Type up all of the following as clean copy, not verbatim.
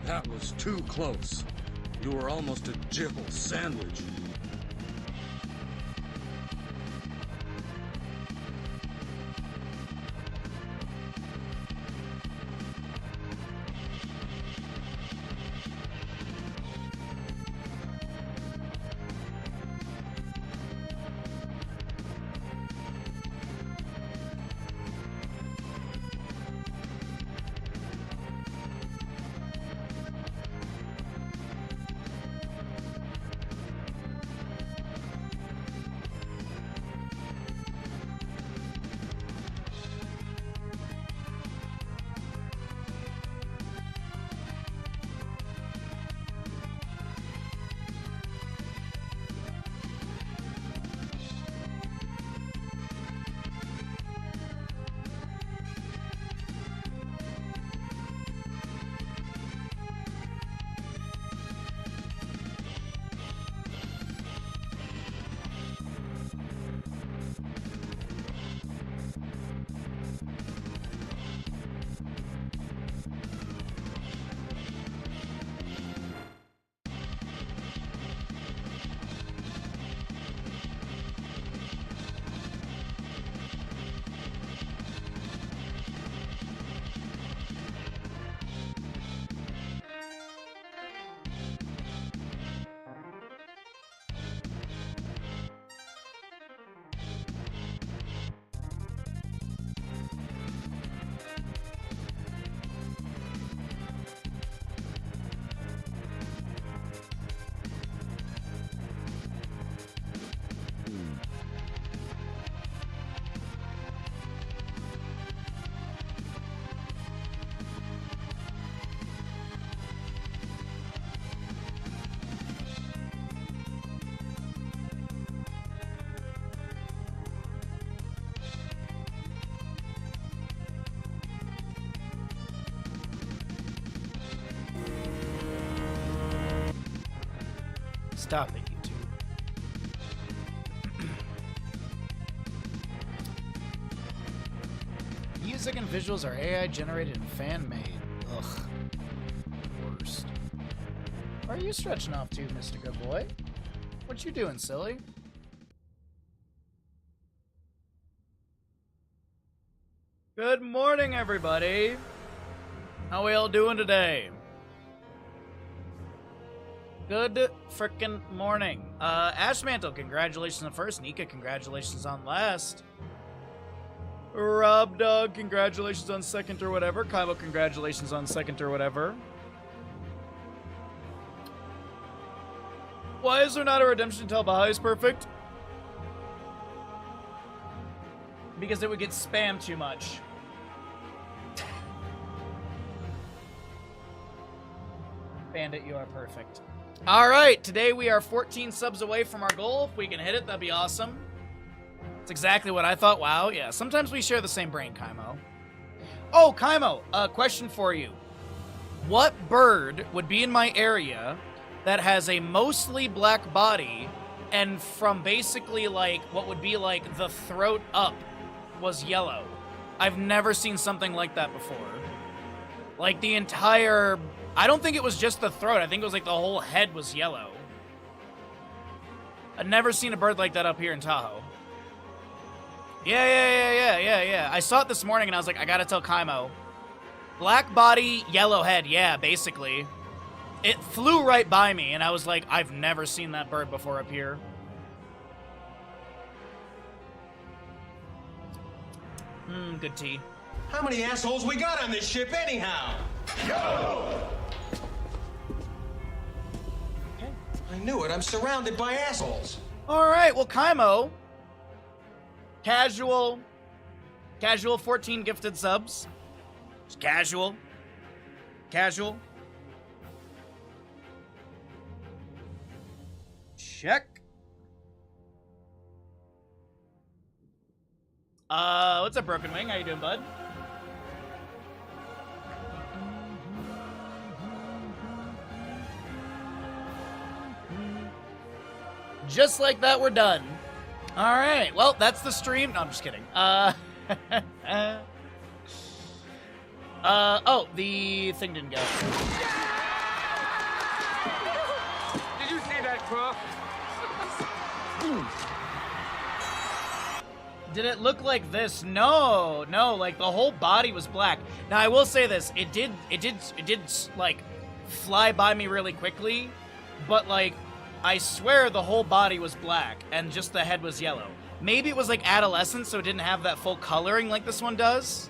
That was too close. You were almost a jibble sandwich. Stop it, YouTube. Music and visuals are AI generated and fan made. Ugh. Worst. Where are you stretching off to, Mr. Good Boy? What you doing, silly? Good morning, everybody. How we all doing today? Good frickin' morning. Ashmantle, congratulations on first. Nika, congratulations on last. Rob Dog, congratulations on second or whatever. Kylo, congratulations on second or whatever. Why is there not a redemption until Baha'i is perfect? Because it would get spammed too much. Bandit, you are perfect. Alright, today we are 14 subs away from our goal. If we can hit it, that'd be awesome. That's exactly what I thought. Wow, yeah. Sometimes we share the same brain, Kaimo. Oh, Kaimo, a question for you. What bird would be in my area that has a mostly black body and from basically like what would be like the throat up was yellow? I've never seen something like that before. Like the entire... I don't think it was just the throat. I think it was like the whole head was yellow. I've never seen a bird like that up here in Tahoe. Yeah. I saw it this morning and I was like, I gotta tell Kaimo. Black body, yellow head. Yeah, basically. It flew right by me and I was like, I've never seen that bird before up here. Good tea. How many assholes we got on this ship anyhow? Yo! I knew it. I'm surrounded by assholes. All right. Well, Kaimo. Casual 14 gifted subs. Just casual. Check. What's up, Broken Wing? How you doing, bud? Just like that, we're done. All right. Well, that's the stream. No, I'm just kidding. Oh, the thing didn't go. Did it look like this? No, like the whole body was black. Now I will say this, it did like fly by me really quickly, but like I swear the whole body was black and just the head was yellow. Maybe it was like adolescent, so it didn't have that full coloring like this one does.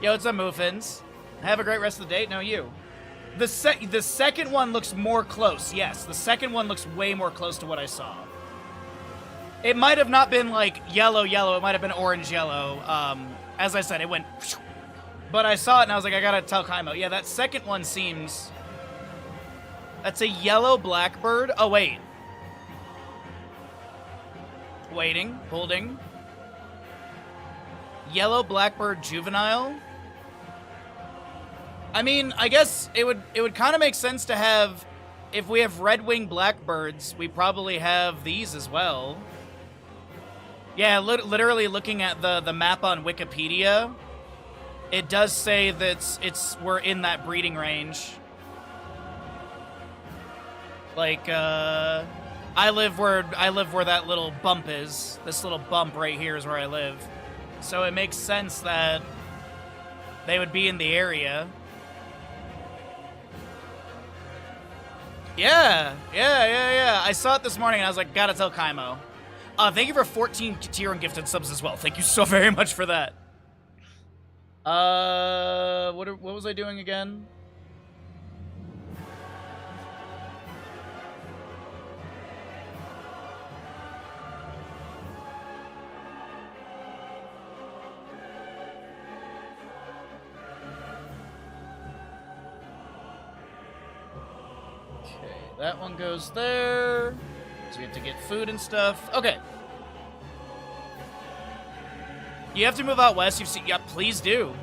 Yo, it's a Muffins. Have a great rest of the day. No, you. The second one looks more close. Yes, the second one looks way more close to what I saw. It might have not been like yellow. It might have been orange yellow. As I said, it went. But I saw it and I was like, I gotta tell Kaimo. Yeah, that second one seems. That's a yellow blackbird. Oh wait. Waiting, holding. Yellow blackbird juvenile. I mean, I guess it would kind of make sense to have, if we have red-winged blackbirds, we probably have these as well. Yeah, literally looking at the map on Wikipedia, it does say that we're in that breeding range. Like, I live where that little bump is. This little bump right here is where I live. So it makes sense that they would be in the area. Yeah. I saw it this morning and I was like, gotta tell Kaimo. Thank you for 14 tier and gifted subs as well. Thank you so very much for that. What was I doing again? Okay, that one goes there. So we have to get food and stuff. Okay. You have to move out west. You've seen. Yeah, please do.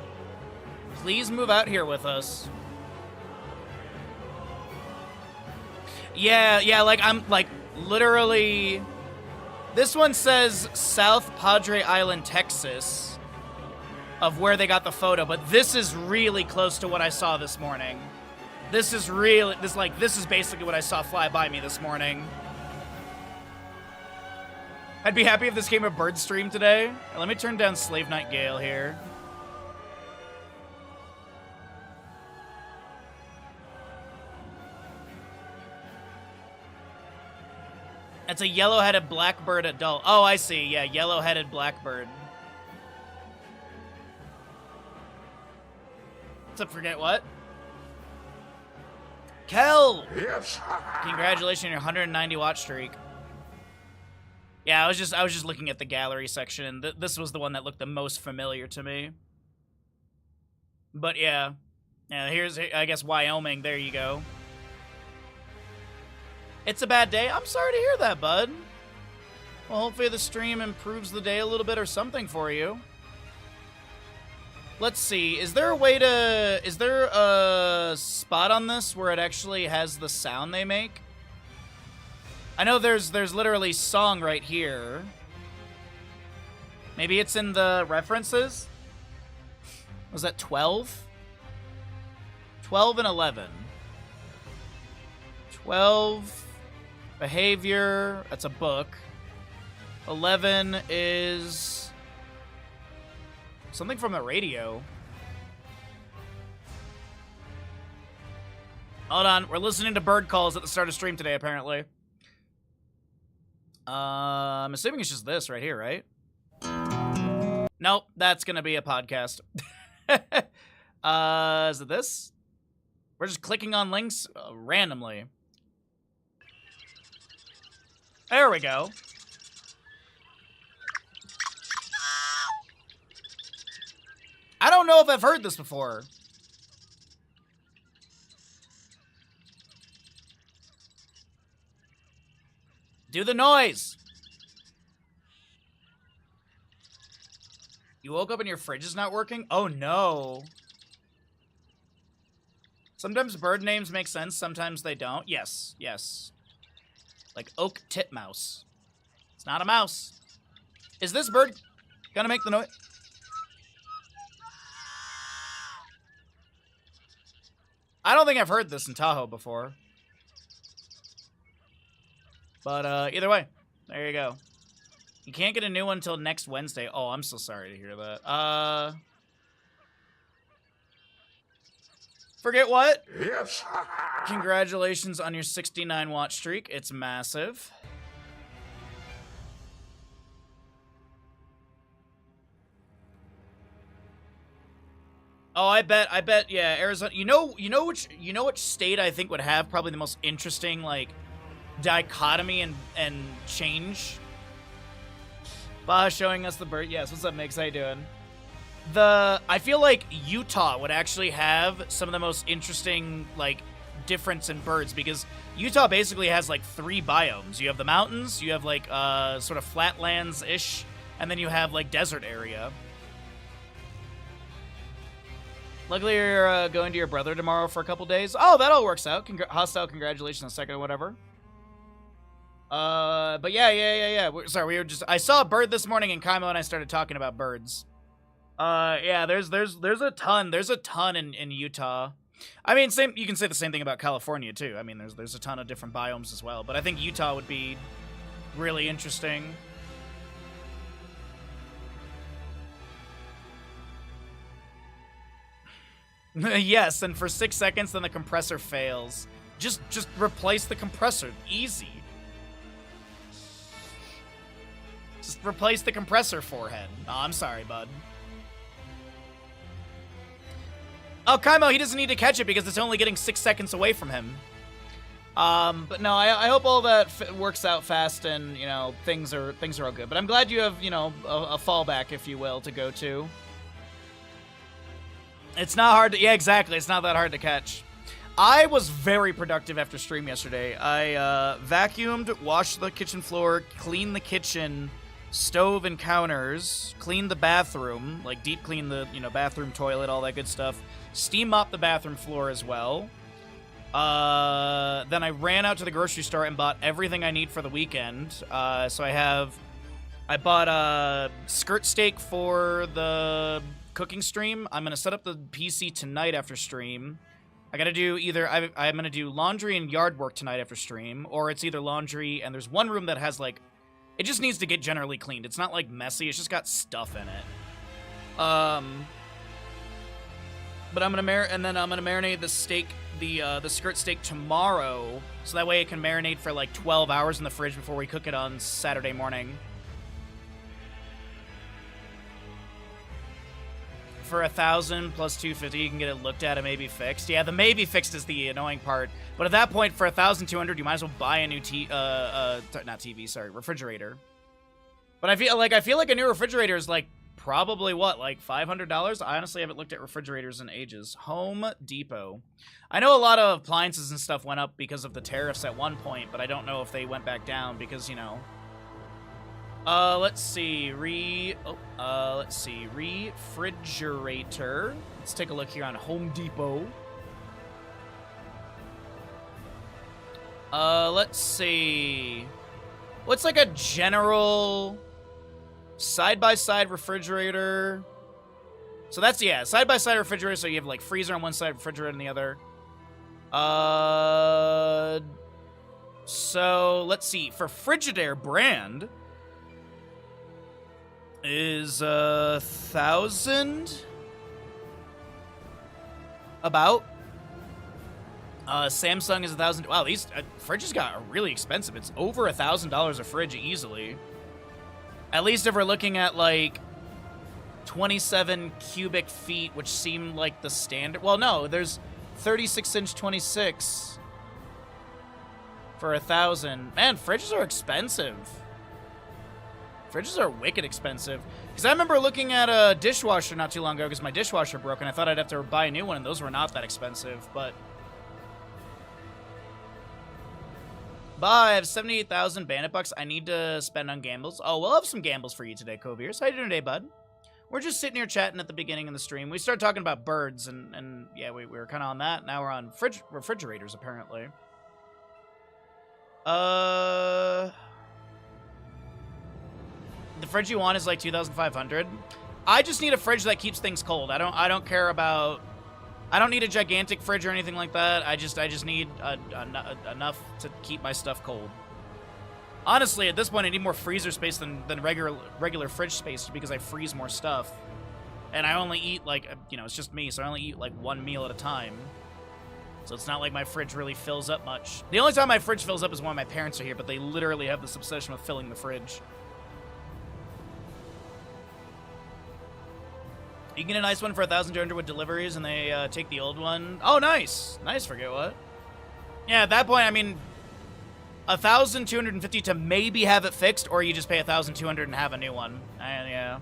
Please move out here with us. Yeah, like I'm like literally. This one says South Padre Island, Texas, of where they got the photo, but this is really close to what I saw this morning. This is basically what I saw fly by me this morning. I'd be happy if this came a bird stream today. Let me turn down Slave Night Gale here. It's a yellow-headed blackbird adult. Oh, I see. Yeah, yellow-headed blackbird. What's up, forget what? Kel! Yes. Congratulations on your 190 watch streak. Yeah, I was just looking at the gallery section, and this was the one that looked the most familiar to me. But yeah, here's, I guess, Wyoming. There you go. It's a bad day. I'm sorry to hear that, bud. Well, hopefully the stream improves the day a little bit or something for you. Let's see. Is there a spot on this where it actually has the sound they make? I know there's literally song right here. Maybe it's in the references? Was that 12? 12 and 11. 12, behavior, that's a book. 11 is something from the radio. Hold on, we're listening to bird calls at the start of stream today, apparently. I'm assuming it's just this right here, right? Nope, that's gonna be a podcast. Is it this? We're just clicking on links randomly. There we go. I don't know if I've heard this before. Do the noise. You woke up and your fridge is not working? Oh no. Sometimes bird names make sense, sometimes they don't. Yes, yes. Like oak titmouse. It's not a mouse. Is this bird gonna make the noise? I don't think I've heard this in Tahoe before. But either way, there you go. You can't get a new one until next Wednesday. Oh, I'm so sorry to hear that. Forget what? Yes. Congratulations on your 69 watch streak. It's massive. Oh, I bet, yeah, Arizona. You know which state I think would have probably the most interesting, like, dichotomy and change? Bah, showing us the bird. Yes, what's up, Mix? How you doing? I feel like Utah would actually have some of the most interesting, like, difference in birds, because Utah basically has, like, 3 biomes. You have the mountains, you have, like, sort of flatlands-ish, and then you have, like, desert area. Luckily, you're going to your brother tomorrow for a couple days. Oh, that all works out. Hostile, congratulations on second or whatever. But yeah. Sorry, we were just... I saw a bird this morning in Kaimo, and I started talking about birds. Yeah, there's a ton. There's a ton in Utah. I mean, you can say the same thing about California, too. I mean, there's a ton of different biomes as well. But I think Utah would be really interesting. Yes, and for 6 seconds, then the compressor fails. Just replace the compressor. Easy. Just replace the compressor, forehead. Oh, I'm sorry, bud. Oh, Kaimo, he doesn't need to catch it because it's only getting 6 seconds away from him. But no, I hope all that works out fast and, you know, things are all good. But I'm glad you have, you know, a fallback, if you will, to go to. It's not hard to... Yeah, exactly. It's not that hard to catch. I was very productive after stream yesterday. I vacuumed, washed the kitchen floor, cleaned the kitchen, stove and counters, cleaned the bathroom, like deep cleaned the, you know, bathroom, toilet, all that good stuff. Steam mopped the bathroom floor as well. Then I ran out to the grocery store and bought everything I need for the weekend. So I bought a skirt steak for the cooking stream. I'm gonna set up the PC tonight after stream. I gotta do either I'm gonna do laundry and yard work tonight after stream, or it's either laundry and there's one room that has like, it just needs to get generally cleaned. It's not like messy. It's just got stuff in it. But I'm gonna marinate the steak, the skirt steak tomorrow, so that way it can marinate for like 12 hours in the fridge before we cook it on Saturday morning. For 1,000 plus 250, you can get it looked at and maybe fixed. Yeah, the maybe fixed is the annoying part. But at that point, for 1,200, you might as well buy a new refrigerator. But I feel like a new refrigerator is like probably what, like $500? I honestly haven't looked at refrigerators in ages. Home Depot. I know a lot of appliances and stuff went up because of the tariffs at one point, but I don't know if they went back down because, you know. Let's see. Refrigerator. Let's take a look here on Home Depot. Let's see. What's like a general side-by-side refrigerator? So that's, yeah, side-by-side refrigerator, so you have like freezer on one side, refrigerator on the other. So let's see. For Frigidaire brand is 1,000 about. Samsung is 1,000. Wow, these fridges got really expensive. It's over $1,000 a fridge easily. At least if we're looking at like 27 cubic feet, which seemed like the standard. Well, no, there's 36-inch 26 for 1,000. Man, fridges are expensive. Fridges are wicked expensive. Because I remember looking at a dishwasher not too long ago because my dishwasher broke and I thought I'd have to buy a new one, and those were not that expensive, but... I have 78,000 bandit bucks I need to spend on gambles. Oh, we'll have some gambles for you today, Koviers. How you doing today, bud? We're just sitting here chatting at the beginning of the stream. We started talking about birds, and yeah, we were kind of on that. Now we're on refrigerators, apparently. The fridge you want is like 2,500. I just need a fridge that keeps things cold. I don't care about... I don't need a gigantic fridge or anything like that. I just need enough to keep my stuff cold. Honestly, at this point, I need more freezer space than regular fridge space because I freeze more stuff. And I only eat, like, you know, it's just me, so I only eat, like, one meal at a time. So it's not like my fridge really fills up much. The only time my fridge fills up is when my parents are here, but they literally have this obsession with filling the fridge. You can get a nice one for 1,200 with deliveries, and they take the old one. Oh, nice. Nice, forget what. Yeah, at that point, I mean, 1,250 to maybe have it fixed, or you just pay 1,200 and have a new one. Yeah.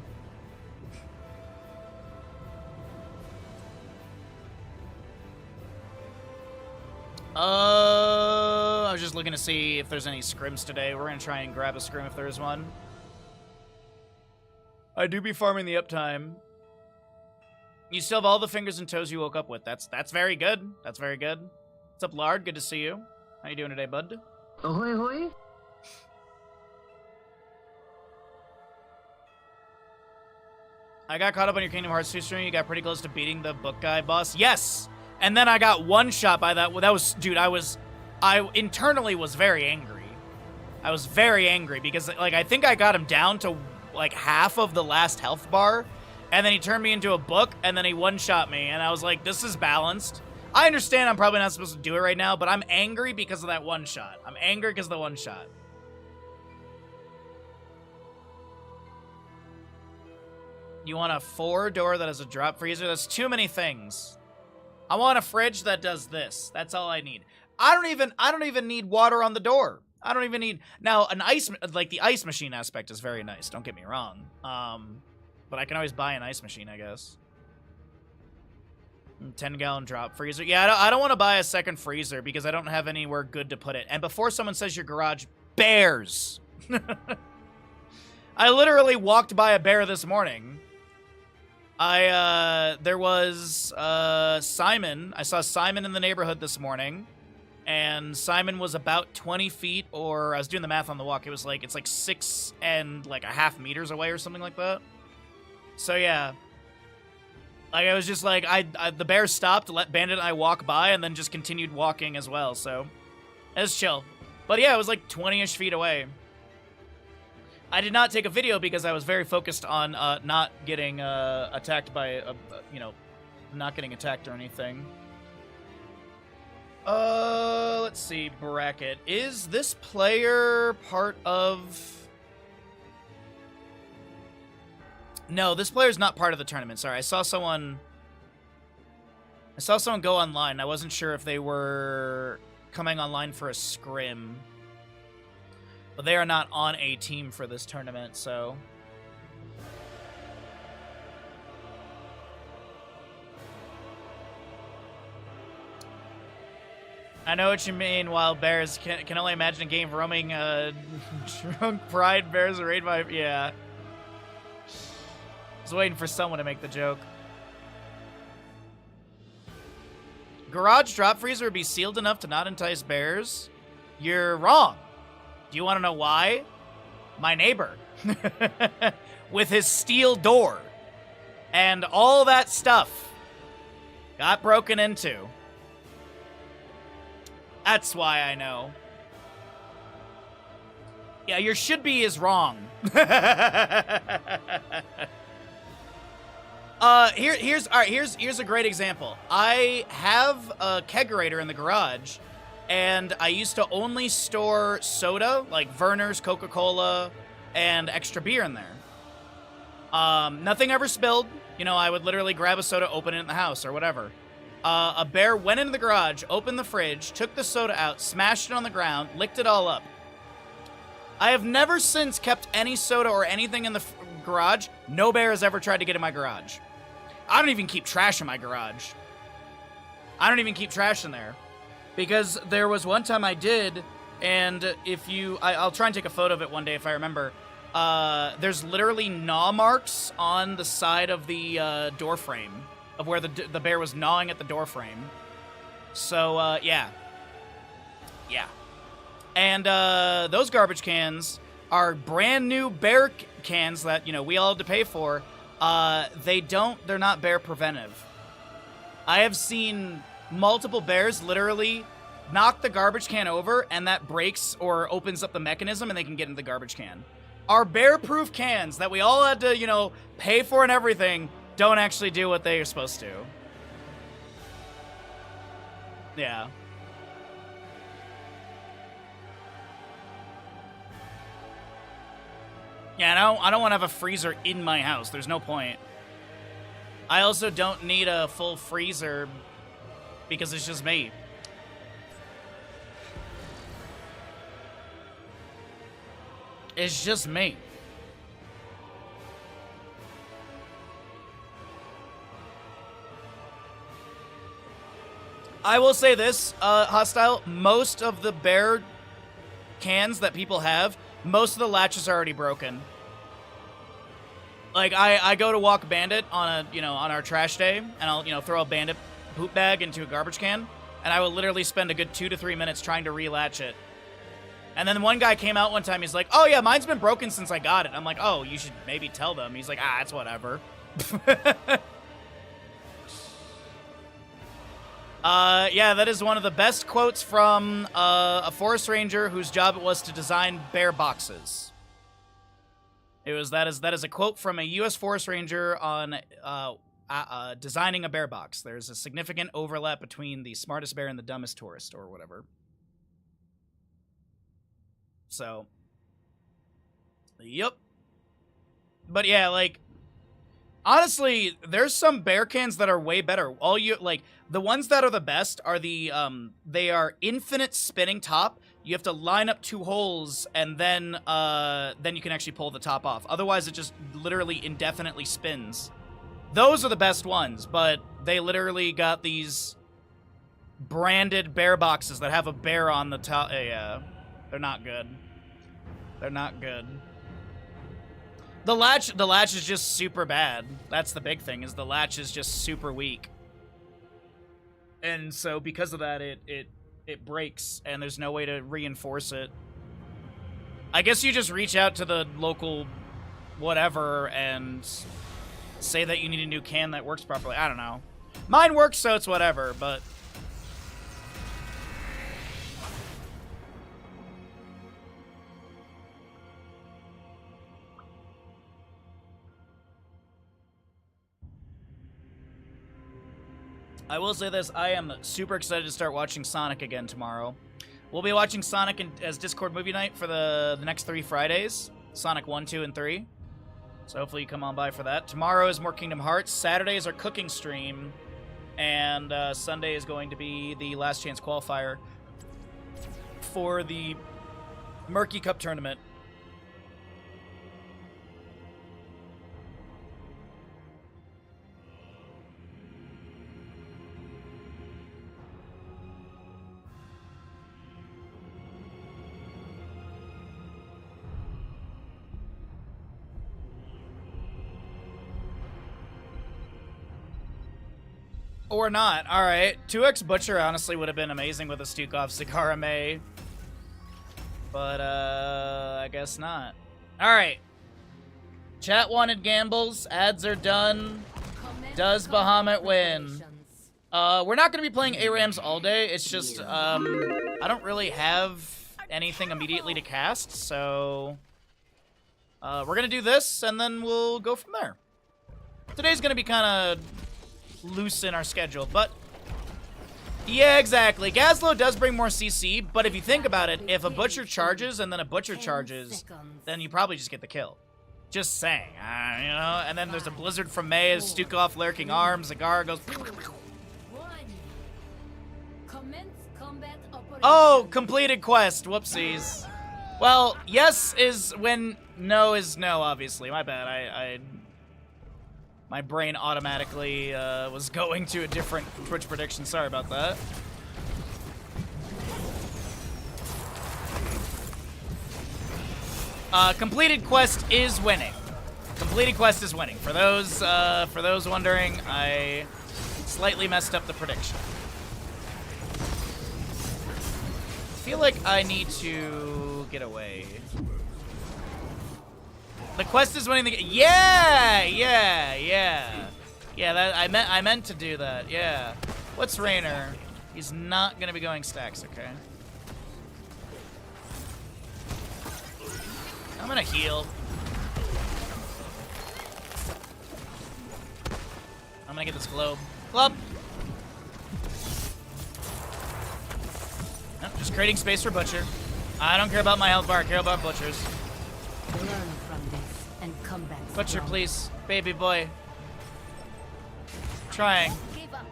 I was just looking to see if there's any scrims today. We're gonna try and grab a scrim if there's one. I do be farming the uptime. You still have all the fingers and toes you woke up with. That's very good. That's very good. What's up, Lard? Good to see you. How you doing today, bud? Ahoy, ahoy. I got caught up on your Kingdom Hearts 2 stream. You got pretty close to beating the book guy boss. Yes! And then I got one shot by that. That was, dude, I internally was very angry. I was very angry because, like, I think I got him down to, like, half of the last health bar. And then he turned me into a book, and then he one-shot me. And I was like, this is balanced. I understand I'm probably not supposed to do it right now, but I'm angry because of that one shot. I'm angry because of the one shot. You want a 4-door that has a drop freezer? That's too many things. I want a fridge that does this. That's all I need. I don't even need water on the door. I don't even need... Now, an ice... Like, the ice machine aspect is very nice. Don't get me wrong. But I can always buy an ice machine, I guess. 10-gallon drop freezer. Yeah, I don't want to buy a second freezer because I don't have anywhere good to put it. And before someone says your garage, bears. I literally walked by a bear this morning. There was, Simon. I saw Simon in the neighborhood this morning. And Simon was about 20 feet, or I was doing the math on the walk. It's like 6.5 meters away or something like that. So, yeah. Like, I was just like, the bear stopped, let Bandit and I walk by, and then just continued walking as well, so. It was chill. But yeah, it was like 20-ish feet away. I did not take a video because I was very focused on not getting attacked by, not getting attacked or anything. Let's see, bracket. Is this player part of... No, this player's not part of the tournament. Sorry, I saw someone go online. I wasn't sure if they were coming online for a scrim. But they are not on a team for this tournament, so... I know what you mean, wild bears. Can only imagine a game roaming drunk pride bears raid by... Yeah. I was waiting for someone to make the joke. Garage drop freezer would be sealed enough to not entice bears? You're wrong. Do you want to know why? My neighbor. With his steel door. And all that stuff got broken into. That's why I know. Yeah, your should be is wrong. Here's a great example. I have a kegerator in the garage, and I used to only store soda, like Verner's, Coca-Cola, and extra beer in there. Nothing ever spilled. You know, I would literally grab a soda, open it in the house, or whatever. A bear went into the garage, opened the fridge, took the soda out, smashed it on the ground, licked it all up. I have never since kept any soda or anything in the garage. No bear has ever tried to get in my garage. I don't even keep trash in my garage. I don't even keep trash in there. Because there was one time I did, and if you... I'll try and take a photo of it one day if I remember. There's literally gnaw marks on the side of the door frame of where the bear was gnawing at the door frame. So, yeah. Yeah. And those garbage cans are brand new bear cans that, you know, we all had to pay for. They're not bear preventive. I have seen multiple bears literally knock the garbage can over, and that breaks or opens up the mechanism, and they can get into the garbage can. Our bear-proof cans that we all had to, you know, pay for and everything don't actually do what they are supposed to. Yeah. Yeah, I don't want to have a freezer in my house. There's no point. I also don't need a full freezer because it's just me. It's just me. I will say this, Hostile, most of the bear cans that people have, most of the latches are already broken. Like, I go to walk Bandit on on our trash day, and I'll, throw a Bandit poop bag into a garbage can, and I will literally spend a good 2 to 3 minutes trying to relatch it. And then one guy came out one time, he's like, oh yeah, mine's been broken since I got it. I'm like, oh, you should maybe tell them. He's like, it's whatever. Yeah, that is one of the best quotes from a forest ranger whose job it was to design bear boxes. That is a quote from a U.S. forest ranger on designing a bear box. There's a significant overlap between the smartest bear and the dumbest tourist, or whatever. So, yep. But yeah, like, honestly, there's some bear cans that are way better. The ones that are the best are they are infinite spinning top. You have to line up 2 holes, and then you can actually pull the top off. Otherwise, it just literally indefinitely spins. Those are the best ones, but they literally got these branded bear boxes that have a bear on the top. Yeah, they're not good. They're not good. The latch is just super bad. That's the big thing, is the latch is just super weak. And so because of that, it breaks, and there's no way to reinforce it. I guess you just reach out to the local whatever and say that you need a new can that works properly. I don't know. Mine works, so it's whatever, but... I will say this, I am super excited to start watching Sonic again tomorrow. We'll be watching Sonic as Discord movie night for the next 3 Fridays. Sonic 1, 2, and 3. So hopefully you come on by for that. Tomorrow is more Kingdom Hearts. Saturday is our cooking stream. And Sunday is going to be the last chance qualifier for the Murky Cup tournament. Or not. Alright. 2x Butcher honestly would have been amazing with a Stukov Sakara May. But, I guess not. Alright. Chat wanted gambles. Ads are done. Does Bahamut win? We're not going to be playing ARAMs all day. It's just, I don't really have anything immediately to cast, so... we're going to do this, and then we'll go from there. Today's going to be kind of loose in our schedule, but yeah, exactly. Gazlo does bring more CC, but if you think about it, if a Butcher charges and then a Butcher charges, then you probably just get the kill. Just saying, and then there's a Blizzard from May, Stukov lurking arms, Zagara goes... Oh, completed quest, whoopsies. Well, yes is when, no is no, obviously. My bad, my brain automatically was going to a different Twitch prediction. Sorry about that. Completed quest is winning. Completed quest is winning. For those wondering, I slightly messed up the prediction. I feel like I need to get away. The quest is winning the game. Yeah. That I meant to do that. Yeah. What's Rainer? He's not gonna be going stacks, okay? I'm gonna heal. I'm gonna get this globe. Globe! Nope, just creating space for Butcher. I don't care about my health bar, I care about Butchers. Learn from this and come back. Butcher, strong. please. Baby boy. Trying. Give up.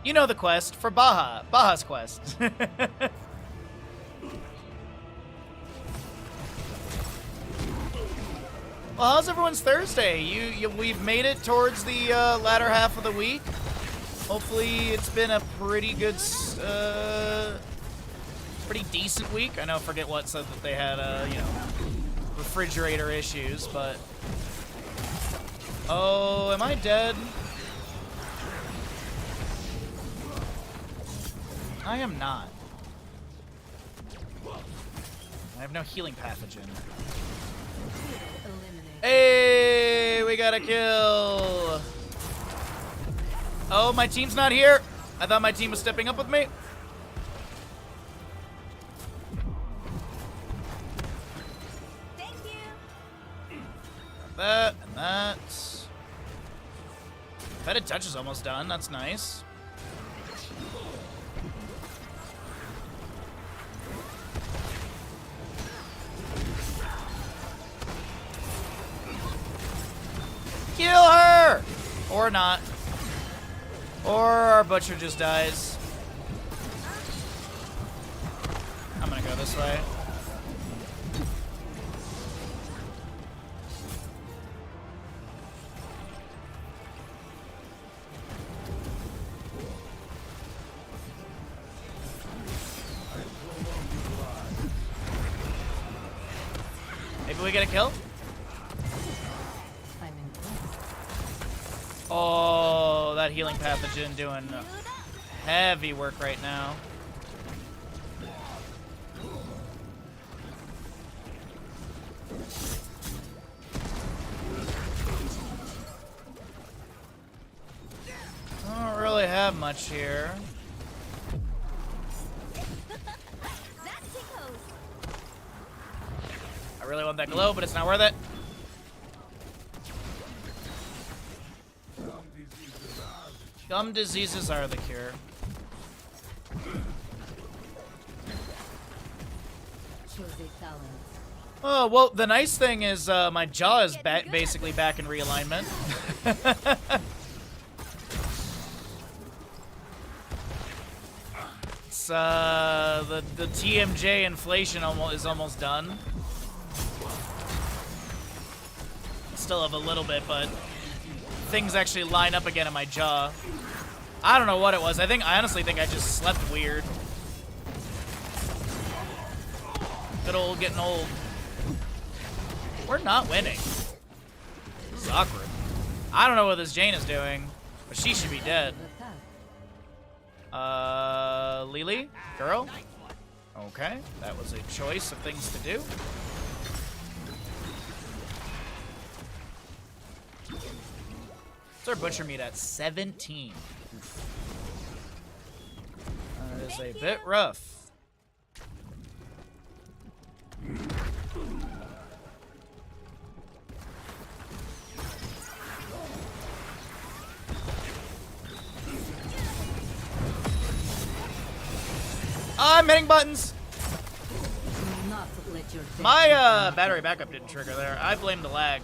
You know the quest for Baja. Baja's quest. Well, how's everyone's Thursday? We've made it towards the latter half of the week. Hopefully, it's been a pretty good, pretty decent week. I know Forget What said that they had, you know, refrigerator issues, but oh, am I dead? I am not. I have no healing pathogen. Hey, we got a kill. Oh, my team's not here. I thought my team was stepping up with me. Thank you. That and that. Fetid Touch is almost done. That's nice. Kill her! Or not. Or our Butcher just dies. I'm gonna go this way. Maybe we get a kill? I'm in. Oh, that healing pathogen doing heavy work right now. I don't really have much here. That tickles. I really want that glow, but it's not worth it. Gum diseases are the cure. Shows a talent. Oh, well, the nice thing is my jaw is basically back in realignment. It's, the TMJ inflation is almost done. Still have a little bit, but things actually line up again in my jaw. I don't know what it was. I honestly think I just slept weird. Good old getting old. We're not winning. This is awkward. I don't know what this Jane is doing, but she should be dead. Lily? Girl? Okay, that was a choice of things to do. What's our butcher meat at? 17. That is a bit rough. I'm hitting buttons. Do not let your My battery backup didn't trigger there. I blame the lag.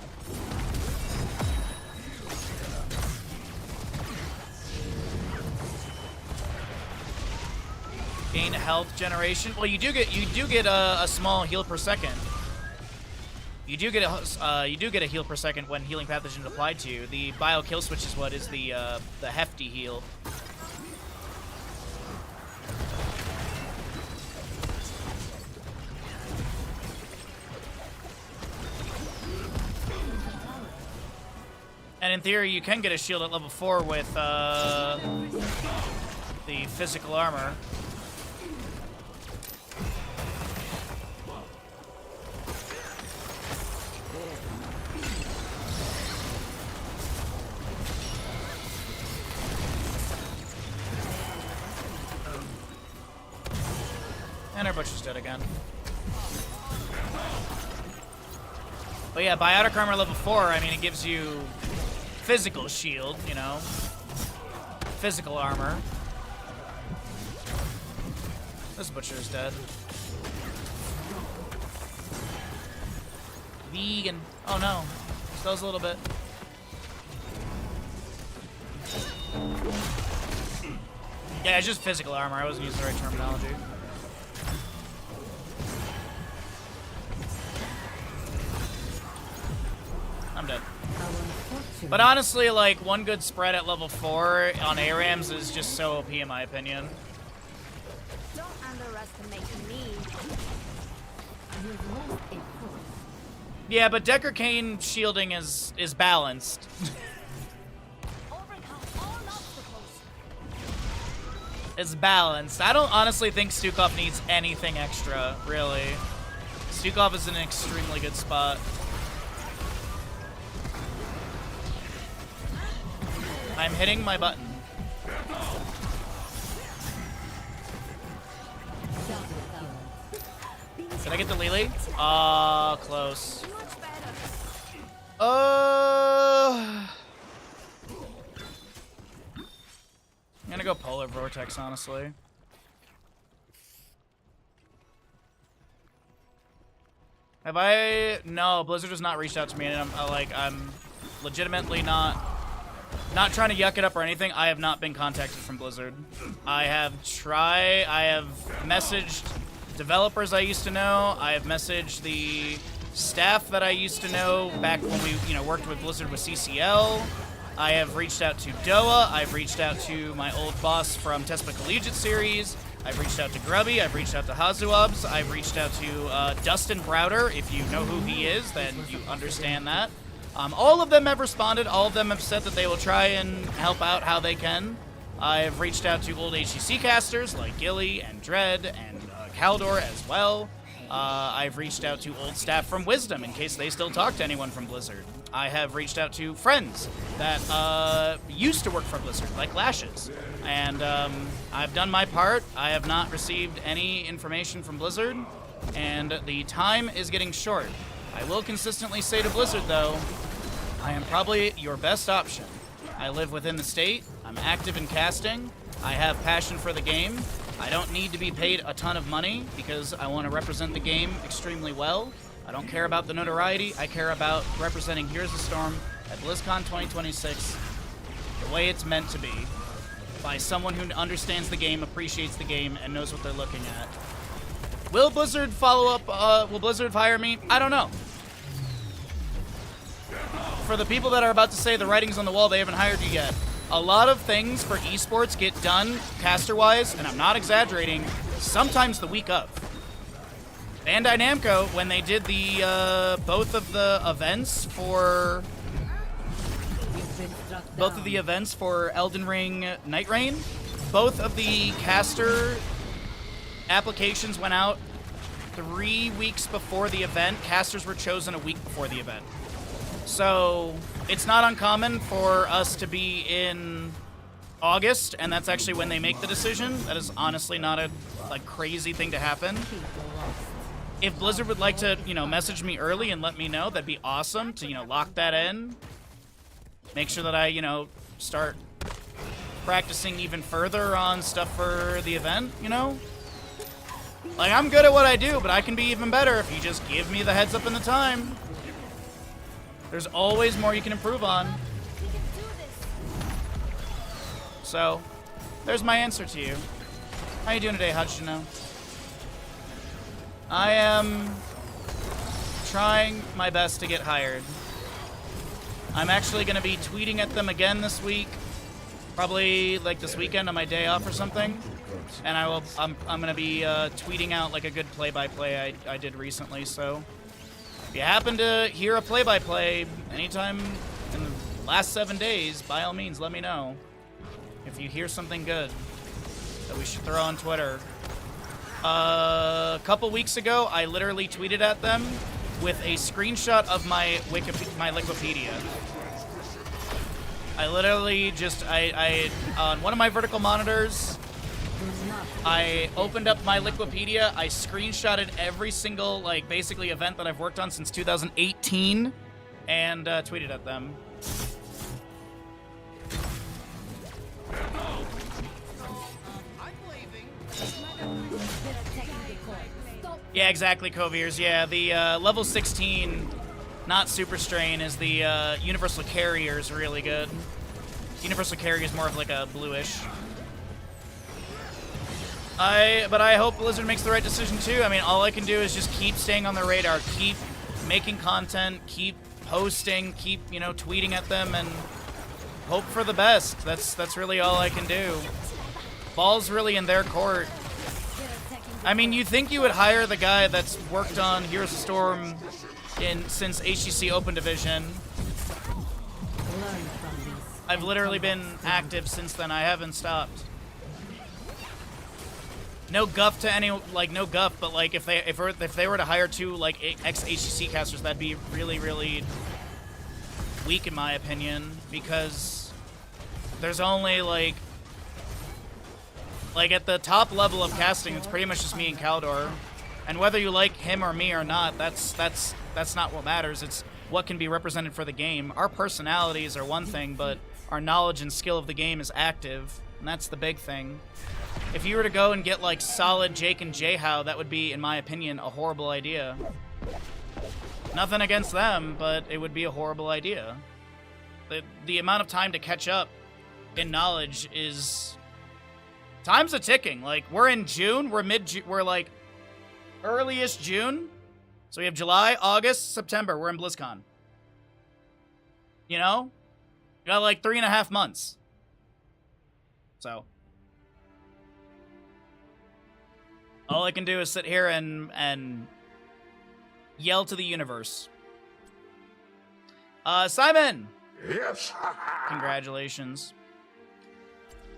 Gain health generation. Well, you do get a small heal per second. You do get a heal per second when healing pathogen is applied to you. The bio kill switch is what is the hefty heal. And in theory, you can get a shield at level 4 with the physical armor. And our butcher's dead again. But yeah, biotic armor level 4, I mean, it gives you physical shield, you know? Physical armor. This butcher is dead. Vegan. Oh no. Stills a little bit. Yeah, it's just physical armor. I wasn't using the right terminology. I'm dead. But honestly, like, one good spread at level 4 on ARAMs is just so OP in my opinion. Don't underestimate me. You've lost a foot. Yeah, but Decker Kane shielding is balanced. Overcome all obstacles. It's balanced. I don't honestly think Stukov needs anything extra, really. Stukov is in an extremely good spot. I'm hitting my button. Did I get the Lily? Ah, close. I'm gonna go Polar Vortex, honestly. Have I? No, Blizzard has not reached out to me, and I'm legitimately not trying to yuck it up or anything. I have not been contacted from Blizzard. I have messaged developers I used to know. I have messaged the staff that I used to know back when we, worked with Blizzard with CCL. I have reached out to Doa. I've reached out to my old boss from Tespa Collegiate Series. I've reached out to Grubby. I've reached out to Hazuubs. I've reached out to Dustin Browder. If you know who he is, then you understand that. All of them have responded. All of them have said that they will try and help out how they can. I've reached out to old HCC casters like Gilly and Dread and Kaldor as well. I've reached out to old staff from Wisdom in case they still talk to anyone from Blizzard. I have reached out to friends that used to work for Blizzard, like Lashes. And I've done my part. I have not received any information from Blizzard, and the time is getting short. I will consistently say to Blizzard, though, I am probably your best option. I live within the state. I'm active in casting. I have passion for the game. I don't need to be paid a ton of money because I want to represent the game extremely well. I don't care about the notoriety. I care about representing Heroes of Storm at BlizzCon 2026 the way it's meant to be, by someone who understands the game, appreciates the game, and knows what they're looking at. Will Blizzard follow up? Will Blizzard hire me? I don't know. For the people that are about to say the writing's on the wall, they haven't hired you yet. A lot of things for esports get done caster-wise, and I'm not exaggerating, sometimes the week of. Bandai Namco, when they did the both of the events for Elden Ring Night Rain, both of the caster applications went out 3 weeks before the event. Casters were chosen a week before the event. So it's not uncommon for us to be in August, and that's actually when they make the decision. That is honestly not a crazy thing to happen. If Blizzard would like to, message me early and let me know, that'd be awesome to, lock that in. Make sure that I, start practicing even further on stuff for the event, I'm good at what I do, but I can be even better if you just give me the heads up and the time. There's always more you can improve on. So, there's my answer to you. How you doing today, Hachino? I am trying my best to get hired. I'm actually going to be tweeting at them again this week. Probably this weekend on my day off or something. And I'm going to be tweeting out a good play-by-play I did recently, so if you happen to hear a play-by-play anytime in the last 7 days, by all means, let me know. If you hear something good that we should throw on Twitter. A couple weeks ago, I literally tweeted at them with a screenshot of my Wikipedia. I literally just, I on one of my vertical monitors, I opened up my Liquipedia, I screenshotted every single, like, basically event that I've worked on since 2018, and tweeted at them. Yeah, exactly, Coviers. Yeah, the level 16, not Super Strain, is the Universal Carrier is really good. Universal Carrier is more of like a bluish. But I hope Blizzard makes the right decision too. I mean, all I can do is just keep staying on their radar, keep making content, keep posting, keep, you know, tweeting at them, and hope for the best. That's really all I can do. Ball's really in their court. I mean, you think you would hire the guy that's worked on Heroes of Storm since HGC Open Division. I've literally been active since then. I haven't stopped. No guff to any, like, no guff, but like if they were to hire two like ex-HGC casters, that'd be really, really weak in my opinion, because there's only like at the top level of casting, it's pretty much just me and Kaldor. And whether you like him or me or not, that's not what matters. It's what can be represented for the game. Our personalities are one thing, but our knowledge and skill of the game is active, and that's the big thing. If you were to go and get like solid Jake and Jayhow, that would be, in my opinion, a horrible idea. Nothing against them, but it would be a horrible idea. The amount of time to catch up in knowledge is... Time's a ticking. Like, we're in June, we're like earliest June. So we have July, August, September, we're in BlizzCon. You know? We got like 3.5 months. So. All I can do is sit here and yell to the universe. Simon! Yes! Congratulations.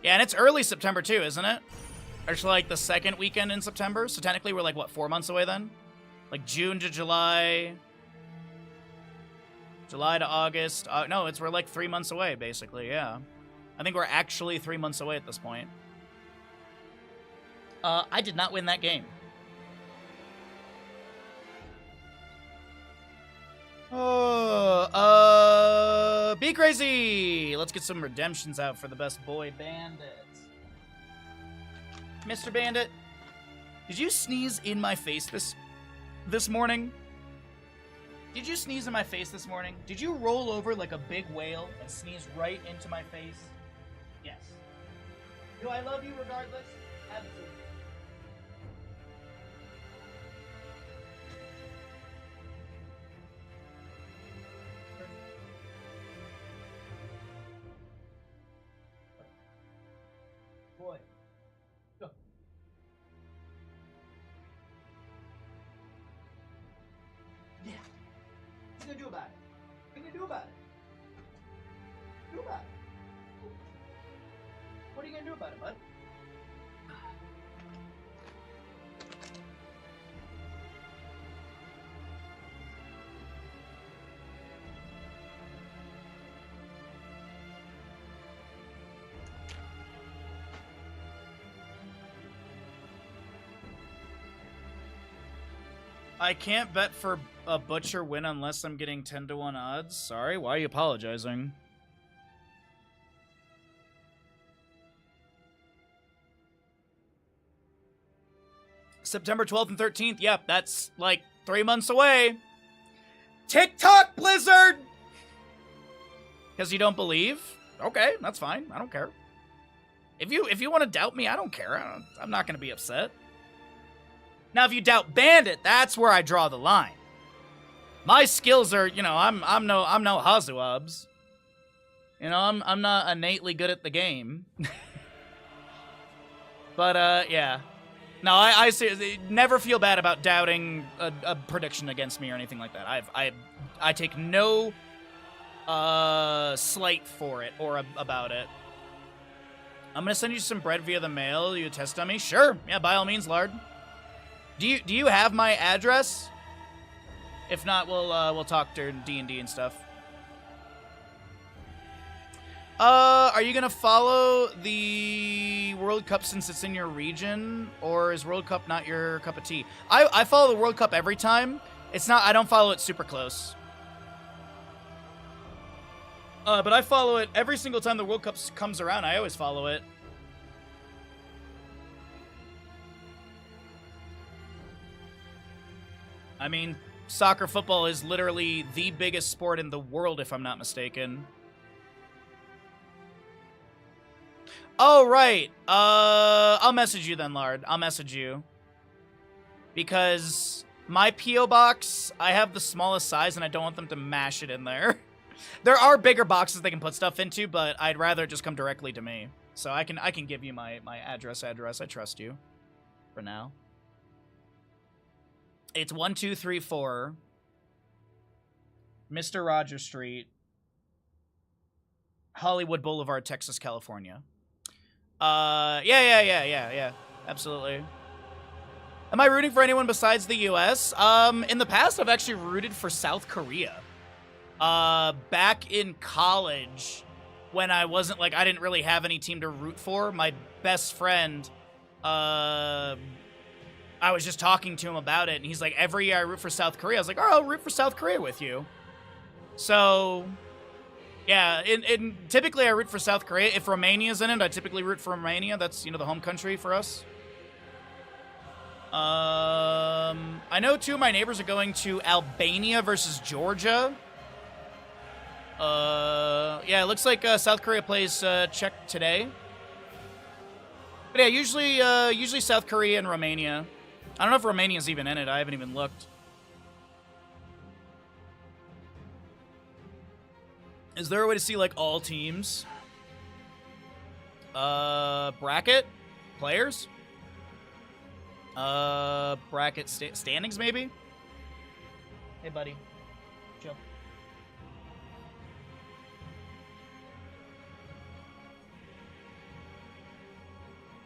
Yeah, and it's early September too, isn't it? Actually, like the second weekend in September. So technically we're like, what, 4 months away then? Like June to July. July to August. No, we're like 3 months away, basically, yeah. I think we're actually 3 months away at this point. I did not win that game. Be crazy! Let's get some redemptions out for the best boy bandits. Mr. Bandit, did you sneeze in my face this morning? Did you sneeze in my face this morning? Did you roll over like a big whale and sneeze right into my face? Yes. Do I love you regardless? Absolutely. Boy. Go. Yeah. What are you gonna do about it? What are you gonna do about it? Do about it. What are you gonna do about it, bud? I can't bet for a Butcher win unless I'm getting 10-1 odds. Sorry, why are you apologizing? September 12th and 13th. Yep, that's like 3 months away. TikTok, Blizzard! Because you don't believe? Okay, that's fine. I don't care. If you want to doubt me, I don't care. I'm not going to be upset. Now, if you doubt Bandit, that's where I draw the line. My skills are, you know, I'm no Hazuabs. You know, I'm not innately good at the game. But yeah. No, I seriously never feel bad about doubting a prediction against me or anything like that. I take no slight for it or about it. I'm gonna send you some bread via the mail. You test on me? Sure. Yeah, by all means, Lard. Do you have my address? If not, we'll talk during D&D and stuff. Are you gonna follow the World Cup since it's in your region, or is World Cup not your cup of tea? I follow the World Cup every time. It's not. I don't follow it super close. But I follow it every single time the World Cup comes around. I always follow it. I mean, soccer football is literally the biggest sport in the world, if I'm not mistaken. Oh, right. I'll message you then, Lard. I'll message you. Because my P.O. box, I have the smallest size, and I don't want them to mash it in there. There are bigger boxes they can put stuff into, but I'd rather it just come directly to me. So I can give you my address. I trust you. For now. It's 1234 Mr. Rogers Street, Hollywood Boulevard, Texas, California. Yeah. Absolutely. Am I rooting for anyone besides the U.S.? In the past, I've actually rooted for South Korea. Back in college, when I wasn't, like, I didn't really have any team to root for, my best friend, I was just talking to him about it, and he's like, every year I root for South Korea. I was like, oh, I'll root for South Korea with you. So, yeah, and typically I root for South Korea. If Romania's in it, I typically root for Romania. That's, you know, the home country for us. I know two of my neighbors are going to Albania versus Georgia. Yeah, it looks like South Korea plays Czech today. But yeah, usually South Korea and Romania. I don't know if Romania's even in it. I haven't even looked. Is there a way to see, like, all teams? Bracket? Players? Bracket standings, maybe? Hey, buddy. Chill.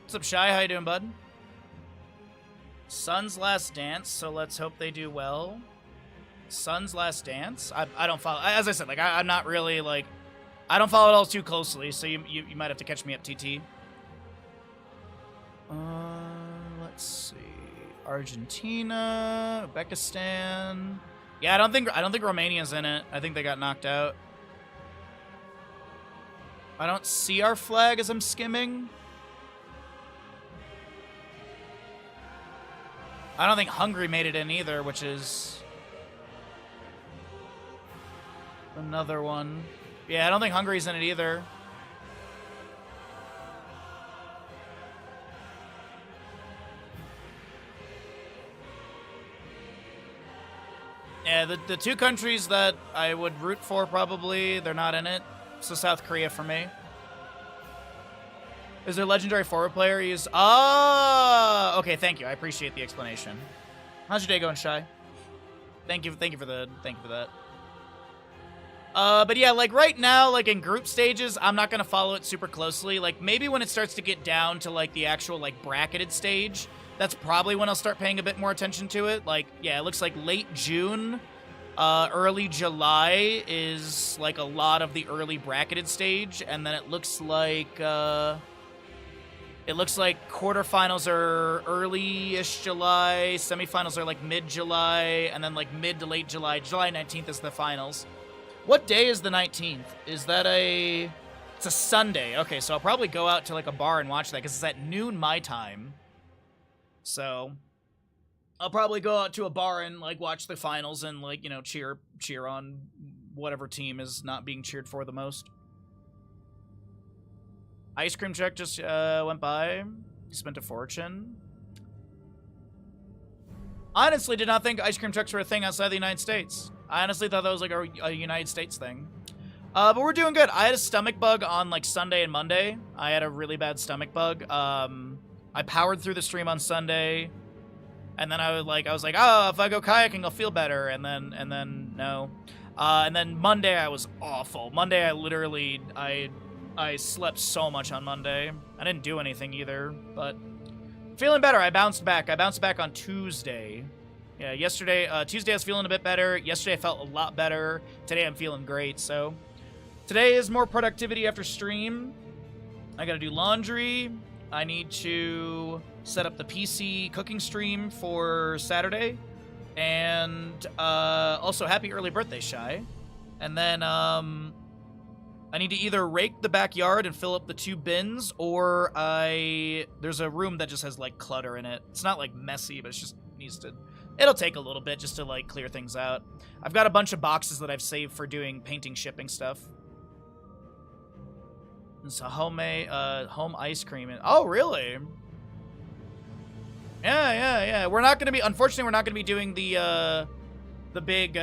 What's up, Shy? How you doing, bud? Sun's Last Dance, so let's hope they do well. Sun's Last Dance? I don't follow... As I said, like, I'm not really, like... I don't follow it all too closely, so you might have to catch me up, TT. Let's see... Argentina... Uzbekistan... Yeah, I don't think Romania's in it. I think they got knocked out. I don't see our flag as I'm skimming. I don't think Hungary made it in either, which is another one. Yeah, I don't think Hungary's in it either. Yeah, the two countries that I would root for probably, they're not in it. So South Korea for me. Is there a legendary forward player you use? Oh, okay, thank you. I appreciate the explanation. How's your day going, Shy? Thank you for that. But yeah, like right now, like in group stages, I'm not gonna follow it super closely. Like maybe when it starts to get down to like the actual like bracketed stage, that's probably when I'll start paying a bit more attention to it. Like, yeah, it looks like late June, early July is like a lot of the early bracketed stage, and then it looks like quarterfinals are early-ish July, semifinals are like mid-July, and then like mid to late July. July 19th is the finals. What day is the 19th? Is that it's a Sunday. Okay, so I'll probably go out to like a bar and watch that because it's at noon my time. So I'll probably go out to a bar and like watch the finals and like, you know, cheer on whatever team is not being cheered for the most. Ice cream check just went by. Spent a fortune. Honestly, did not think ice cream checks were a thing outside the United States. I honestly thought that was like a United States thing. But we're doing good. I had a stomach bug on like Sunday and Monday. I had a really bad stomach bug. I powered through the stream on Sunday, and then I was like, oh, if I go kayaking, I'll feel better. And then no. And then Monday I was awful. Monday I slept so much on Monday. I didn't do anything either, but feeling better. I bounced back. I bounced back on Tuesday. Yeah, yesterday, Tuesday I was feeling a bit better. Yesterday I felt a lot better. Today I'm feeling great, so Today is more productivity after stream. I gotta do laundry. I need to set up the PC cooking stream for Saturday. And also, happy early birthday, Shy. And then I need to either rake the backyard and fill up the 2 bins, or there's a room that just has, like, clutter in it. It's not, like, messy, but it just needs to... It'll take a little bit just to, like, clear things out. I've got a bunch of boxes that I've saved for doing painting shipping stuff. It's a homemade, home ice cream. Oh, really? Yeah. We're not gonna be... Unfortunately, we're not gonna be doing the big,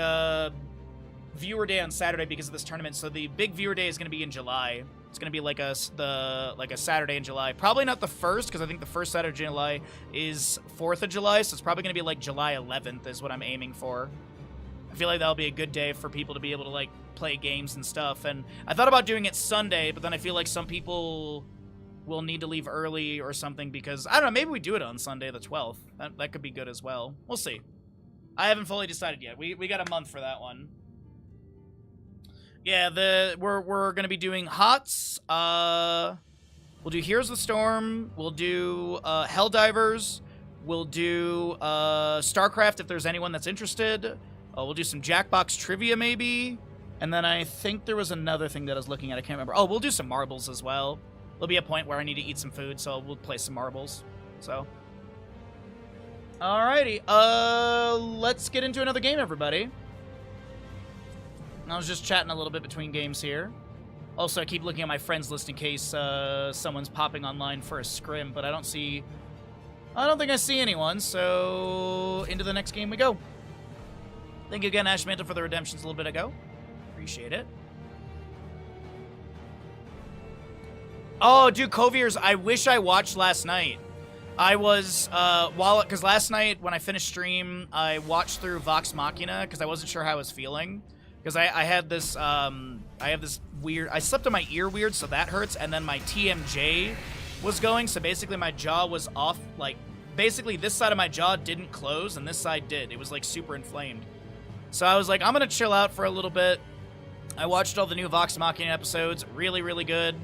viewer day on Saturday because of this tournament. So the big viewer day is gonna be in July. It's gonna be like a Saturday in July. Probably not the 1st, because I think the first Saturday in July is 4th of July. So it's probably gonna be like July 11th is what I'm aiming for. I feel like that'll be a good day for people to be able to, like, play games and stuff. And I thought about doing it Sunday, but then I feel like some people will need to leave early or something because, I don't know, maybe we do it on Sunday the 12th. That could be good as well. We'll see. I haven't fully decided yet. We got a month for that one. Yeah, we're gonna be doing HOTS. We'll do Here's the Storm. We'll do Helldivers. We'll do StarCraft if there's anyone that's interested. We'll do some Jackbox trivia maybe. And then I think there was another thing that I was looking at. I can't remember. Oh, we'll do some marbles as well. There'll be a point where I need to eat some food, so we'll play some marbles. So, alrighty. Let's get into another game, everybody. I was just chatting a little bit between games here. Also, I keep looking at my friends list in case someone's popping online for a scrim, but I don't think I see anyone, so into the next game we go. Thank you again, Ash Mantle, for the redemptions a little bit ago. Appreciate it. Oh, dude, Coviers, I wish I watched last night. I was, because last night when I finished stream, I watched through Vox Machina because I wasn't sure how I was feeling. Because I have this weird, I slept on my ear weird, so that hurts, and then my TMJ was going, so basically my jaw was off, like, basically this side of my jaw didn't close, and this side did. It was, like, super inflamed. So I was like, I'm gonna chill out for a little bit. I watched all the new Vox Machina episodes. Really, really good.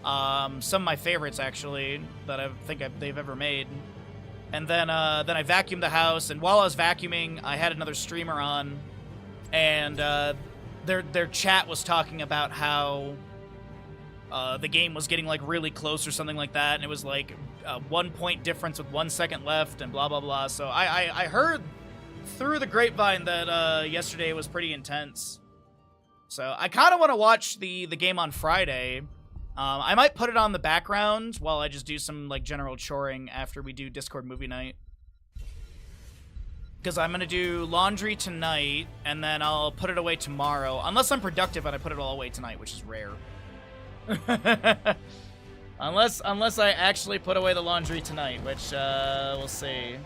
Some of my favorites, actually, that I think they've ever made. And then I vacuumed the house, and while I was vacuuming, I had another streamer on, and their chat was talking about how the game was getting, like, really close or something like that, and it was, like, a 1 point difference with 1 second left, and blah, blah, blah. So I heard through the grapevine that yesterday was pretty intense. So I kind of want to watch the game on Friday. I might put it on the background while I just do some, like, general choring after we do Discord movie night. Because I'm going to do laundry tonight, and then I'll put it away tomorrow. Unless I'm productive and I put it all away tonight, which is rare. Unless I actually put away the laundry tonight, which we'll see.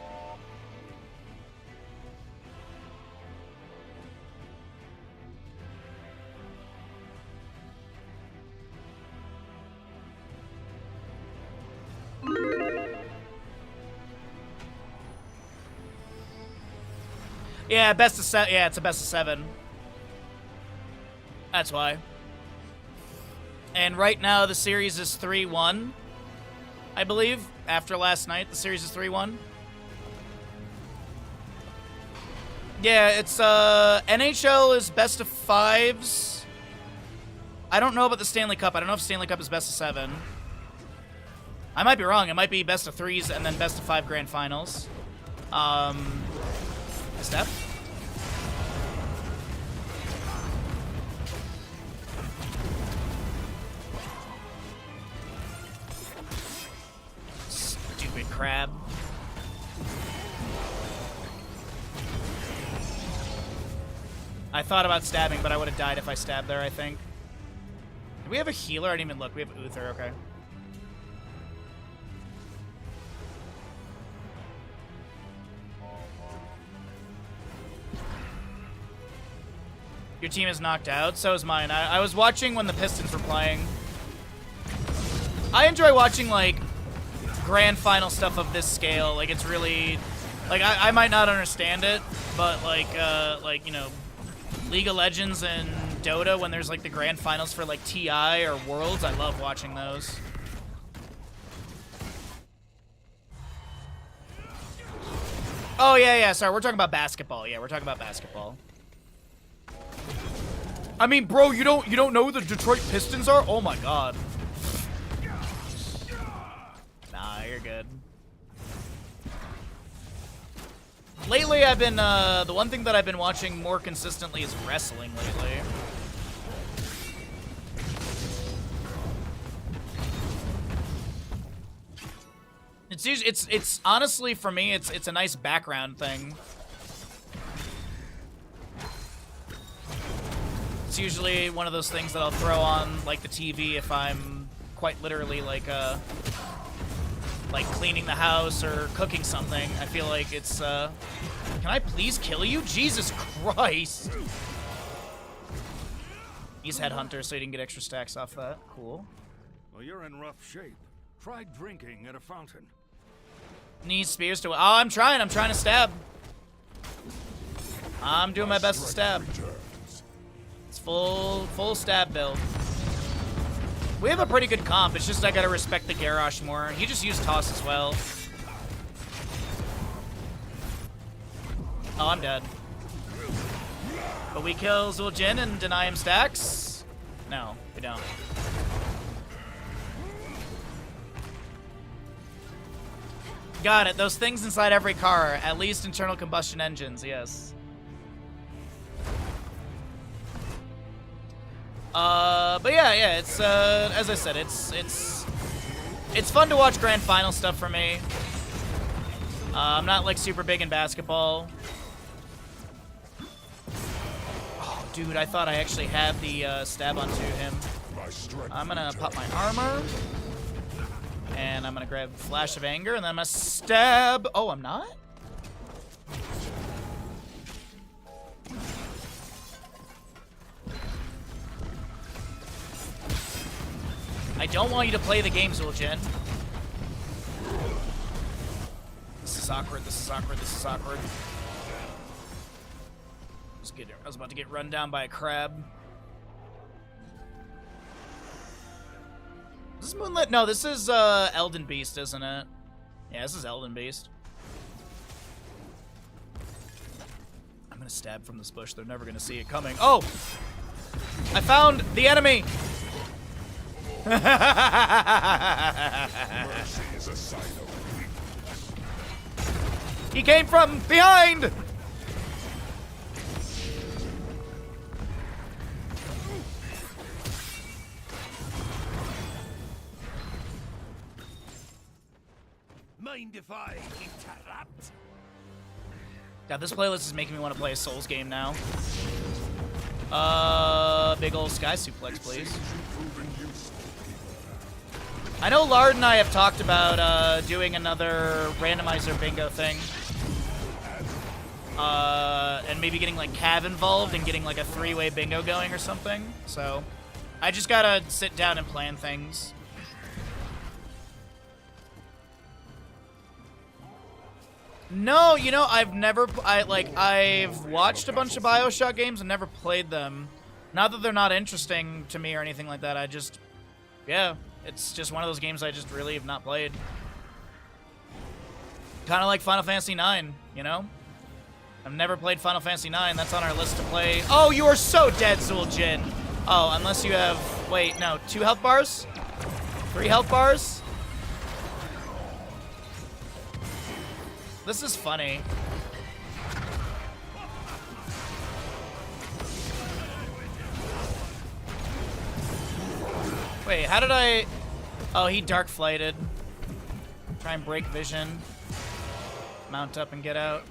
Yeah, best of 7. Yeah, it's a best of 7. That's why. And right now the series is 3-1. I believe after last night the series is 3-1. Yeah, it's NHL is best of 5s. I don't know about the Stanley Cup. I don't know if Stanley Cup is best of 7. I might be wrong. It might be best of 3s and then best of 5 grand finals. Step. Stupid crab. I thought about stabbing, but I would have died if I stabbed there, I think. Do we have a healer? I didn't even look. We have Uther, okay. Your team is knocked out, so is mine. I was watching when the Pistons were playing. I enjoy watching, like, grand final stuff of this scale. Like, it's really... Like, I might not understand it, but, like, you know, League of Legends and Dota when there's like the grand finals for like TI or Worlds. I love watching those. Oh yeah, sorry, we're talking about basketball. Yeah, we're talking about basketball. I mean, bro, you don't know who the Detroit Pistons are? Oh my god. Nah, you're good. Lately, I've been, the one thing that I've been watching more consistently is wrestling lately. It's usually, it's honestly, for me, it's a nice background thing. It's usually one of those things that I'll throw on, like, the TV if I'm quite literally, like cleaning the house or cooking something. I feel like it's, can I please kill you? Jesus Christ! He's Headhunter, so he didn't get extra stacks off that. Cool. Well, you're in rough shape. Try drinking at a fountain. Need spears to... Oh, I'm trying to stab. I'm doing my best to stab. It's full stab build. We have a pretty good comp. It's just I gotta respect the Garrosh more. He just used toss as well. Oh, I'm dead. But we kill Zul'jin and deny him stacks? No, we don't. Got it. Those things inside every car, at least internal combustion engines, yes. But yeah, it's, as I said, it's fun to watch grand final stuff for me. I'm not, like, super big in basketball. Oh, dude, I thought I actually had the, stab onto him. I'm gonna pop my armor. And I'm gonna grab Flash of Anger, and then I'm gonna stab. Oh, I'm not? I don't want you to play the game, Zul'jin. This is awkward, this is awkward, this is awkward. I was about to get run down by a crab. Is this Moonlit? No, this is Elden Beast, isn't it? Yeah, this is Elden Beast. I'm gonna stab from this bush. They're never gonna see it coming. Oh! I found the enemy! He came from behind! Mind if I interrupt? God, this playlist is making me want to play a Souls game now. Big ol' Sky Suplex, please. I know Lard and I have talked about doing another randomizer bingo thing. And maybe getting like Cav involved and getting like a 3-way bingo going or something. So I just gotta sit down and plan things. No, you know, I've watched a bunch of BioShock games and never played them. Not that they're not interesting to me or anything like that, yeah, it's just one of those games I just really have not played. Kind of like Final Fantasy IX, you know? I've never played Final Fantasy IX, that's on our list to play. Oh, you are so dead, Zul'jin! Oh, unless you have, wait, no, 2 health bars? 3 health bars? This is funny. Wait, how did I... Oh, he dark flighted. Try and break vision. Mount up and get out.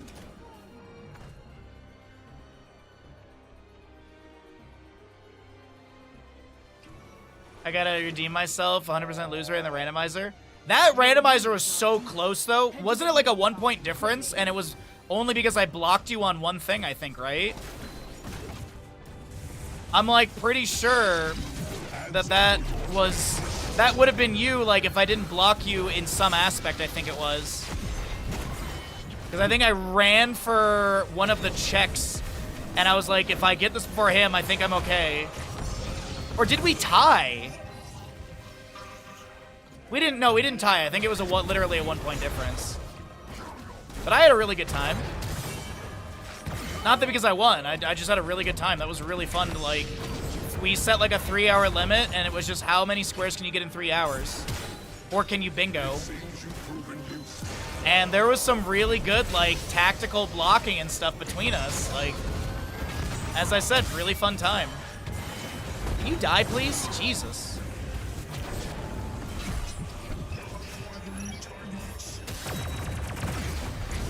I gotta redeem myself. 100% loser in the randomizer. That randomizer was so close, though. Wasn't it like a 1-point difference? And it was only because I blocked you on one thing, I think, right? I'm, like, pretty sure that would have been you, like, if I didn't block you in some aspect, I think it was. Because I think I ran for one of the checks, And I was like, if I get this before him, I think I'm okay. Or did we tie? We didn't tie. I think it was literally a 1 point difference. But I had a really good time. Not that because I won. I just had a really good time. That was really fun to, like... We set, like, a 3-hour limit, and it was just how many squares can you get in 3 hours? Or can you bingo? And there was some really good, like, tactical blocking and stuff between us. Like, as I said, really fun time. Can you die, please? Jesus.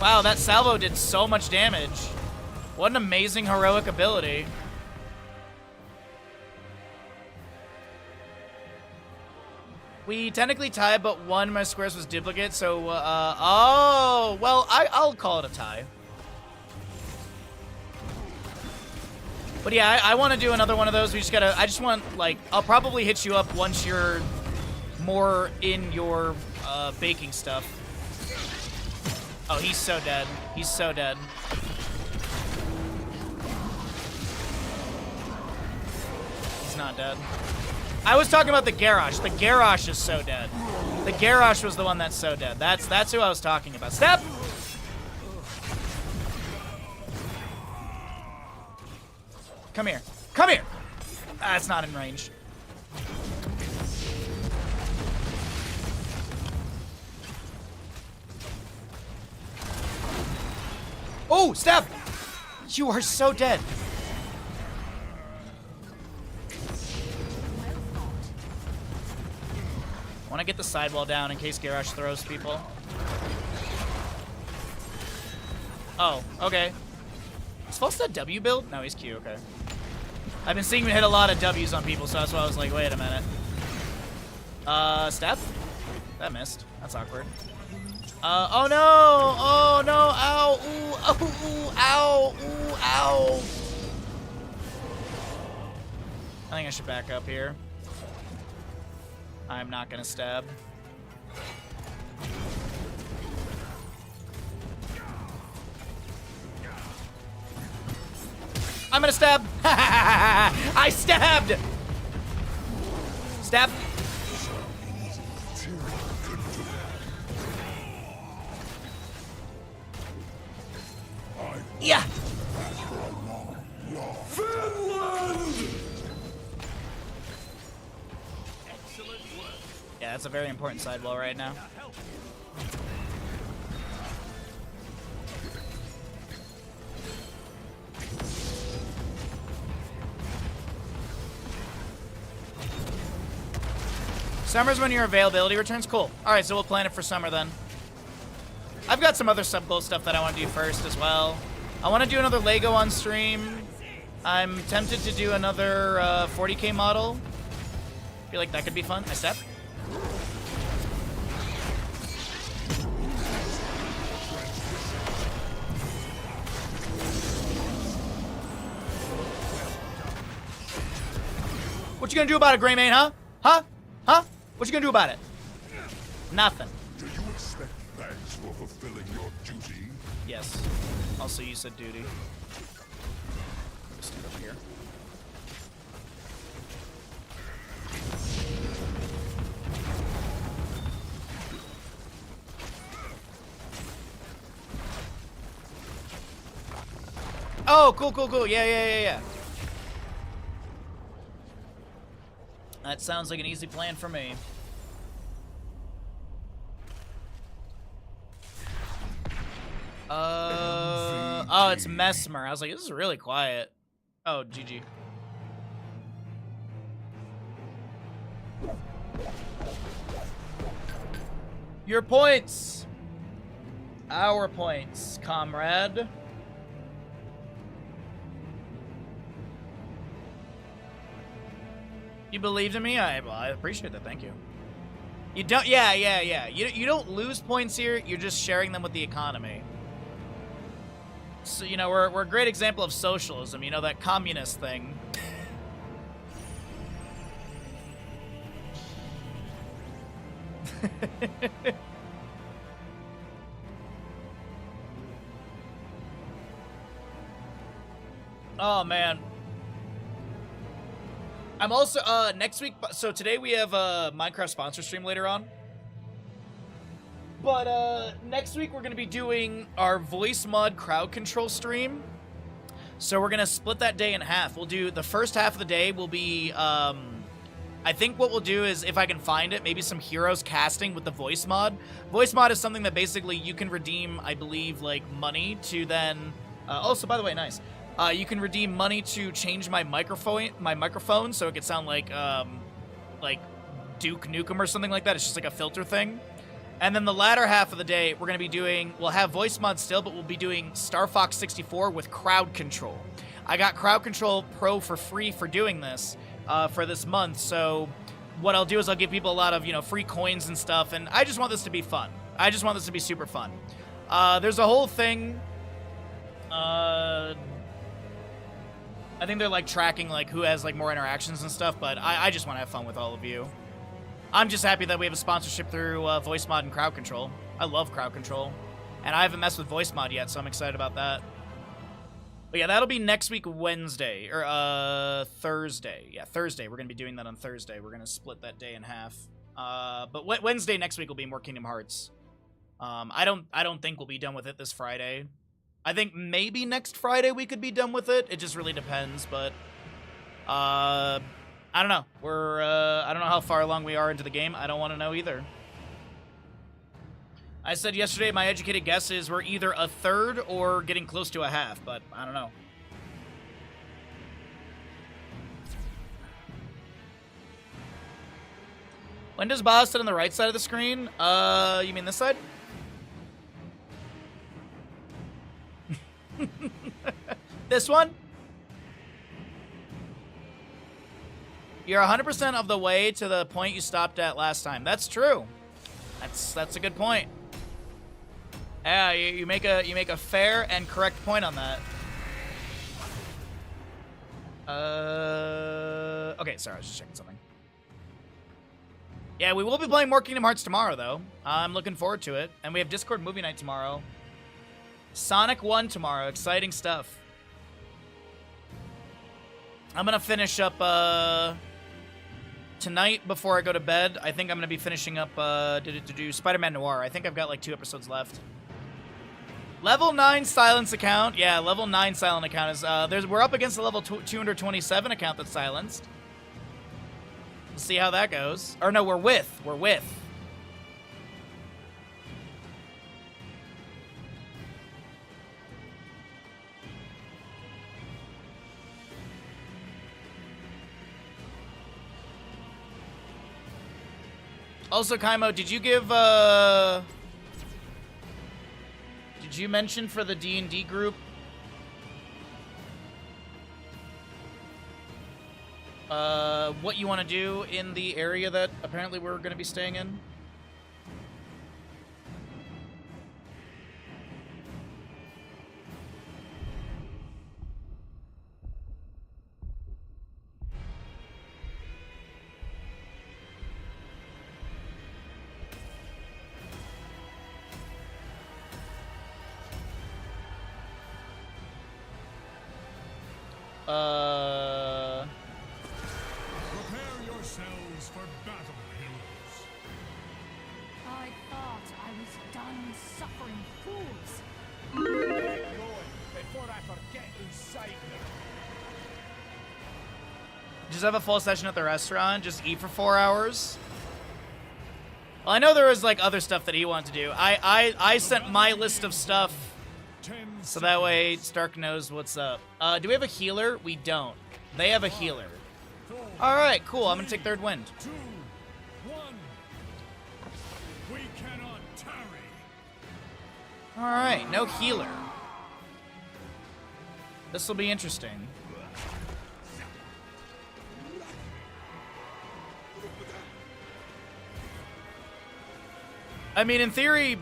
Wow, that salvo did so much damage. What an amazing heroic ability. We technically tied, but one of my squares was duplicate, so, oh, well, I'll call it a tie. But yeah, I want to do another one of those. I just want, like, I'll probably hit you up once you're more in your, baking stuff. Oh, he's so dead. He's so dead. He's not dead. I was talking about the Garrosh. The Garrosh is so dead. The Garrosh was the one that's so dead. That's who I was talking about. Step! Come here. Come here! That's not in range. Oh, Steph! You are so dead. I want to get the sidewall down in case Garrosh throws people. Oh, okay. Is Falstad W build? No, he's Q, okay. I've been seeing him hit a lot of W's on people, so that's why I was like, wait a minute. Steph? That missed. That's awkward. Oh no! Oh no! Ow! Ooh! Oh! Ooh! Ow! Ooh! Ow! I think I should back up here. I'm not gonna stab. I'm gonna stab! I stabbed! Stab! Yeah! Yeah, that's a very important sidewall right now. Summer's when your availability returns? Cool. Alright, so we'll plan it for summer then. I've got some other sub-goal stuff that I want to do first as well. I want to do another Lego on stream. I'm tempted to do another 40k model. Feel like that could be fun. I step. What you gonna do about it, Greymane, huh? Huh? Huh? What you gonna do about it? Nothing. Do you expect thanks for fulfilling your duty? Yes. Also, you said duty. Stand up here. Oh, cool, cool, cool. Yeah. That sounds like an easy plan for me. Oh, it's Mesmer. I was like, this is really quiet. Oh, GG. Your points. Our points, comrade. You believed in me? Well, I appreciate that. Thank you. You don't. Yeah. You don't lose points here. You're just sharing them with the economy. So, you know, we're a great example of socialism. You know, that communist thing. Oh, man. I'm also, next week, so today we have a Minecraft sponsor stream later on. But, next week we're going to be doing our voice mod crowd control stream. So we're going to split that day in half. We'll do, the first half of the day will be, I think what we'll do is, if I can find it, maybe some heroes casting with the voice mod. Voice mod is something that basically you can redeem, I believe, like, money to then... also, by the way, nice. You can redeem money to change my microphone so it could sound like Duke Nukem or something like that. It's just like a filter thing. And then the latter half of the day, we're going to be doing... We'll have voice mod still, but we'll be doing Star Fox 64 with crowd control. I got Crowd Control Pro for free for doing this. For this month, so what I'll do is I'll give people a lot of, you know, free coins and stuff, and I just want this to be fun. I just want this to be super fun. There's a whole thing, I think they're, like, tracking, like, who has, like, more interactions and stuff, but I just want to have fun with all of you. I'm just happy that we have a sponsorship through Voice Mod and Crowd Control. I love Crowd Control, and I haven't messed with Voice Mod yet, so I'm excited about that. But yeah, that'll be next week Wednesday, or Thursday. Yeah, Thursday. We're going to be doing that on Thursday. We're going to split that day in half. But Wednesday next week will be more Kingdom Hearts. I don't think we'll be done with it this Friday. I think maybe next Friday we could be done with it. It just really depends, but I don't know. I don't know how far along we are into the game. I don't want to know either. I said yesterday my educated guess is we're either a third or getting close to a half, but I don't know. When does boss sit on the right side of the screen? You mean this side? This one? You're 100% of the way to the point you stopped at last time. That's true. That's a good point. Yeah, you make a fair and correct point on that. Okay, sorry, I was just checking something. Yeah, we will be playing more Kingdom Hearts tomorrow, though. I'm looking forward to it. And we have Discord movie night tomorrow. Sonic 1 tomorrow. Exciting stuff. I'm gonna finish up, tonight before I go to bed. I think I'm gonna be finishing up, Spider-Man Noir. I think I've got, like, 2 episodes left. Level 9 silence account. Yeah, level 9 silent account is, we're up against the level 227 account that's silenced. We'll see how that goes. Or no, we're with. Also, Kaimo, did you give, did you mention for the D&D group what you want to do in the area that apparently we're going to be staying in? Prepare yourselves for battle, heroes. I thought I was done suffering fools. Get going before I forget inside me. Just have a full session at the restaurant, just eat for 4 hours. Well, I know there was, like, other stuff that he wanted to do. I sent my list of stuff so that way Stark knows what's up. Do we have a healer? We don't. They have a healer. Alright, cool. I'm gonna take third wind. 2, 1. We cannot tarry. Alright, no healer. This will be interesting. I mean, in theory,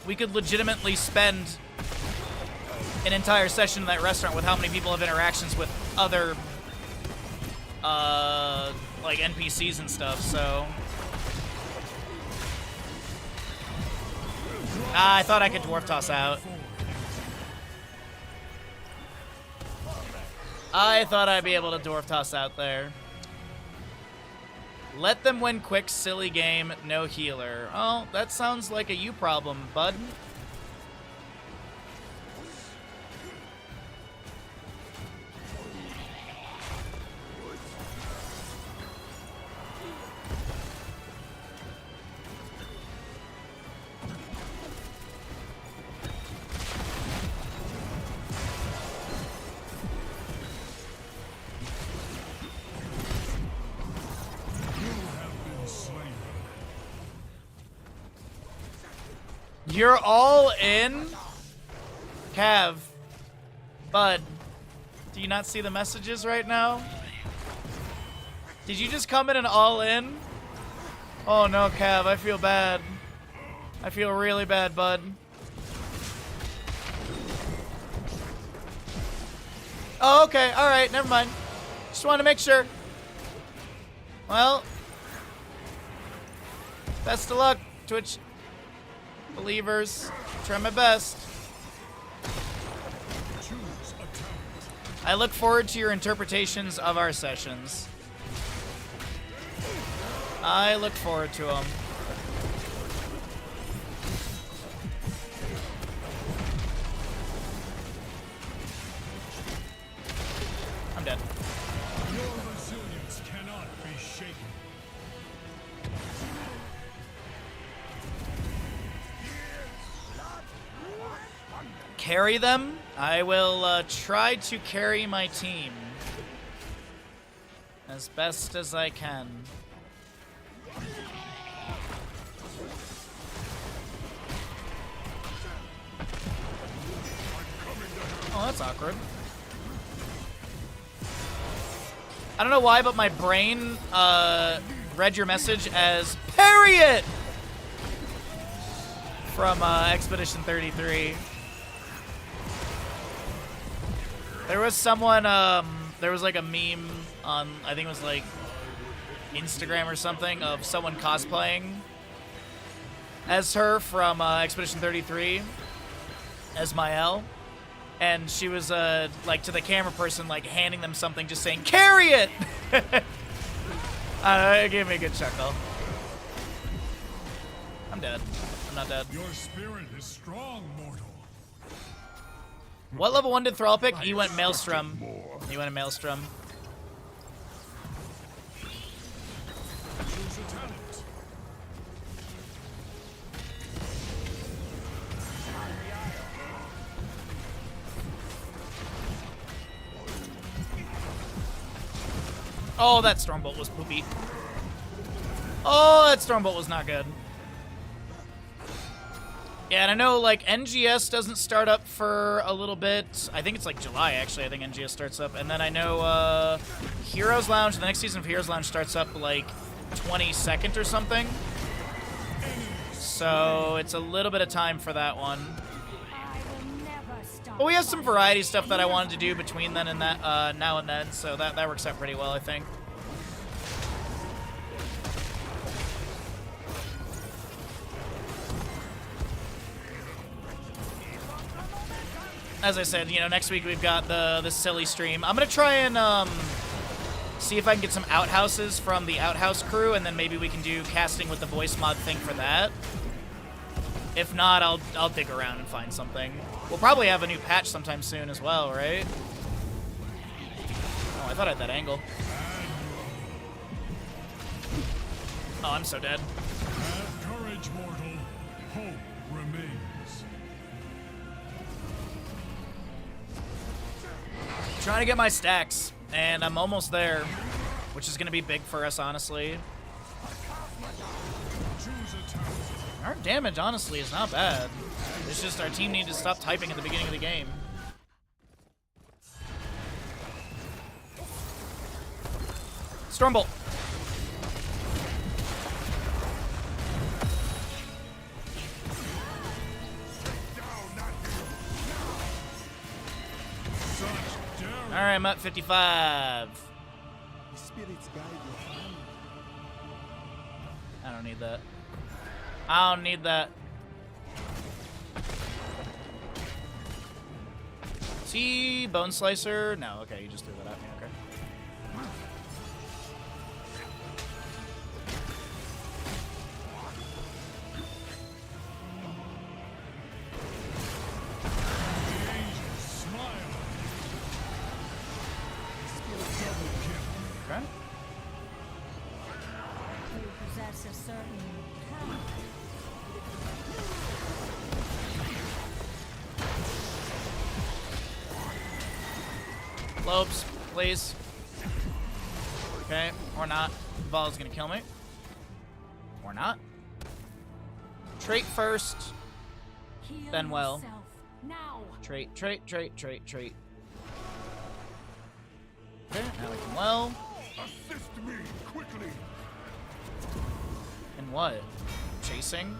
we could legitimately spend an entire session in that restaurant with how many people have interactions with other, like, NPCs and stuff, so... I thought I could Dwarf Toss out. I thought I'd be able to Dwarf Toss out there. Let them win quick, silly game, no healer. Oh, that sounds like a you problem, bud. You're all in? Cav. Bud. Do you not see the messages right now? Did you just come in and all in? Oh no, Cav, I feel bad. I feel really bad, bud. Oh, okay, alright, never mind. Just wanted to make sure. Well. Best of luck, Twitch believers. Try my best. I look forward to your interpretations of our sessions. I look forward to them. I'm dead. Your resilience cannot be shaken. Carry them? I will try to carry my team as best as I can. Oh, that's awkward. I don't know why, but my brain read your message as parry it from Expedition 33. There was someone, there was like a meme on, I think it was like Instagram or something, of someone cosplaying as her from Expedition 33 as Mael. And she was, like, to the camera person, like, handing them something, just saying, carry it! It gave me a good chuckle. I'm dead. I'm not dead. Your spirit is strong, mortal. What level 1 did Thrall pick? He went Maelstrom. He went a Maelstrom. Choose a talent. Oh, that Stormbolt was poopy. Oh, that Stormbolt was not good. Yeah, and I know, like, NGS doesn't start up for a little bit. I think it's, like, July, actually. I think NGS starts up. And then I know Heroes Lounge, the next season of Heroes Lounge starts up, like, 22nd or something. So it's a little bit of time for that one. But we have some variety stuff that I wanted to do between then and that, now and then, so that works out pretty well, I think. As I said, you know, next week we've got the silly stream. I'm gonna try and see if I can get some outhouses from the outhouse crew, and then maybe we can do casting with the voice mod thing for that. If not, I'll dig around and find something. We'll probably have a new patch sometime soon as well, right? Oh, I thought I had that angle. Oh, I'm so dead. Have courage, mortal. Hope remains. Trying to get my stacks, and I'm almost there, which is going to be big for us, honestly. Choose a talent. Our damage, honestly, is not bad. It's just our team needs to stop typing at the beginning of the game. Stormbolt. Alright, I'm at 55. I don't need that. I don't need that. Is he Bone Slicer? No, okay, you just threw that at me, okay. Okay. You possess a certain talent. Lobes, please. Okay, or not. Vol's gonna kill me. Or not. Trait first. Heal Then well. yourself now. Trait, trait, trait, trait, trait. Okay, now we can well. Assist me quickly. And what? Chasing?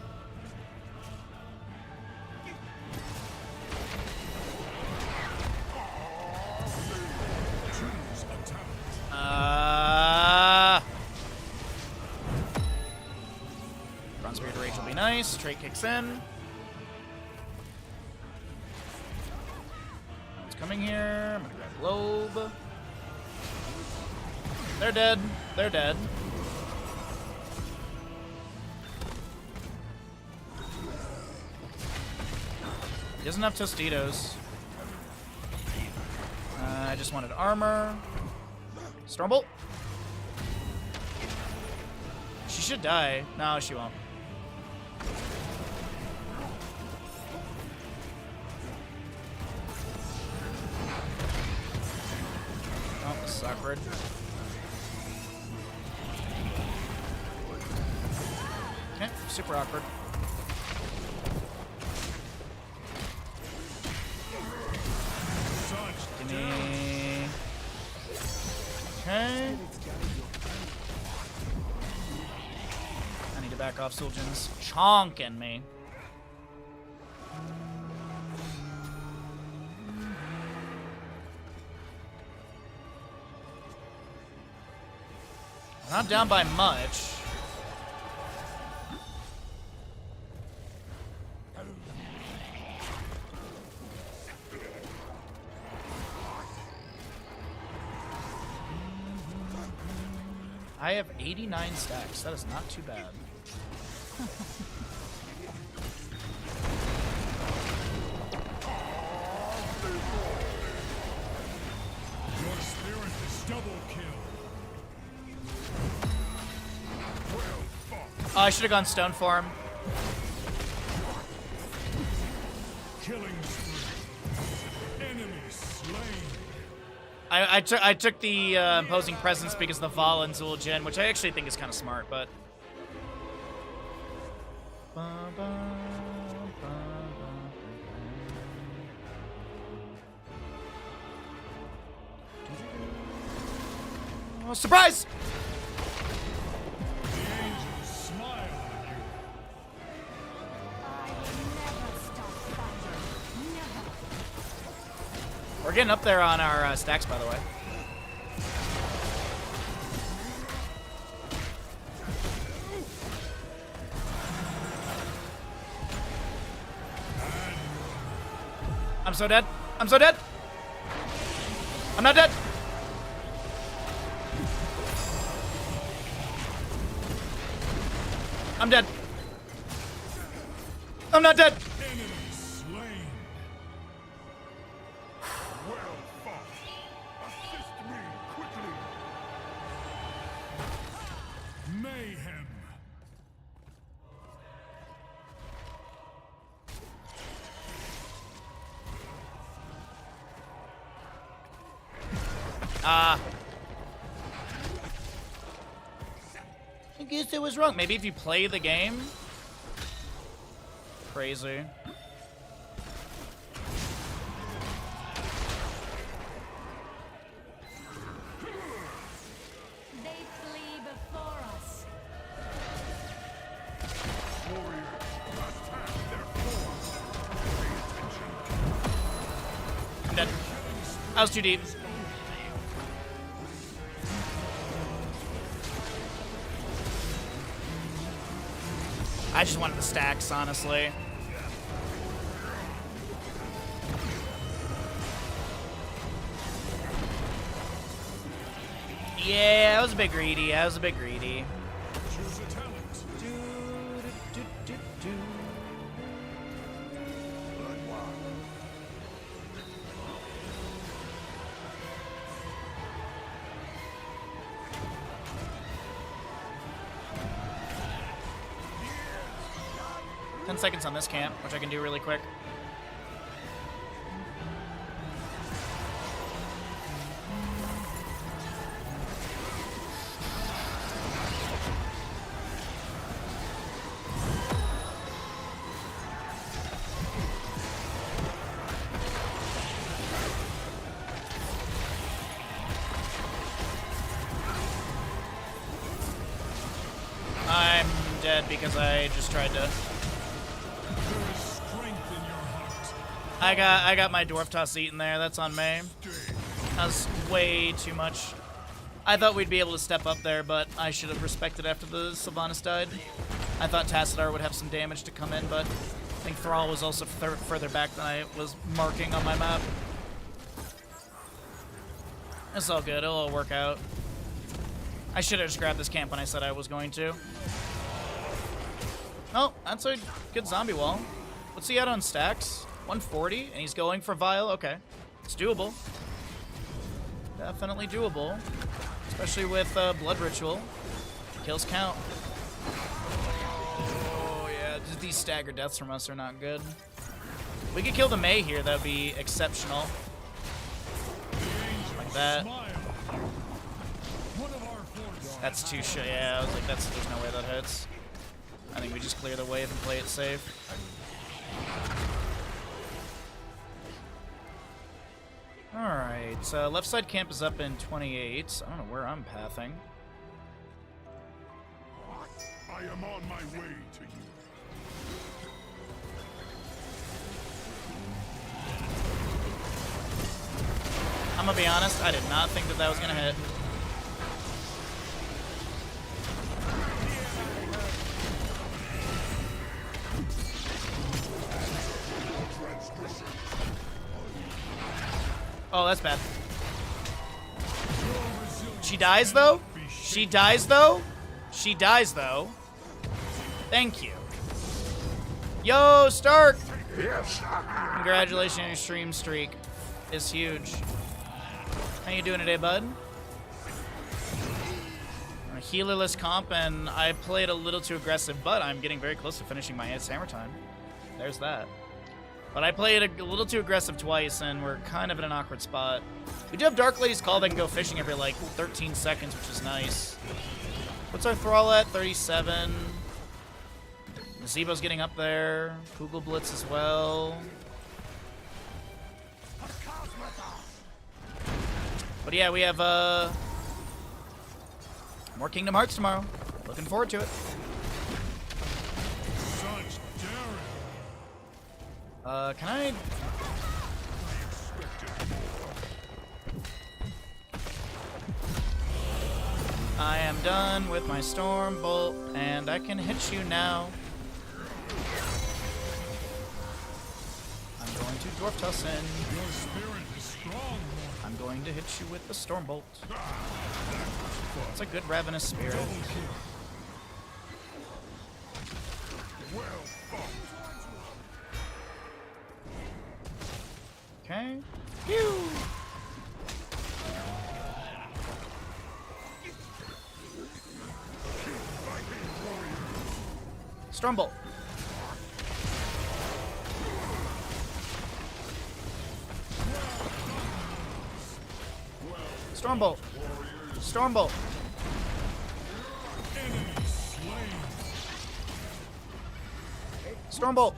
Choose a talent. Bronze Spirit Rage will be nice. Trait kicks in. It's coming here. I'm gonna grab Globe. They're dead. They're dead. He doesn't have Tostitos. I just wanted armor. Stormbolt. She should die. No, she won't. Oh, this is awkward. Okay, super awkward. Gimme. Okay. I need to back off. Suljin's chonking me. I'm not down by much. I have 89 stacks. That is not too bad. Your spirit is double kill. Well fought. Oh, I should have gone stone for him. Killing spree. Enemy slain. I took the imposing presence because of the Vol and Zul'jin, which I actually think is kind of smart, but. Oh, surprise! The angels smile on you. I never stop fighting. Never. We're getting up there on our stacks, by the way. I'm so dead. I'm so dead. I'm not dead. I'm dead. I'm not dead. Enemy slain. Well fought. Assist me quickly. Mayhem. I guess it was wrong. Maybe if you play the game. Crazy. They flee before us. Warrior must have their form. Pay attention. I'm dead. I was too deep. I just wanted the stacks, honestly. Yeah, I was a bit greedy. I was a bit greedy. Choose a talent. Bloodwine. 10 seconds on this camp, which I can do really quick. I'm dead because I just tried to. I got my dwarf toss eaten there. That's on me. That was way too much. I thought we'd be able to step up there, but I should have respected after the Sylvanas died. I thought Tassadar would have some damage to come in, but I think Thrall was also further back than I was marking on my map. It's all good. It'll all work out. I should have just grabbed this camp when I said I was going to. Oh, that's a good zombie wall. What's he at on stacks? 140, and he's going for Vile. Okay, it's doable. Definitely doable, especially with Blood Ritual. Kills count. Oh yeah, just these staggered deaths from us are not good. If we could kill the Mei here, that'd be exceptional. Like that. That's too shit. Yeah, I was like, there's no way that hits. I think we just clear the wave and play it safe. Alright, so left side camp is up in 28. I don't know where I'm pathing. I am on my way to you. I'm gonna be honest, I did not think that was gonna hit. Oh, that's bad. She dies, though? She dies, though? She dies, though. Thank you. Yo, Stark! Yes. Congratulations on your stream streak. It's huge. How you doing today, bud? A healerless comp, and I played a little too aggressive, but I'm getting very close to finishing my hammer time. There's that. But I played a little too aggressive twice, and we're kind of in an awkward spot. We do have Dark Lady's Call that can go fishing every, like, 13 seconds, which is nice. What's our Thrall at? 37. Zebo's getting up there. Kugel Blitz as well. But yeah, we have, more Kingdom Hearts tomorrow. Looking forward to it. Can I... I am done with my Storm Bolt, and I can hit you now. I'm going to Dwarf Toss in. Your spirit is strong. I'm going to hit you with the Storm Bolt. It's a good Ravenous Spirit. Well fought. Okay. Pew! Stormbolt. Stormbolt. Stormbolt. Stormbolt.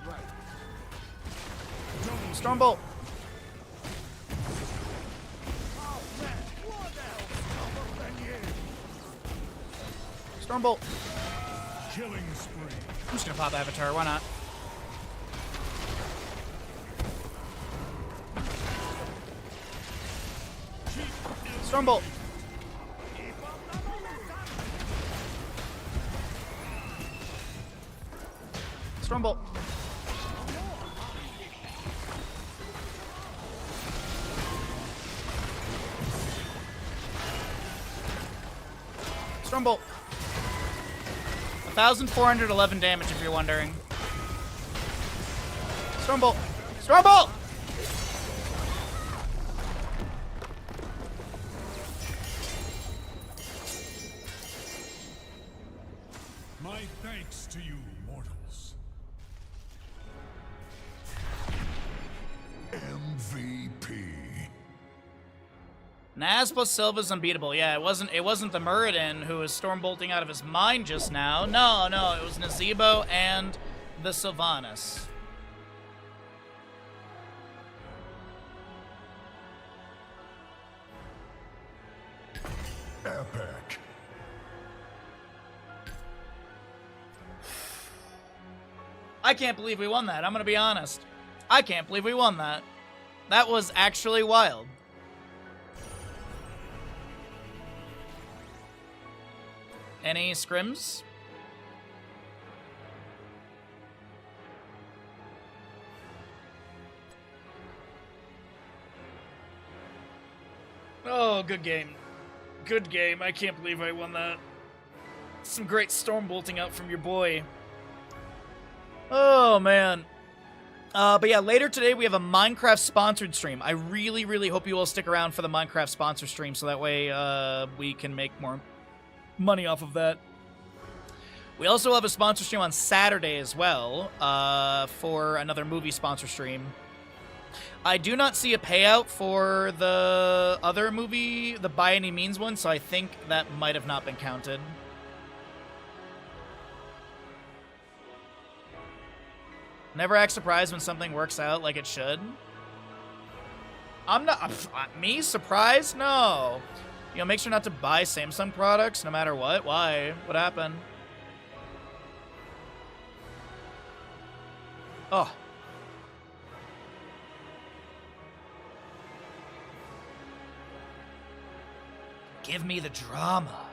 Stormbolt. Stormbolt. Killing spree. I'm just gonna pop Avatar, why not? Stormbolt. Stormbolt. Stormbolt. 1,411 damage, if you're wondering. Stormbolt. Stormbolt! My thanks to you, mortals. MVP. Naz plus Silva's unbeatable. Yeah, it wasn't the Muradin who was stormbolting out of his mind just now. No, it was Nazebo and the Sylvanas. Epic. I can't believe we won that. I'm gonna be honest. I can't believe we won that. That was actually wild. Any scrims? Oh, good game. Good game. I can't believe I won that. Some great storm bolting out from your boy. Oh, man. But yeah, later today we have a Minecraft sponsored stream. I really, really hope you all stick around for the Minecraft sponsor stream so that way we can make more money off of that. We also have a sponsor stream on Saturday as well for another movie sponsor stream. I do not see a payout for the other movie, the By Any Means one, so I think that might have not been counted. Never act surprised when something works out like it should. I'm not... me? Surprised? No. You know, make sure not to buy Samsung products no matter what. Why? What happened? Oh. Give me the drama.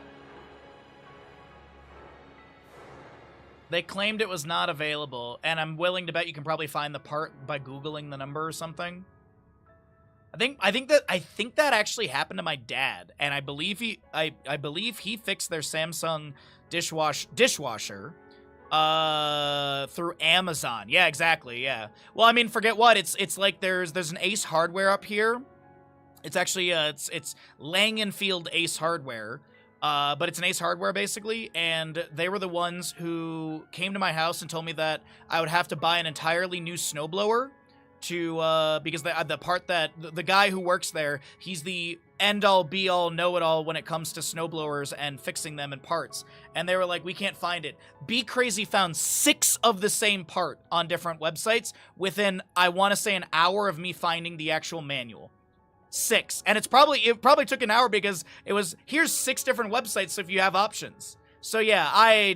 They claimed it was not available, and I'm willing to bet you can probably find the part by Googling the number or something. I think that actually happened to my dad, and I believe he fixed their Samsung dishwasher through Amazon. Yeah, exactly. Yeah. Well, I mean, forget what. It's like there's an Ace Hardware up here. It's actually it's Langenfield Ace Hardware. But it's an Ace Hardware, basically, and they were the ones who came to my house and told me that I would have to buy an entirely new snowblower to, because the part that, the guy who works there, he's the end-all, be-all, know-it-all when it comes to snowblowers and fixing them and parts. And they were like, we can't find it. Be Crazy found 6 of the same part on different websites within, I want to say, an hour of me finding the actual manual. 6. And it probably took an hour because it was, here's 6 different websites so if you have options. So yeah,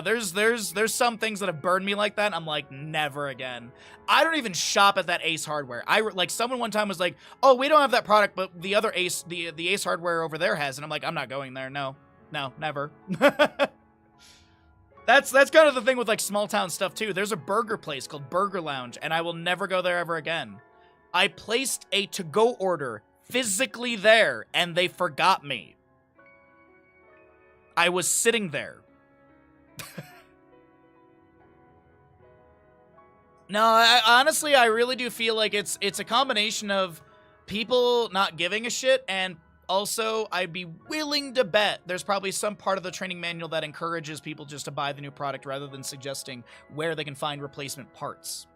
there's some things that have burned me like that, and I'm like, never again. I don't even shop at that Ace Hardware. Like, someone one time was like, oh, we don't have that product, but the other Ace, the Ace Hardware over there has, and I'm like, I'm not going there. No, never. That's kind of the thing with, like, small town stuff, too. There's a burger place called Burger Lounge, and I will never go there ever again. I placed a to-go order physically there, and they forgot me. I was sitting there. No, honestly, I really do feel like it's a combination of people not giving a shit, and also, I'd be willing to bet there's probably some part of the training manual that encourages people just to buy the new product rather than suggesting where they can find replacement parts.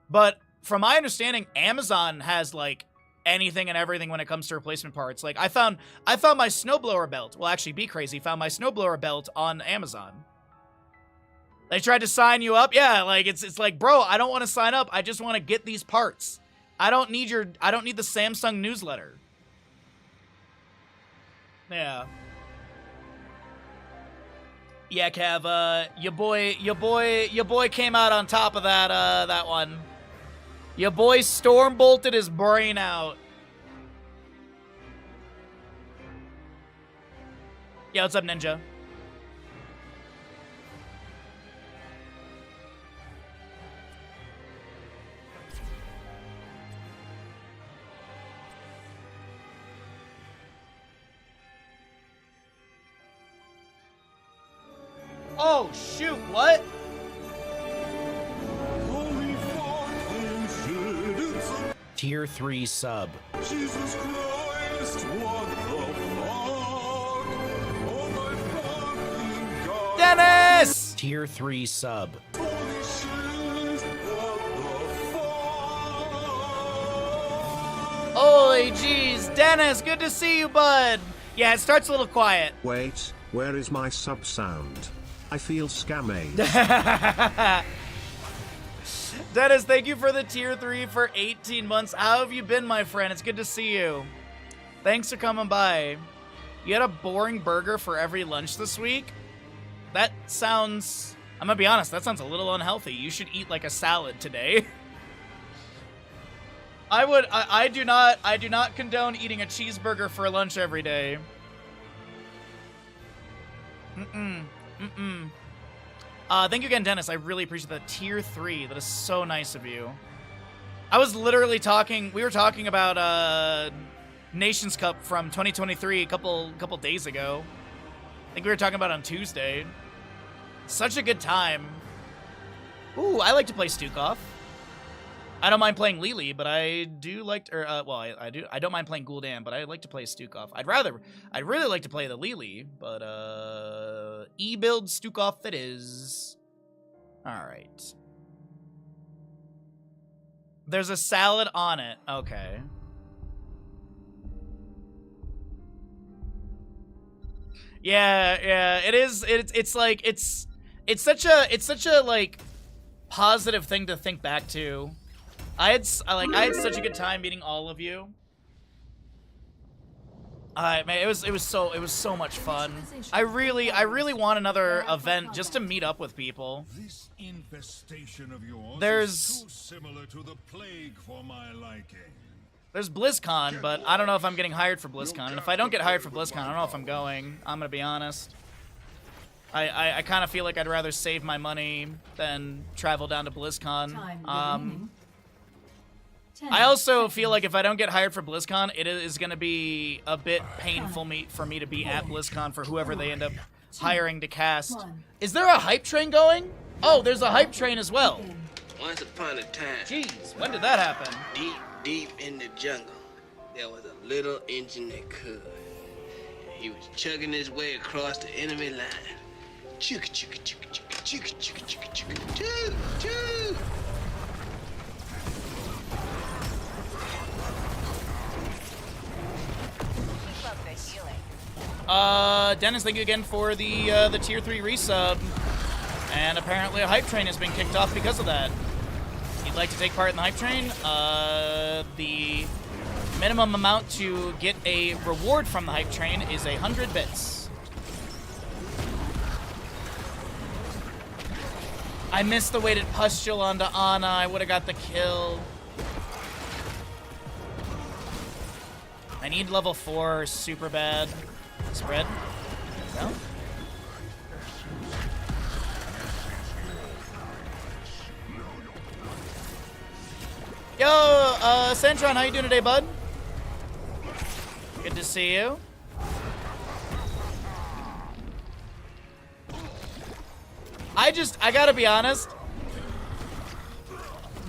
But from my understanding, Amazon has, like, anything and everything when it comes to replacement parts. Like, I found my snowblower belt. Well, actually, Be Crazy found my snowblower belt on Amazon. They tried to sign you up. Yeah, like, it's like, bro, I don't want to sign up. I just want to get these parts. I don't need the Samsung newsletter. Yeah. Yeah, Kev, your boy came out on top of that one. Your boy storm bolted his brain out. Yeah, what's up, Ninja? Oh, shoot, what? Tier 3 sub. Jesus Christ, what the fuck? Oh my fucking god. Dennis! Tier 3 sub. Holy shit, what the fuck? Holy jeez, Dennis, good to see you, bud. Yeah, it starts a little quiet. Wait, where is my sub sound? I feel scammed. Dennis, thank you for the tier 3 for 18 months. How have you been, my friend? It's good to see you. Thanks for coming by. You had a boring burger for every lunch this week? That sounds... I'm gonna be honest, that sounds a little unhealthy. You should eat like a salad today. I do not condone eating a cheeseburger for lunch every day. Thank you again, Dennis. I really appreciate that. Tier 3. That is so nice of you. I was literally talking... We were talking about Nations Cup from 2023 a couple days ago. I think we were talking about it on Tuesday. Such a good time. Ooh, I like to play Stukov. I don't mind playing Lili, but I do like... I don't mind playing Gul'dan, but I like to play Stukov. I'd really like to play the Lili, but E-build Stukov it is. Alright. There's a salad on it. Okay. Yeah, it is. It's like it's such a like positive thing to think back to. I had such a good time meeting all of you. Man, it was so much fun. I really want another event just to meet up with people. This infestation of yours There's- is too similar to the plague for my liking. There's BlizzCon, but I don't know if I'm getting hired for BlizzCon. And if I don't get hired for BlizzCon, I don't know if I'm going. I'm gonna be honest. I kind of feel like I'd rather save my money than travel down to BlizzCon. I also feel like if I don't get hired for BlizzCon, it is going to be a bit painful for me to be at BlizzCon for whoever they end up hiring to cast. Is there a hype train going? Oh, there's a hype train as well. Once upon a time, Jeez, when did that happen? deep in the jungle, there was a little engine that could. He was chugging his way across the enemy line. Chugga chugga chugga chugga chugga chugga chugga chugga choo choo. Dennis, thank you again for the tier 3 resub. And apparently a hype train has been kicked off because of that. If you'd like to take part in the hype train, the minimum amount to get a reward from the hype train is 100 bits. I missed the weighted pustule onto Ana. I would have got the kill. I need level 4 super bad. Spread. No? Yo, Centron, how you doing today, bud? Good to see you. I gotta be honest.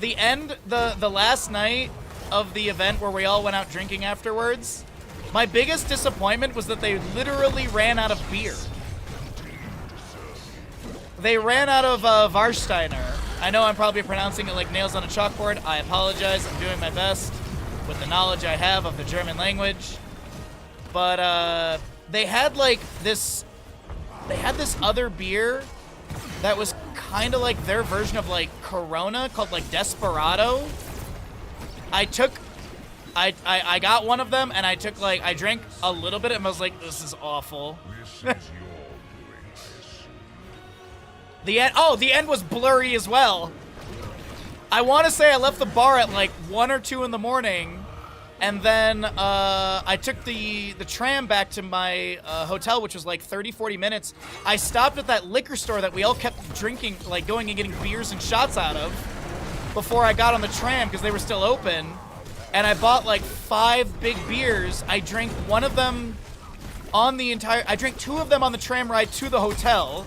The last night of the event where we all went out drinking afterwards, my biggest disappointment was that they literally ran out of beer. They ran out of Warsteiner. I know I'm probably pronouncing it like nails on a chalkboard. I apologize. I'm doing my best with the knowledge I have of the German language. But they had like this. They had this other beer that was kind of like their version of like Corona, called like Desperado. I got one of them and I drank a little bit and I was like, this is awful. This is your doing, The end was blurry as well. I want to say I left the bar at like 1 or 2 in the morning, and then I took the tram back to my hotel, which was like 30-40 minutes. I stopped at that liquor store that we all kept drinking, like going and getting beers and shots out of before I got on the tram because they were still open. And I bought like 5 big beers. I drank one of them I drank 2 of them on the tram ride to the hotel.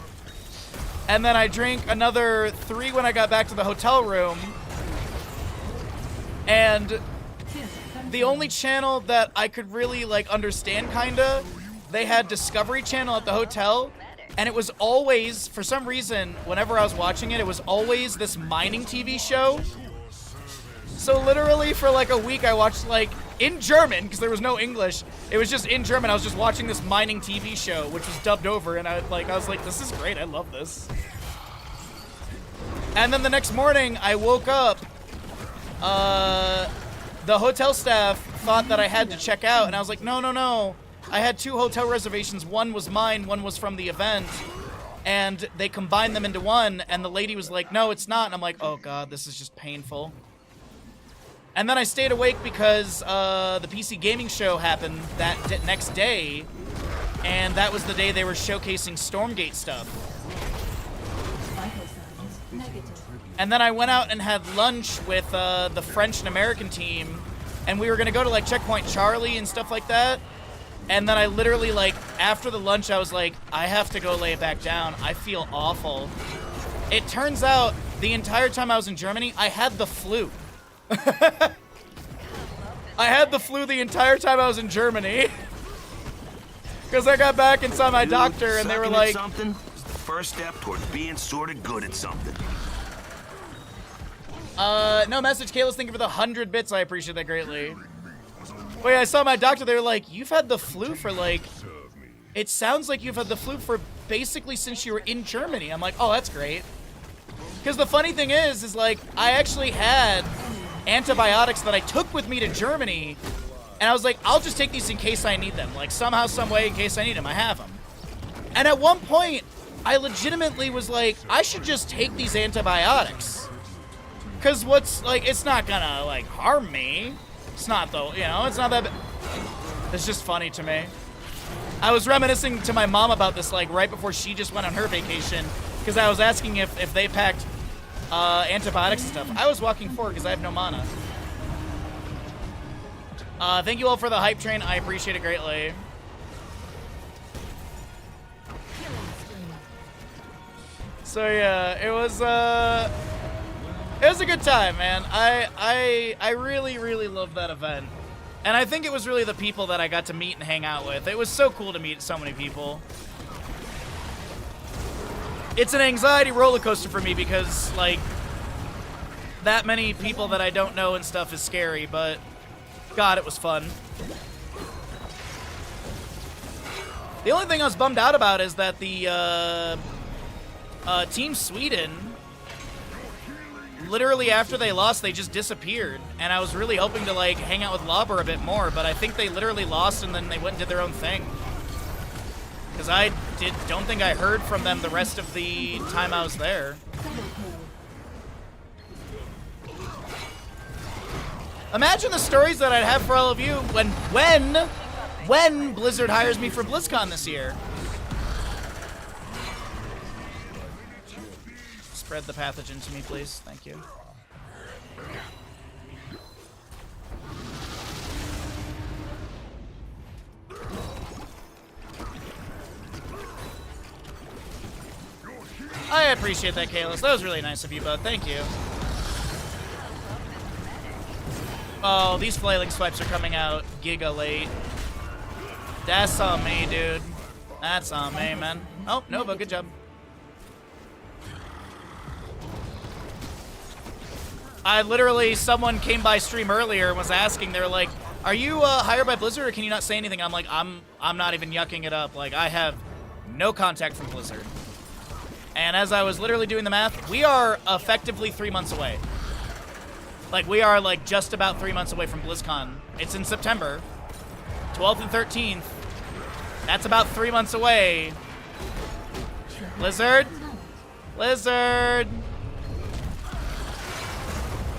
And then I drank another 3 when I got back to the hotel room. And the only channel that I could really, like, understand, kinda, they had Discovery Channel at the hotel. And it was always, for some reason, whenever I was watching it, it was always this mining TV show. So literally for like a week, I watched like in German, because there was no English. It was just in German. I was just watching this mining TV show, which was dubbed over. And I was like, this is great. I love this. And then the next morning, I woke up. The hotel staff thought that I had to check out. And I was like, no, no, no. I had 2 hotel reservations. One was mine, one was from the event. And they combined them into one, and the lady was like, no, it's not. And I'm like, oh god, this is just painful. And then I stayed awake because the PC gaming show happened that next day, and that was the day they were showcasing Stormgate stuff. And then I went out and had lunch with the French and American team, and we were gonna go to like Checkpoint Charlie and stuff like that. And then I literally, like, after the lunch, I was like, I have to go lay it back down. I feel awful. It turns out, the entire time I was in Germany, I had the flu. I had the flu the entire time I was in Germany. Because I got back and saw my doctor, and they were like... something is the first step towards being sort of good at something. No message, Kayla's. Thank you for the 100 bits. I appreciate that greatly. Wait, I saw my doctor. They were like, you've had the flu for like... It sounds like you've had the flu for basically since you were in Germany. I'm like, oh, that's great. Because the funny thing is like, I actually had antibiotics that I took with me to Germany. And I was like, I'll just take these in case I need them. Like, somehow, some way, in case I need them, I have them. And at one point, I legitimately was like, I should just take these antibiotics. Because what's, like, it's not gonna, like, harm me. It's not, though, you know, it's not that... It's just funny to me. I was reminiscing to my mom about this, like, right before she just went on her vacation, because I was asking if they packed antibiotics and stuff. I was walking forward because I have no mana. Thank you all for the hype train. I appreciate it greatly. So, yeah, it was a good time, man. I really, really loved that event. And I think it was really the people that I got to meet and hang out with. It was so cool to meet so many people. It's an anxiety roller coaster for me because, like, that many people that I don't know and stuff is scary, but God, it was fun. The only thing I was bummed out about is that the Team Sweden, literally after they lost, they just disappeared. And I was really hoping to, like, hang out with Lauber a bit more, but I think they literally lost and then they went and did their own thing. Because I don't think I heard from them the rest of the time I was there. Imagine the stories that I'd have for all of you when Blizzard hires me for BlizzCon this year. Spread the pathogen to me, please. Thank you. I appreciate that, Kalis. That was really nice of you, bud. Thank you. Oh, these flailing swipes are coming out giga late. That's on me, dude. That's on me, man. Oh, Nova, good job. I literally, someone came by stream earlier and was asking, they were like, are you hired by Blizzard or can you not say anything? I'm like, I'm not even yucking it up. Like, I have no contact from Blizzard. And as I was literally doing the math, we are effectively 3 months away. Like, we are, like, just about 3 months away from BlizzCon. It's in September. 12th and 13th. That's about 3 months away. Blizzard? Blizzard!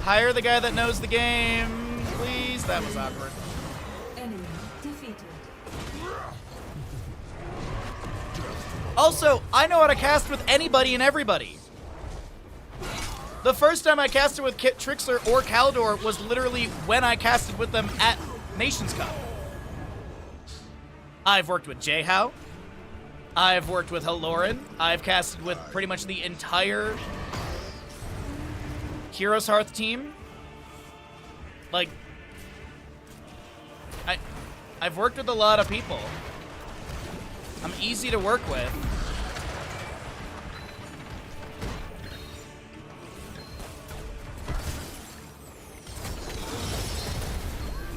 Hire the guy that knows the game, please. That was awkward. Enemy defeated. Also, I know how to cast with anybody and everybody. The first time I casted with Kit Trixler or Kaldor was literally when I casted with them at Nations Cup. I've worked with J-How. I've worked with Haloran. I've casted with pretty much the entire Heroes Hearth team. Like, I've worked with a lot of people. I'm easy to work with.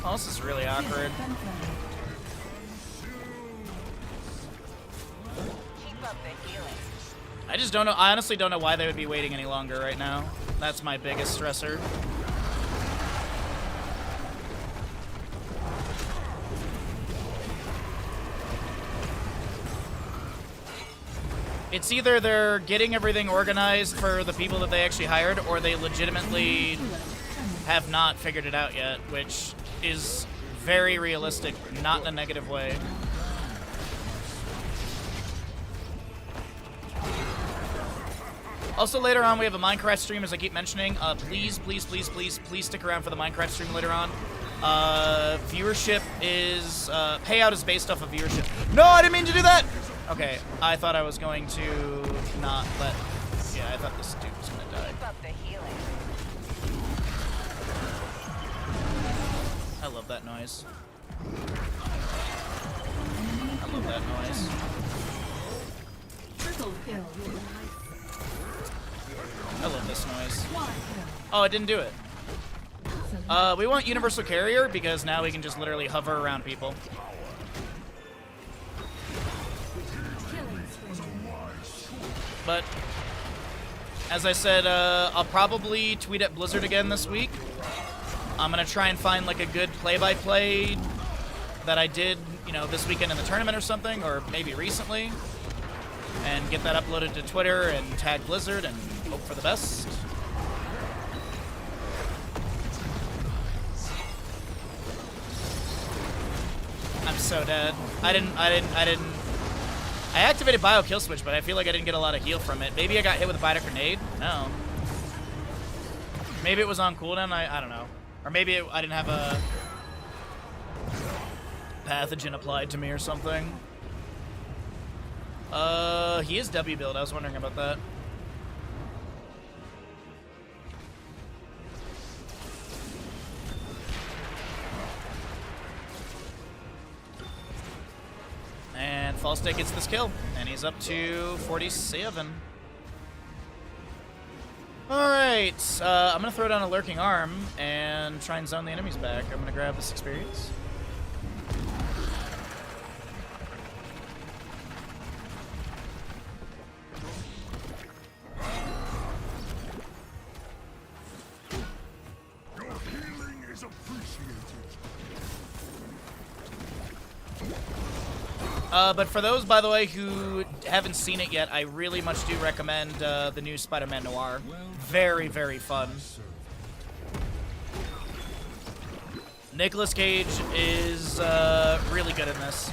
Oh, this is really awkward. I just don't know. I honestly don't know why they would be waiting any longer right now. That's my biggest stressor. It's either they're getting everything organized for the people that they actually hired, or they legitimately have not figured it out yet, which is very realistic, not in a negative way. Also, later on, we have a Minecraft stream, as I keep mentioning. Please, please, please, please, please stick around for the Minecraft stream later on. Viewership is... payout is based off of viewership. No, I didn't mean to do that! Okay, I thought I was going to not let... Yeah, I thought this dude was going to die. I love that noise. I love that noise. Triple kill. I love this noise. Oh, it didn't do it. We want Universal Carrier because now we can just literally hover around people. But, as I said, I'll probably tweet at Blizzard again this week. I'm going to try and find, like, a good play-by-play that I did, you know, this weekend in the tournament or something, or maybe recently, and get that uploaded to Twitter and tag Blizzard and hope for the best. I'm so dead. I activated Bio Kill Switch, but I feel like I didn't get a lot of heal from it. Maybe I got hit with a Bite Grenade? No. Maybe it was on cooldown? I don't know. Or maybe I didn't have a pathogen applied to me or something. He is W build. I was wondering about that. And False State gets this kill, and he's up to 47. Alright, I'm going to throw down a Lurking Arm and try and zone the enemies back. I'm going to grab this experience. Your healing is appreciated. But for those, by the way, who haven't seen it yet, I really much do recommend the new Spider-Man Noir. Very, very fun. Nicolas Cage is really good in this.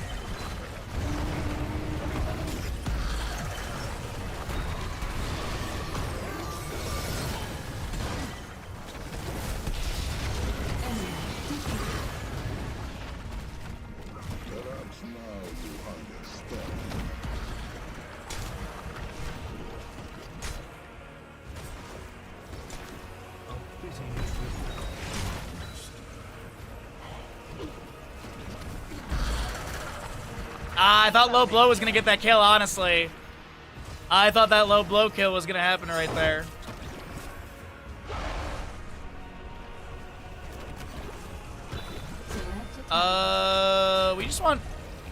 I thought low blow was going to get that kill, honestly. I thought that low blow kill was going to happen right there. We just want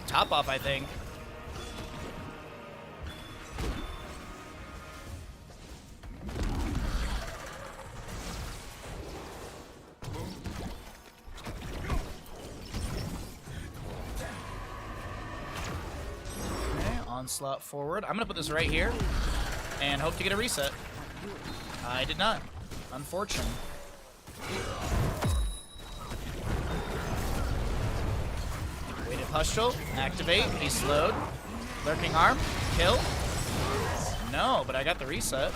top off, I think. Onslaught forward. I'm gonna put this right here and hope to get a reset. I did not. Unfortunate. Weighted Pustule. Activate. Be slowed. Lurking Arm. Kill. No, but I got the reset.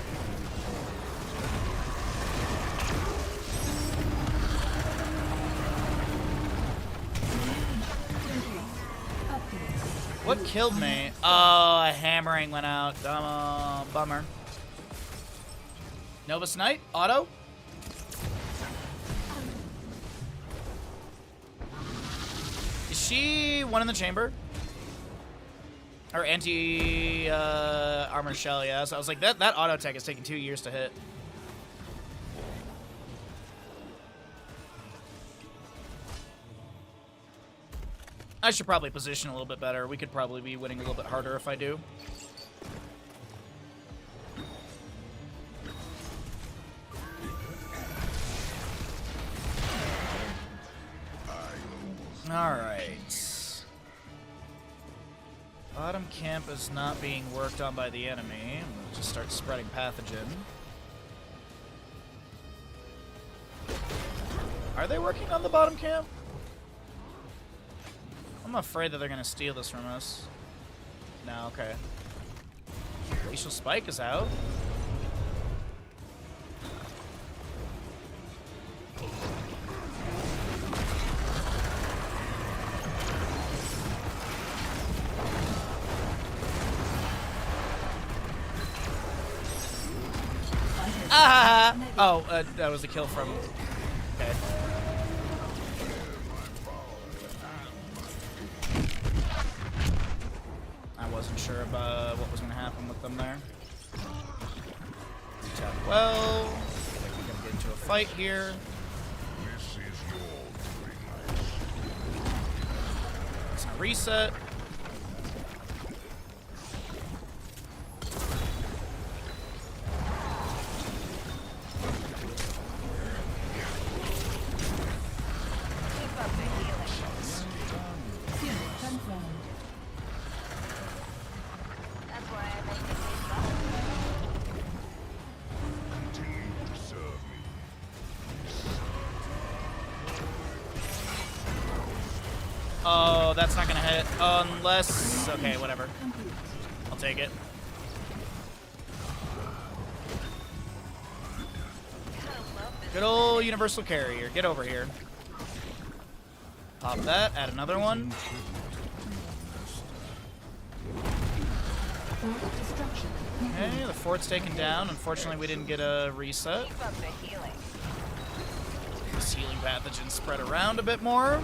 What killed me? Oh, a hammering went out. Bummer. Novus Knight? Auto? Is she one in the chamber? Or anti armor shell, yeah. So I was like, that auto tech is taking 2 years to hit. I should probably position a little bit better. We could probably be winning a little bit harder if I do. Alright. Bottom camp is not being worked on by the enemy. We'll just start spreading pathogen. Are they working on the bottom camp? I'm afraid that they're gonna steal this from us. No, okay. Glacial Spike is out. Ah! Oh, that was a kill from... Okay. I wasn't sure about what was going to happen with them there. Tap well. I think we're going to get into a fight here. It's gonna reset. Oh, that's not gonna hit. Unless... Okay, whatever. I'll take it. Good old universal carrier. Get over here. Pop that. Add another one. Okay, the fort's taken down. Unfortunately, we didn't get a reset. This healing pathogen spread around a bit more.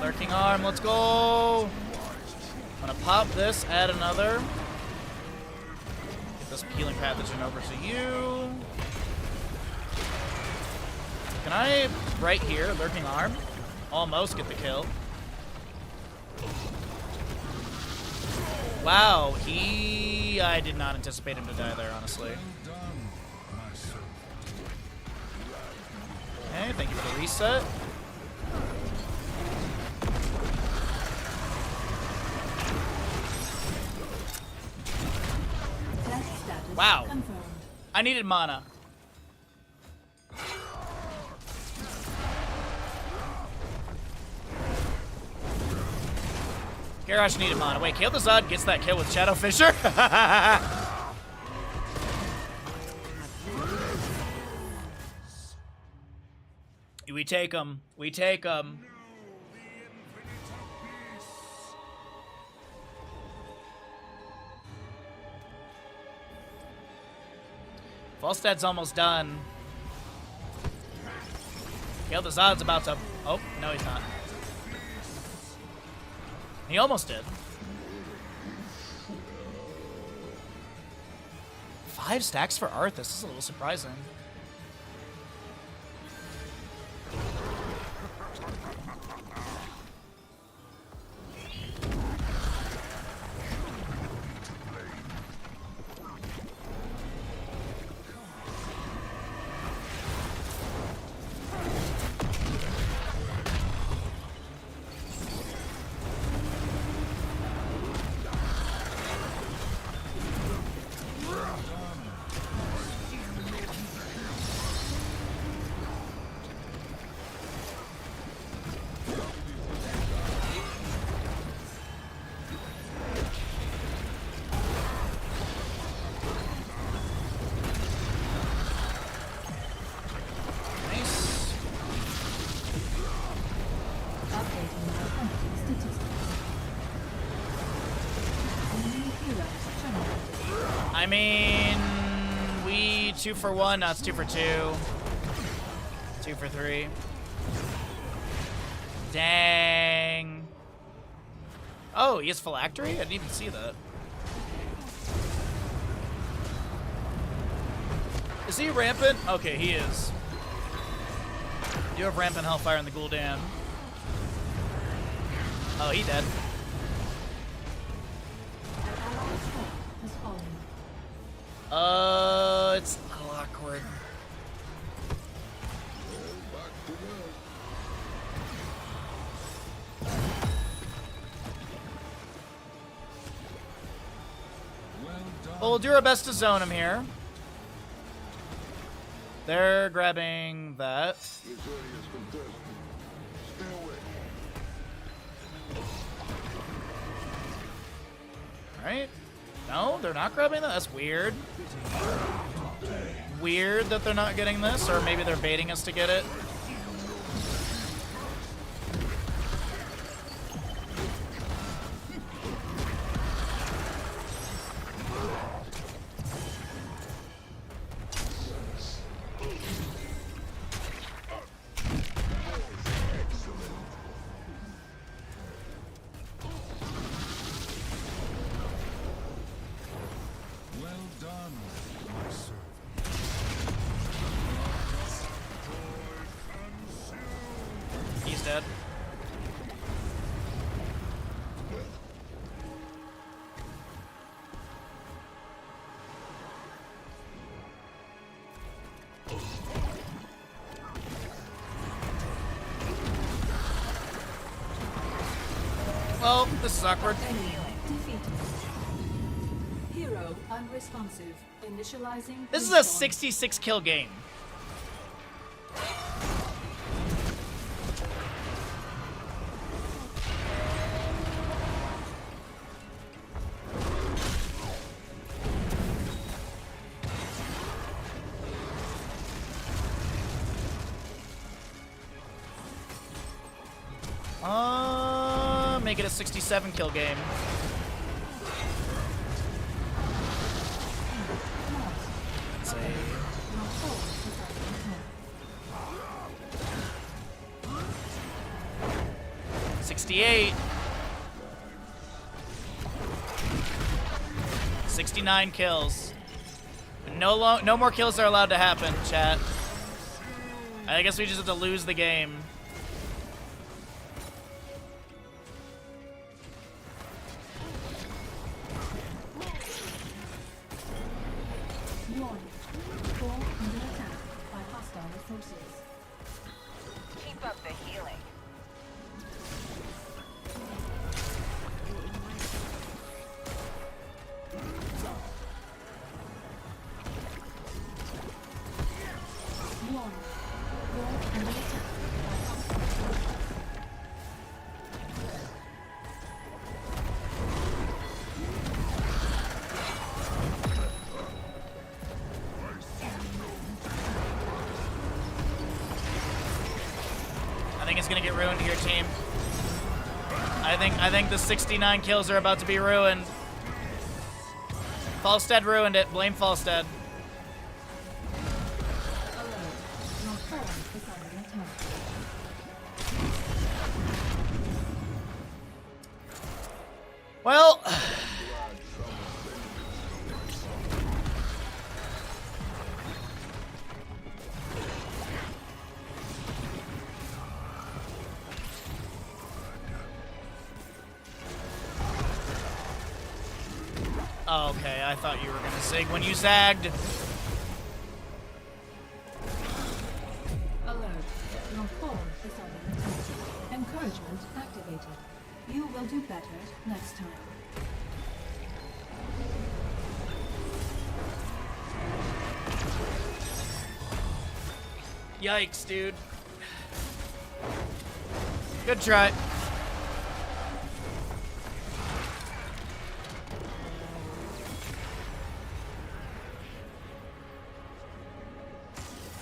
Lurking arm, let's go! I'm gonna pop this, add another. Get this healing pathogen over to you. Can I, right here, lurking arm, almost get the kill? Wow, I did not anticipate him to die there, honestly. Okay, thank you for the reset. Wow. I needed mana. Garrosh needed mana. Wait, Kael the Zod gets that kill with Shadow Fisher? We take him. We take him. Falstad's almost done. Kael the Zod's about to... Oh, no he's not. He almost did. 5 stacks for Arthas. This is a little surprising. mean, we 2 for 1. No, it's 2 for 2. 2 for 3. Dang. Oh, he has phylactery? I didn't even see that. Is he rampant? Okay, he is. You have rampant hellfire in the Gul'dan. Oh, he dead. It's a little awkward. Well, we'll do our best to zone him here. They're grabbing that. Alright. No, they're not grabbing that? That's weird. Weird that they're not getting this, or maybe they're baiting us to get it. He's dead. Well, this is awkward. Defeated. Hero unresponsive. Initializing. This is a 66 kill game. Make it a 67 kill game. Let's see. 68. 69 kills. No more kills are allowed to happen, chat. I guess we just have to lose the game. Keep up the healing. I think it's gonna get ruined here, team. I think the 69 kills are about to be ruined. Falstead ruined it. Blame Falstead. Well, oh, okay, I thought you were gonna zig when you zagged. Alert. Your form is under attack. Encouragement activated. You will do better next time. Yikes, dude. Good try.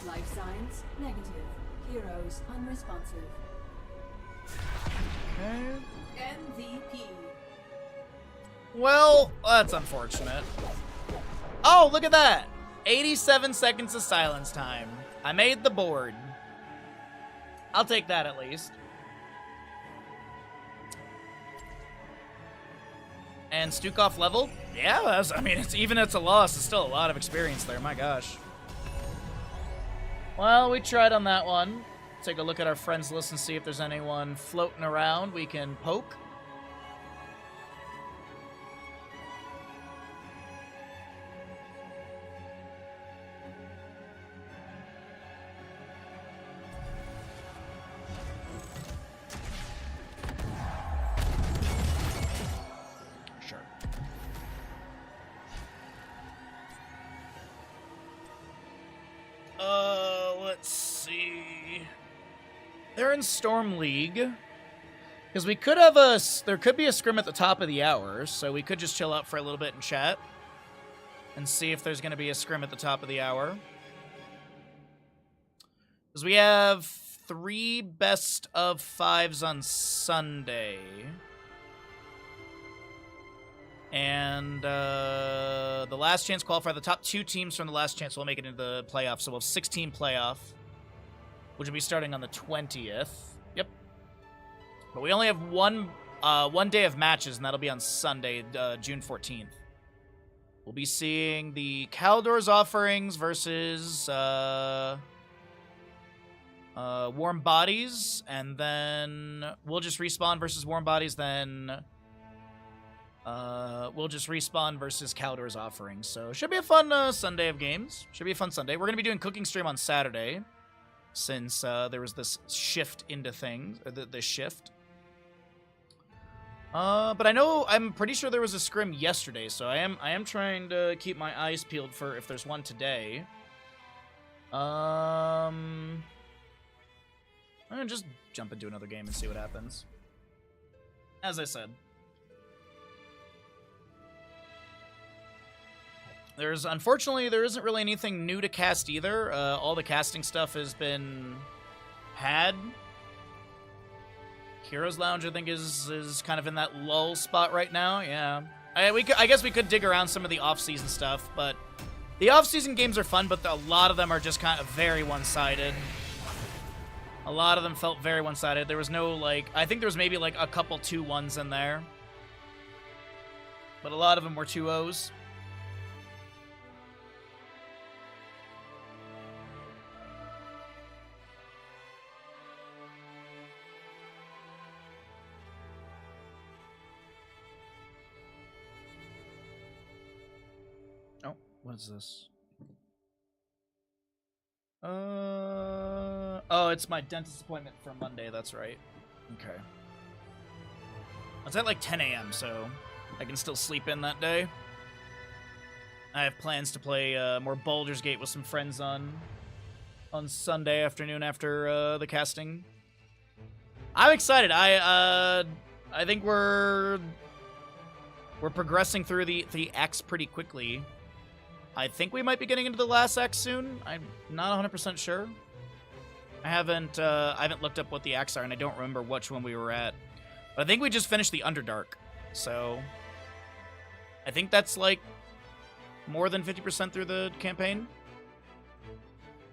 Life signs negative. Heroes unresponsive. Okay. MVP. Well, that's unfortunate. Oh, look at that. 87 seconds of silence time. I made the board. I'll take that at least. And Stukov level? Yeah, I mean, even if it's a loss, it's still a lot of experience there. My gosh. Well, we tried on that one. Take a look at our friends list and see if there's anyone floating around we can poke. Sure. Let's see. They're in Storm League. Because we could have there could be a scrim at the top of the hour, so we could just chill out for a little bit and chat. And see if there's going to be a scrim at the top of the hour. Because we have 3 best of 5s on Sunday. And the last chance qualifier, the top 2 teams from the last chance will make it into the playoffs. So we'll have 16 playoff, which will be starting on the 20th. Yep. But we only have one day of matches, and that'll be on Sunday, June 14th. We'll be seeing the Caldor's Offerings versus Warm Bodies, and then we'll just respawn versus Warm Bodies, then we'll just respawn versus Caldor's Offerings. So should be a fun Sunday of games. Should be a fun Sunday. We're going to be doing cooking stream on Saturday, since there was this shift into things, or this shift. But I'm pretty sure there was a scrim yesterday, so I am trying to keep my eyes peeled for if there's one today. I'm gonna just jump into another game and see what happens. As I said. Unfortunately, there isn't really anything new to cast either. All the casting stuff has been had. Heroes Lounge, I think, is kind of in that lull spot right now. Yeah, I guess we could dig around some of the off-season stuff, but the off-season games are fun, but a lot of them are just kind of very one-sided. A lot of them felt very one-sided. There was no, like, I think there was maybe, like, a couple 2-1s in there, but a lot of them were 2-0s. What is this? Oh, it's my dentist appointment for Monday, that's right. Okay. It's at like 10 a.m., so I can still sleep in that day. I have plans to play more Baldur's Gate with some friends on Sunday afternoon after the casting. I'm excited. I think we're progressing through the acts pretty quickly. I think we might be getting into the last act soon. I'm not 100% sure. I haven't looked up what the acts are, and I don't remember which one we were at. But I think we just finished the Underdark, so I think that's like more than 50% through the campaign.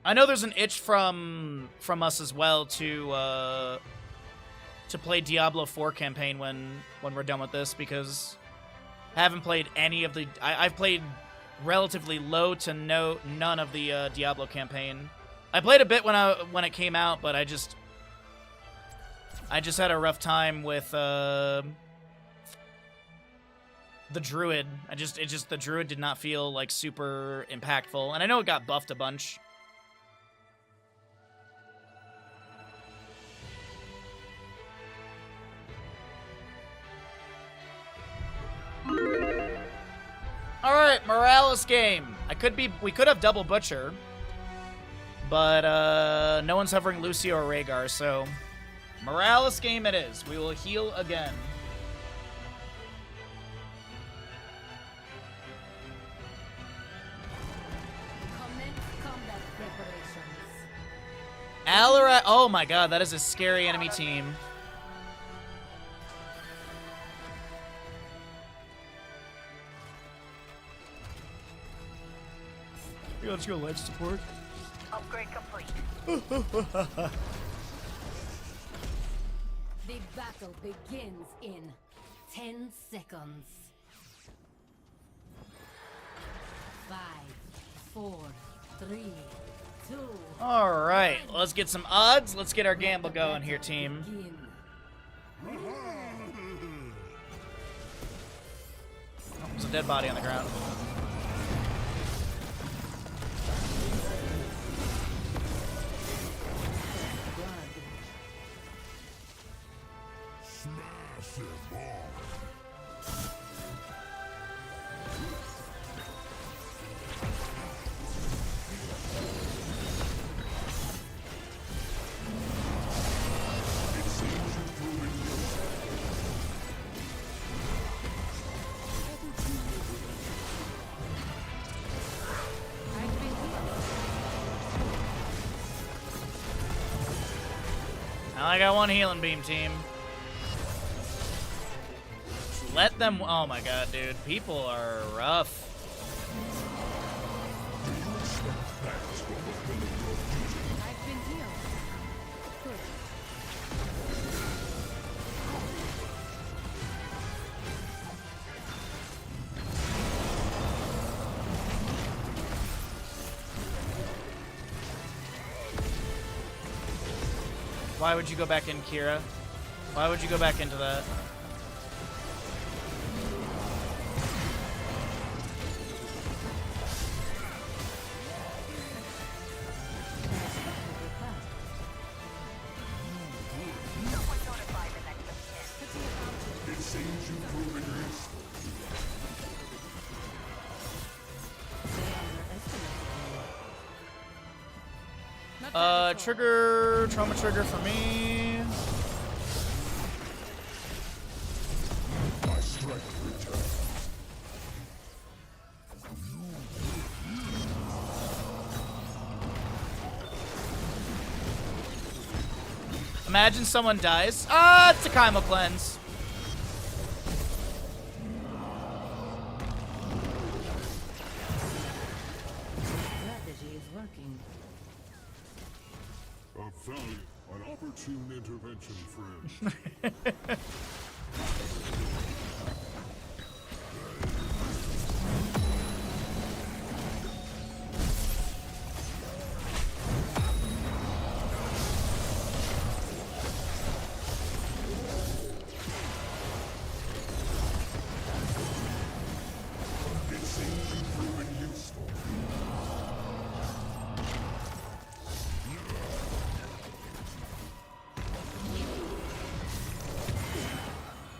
I know there's an itch from us as well to play Diablo 4 campaign when we're done with this, because I haven't played any of the. I've played relatively low to none of the Diablo campaign. I played a bit when it came out, but I just had a rough time with the Druid. The Druid did not feel like super impactful, and I know it got buffed a bunch. Alright, Morales game. We could have double Butcher, but no one's hovering Lucio or Rhaegar, so Morales game it is. We will heal again. Alarak, oh my god, that is a scary enemy team. Yeah, let's go life support. Upgrade complete. The battle begins in 10 seconds. 5, 4, 3, 2. All right, let's get some odds. Let's get our gamble going here, team. Begin. Oh, there's a dead body on the ground. Massive bomb. It seems you've proven yourself. Now I got one healing beam, team. Let them. Oh my god, dude. People are rough. I've been healed. Good. Why would you go back in, Kira? Why would you go back into that? Someone notify the next of kin. It seems you've proven useful. Trigger, trauma trigger for me. My strength returns. Imagine someone dies. Ah, it's a Chymo cleanse. Strategy is working. A valiant, an opportune intervention, friend. It seems you've proven useful.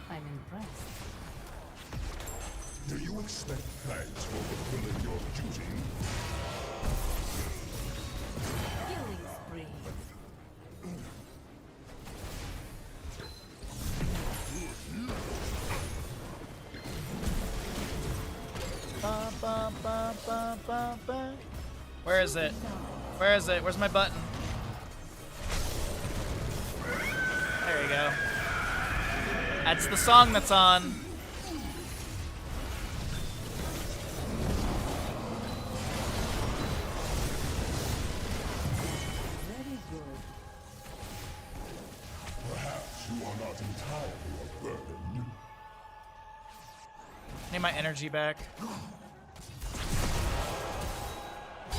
I'm impressed. Do you expect thanks for fulfilling your duty? Killing spree. Ba, ba, ba, ba, ba, ba. Where is it? Where is it? Where's my button? There you go. That's the song that's on. Very good. Perhaps you are not entirely a burden. Need my energy back.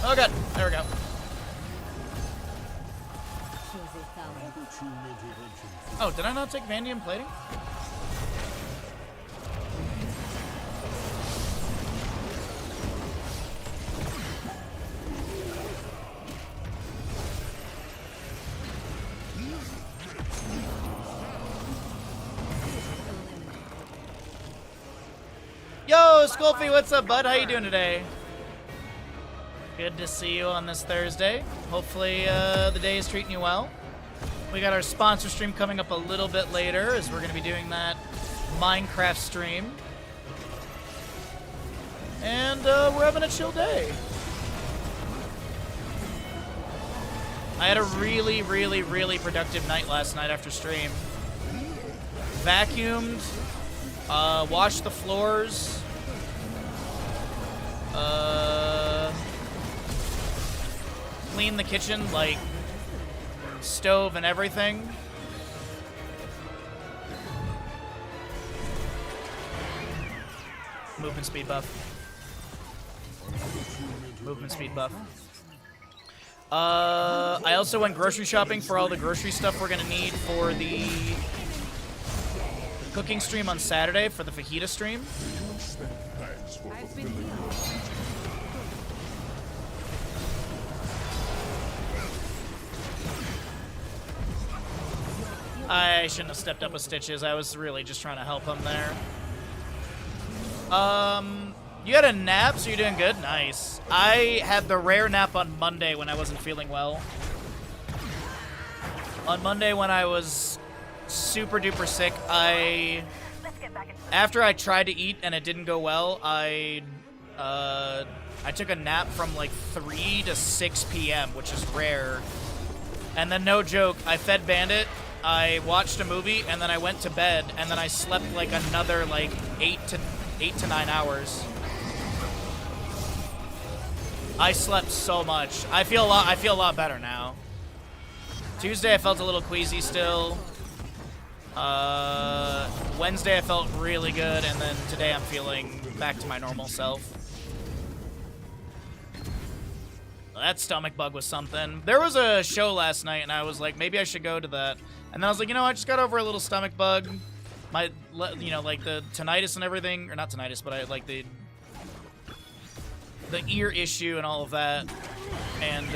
Oh god, there we go. Choose a talent. Opportune intervention, friend. Oh, did I not take Vandium plating? Yo, Sculpey, what's up, bud? How you doing today? Good to see you on this Thursday. Hopefully the day is treating you well. We got our sponsor stream coming up a little bit later as we're going to be doing that Minecraft stream. And we're having a chill day. I had a really, really, really productive night last night after stream. Vacuumed, washed the floors, clean the kitchen, like stove and everything. Movement speed buff. Movement speed buff. I also went grocery shopping for all the grocery stuff we're gonna need for the cooking stream on Saturday for the fajita stream. I shouldn't have stepped up with Stitches. I was really just trying to help him there. You had a nap, so you're doing good? Nice. I had the rare nap on Monday when I wasn't feeling well. On Monday when I was super duper sick, after I tried to eat and it didn't go well, I took a nap from like 3 to 6 p.m., which is rare. And then, no joke, I fed Bandit, I watched a movie, and then I went to bed, and then I slept like another like 8 to 9 hours. I slept so much. I feel a lot better now. Tuesday I felt a little queasy still. Wednesday I felt really good, and then today I'm feeling back to my normal self. That stomach bug was something. There was a show last night, and I was like, maybe I should go to that. And then I was like, you know, I just got over a little stomach bug. My, you know, like the tinnitus and everything, or not tinnitus, but I like the ear issue and all of that. And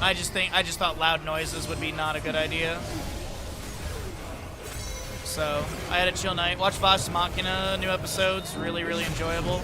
I just thought loud noises would be not a good idea. So I had a chill night. Watched Vox Machina new episodes. Really, really enjoyable.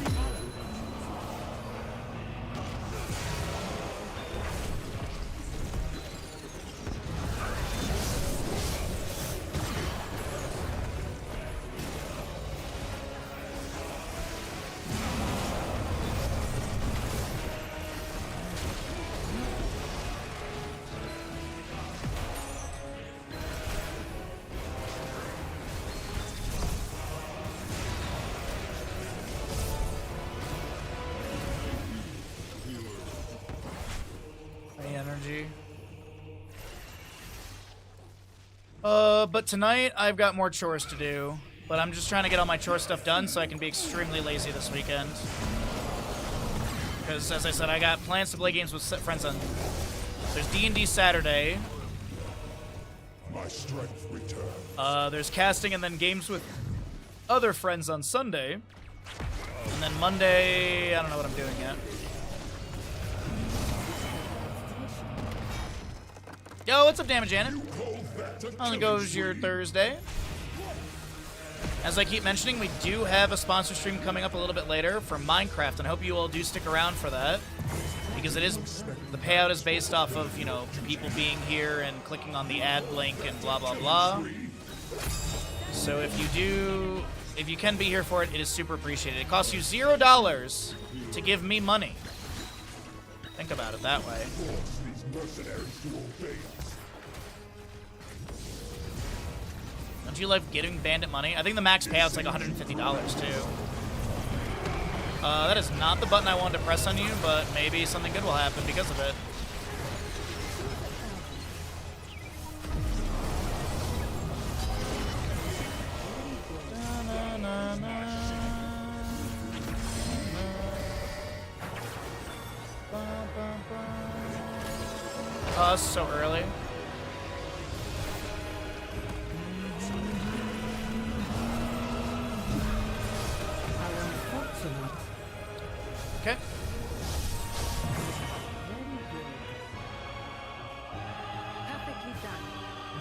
But tonight I've got more chores to do. But I'm just trying to get all my chore stuff done so I can be extremely lazy this weekend. Because, as I said, I got plans to play games with friends on... There's D&D Saturday. My strength returns. There's casting and then games with other friends on Sunday. And then Monday, I don't know what I'm doing yet. Yo, what's up, Damage Janet? Only goes your Thursday. As I keep mentioning, we do have a sponsor stream coming up a little bit later for Minecraft, and I hope you all do stick around for that. Because it is, the payout is based off of, you know, people being here and clicking on the ad link and blah, blah, blah. So if you can be here for it, it is super appreciated. It costs you $0 to give me money. Think about it that way. Don't you like giving Bandit money? I think the max payout's like $150 too. That is not the button I wanted to press on you, but maybe something good will happen because of it. Oh, it's so early. Okay.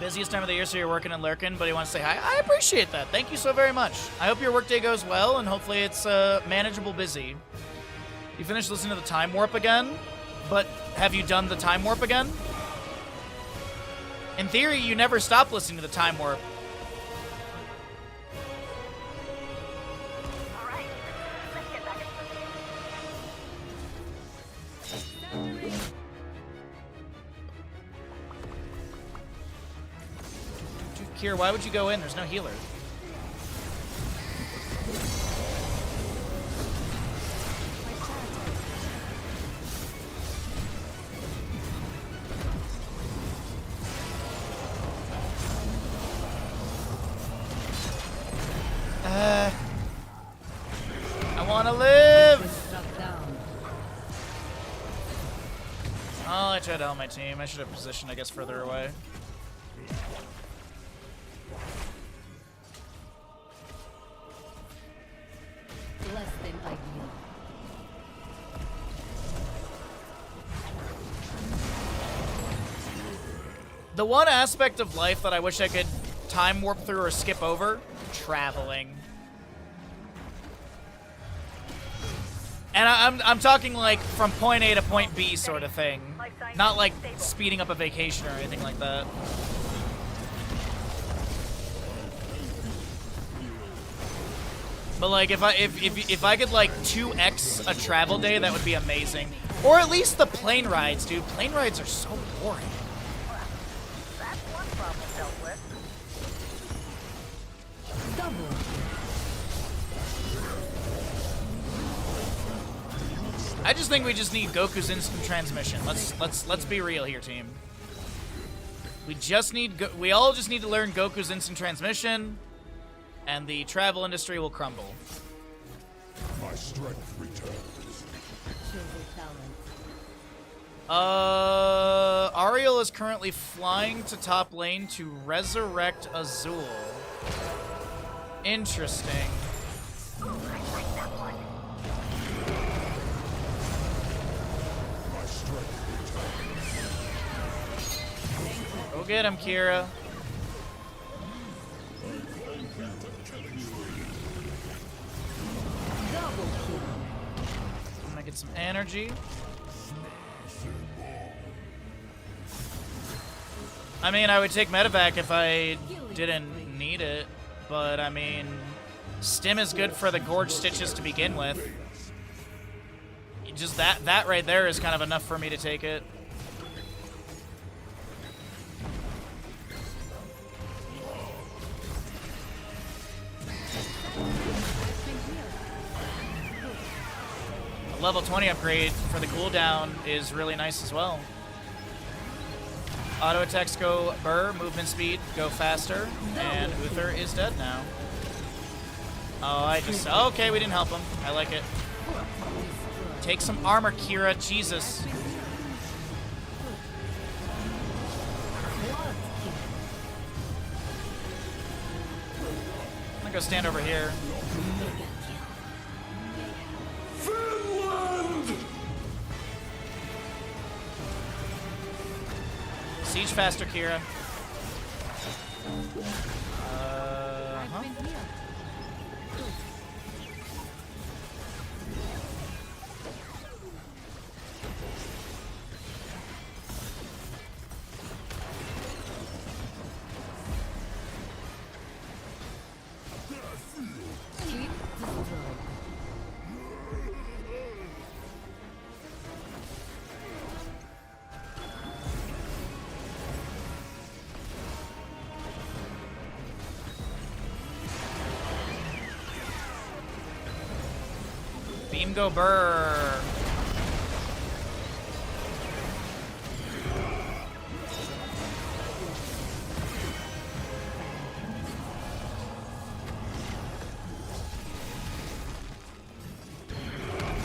Busiest time of the year, so you're working and lurking, but he wants to say hi. I appreciate that. Thank you so very much. I hope your workday goes well, and hopefully it's manageable busy. You finished listening to the Time Warp again, but have you done the Time Warp again? In theory, you never stop listening to the Time Warp. Kier, why would you go in? There's no healer. live! Struck down. Oh, I tried to help my team. I should have positioned, I guess, further away. Less than ideal. The one aspect of life that I wish I could time warp through or skip over, traveling. And I'm talking like from point A to point B sort of thing. Not like speeding up a vacation or anything like that. But like if I could like 2x a travel day, that would be amazing. Or at least the plane rides, dude. Plane rides are so boring. That's one problem dealt with. Double. I just think we just need Goku's instant transmission. Let's be real here, team. We all just need to learn Goku's instant transmission, and the travel industry will crumble. My strength returns. Shows a talent. Ariel is currently flying to top lane to resurrect Azul. Interesting. My strength returns. Go get him, Kira. Double kill. I'm gonna get some energy. I mean, I would take medevac if I didn't need it, but I mean, stim is good for the gorge stitches to begin with. Just that right there is kind of enough for me to take it. A level 20 upgrade for the cooldown is really nice as well. Auto attacks go burr, movement speed go faster, and Uther is dead now. Oh, okay, we didn't help him. I like it. Take some armor, Kira. Jesus. I'm gonna go stand over here. Siege faster, Kira. Huh? Keep destroyed. Beam go burr.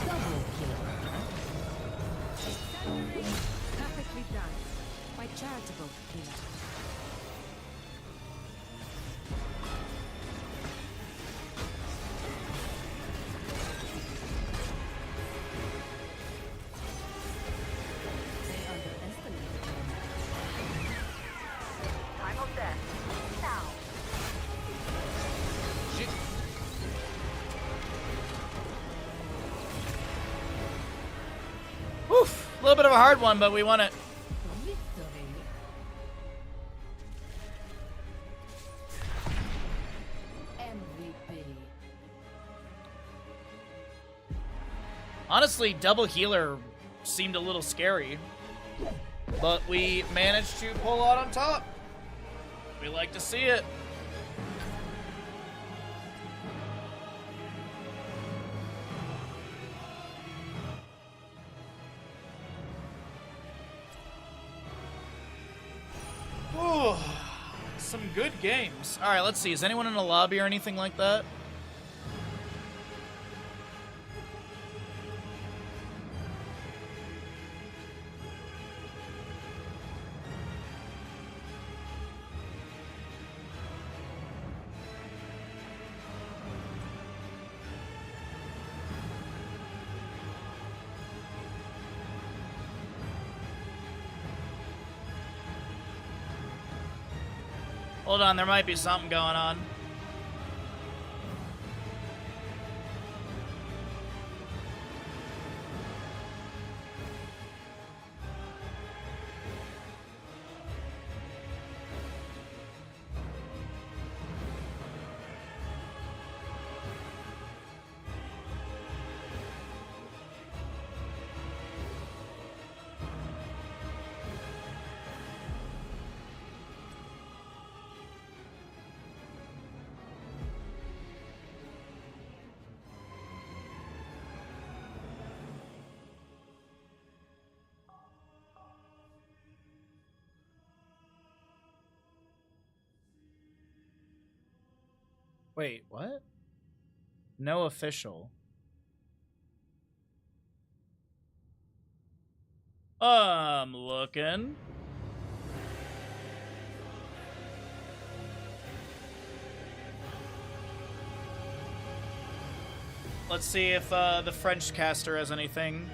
Double kill. Perfectly done. By charitable killer. They underestimated him. Time of death. Now. Oof, a little bit of a hard one, but we won it. Victory. MVP. Honestly, double healer seemed a little scary, but we managed to pull out on top. We like to see it. Ooh, some good games. All right, let's see. Is anyone in a lobby or anything like that? Hold on, there might be something going on. Wait, what? No official. I'm looking. Let's see if the French caster has anything.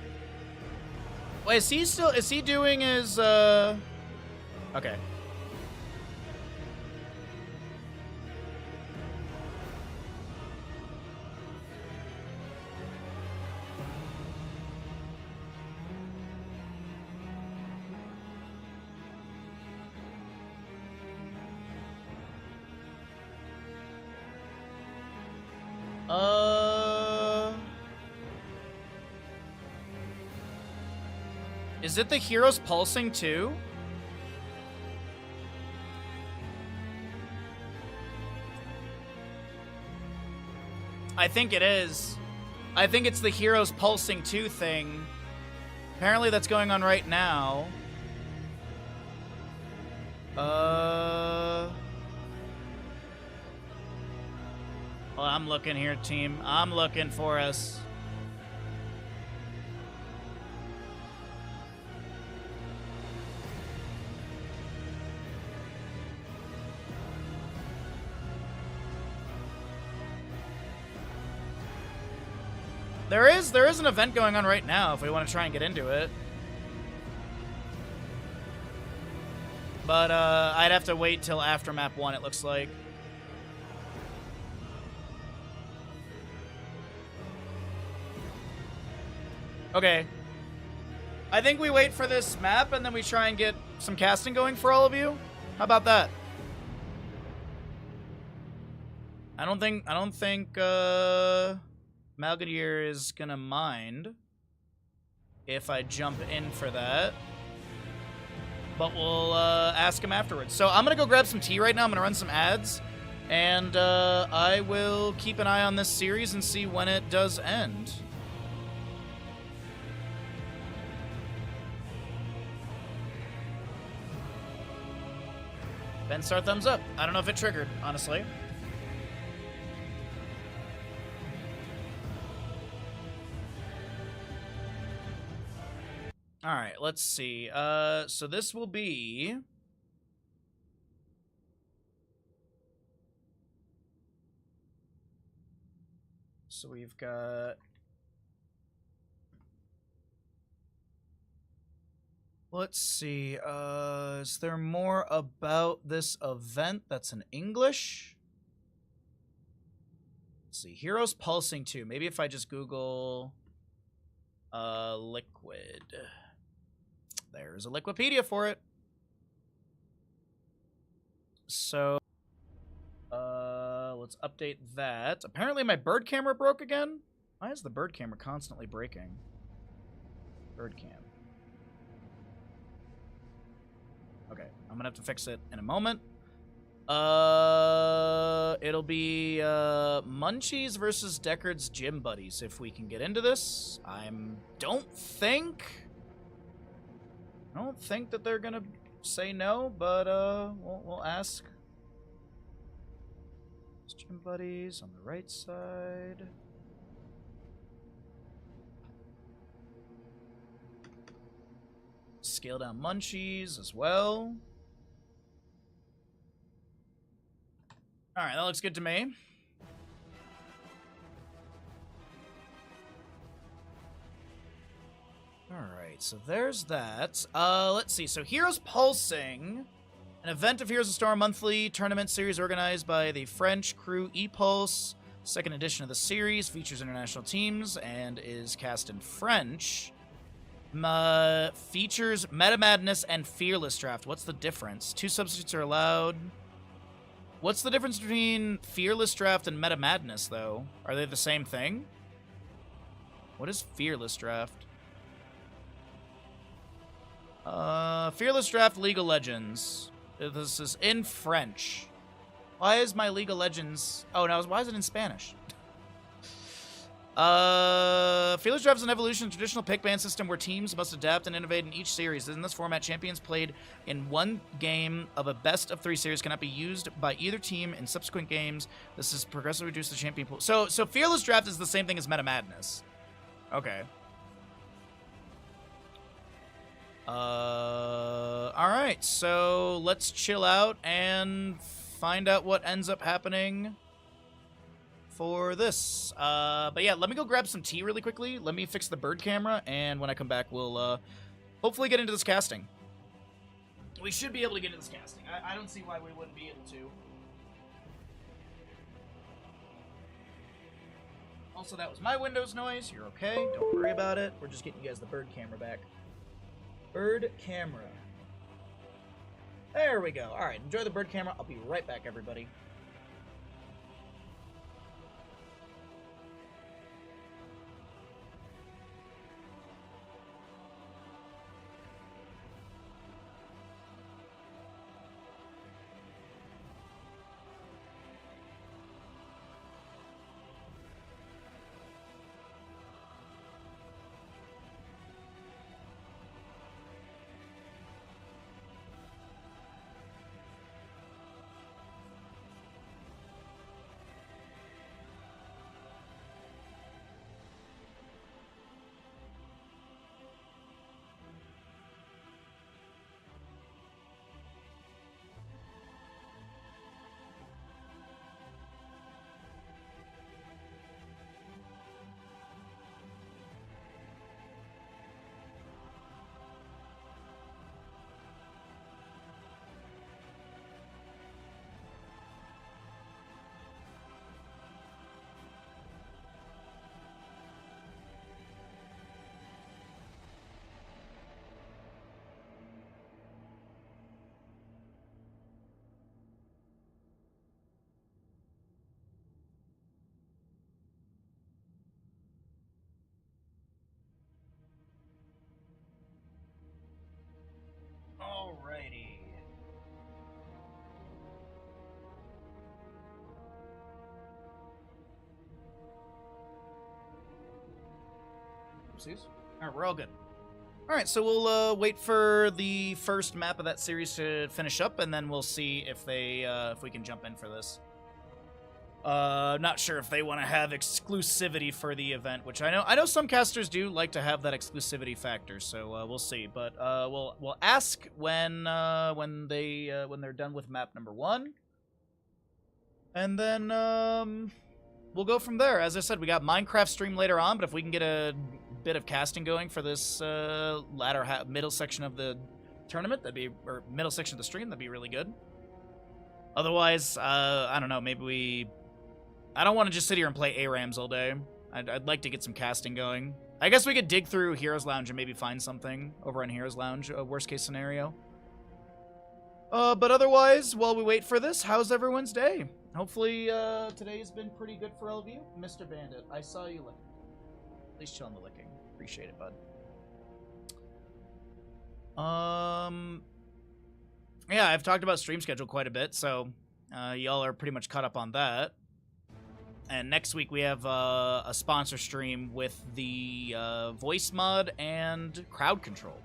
Wait, is he doing his, okay. Is it the Heroes Pulsing too? I think it is. I think it's the Heroes Pulsing 2 thing. Apparently that's going on right now. Well, I'm looking here, team. I'm looking for us. There is an event going on right now if we want to try and get into it. But I'd have to wait till after map 1, it looks like. Okay. I think we wait for this map and then we try and get some casting going for all of you. How about that? I don't think Malgadier is gonna mind if I jump in for that. But we'll ask him afterwards. So I'm gonna go grab some tea right now. I'm gonna run some ads. And I will keep an eye on this series and see when it does end. Ben Star thumbs up. I don't know if it triggered, honestly. All right, let's see. So this will be... So we've got... Let's see. Is there more about this event that's in English? Let's see. Heroes Pulsing 2. Maybe if I just Google Liquid. There's a Liquipedia for it. So, let's update that. Apparently my bird camera broke again. Why is the bird camera constantly breaking? Bird cam. Okay, I'm gonna have to fix it in a moment. It'll be Munchies versus Deckard's Gym Buddies if we can get into this. I don't think that they're gonna say no, but we'll ask. Gym Buddies on the right side. Scale down Munchies as well. Alright, that looks good to me. Alright, so there's that. Let's see. So Heroes Pulsing, an An event of Heroes of Storm monthly tournament series organized by the French crew ePulse. Second edition of the series features international teams and is cast in French. Features Meta Madness and Fearless Draft. What's the difference? 2 substitutes are allowed. What's the difference between Fearless Draft and Meta Madness, though? Are they the same thing? What is Fearless Draft? Fearless Draft League of Legends. This is in French. Why is my League of Legends... Oh, no, why is it in Spanish? Fearless Draft is an evolution of traditional pick ban system where teams must adapt and innovate in each series. In this format, champions played in one game of a best-of-3 series cannot be used by either team in subsequent games. This has progressively reduced the champion pool. So Fearless Draft is the same thing as Meta Madness. Okay. Alright, so let's chill out and find out what ends up happening for this. But yeah, let me go grab some tea really quickly. Let me fix the bird camera, and when I come back, we'll hopefully get into this casting. We should be able to get into this casting. I don't see why we wouldn't be able to. Also, that was my Windows noise. You're okay. Don't worry about it. We're just getting you guys the bird camera back. Bird camera. There we go. All right, enjoy the bird camera. I'll be right back, everybody. Alrighty. Oopsies. Alright, we're all good. Alright, so we'll wait for the first map of that series to finish up, and then we'll see if they if we can jump in for this. Not sure if they want to have exclusivity for the event, which I know some casters do like to have that exclusivity factor, so we'll see. But we'll ask when they're done with map number 1, and then we'll go from there. As I said, we got Minecraft stream later on, but if we can get a bit of casting going for this middle section of the tournament, or middle section of the stream, that'd be really good. Otherwise, I don't know, maybe I don't want to just sit here and play ARAMs all day. I'd like to get some casting going. I guess we could dig through Heroes Lounge and maybe find something over on Heroes Lounge, a worst case scenario. But otherwise, while we wait for this, how's everyone's day? Hopefully, today's been pretty good for all of you. Mr. Bandit, I saw you licking. At least chilling the licking. Appreciate it, bud. Yeah, I've talked about stream schedule quite a bit, so y'all are pretty much caught up on that. And next week we have a sponsor stream with the voice mod and crowd control.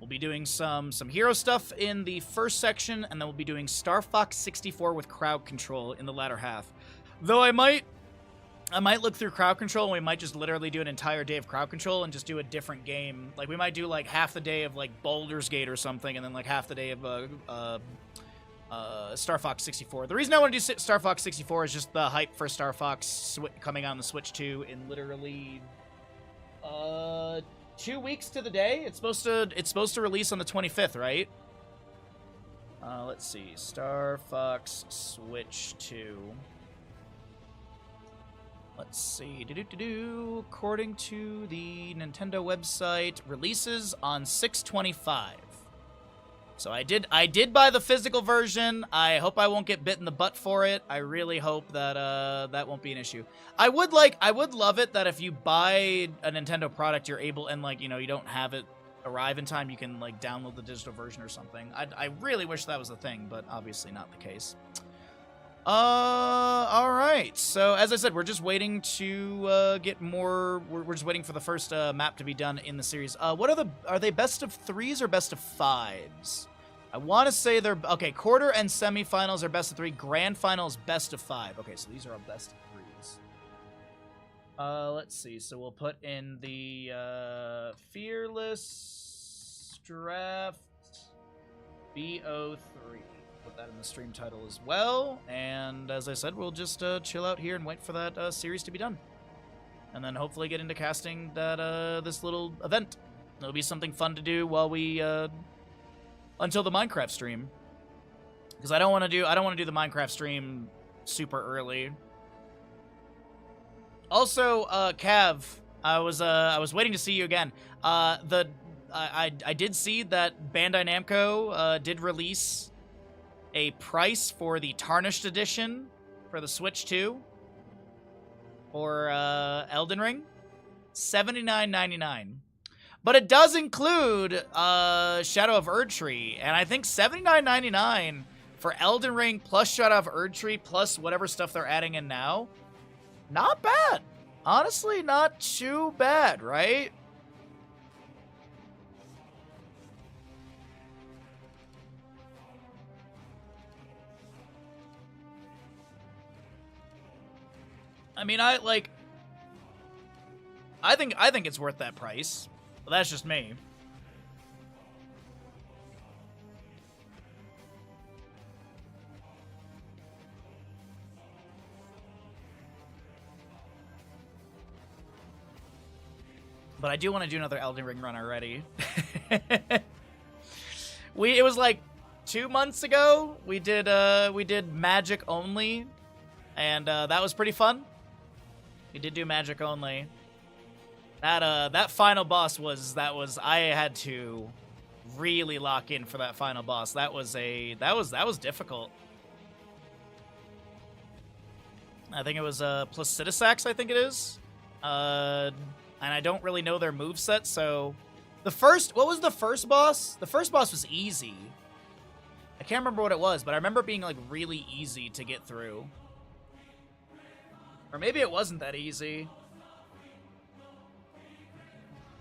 We'll be doing some hero stuff in the first section, and then we'll be doing Star Fox 64 with crowd control in the latter half. Though I might look through crowd control, and we might just literally do an entire day of crowd control and just do a different game. Like, we might do, like, half the day of, like, Baldur's Gate or something, and then, like, half the day of, Star Fox 64. The reason I want to do Star Fox 64 is just the hype for Star Fox coming on the Switch 2 in literally, 2 weeks to the day. It's supposed to release on the 25th, right? Let's see. Star Fox Switch 2. Let's see. According to the Nintendo website, releases on 6/25. So I did buy the physical version. I hope I won't get bit in the butt for it. I really hope that that won't be an issue. I would love it that if you buy a Nintendo product, you're able, and like, you know, you don't have it arrive in time, you can like download the digital version or something. I really wish that was a thing, but obviously not the case. All right. So as I said, we're just waiting to get more. We're just waiting for the first map to be done in the series. Are they best of 3s or best of 5s? I want to say they're okay. Quarter and semifinals are best of 3. Grand finals best of 5. Okay, so these are all best of 3s. Let's see. So we'll put in the Fearless Draft BO3. Put that in the stream title as well. And as I said, we'll just chill out here and wait for that series to be done, and then hopefully get into casting that this little event. It'll be something fun to do while we until the Minecraft stream, because I don't want to do the Minecraft stream super early. Also, Cav, I was waiting to see you again. I did see that Bandai Namco did release a price for the Tarnished Edition for the Switch 2 or Elden Ring, $79.99. But it does include Shadow of Erdtree, and I think $79.99 for Elden Ring plus Shadow of Erdtree plus whatever stuff they're adding in now. Not bad. Honestly, not too bad, right? I mean, I think it's worth that price. But that's just me. But I do want to do another Elden Ring run already. It was like 2 months ago. We did magic only, and that was pretty fun. We did do magic only. That final boss I had to really lock in for that final boss. That was difficult. I think it was Placidusax, I think it is. And I don't really know their moveset, so what was the first boss? The first boss was easy. I can't remember what it was, but I remember it being like really easy to get through. Or maybe it wasn't that easy.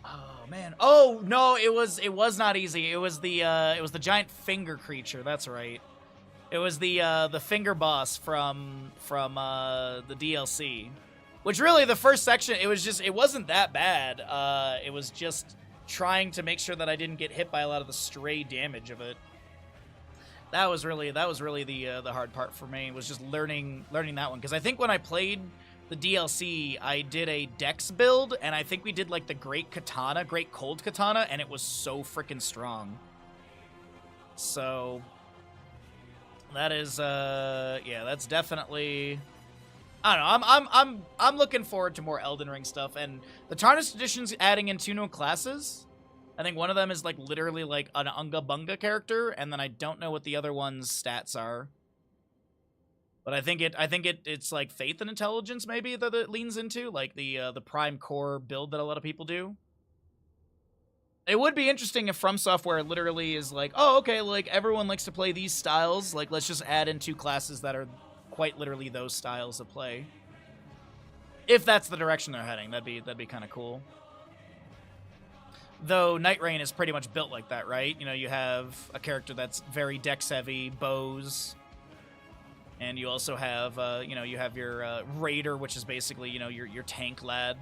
Oh man. Oh no, it was not easy. It was the giant finger creature. That's right. It was the finger boss from the DLC. Which really, the first section, it wasn't that bad. It was just trying to make sure that I didn't get hit by a lot of the stray damage of it. That was really the hard part for me, was just learning that one. Because I think when I played the DLC, I did a Dex build, and I think we did like the Great Cold Katana, and it was so freaking strong. So that is, yeah, that's definitely. I don't know. I'm looking forward to more Elden Ring stuff, and the Tarnished Edition's adding in 2 new classes. I think one of them is like literally like an Unga Bunga character, and then I don't know what the other one's stats are. But I think it's like Faith and Intelligence maybe that it leans into, like the Prime Core build that a lot of people do. It would be interesting if From Software literally is like, oh, okay, like everyone likes to play these styles, like let's just add in 2 classes that are quite literally those styles of play. If that's the direction they're heading, that'd be kind of cool. Though Night Rain is pretty much built like that, right? You know, you have a character that's very dex heavy, bows, and you also have, you know, you have your Raider, which is basically, you know, your tank lad.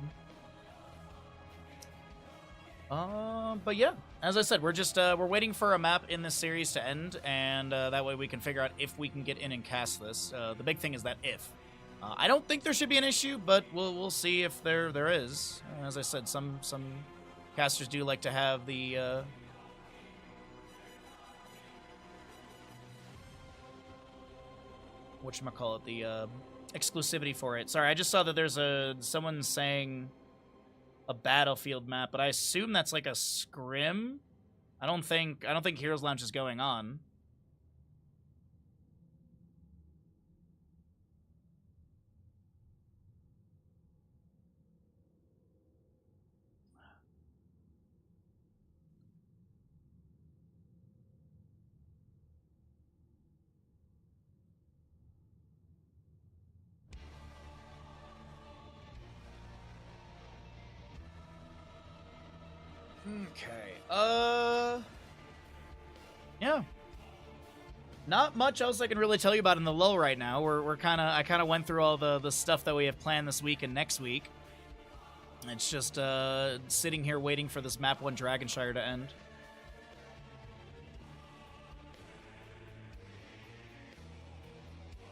But yeah, as I said, we're waiting for a map in this series to end, and that way we can figure out if we can get in and cast this. The big thing is that if. I don't think there should be an issue, but we'll see if there is. As I said, some casters do like to have the whatchamacallit, the exclusivity for it. Sorry, I just saw that there's someone saying a battlefield map, but I assume that's like a scrim. I don't think Heroes Lounge is going on. Okay. Yeah. Not much else I can really tell you about in the lull right now. I kind of went through all the stuff that we have planned this week and next week. It's just sitting here waiting for this map 1 Dragonshire to end.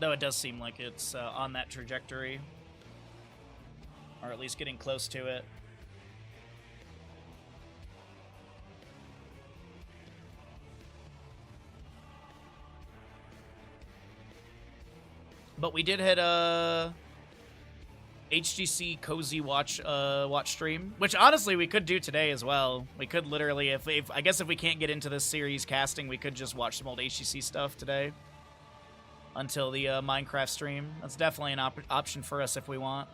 Though it does seem like it's on that trajectory. Or at least getting close to it. But we did hit HGC Cozy watch stream, which honestly we could do today as well. We could literally, if I guess if we can't get into this series casting, we could just watch some old HGC stuff today until the Minecraft stream. That's definitely an option for us if we want.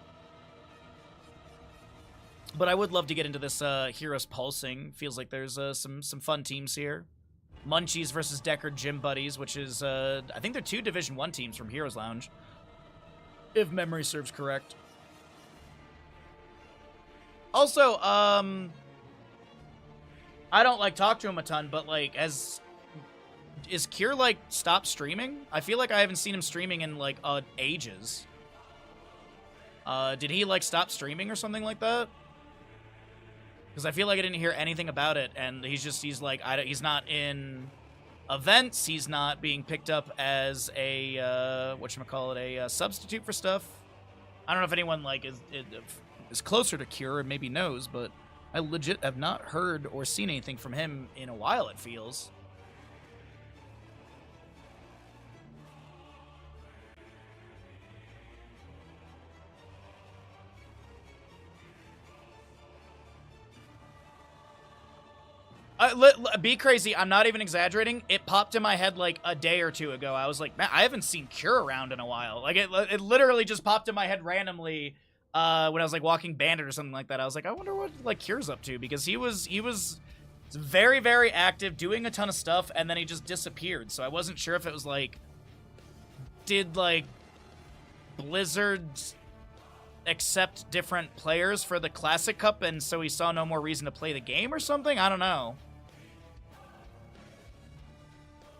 But I would love to get into this Heroes Pulsing. Feels like there's some fun teams here. Munchies versus Deckard Gym Buddies, which is, I think they're 2 Division 1 teams from Heroes Lounge, if memory serves correct. Also, I don't, like, talk to him a ton, but, like, is Cure, like, stopped streaming? I feel like I haven't seen him streaming in, like, ages. Did he, like, stop streaming or something like that? Because I feel like I didn't hear anything about it, and he's like, he's not in events, he's not being picked up as a, a substitute for stuff. I don't know if anyone, like, is closer to Cure and maybe knows, but I legit have not heard or seen anything from him in a while, it feels. Be crazy, I'm not even exaggerating. It popped in my head like a day or two ago. I was like, man, I haven't seen Cure around in a while. Like, it literally just popped in my head randomly when I was like walking Bandit or something like that. I was like, I wonder what like Cure's up to, because he was very, very active, doing a ton of stuff, and then he just disappeared. So I wasn't sure if it was like, did like Blizzard accept different players for the Classic Cup, and so he saw no more reason to play the game or something? I don't know.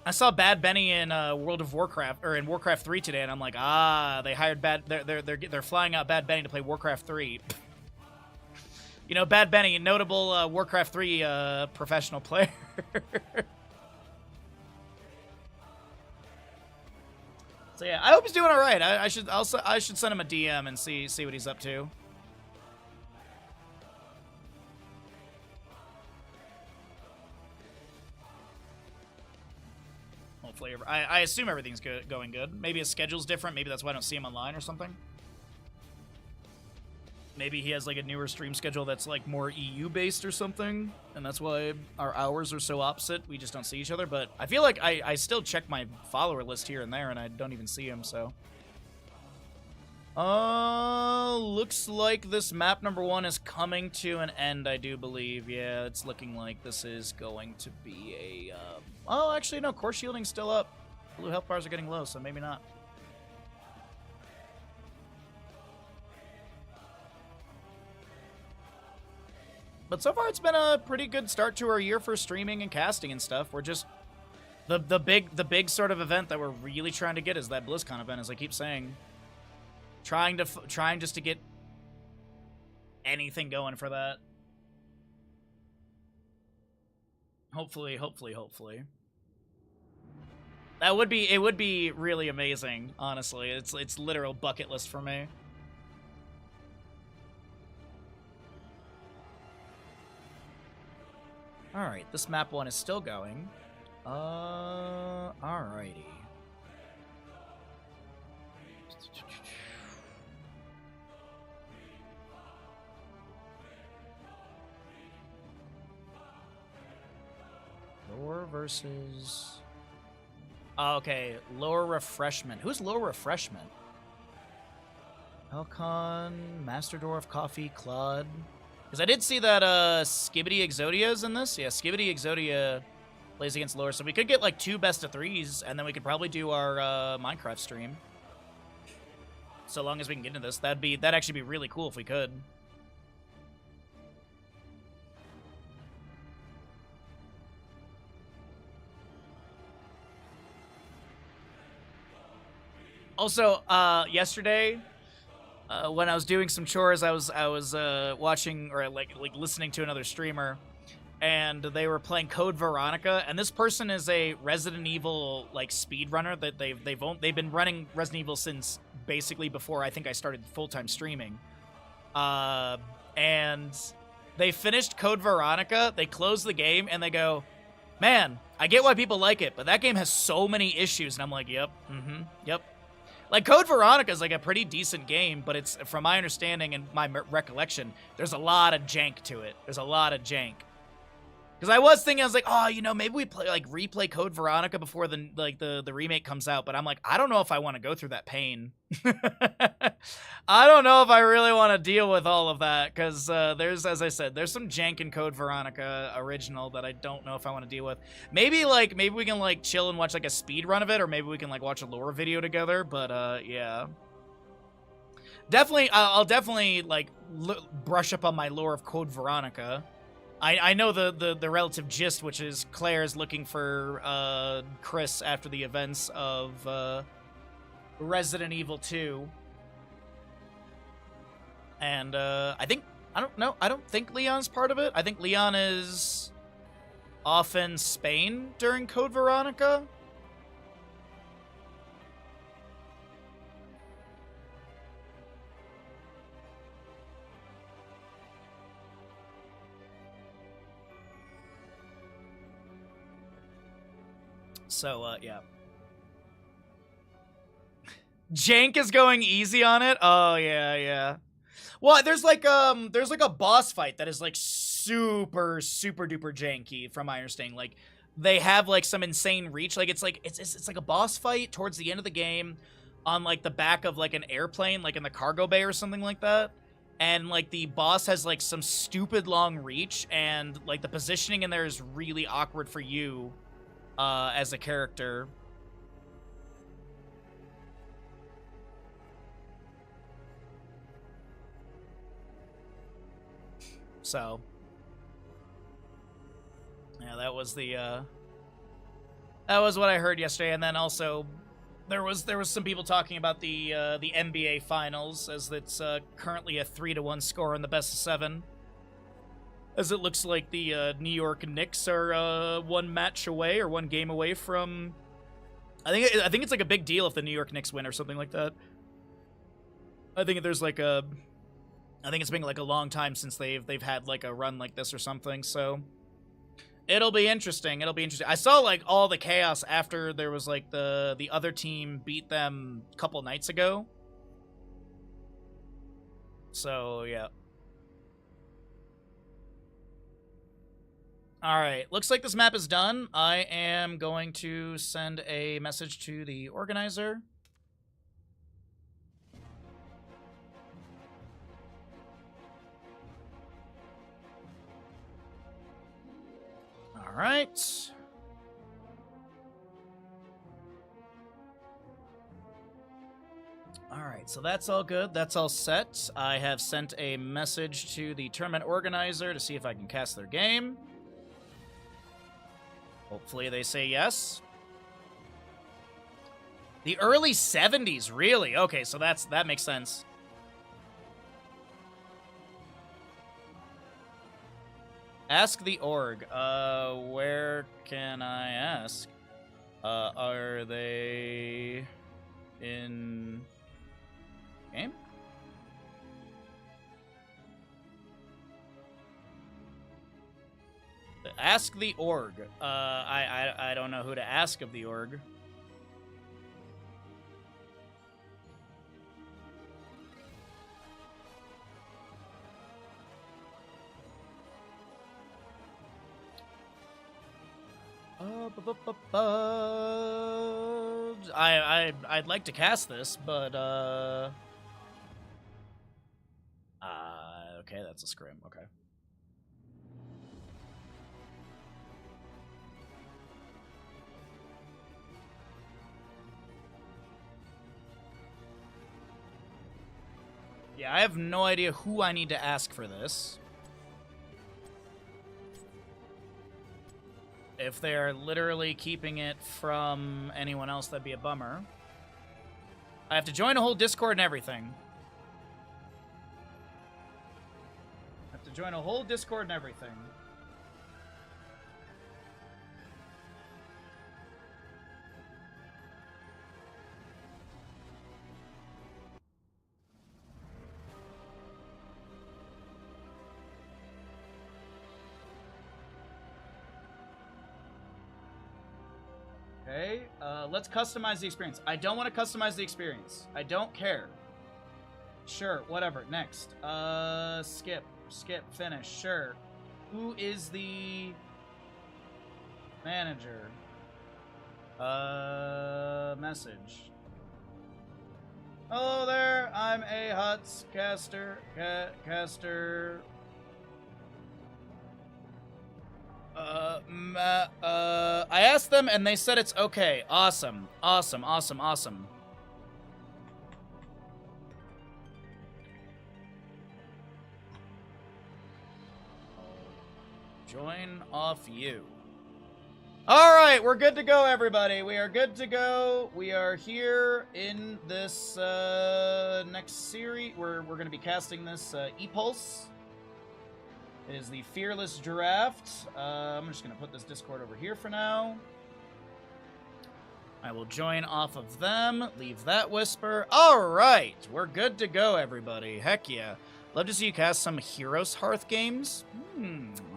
I saw Bad Benny in World of Warcraft, or in Warcraft 3 today, and I'm like, they hired they're flying out Bad Benny to play Warcraft 3. You know, Bad Benny, a notable Warcraft 3 professional player. So yeah, I hope he's doing all right. I should send him a DM and see what he's up to. Hopefully, I assume everything's going good. Maybe his schedule's different. Maybe that's why I don't see him online or something. Maybe he has like a newer stream schedule that's like more EU based or something, and that's why our hours are so opposite. We just don't see each other. But I feel like I still check my follower list here and there, and I don't even see him. So, looks like this map number 1 is coming to an end. I do believe. Yeah, it's looking like this is going to be a. Oh, actually, no. Core shielding's still up. Blue health bars are getting low, so maybe not. But so far, it's been a pretty good start to our year for streaming and casting and stuff. We're just the big sort of event that we're really trying to get is that BlizzCon event, as I keep saying. Trying just to get anything going for that. Hopefully. It would be really amazing, honestly. It's literal bucket list for me. Alright, this map 1 is still going. Alrighty. versus... Oh, okay, Lower Refreshment. Who's Lower Refreshment? Helcon, Master Dwarf, Coffee, Claude. Because I did see that Skibbity Exodia is in this. Yeah, Skibbity Exodia plays against Lower, so we could get like 2 best of 3s, and then we could probably do our Minecraft stream. So long as we can get into this, that'd actually be really cool if we could. Also, yesterday, when I was doing some chores, I was watching or like listening to another streamer, and they were playing Code Veronica, and this person is a Resident Evil like speedrunner that they've been running Resident Evil since basically before I think I started full-time streaming. And they finished Code Veronica, they closed the game, and they go, "Man, I get why people like it, but that game has so many issues." And I'm like, "Yep, yep." Like, Code Veronica is, like, a pretty decent game, but it's, from my understanding and my recollection, there's a lot of jank to it. There's a lot of jank. Because I was thinking, I was like, oh, you know, maybe we replay Code Veronica before the remake comes out, but I'm like, I don't know if I want to go through that pain. I don't know if I really want to deal with all of that, because there's, as I said, there's some jank in Code Veronica original that I don't know if I want to deal with. Maybe we can, like, chill and watch, like, a speed run of it, or maybe we can, like, watch a lore video together, but, yeah. Definitely, I'll definitely, like, brush up on my lore of Code Veronica. I know the relative gist, which is Claire's looking for Chris after the events of Resident Evil 2. And I don't think Leon's part of it. I think Leon is off in Spain during Code Veronica. So, yeah. Jank is going easy on it? Oh, yeah, yeah. Well, there's like a boss fight that is, like, super duper janky, from my understanding. Like, they have, like, some insane reach. Like, it's like a boss fight towards the end of the game on, like, the back of, like, an airplane, like, in the cargo bay or something like that. And, like, the boss has, like, some stupid long reach, and, like, the positioning in there is really awkward for you as a character. So, yeah, that was what I heard yesterday. And then also there was some people talking about the NBA finals, as it's currently a 3-1 score in the best of 7. As it looks like the New York Knicks are one match away, or one game away from... I think it's like a big deal if the New York Knicks win or something like that. I think there's like a... I think it's been like a long time since they've had like a run like this or something, so... It'll be interesting. It'll be interesting. I saw like all the chaos after there was like the other team beat them a couple nights ago. So, yeah. Alright, looks like this map is done. I am going to send a message to the organizer. Alright. Alright, so that's all good. That's all set. I have sent a message to the tournament organizer to see if I can cast their game. Hopefully they say yes. The early 70s, really? Okay, so that makes sense. Ask the org. Where can I ask? Are they in game? Ask the org. I don't know who to ask of the org. I'd like to cast this, but okay, that's a scrim. Okay. Yeah, I have no idea who I need to ask for this. If they're literally keeping it from anyone else, that'd be a bummer. I have to join a whole Discord and everything. I have to join a whole Discord and everything. Okay, let's customize the experience. I don't want to customize the experience. I don't care. Sure, whatever. Next. Skip, finish. Sure. Who is the manager? Message. Hello there, I'm a Huts caster. I asked them and they said it's okay. Awesome. Join off you. Alright, we're good to go, everybody. We are good to go. We are here in this next series. We're going to be casting this E-Pulse. It is the Fearless Draft. I'm just going to put this Discord over here for now. I will join off of them. Leave that whisper. All right. We're good to go, everybody. Heck yeah. Love to see you cast some Heroes Hearth games.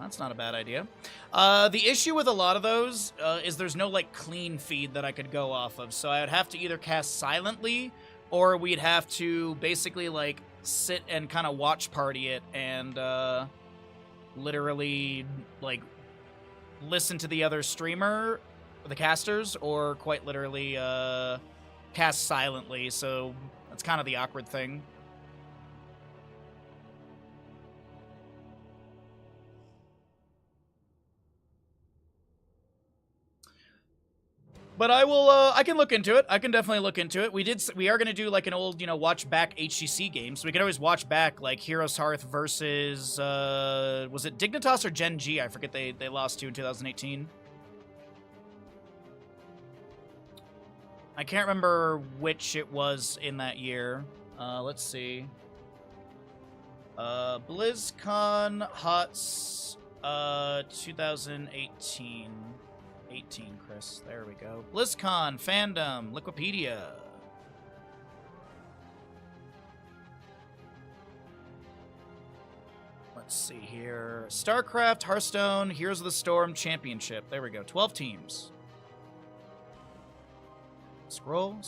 That's not a bad idea. The issue with a lot of those is there's no, like, clean feed that I could go off of. So I would have to either cast silently or we'd have to basically, like, sit and kind of watch party it and... literally, like, listen to the other streamer, the casters, or quite literally, cast silently, so that's kind of the awkward thing. But I will, I can look into it. I can definitely look into it. We are going to do, like, an old, you know, watch back HCC game. So we can always watch back, like, Heroes Hearth versus, was it Dignitas or Gen G? I forget they lost to in 2018. I can't remember which it was in that year. Let's see. BlizzCon Huts, 2018. 18, Chris. There we go. BlizzCon, fandom, Liquipedia. Let's see here. StarCraft, Hearthstone, Heroes of the Storm Championship. There we go. 12 teams. Scroll.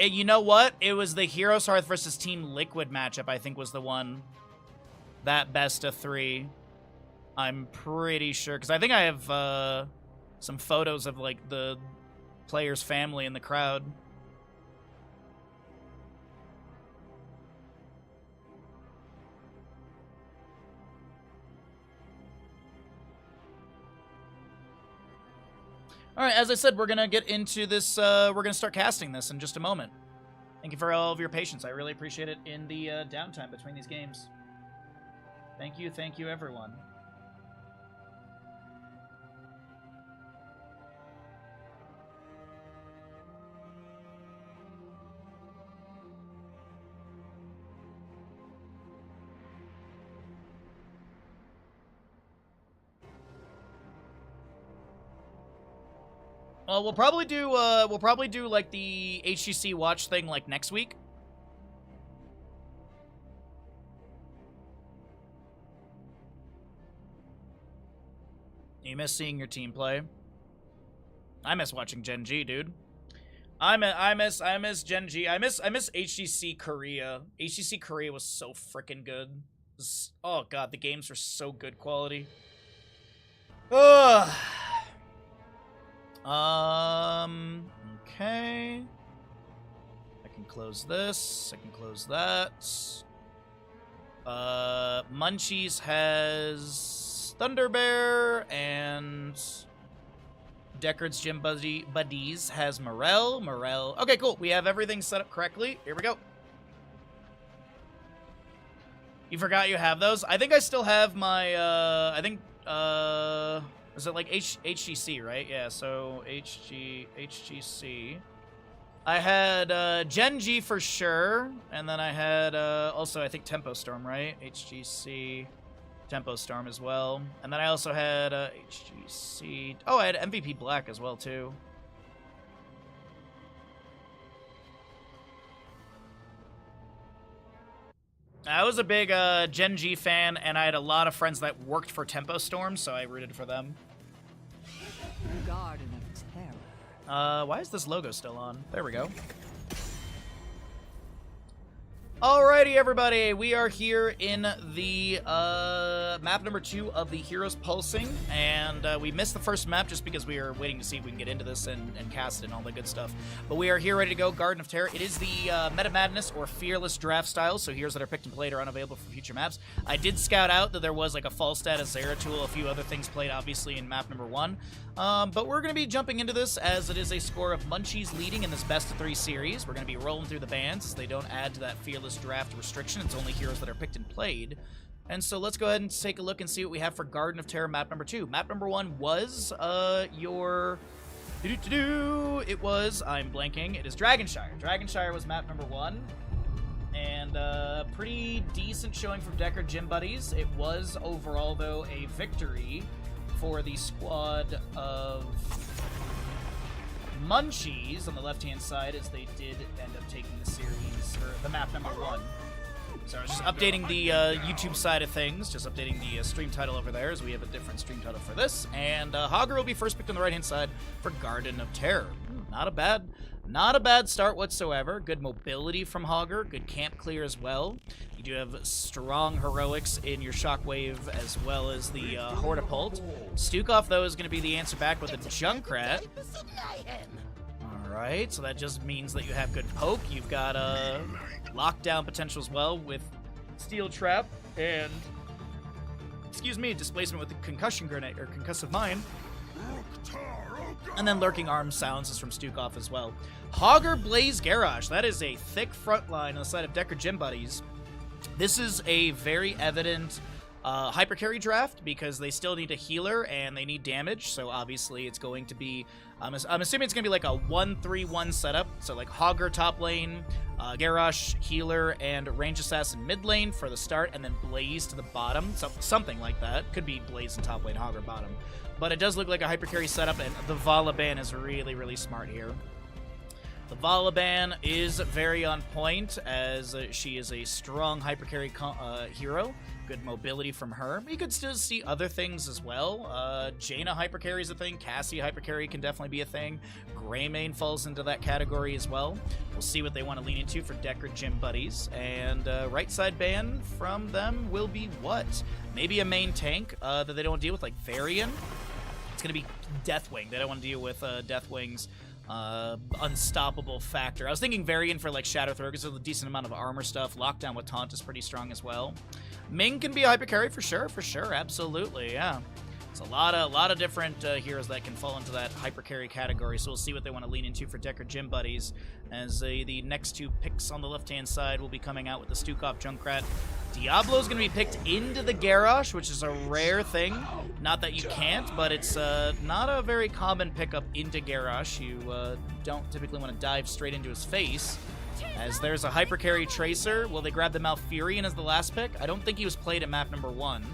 You know what? It was the Heroes Hearth versus Team Liquid matchup, I think was the one. That best of 3. I'm pretty sure, because I think I have some photos of, like, the player's family in the crowd. All right, as I said, we're going to get into this, we're going to start casting this in just a moment. Thank you for all of your patience. I really appreciate it in the downtime between these games. Thank you, everyone. We'll probably do like the HGC watch thing like next week. You miss seeing your team play? I miss watching Gen G, dude. I miss Gen G. I miss HGC Korea. HGC Korea was so freaking good. Oh god, the games are so good quality. Ugh. Okay. I can close this. I can close that. Munchies has Thunder Bear, and Deckard's Gym Buddies has Morel. Okay, cool. We have everything set up correctly. Here we go. You forgot you have those? I think I still have my, is it like HGC, right? Yeah, so HGC. I had Gen G for sure, and then I had also I think Tempo Storm, right? HGC, Tempo Storm as well, and then I also had HGC. Oh, I had MVP Black as well too. I was a big Gen G fan, and I had a lot of friends that worked for Tempo Storm, so I rooted for them. Garden of Terror. Why is this logo still on? There we go. Alrighty, everybody, we are here in the map number 2 of the Heroes Pulsing, and we missed the first map just because we were waiting to see if we can get into this and cast it and all the good stuff. But we are here ready to go, Garden of Terror. It is the Meta Madness or Fearless draft style, so heroes that are picked and played are unavailable for future maps. I did scout out that there was like a Falstad, a Zeratul, a few other things played obviously in map number 1. But we're going to be jumping into this as it is a score of Munchies leading in this best of 3 series. We're going to be rolling through the bans as they don't add to that Fearless draft restriction. It's only heroes that are picked and played. And so let's go ahead and take a look and see what we have for Garden of Terror map number 2. Map number 1 was your... It was... I'm blanking. It is Dragonshire. Dragonshire was map number 1. And pretty decent showing from Deckard Gym Buddies. It was overall, though, a victory for the squad of Munchies on the left-hand side, as they did end up taking the series, or the map number 1. So I was just updating the YouTube side of things, just updating the stream title over there, as we have a different stream title for this. And Hogger will be first picked on the right-hand side for Garden of Terror. Not a bad start whatsoever. Good mobility from Hogger, good camp clear as well. You do have strong heroics in your Shockwave as well as the Hortipult. Stukov, though, is going to be the answer back with a Junkrat. Alright, so that just means that you have good poke. You've got lockdown potential as well with Steel Trap and, excuse me, displacement with the Concussion Grenade, or Concussive Mine. And then Lurking Arm Sounds is from Stukov as well. Hogger Blaze Garrosh. That is a thick front line on the side of Deckard Gym Buddies. This is a very evident hypercarry draft because they still need a healer and they need damage. So obviously it's going to be... I'm assuming it's going to be like a 1-3-1 setup. So like Hogger top lane, Garrosh healer, and Range Assassin mid lane for the start, and then Blaze to the bottom. So something like that. Could be Blaze in top lane, Hogger bottom. But it does look like a hypercarry setup, and the Volibear is really, really smart here. The Volibear is very on point, as she is a strong hypercarry hero. Good mobility from her. You could still see other things as well. Jaina hypercarry is a thing. Cassie hypercarry can definitely be a thing. Greymane falls into that category as well. We'll see what they want to lean into for Deckard Gym Buddies. And right side ban from them will be what? Maybe a main tank that they don't want to deal with, like Varian. It's going to be Deathwing. They don't want to deal with Deathwing's unstoppable factor. I was thinking Varian for like Shadow Throw because there's a decent amount of armor stuff. Lockdown with Taunt is pretty strong as well. Ming can be a hypercarry for sure, absolutely, yeah. It's a lot of different heroes that can fall into that hypercarry category, so we'll see what they want to lean into for Deckard Gym Buddies, as the next 2 picks on the left-hand side will be coming out with the Stukov Junkrat. Diablo's going to be picked into the Garrosh, which is a rare thing. Not that you can't, but it's not a very common pickup into Garrosh. You don't typically want to dive straight into his face. As there's a hypercarry Tracer. Will they grab the Malfurion as the last pick? I don't think he was played at map number 1.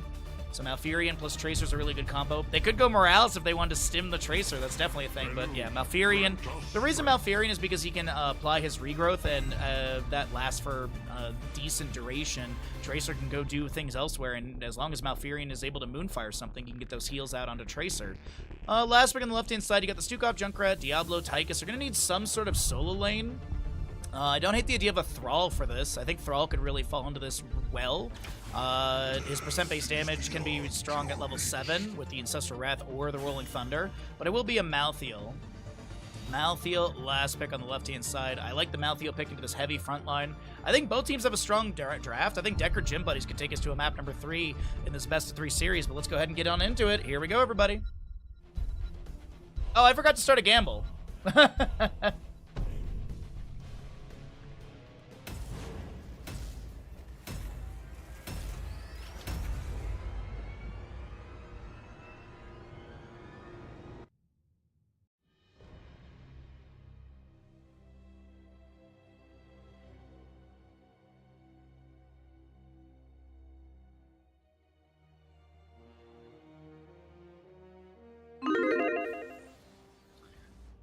So Malfurion plus Tracer is a really good combo. They could go Morales if they wanted to stim the Tracer. That's definitely a thing. But yeah, Malfurion. The reason Malfurion is because he can apply his regrowth, and that lasts for a decent duration. Tracer can go do things elsewhere, and as long as Malfurion is able to Moonfire something, he can get those heals out onto Tracer. Last pick on the left-hand side, you got the Stukov Junkrat, Diablo, Tychus. They're going to need some sort of solo lane. I don't hate the idea of a Thrall for this. I think Thrall could really fall into this well. His percent base damage can be strong at level 7 with the Ancestral Wrath or the Rolling Thunder, but it will be a Malthael. Malthael, last pick on the left-hand side. I like the Malthael pick into this heavy front line. I think both teams have a strong draft. I think Decker Gym Buddies could take us to a map number 3 in this best-of-3 series, but let's go ahead and get on into it. Here we go, everybody. Oh, I forgot to start a gamble.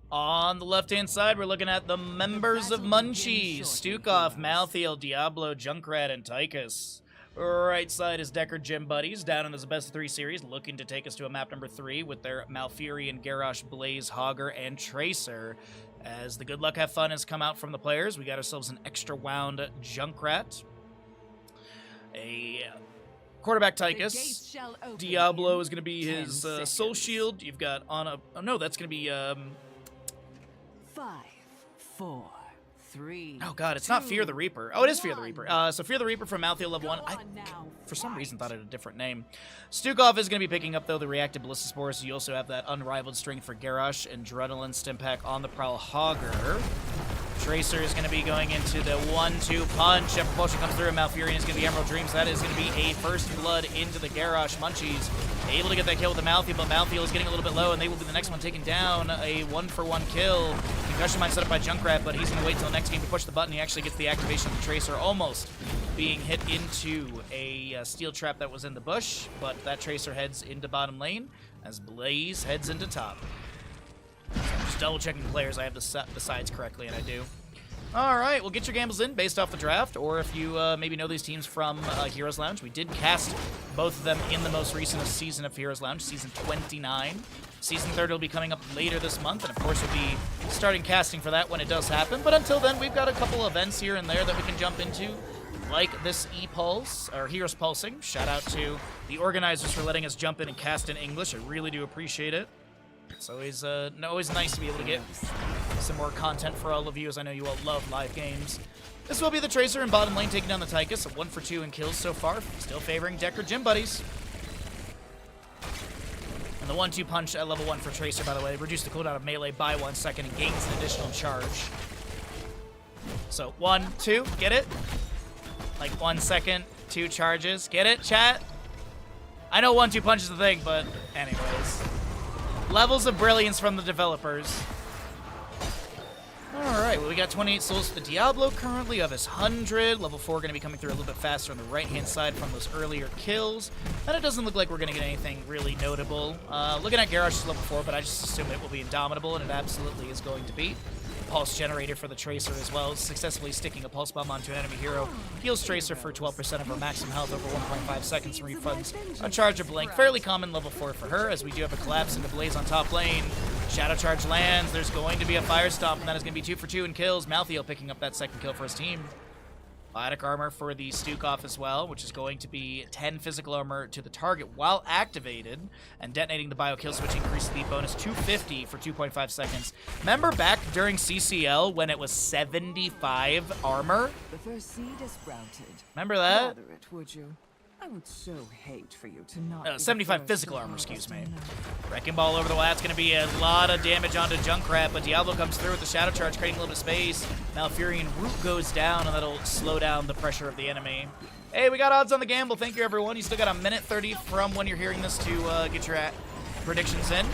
On the left-hand side, we're looking at the members of Munchies. Stukov, Malthael, Diablo, Junkrat, and Tychus. Right side is Decker Gym Buddies, down in this best-of-3 series, looking to take us to a map number 3 with their Malfurion, Garrosh, Blaze, Hogger, and Tracer. As the Good Luck Have Fun has come out from the players, we got ourselves an extra wound Junkrat. A quarterback Tychus. Diablo is going to be his soul shield. You've got on a... Oh, no, that's going to be... 5, 4, 3. Oh god, it's not Fear the Reaper. Oh, it is Fear the Reaper. So Fear the Reaper from Malthael level 1. I, for some reason, thought it had a different name. Stukov is going to be picking up, though, the Reactive Ballista Spores. You also have that unrivaled strength for Garrosh and Adrenaline Stimpak on the Prowl Hogger. Tracer is going to be going into the 1-2 punch. And Propulsion comes through, and Malfurion is going to be Emerald Dreams. That is going to be a first blood into the Garrosh Munchies. Able to get that kill with the Malthael, but Malthael is getting a little bit low, and they will be the next one taking down a 1-for-1 kill. Concussion Mine set up by Junkrat, but he's going to wait till the next game to push the button. He actually gets the activation of the Tracer, almost being hit into a steel trap that was in the bush, but that Tracer heads into bottom lane as Blaze heads into top. So I'm just double-checking the players. I have the sides correctly, and I do. All right, well, get your gambles in based off the draft, or if you maybe know these teams from Heroes Lounge. We did cast both of them in the most recent season of Heroes Lounge, season 29. Season 30 will be coming up later this month, and of course we'll be starting casting for that when it does happen. But until then, we've got a couple events here and there that we can jump into, like this E-Pulse, or Heroes Pulsing. Shout out to the organizers for letting us jump in and cast in English. I really do appreciate it. It's always nice to be able to get some more content for all of you, as I know you all love live games. This will be the Tracer in bottom lane taking down the Tychus, a 1-for-2 in kills so far, still favoring Decker Gym Buddies. And the 1-2 punch at level 1 for Tracer, by the way, reduced the cooldown of melee by 1 second and gains an additional charge. So 1, 2, get it? Like 1 second, 2 charges, get it, chat? I know 1-2 punch is the thing, but anyways. Levels of brilliance from the developers. Alright, well, we got 28 souls for the Diablo currently of his 100. Level 4 going to be coming through a little bit faster on the right-hand side from those earlier kills. And it doesn't look like we're going to get anything really notable. Looking at Garrosh's level 4, but I just assume it will be Indomitable, and it absolutely is going to be. Pulse generator for the Tracer as well, successfully sticking a pulse bomb onto an enemy hero. Heals Tracer for 12% of her maximum health over 1.5 seconds and refunds a charge of Blink. Fairly common level 4 for her, as we do have a collapse into Blaze on top lane. Shadow Charge lands, there's going to be a Fire Stomp, and that is going to be 2-for-2 in kills. Malthael picking up that second kill for his team. Biotic armor for the Stukov as well, which is going to be 10 physical armor to the target while activated, and detonating the bio kill switch increases the bonus 250 for 2.5 seconds. Remember back during CCL when it was 75 armor? The first seed is sprouted. Remember that? Gather it, would you? I would so hate for you to not 75 physical armor, excuse me. Wrecking Ball over the wall. That's going to be a lot of damage onto Junkrat, but Diablo comes through with the Shadow Charge, creating a little bit of space. Malfurion Root goes down, and that'll slow down the pressure of the enemy. Hey, we got odds on the gamble. Thank you, everyone. You still got a minute 30 from when you're hearing this to get your predictions in.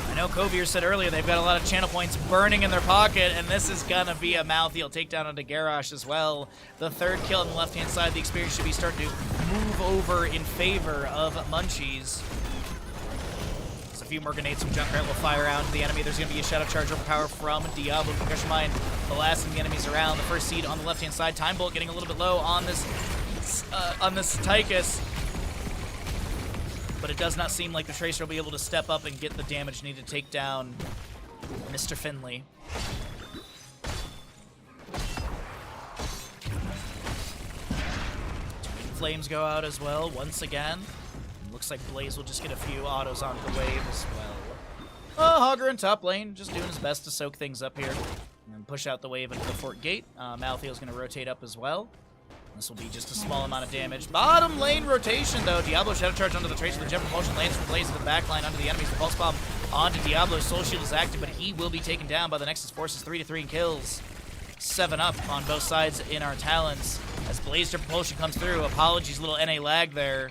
I know Kovier said earlier they've got a lot of channel points burning in their pocket, and this is going to be a Malthael takedown onto Garrosh as well. The third kill on the left-hand side, the experience should be starting to move over in favor of Munchies. There's a few more grenades from Junkrat will fire out to the enemy. There's going to be a Shadow Charge overpower from Diablo. Concussion Mine blasting the enemies around. The first seed on the left-hand side. Time Bolt getting a little bit low on this Tychus. But it does not seem like the Tracer will be able to step up and get the damage needed to take down Mr. Finley. flames go out as well once again. Looks like Blaze will just get a few autos onto the wave as well. Hogger in top lane, just doing his best to soak things up here and push out the wave into the fort gate. Malthael's going to rotate up as well. This will be just a small amount of damage. Bottom lane rotation, though. Diablo Shadow Charge onto the Tracer. The Gem Promotion lands from Blaze to the back line onto the enemies. The Pulse Bomb onto Diablo. Soul Shield is active, but he will be taken down by the Nexus Forces. 3-3 in kills. 7 up on both sides in our talents. As Blaze Propulsion comes through. Apologies, little NA lag there.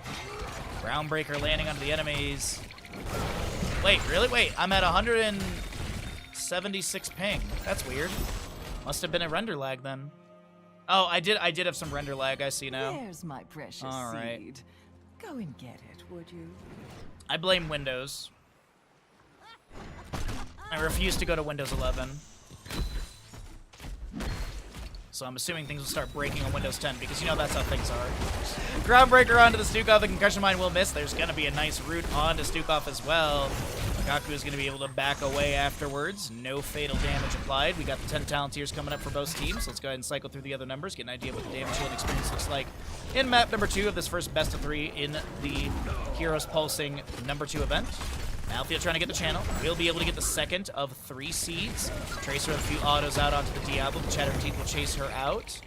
Groundbreaker landing onto the enemies. Wait, really? Wait, I'm at 176 ping. That's weird. Must have been a render lag then. Oh, I did have some render lag, I see now. There's my precious All right. seed. Go and get it, would you? I blame Windows. I refuse to go to Windows 11. So I'm assuming things will start breaking on Windows 10 because you know that's how things are. Groundbreaker onto the Stukov. The Concussion Mine will miss. There's going to be a nice root onto Stukov as well. Gaku is going to be able to back away afterwards. No fatal damage applied. We got the 10 Talonteers coming up for both teams. Let's go ahead and cycle through the other numbers, get an idea of what the damage shield experience looks like in map number 2 of this first best of 3 in the Heroes Pulsing number 2 event. Malthael trying to get the channel. We'll be able to get the second of 3 seeds. Tracer with a few autos out onto the Diablo. The Chattering Teeth will chase her out.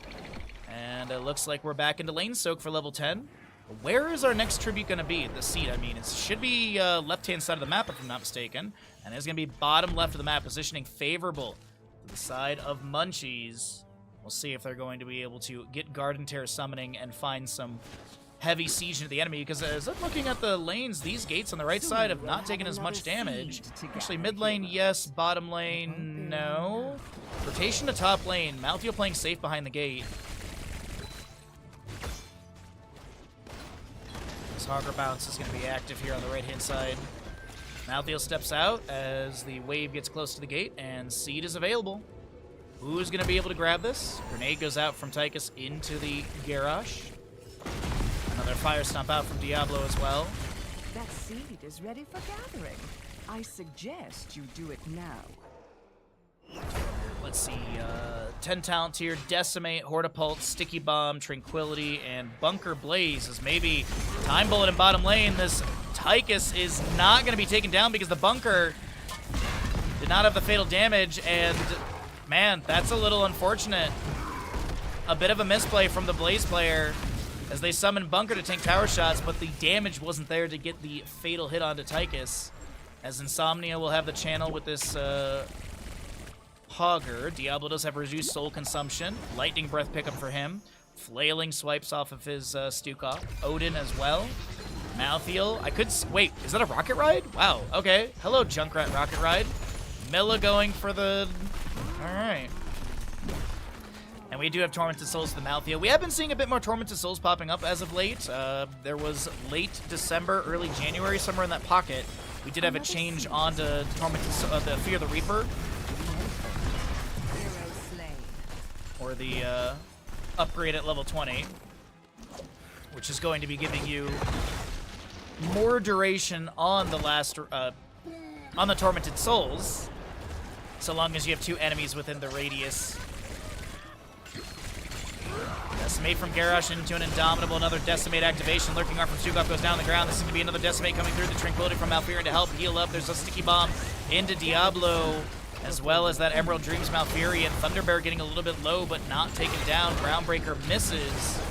And it looks like we're back into lane soak for level 10. Where is our next tribute going to be? The seed, I mean. It should be left-hand side of the map, if I'm not mistaken. And it's going to be bottom left of the map, positioning favorable to the side of Munchies. We'll see if they're going to be able to get Garden Terror summoning and find some heavy siege into the enemy, because as I'm looking at the lanes, these gates on the right side have not taken as much damage. Actually, mid lane, yes. Bottom lane, no. Rotation to top lane. Malthael playing safe behind the gate. This Hogger Bounce is going to be active here on the right-hand side. Malthael steps out as the wave gets close to the gate, and seed is available. Who's going to be able to grab this? Grenade goes out from Tychus into the garage. Another fire stomp out from Diablo as well. That seed is ready for gathering. I suggest you do it now. Let's see, 10 talent tier, Decimate, Hortipult, Sticky Bomb, Tranquility, and Bunker Blaze is maybe Time Bullet in bottom lane. This Tychus is not going to be taken down because the Bunker did not have the fatal damage, and man, that's a little unfortunate. A bit of a misplay from the Blaze player as they summoned Bunker to tank tower shots, but the damage wasn't there to get the fatal hit onto Tychus. As Insomnia will have the channel with this Hogger. Diablo does have reduced soul consumption. Lightning Breath pickup for him. Flailing swipes off of his Stukov. Odin as well. Malthael. Wait, is that a Rocket Ride? Wow, okay. Hello, Junkrat Rocket Ride. Milla going for the... Alright. And we do have Tormented Souls to the Malthael. We have been seeing a bit more Tormented Souls popping up as of late. There was late December, early January, somewhere in that pocket. We did have a change on to Tormented the Fear the Reaper. Or the upgrade at level 20, which is going to be giving you more duration on the last on the Tormented Souls, so long as you have 2 enemies within the radius. Decimate from Garrosh into an Indomitable, another Decimate activation. Lurking Arm from Stukov goes down on the ground. This is going to be another Decimate coming through. The Tranquility from Malfurion to help heal up. There's a Sticky Bomb into Diablo, as well as that Emerald Dreams Malfurion. Thunderbear getting a little bit low, but not taken down. Groundbreaker misses.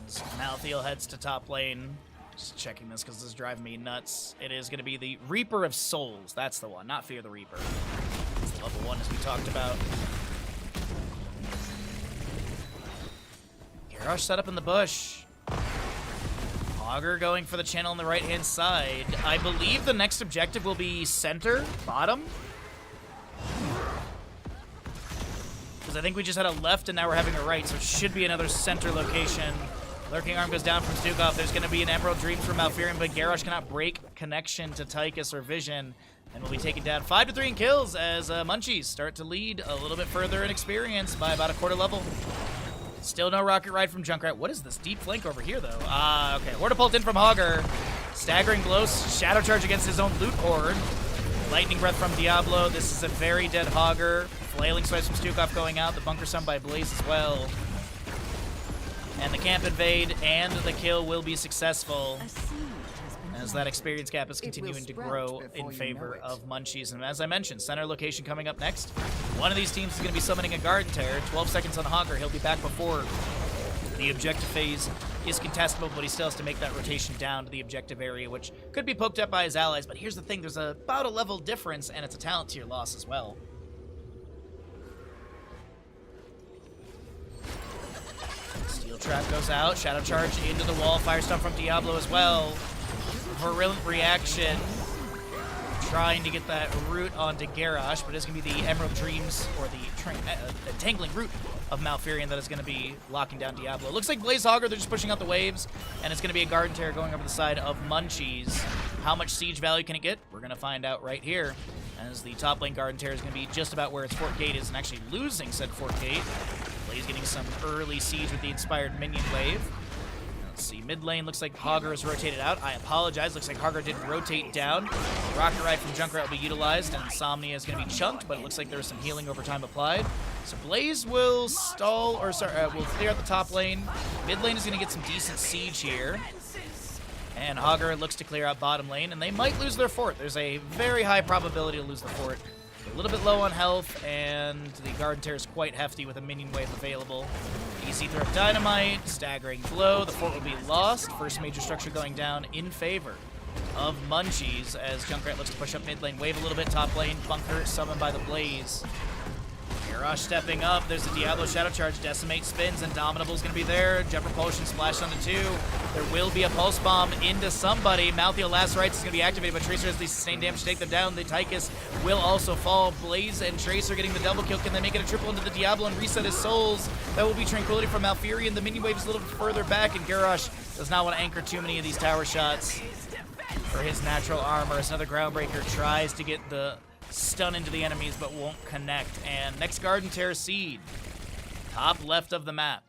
As Malthael heads to top lane. Just checking this because this is driving me nuts. It is going to be the Reaper of Souls. That's the one, not Fear the Reaper. It's level 1 as we talked about. Garrosh set up in the bush. Hogger going for the channel on the right-hand side. I believe the next objective will be center, bottom. Because I think we just had a left and now we're having a right, so it should be another center location. Lurking Arm goes down from Stukov. There's going to be an Emerald Dreams from Malfurion, but Garrosh cannot break connection to Tychus or Vision, and will be taken down 5-3 in kills as Munchies start to lead a little bit further in experience by about a quarter level. Still no Rocket Ride from Junkrat. What is this deep flank over here, though? Okay. Hortipult in from Hogger. Staggering blows. Shadow Charge against his own Loot Horde. Lightning Breath from Diablo. This is a very dead Hogger. Flailing swipes from Stukov going out. The bunker summed by Blaze as well. And the camp invade and the kill will be successful, as that experience gap is continuing to grow in favor of Munchies. And as I mentioned, center location coming up next. One of these teams is going to be summoning a Garden Terror. 12 seconds on Hogger. He'll be back before the objective phase is contestable, but he still has to make that rotation down to the objective area, which could be poked up by his allies. But here's the thing, there's about a level difference, and it's a talent tier loss as well. Steel Trap goes out, Shadow Charge into the wall, Firestorm from Diablo as well. Virulent Reaction, trying to get that root onto Garrosh, but it's going to be the Emerald Dreams, or the Entangling Root of Malfurion that is going to be locking down Diablo. It looks like Blaze Hogger, they're just pushing out the waves, and it's going to be a Garden Terror going over the side of Munchies. How much siege value can it get? We're going to find out right here, as the top lane Garden Terror is going to be just about where its Fort Gate is, and actually losing said Fort Gate. Blaze getting some early siege with the Inspired Minion Wave. Let's see, mid lane looks like Hogger is rotated out. I apologize, looks like Hogger did rotate down. Rocket Ride from Junkrat will be utilized, and Insomnia is going to be chunked, but it looks like there was some healing over time applied. So Blaze will stall, or sorry, will clear out the top lane. Mid lane is going to get some decent siege here. And Hogger looks to clear out bottom lane, and they might lose their fort. There's a very high probability to lose the fort. A little bit low on health, and the Garden Terror is quite hefty with a minion wave available. Easy throw of Dynamite, staggering blow. The fort will be lost. First major structure going down in favor of Munchies as Junkrat looks to push up mid lane, wave a little bit, top lane, bunker summoned by the Blaze. Garrosh stepping up. There's a Diablo Shadow Charge. Decimate spins. Indomitable's going to be there. Jet Propulsion splash onto 2. There will be a Pulse Bomb into somebody. Malthael Lacerates is going to be activated, but Tracer has the sustained damage to take them down. The Tychus will also fall. Blaze and Tracer getting the double kill. Can they make it a triple into the Diablo and reset his souls? That will be Tranquility from Malfurion. The minion wave is a little bit further back, and Garrosh does not want to anchor too many of these tower shots for his natural armor. As another Groundbreaker tries to get the stun into the enemies, but won't connect. And next Garden Terror Seed, top left of the map.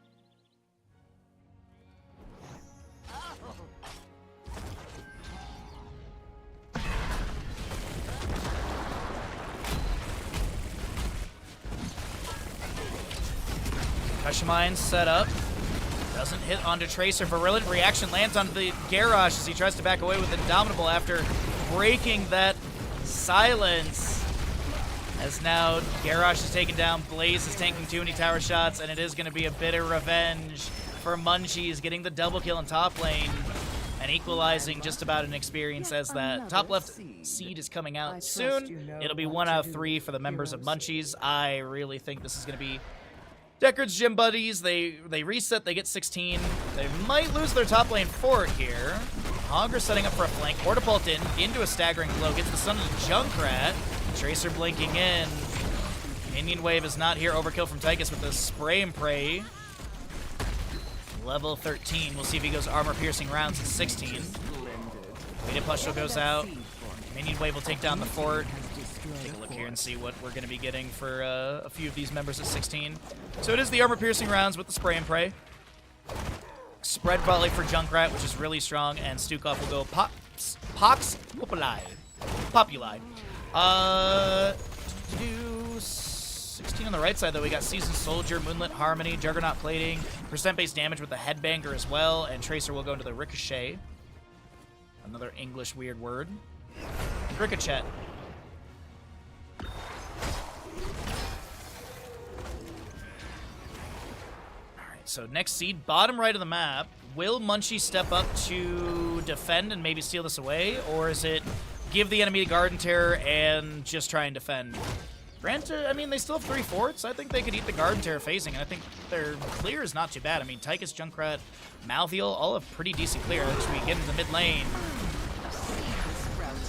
Concussion Mine set up. Doesn't hit onto Tracer. Virulent Reaction lands on the Garrosh as he tries to back away with Indomitable after breaking that silence. As now Garrosh is taken down, Blaze is tanking too many tower shots, and it is going to be a bit of revenge for Munchies, getting the double kill in top lane and equalizing just about an experience as that top left seed is coming out soon. It'll be 1 out of 3 for the members of Munchies. I really think this is going to be Deckard's gym buddies. They reset, they get 16. They might lose their top lane fort here. Hogger setting up for a flank. Ortapult into a staggering blow. Gets the stun of the Junkrat. Tracer blinking in. Minion Wave is not here. Overkill from Tychus with the Spray and Pray. Level 13. We'll see if he goes armor piercing rounds at 16. Weighted Pustule goes out. Minion Wave will take down the fort. Take a look here and see what we're going to be getting for a few of these members at 16. So it is the armor piercing rounds with the Spray and Pray. Spread volley for Junkrat, which is really strong, and Stukov will go Pox Populi. 16 on the right side, though. We got Seasoned Soldier, Moonlit Harmony, Juggernaut Plating, percent-based damage with the Headbanger as well, and Tracer will go into the Ricochet. Another English weird word. Ricochet. So next seed, bottom right of the map. Will Munchie step up to defend and maybe steal this away? Or is it give the enemy the Garden Terror and just try and defend? Granted, I mean, they still have 3 forts. I think they could eat the Garden Terror phasing, and I think their clear is not too bad. I mean, Tychus, Junkrat, Malthael, all have pretty decent clear as we get into the mid lane.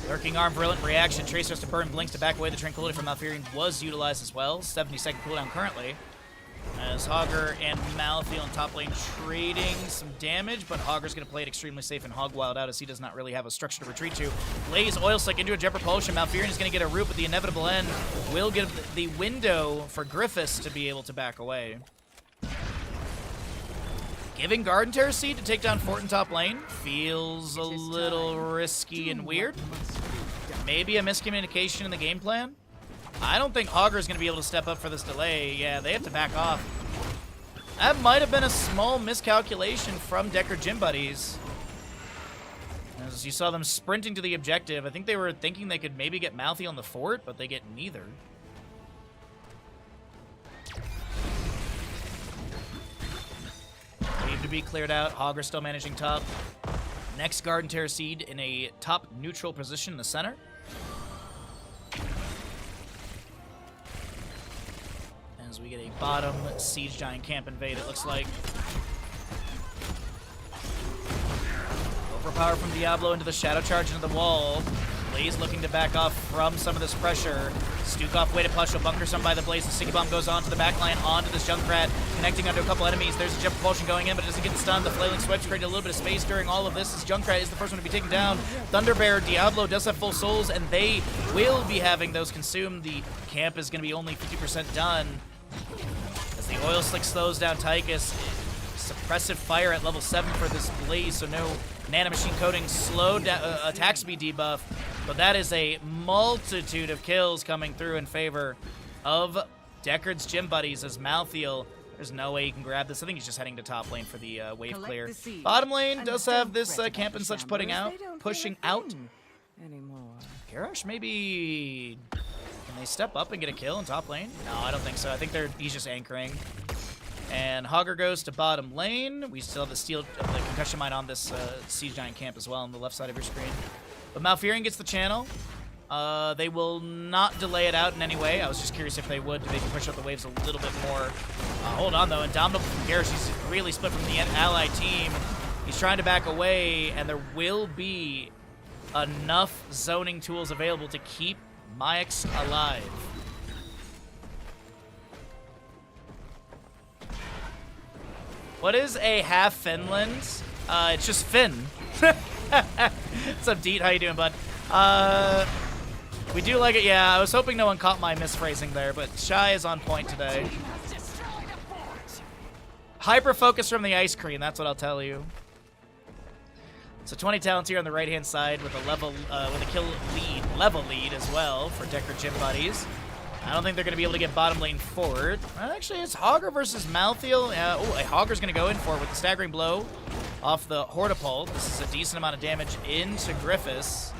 Lurking Arm, Virulent Reaction, Tracer has to burn Blinks to back away. The Tranquility from Malfurion was utilized as well. 70-second cooldown currently. As Hogger and Malthael in top lane trading some damage, but Hogger's going to play it extremely safe and hog wild out as he does not really have a structure to retreat to. Blaze Oil Slick into a Jet Propulsion. Malfurion is going to get a root, but the inevitable end will give the window for Griffiths to be able to back away. Giving Garden Terror Seed to take down Fort in top lane feels a little risky and weird. Maybe a miscommunication in the game plan. I don't think Hogger's going to be able to step up for this delay. Yeah, they have to back off. That might have been a small miscalculation from Decker Gym Buddies. As you saw them sprinting to the objective, I think they were thinking they could maybe get Mouthy on the fort, but they get neither. Wave to be cleared out. Hogger still managing top. Next Garden Terror Seed in a top neutral position in the center. As we get a bottom Siege Giant camp invade, it looks like. Overpower from Diablo into the Shadow Charge into the wall. Blaze looking to back off from some of this pressure. Stukov way to push, will bunker some by the Blaze. The Sticky Bomb goes on to the backline, onto this Junkrat, connecting onto a couple enemies. There's a Jet Propulsion going in, but it doesn't get the stun. The Flailing Swipes create a little bit of space during all of this. As Junkrat is the first one to be taken down. Thunderbear, Diablo does have full souls, and they will be having those consumed. The camp is going to be only 50% done. As the Oil Slick slows down Tychus. Suppressive fire at level 7 for this Blaze, so no nanomachine coating, slow attack speed debuff, but that is a multitude of kills coming through in favor of Deckard's Gym Buddies as Malthael. There's no way he can grab this. I think he's just heading to top lane for the wave clear. Bottom lane does have this camp and such pushing out. Garrosh maybe... Can they step up and get a kill in top lane? No, I don't think so. I think he's just anchoring. And Hogger goes to bottom lane. We still have the concussion mine on this Siege Giant camp as well on the left side of your screen. But Malfurion gets the channel. They will not delay it out in any way. I was just curious if they would, to maybe push up the waves a little bit more. Hold on, though. Indomitable from Garrosh. He's really split from the ally team. He's trying to back away, and there will be enough zoning tools available to keep Maix alive. What is a half Finland? It's just Finn. What's up, Deet? How you doing, bud? We do like it. Yeah, I was hoping no one caught my misphrasing there, but Shy is on point today. Hyper focus from the ice cream. That's what I'll tell you. So 20 talents here on the right-hand side with a kill lead as well for Decker Gym Buddies. I don't think they're going to be able to get bottom lane forward. Actually, it's Hogger versus Malthael. Hogger's going to go in for it with the staggering blow off the Hortipult. This is a decent amount of damage into Griffiths.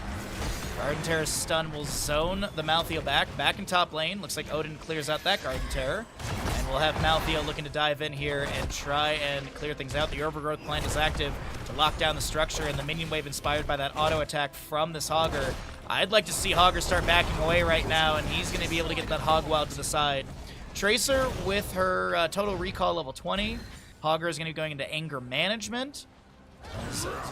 Garden Terror's stun will zone the Malthael back in top lane. Looks like Odin clears out that Garden Terror. And we'll have Malthael looking to dive in here and try and clear things out. The Overgrowth plant is active to lock down the structure, and the minion wave inspired by that auto attack from this Hogger. I'd like to see Hogger start backing away right now, and he's going to be able to get that Hog Wild to the side. Tracer with her total recall level 20. Hogger is going to be going into anger management.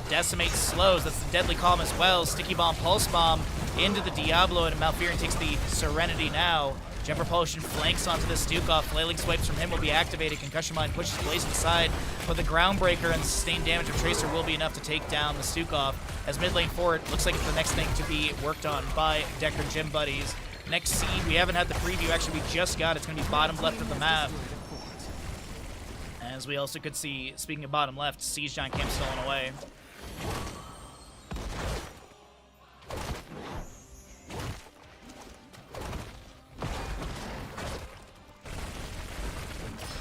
Decimate slows. That's the Deadly Calm as well. Sticky Bomb, Pulse Bomb into the Diablo, and Malfurion takes the Serenity now. Jet Propulsion flanks onto the Stukov. Flailing Swipes from him will be activated. Concussion Mine pushes Blaze to the side, but the Groundbreaker and sustained damage of Tracer will be enough to take down the Stukov. As mid lane forward, looks like it's the next thing to be worked on by Decker Gym Buddies. Next seed, we haven't had the preview. Actually, we just got it. It's going to be bottom left of the map. As we also could see, speaking of bottom left, Siege Giant Camp stolen away.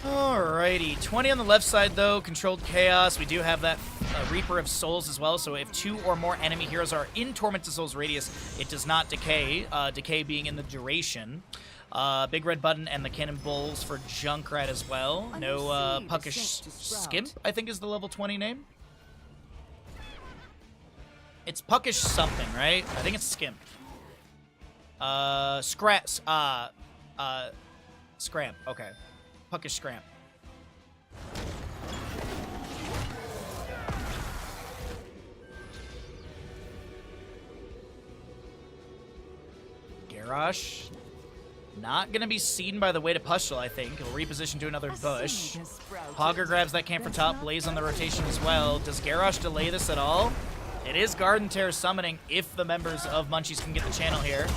Alrighty, 20 on the left side though, Controlled Chaos. We do have that Reaper of Souls as well, so if 2 or more enemy heroes are in Tormented Souls radius, it does not decay, decay being in the duration. Big red button and the cannonballs for Junkrat as well. No Puckish Skimp, I think is the level 20 name. It's Puckish something, right? I think it's Skimp. Scramp, okay. Puckish Scramp. Garrosh. Not going to be seen by the way to Pushel, I think. He'll reposition to another bush. Hogger grabs that camp for top. Blaze on the rotation as well. Does Garrosh delay this at all? It is Garden Terror summoning if the members of Munchies can get the channel here.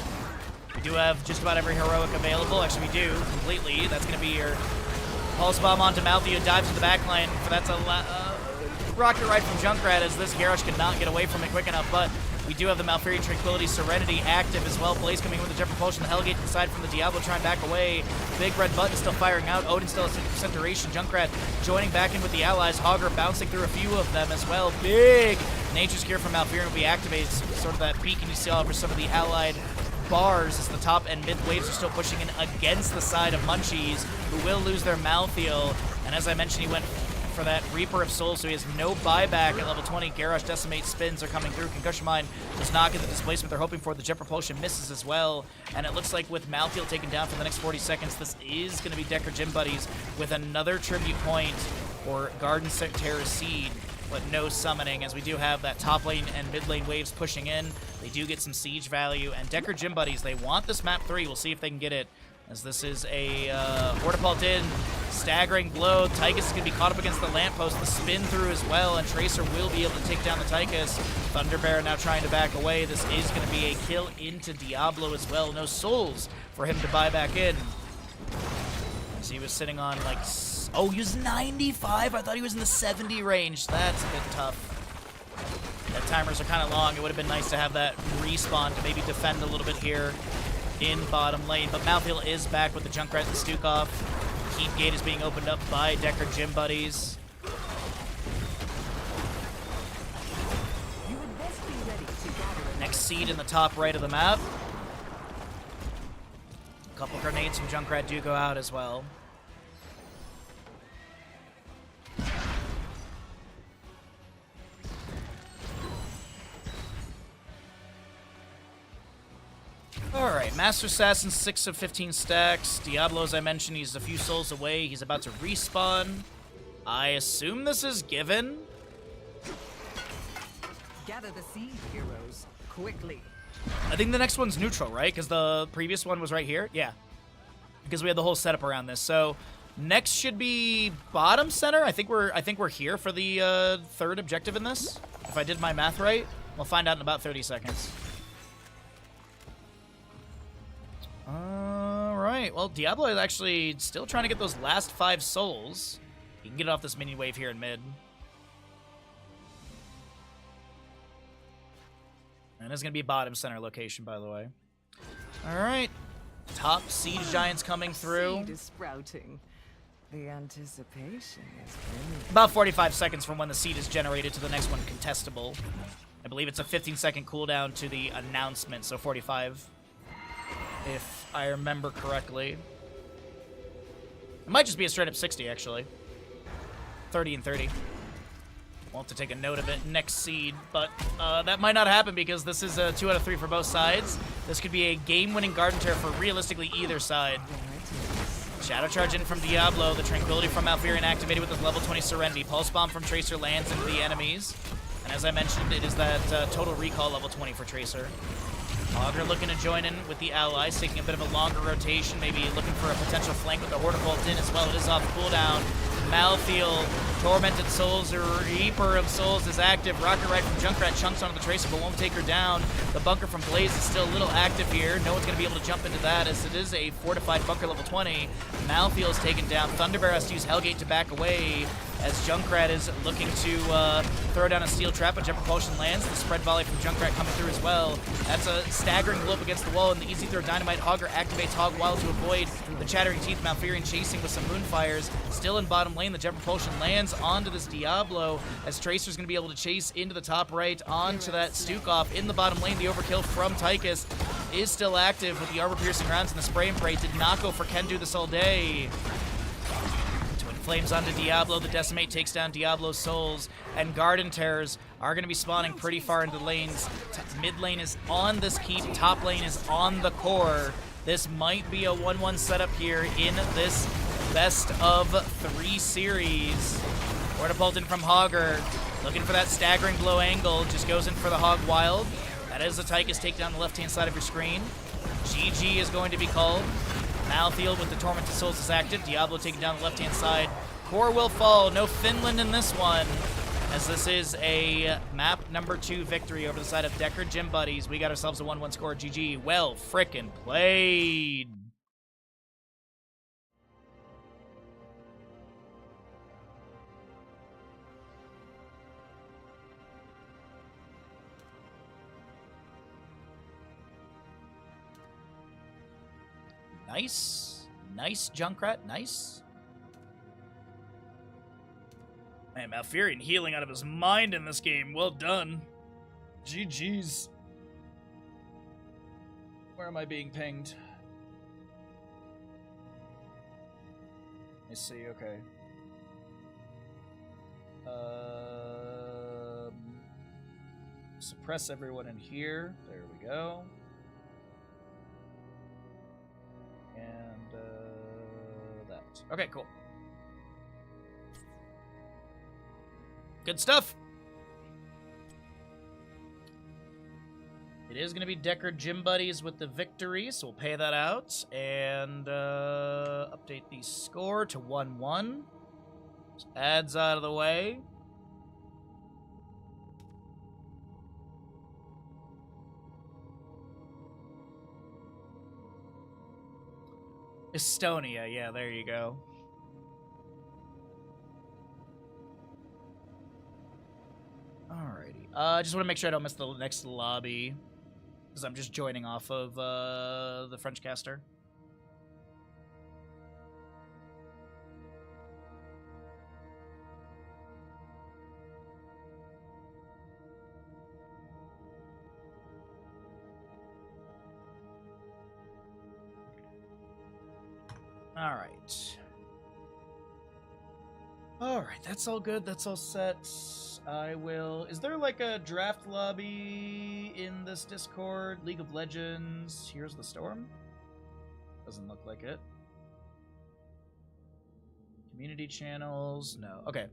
We do have just about every heroic available. Actually, we do completely. That's going to be your Pulse Bomb onto Malthael. Dives to the backline. That's a rocket ride from Junkrat as this Garrosh cannot get away from it quick enough. But We do have the Malfurion Tranquility Serenity active as well. Blaze coming in with the Jet Propulsion. The Hellgate inside from the Diablo trying back away. Big red button still firing out. Odin still at 60% duration. Junkrat joining back in with the allies. Hogger bouncing through a few of them as well. Big Nature's Cure from Malfurion will be activated. Sort of that beacon you see all over some of the allied bars as the top and mid waves are still pushing in against the side of Munchies, who will lose their Malthael. And as I mentioned, he went for that Reaper of Souls, so he has no buyback at level 20. Garrosh Decimate spins are coming through. Concussion Mine does not get the displacement they're hoping for. The Jet Propulsion misses as well. And it looks like with Malthael taken down for the next 40 seconds, this is going to be Decker Gym Buddies with another tribute point for Garden Terror Seed, but no summoning, as we do have that top lane and mid lane waves pushing in. They do get some siege value, and Decker Gym Buddies, they want this map 3. We'll see if they can get it, as this is a Hortipult in, staggering blow. Tychus is going to be caught up against the lamppost, the spin through as well, and Tracer will be able to take down the Tychus. Thunderbear now trying to back away. This is going to be a kill into Diablo as well. No souls for him to buy back in, as he was sitting on like, oh, he was 95? I thought he was in the 70 range. That's a bit tough. The timers are kind of long. It would have been nice to have that respawn to maybe defend a little bit here in bottom lane. But Malthael is back with the Junkrat and Stukov. Keep Gate is being opened up by Decker Gym Buddies. Next seed in the top right of the map. A couple grenades from Junkrat do go out as well. Alright, Master Assassin, 6 of 15 stacks. Diablo, as I mentioned, he's a few souls away. He's about to respawn. I assume this is given. Gather the seed, heroes, quickly. I think the next one's neutral, right? Because the previous one was right here? Yeah. Because we had the whole setup around this. So next should be bottom center. I think we're here for the third objective in this. If I did my math right. We'll find out in about 30 seconds. Alright, well, Diablo is actually still trying to get those last 5 souls. He can get off this mini wave here in mid. And it's going to be bottom center location, by the way. Alright, top siege giants coming through. Seed is sprouting. The anticipation is brilliant. About 45 seconds from when the seed is generated to the next one contestable. I believe it's a 15-second cooldown to the announcement, so 45. If I remember correctly. It might just be a straight up 60, actually. 30 and 30. We'll have to take a note of it next seed, but that might not happen because this is a 2 out of 3 for both sides. This could be a game-winning Garden Terror for realistically either side. Shadow Charge in from Diablo, the Tranquility from Malfurion activated with his level 20 Serenity. Pulse Bomb from Tracer lands into the enemies. And as I mentioned, it is that Total Recall level 20 for Tracer. Augur looking to join in with the allies, taking a bit of a longer rotation, maybe looking for a potential flank with the Hortipult in as well. It is off cooldown. Malthael, Tormented Souls, or Reaper of Souls is active. Rocket Ride from Junkrat chunks onto the Tracer, but won't take her down. The bunker from Blaze is still a little active here. No one's going to be able to jump into that, as it is a fortified bunker level 20. Malthael is taken down. Thunderbear has to use Hellgate to back away, as Junkrat is looking to throw down a steel trap, but Jet Propulsion lands. The spread volley from Junkrat coming through as well. That's a staggering blow up against the wall, and the easy throw Dynamite. Hogger activates Hog Wild to avoid the Chattering Teeth. Malfurion chasing with some Moonfires. Still in bottom lane, the Jet Propulsion lands onto this Diablo, as Tracer's going to be able to chase into the top right onto that Stukov. In the bottom lane, the overkill from Tychus is still active with the armor-piercing rounds and the spray and pray. Did not go for Ken do this all day. Flames onto Diablo. The Decimate takes down Diablo's souls, and Garden Terrors are going to be spawning pretty far into lanes. Mid lane is on this keep. Top lane is on the core. This might be a 1-1 setup here in this best of 3 series. Hortipult in from Hogger, looking for that staggering blow angle. Just goes in for the Hog Wild. That is the Tychus take down the left-hand side of your screen. GG is going to be called. Malthael with the Tormented Souls is active. Diablo taking down the left-hand side. Core will fall. No Finland in this one, as this is a map number 2 victory over the side of Decker Gym Buddies. We got ourselves a 1-1 score. GG. Well frickin' played. Nice. Nice, Junkrat. Nice. Man, Malfurion healing out of his mind in this game. Well done. GG's. Where am I being pinged? Let me see, okay. Suppress everyone in here. There we go. And that. Okay, cool. Good stuff. It is going to be Deckard Gym Buddies with the victory, so we'll pay that out. And update the score to 1-1. So ads out of the way. Estonia, yeah, there you go. Alrighty. Just want to make sure I don't miss the next lobby, because I'm just joining off of the French caster. Alright. Alright, that's all good. That's all set. I will... Is there like a draft lobby in this Discord? League of Legends. Here's the Storm? Doesn't look like it. Community channels. No. Okay.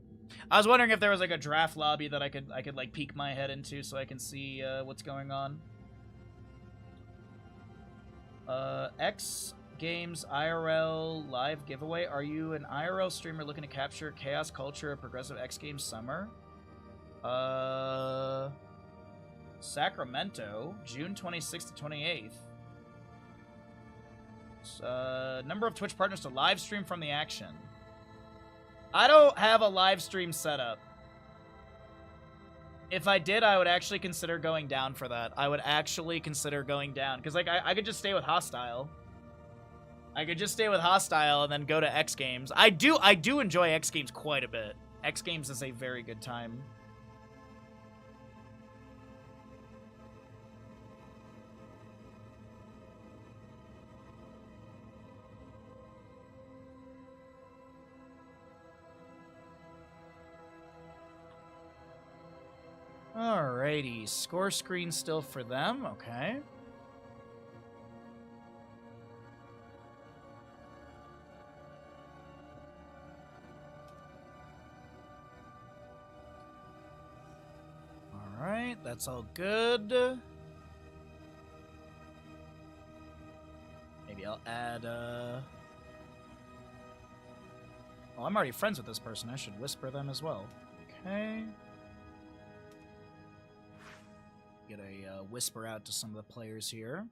I was wondering if there was like a draft lobby that I could like peek my head into so I can see what's going on. X Games IRL live giveaway. Are you an IRL streamer looking to capture chaos culture of progressive X Games summer? Sacramento, June 26th to 28th. Number of Twitch partners to live stream from the action. I don't have a live stream set up. If I did, I would actually consider going down for that. I would actually consider going down. Because like I could just stay with Hostile. I could just stay with Hostile and then go to X Games. I do enjoy X Games quite a bit. X Games is a very good time. Alrighty, score screen still for them, okay. Alright, that's all good. Maybe I'll add, Oh, I'm already friends with this person. I should whisper them as well. Okay. Get a whisper out to some of the players here.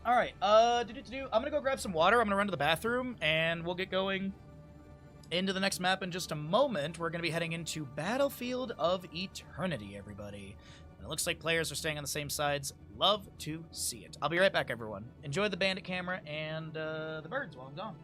All right, I'm gonna go grab some water. I'm gonna run to the bathroom, and we'll get going into the next map in just a moment. We're gonna be heading into Battlefield of Eternity, everybody. And it looks like players are staying on the same sides. Love to see it. I'll be right back, everyone. Enjoy the bandit camera and the birds while I'm gone.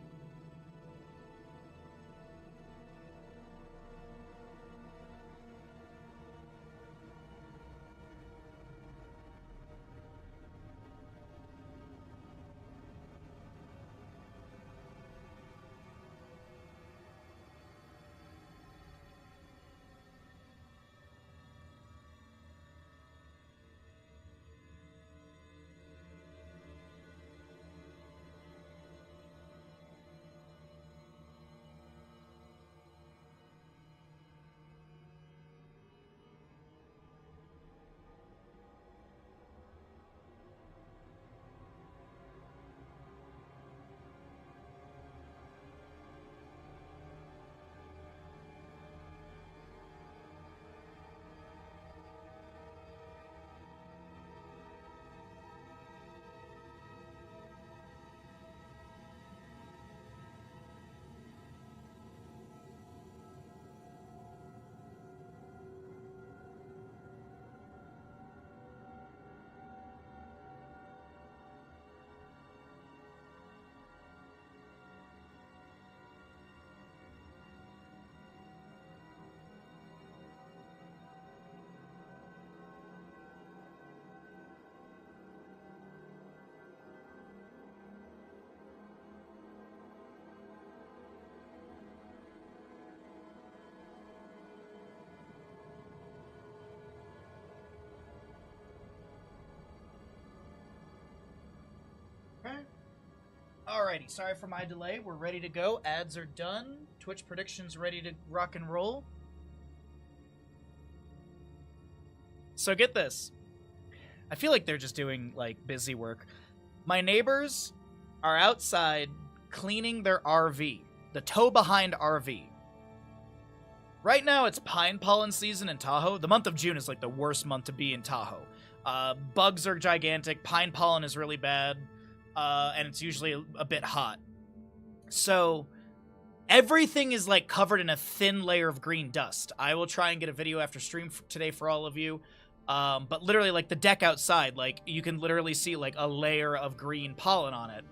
Alrighty, sorry for my delay. We're ready to go. Ads are done. Twitch predictions ready to rock and roll. So get this. I feel like they're just doing, like, busy work. My neighbors are outside cleaning their RV. The tow-behind RV. Right now, it's pine pollen season in Tahoe. The month of June is, like, the worst month to be in Tahoe. Bugs are gigantic. Pine pollen is really bad. And it's usually a bit hot. So, everything is, like, covered in a thin layer of green dust. I will try and get a video after stream today for all of you. But literally, like, the deck outside, like, you can literally see, like, a layer of green pollen on it.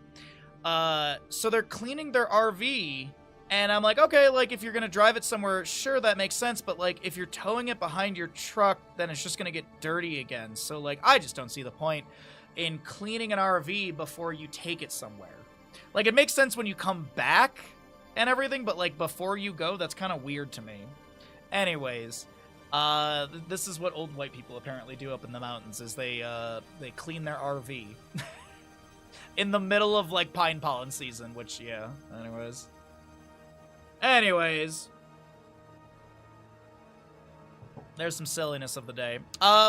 So they're cleaning their RV, and I'm like, okay, like, if you're gonna drive it somewhere, sure, that makes sense, but, like, if you're towing it behind your truck, then it's just gonna get dirty again. So, like, I just don't see the point in cleaning an RV before you take it somewhere. Like, it makes sense when you come back and everything, but, like, before you go, that's kind of weird to me. Anyways, this is what old white people apparently do up in the mountains, is they clean their RV. In the middle of, like, pine pollen season, which, yeah, Anyways. There's some silliness of the day.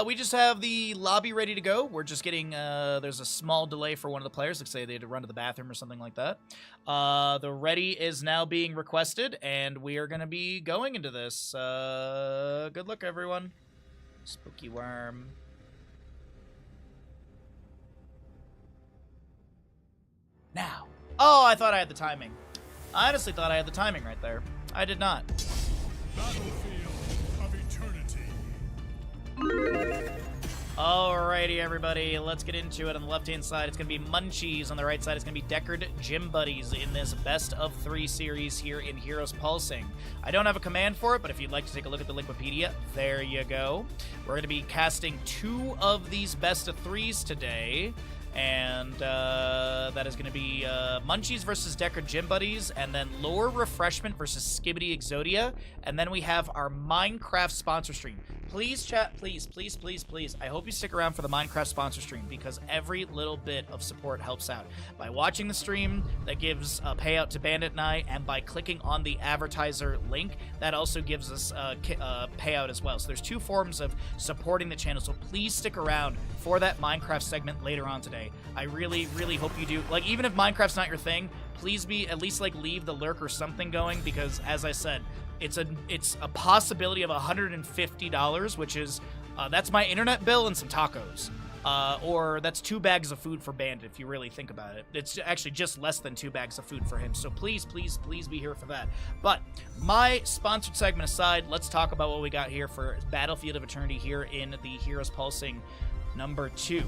We just have the lobby ready to go. We're just getting, there's a small delay for one of the players. Let's say they had to run to the bathroom or something like that. The ready is now being requested, and we are going to be going into this. Good luck, everyone. Spooky worm. Now. Oh, I thought I had the timing. I honestly thought I had the timing right there. I did not. Battlefield of Eternity. Alrighty, everybody, let's get into it. On the left-hand side, it's going to be Munchies. On the right side, it's going to be Deckard Gym Buddies in this Best of 3 series here in Heroes Pulsing. I don't have a command for it, but if you'd like to take a look at the Wikipedia, there you go. We're going to be casting 2 of these Best of 3s today. And that is going to be Munchies versus Deckard Gym Buddies, and then Lore Refreshment versus Skibbity Exodia, and then we have our Minecraft sponsor stream. Please, chat, please. I hope you stick around for the Minecraft sponsor stream, because every little bit of support helps out. By watching the stream, that gives a payout to Bandit and I, and by clicking on the advertiser link, that also gives us a payout as well. So there's 2 forms of supporting the channel, so please stick around for that Minecraft segment later on today. I really hope you do. Like, even if Minecraft's not your thing, please be at least, like, leave the lurk or something going, because as I said, it's a possibility of $150, which is that's my internet bill and some tacos. Or that's 2 bags of food for Bandit, if you really think about it. It's actually just less than 2 bags of food for him. So please be here for that. But my sponsored segment aside, let's talk about what we got here for Battlefield of Eternity here in the Heroes Pulsing number 2.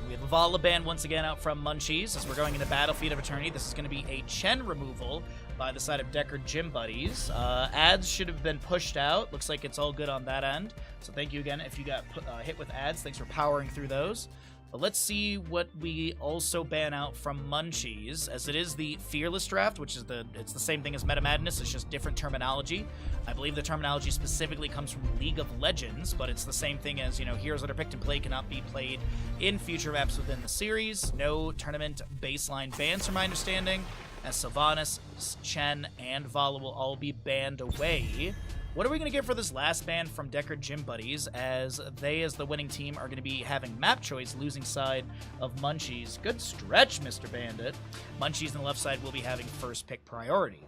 We have a Vala band once again out from Munchies as we're going into Battlefield of Eternity. This is going to be a Chen removal by the side of Deckard Gym Buddies. Ads should have been pushed out. Looks like it's all good on that end. So thank you again if you got hit with ads. Thanks for powering through those. But let's see what we also ban out from Munchies, as it is the Fearless draft, which is it's the same thing as Meta Madness, it's just different terminology. I believe the terminology specifically comes from League of Legends, but it's the same thing as, you know, heroes that are picked and played cannot be played in future maps within the series. No tournament baseline bans from my understanding, as Sylvanas, Chen, and Vala will all be banned away. What are we going to get for this last ban from Deckard Gym Buddies, as they, as the winning team, are going to be having map choice, losing side of Munchies. Good stretch, Mr. Bandit. Munchies on the left side will be having first pick priority.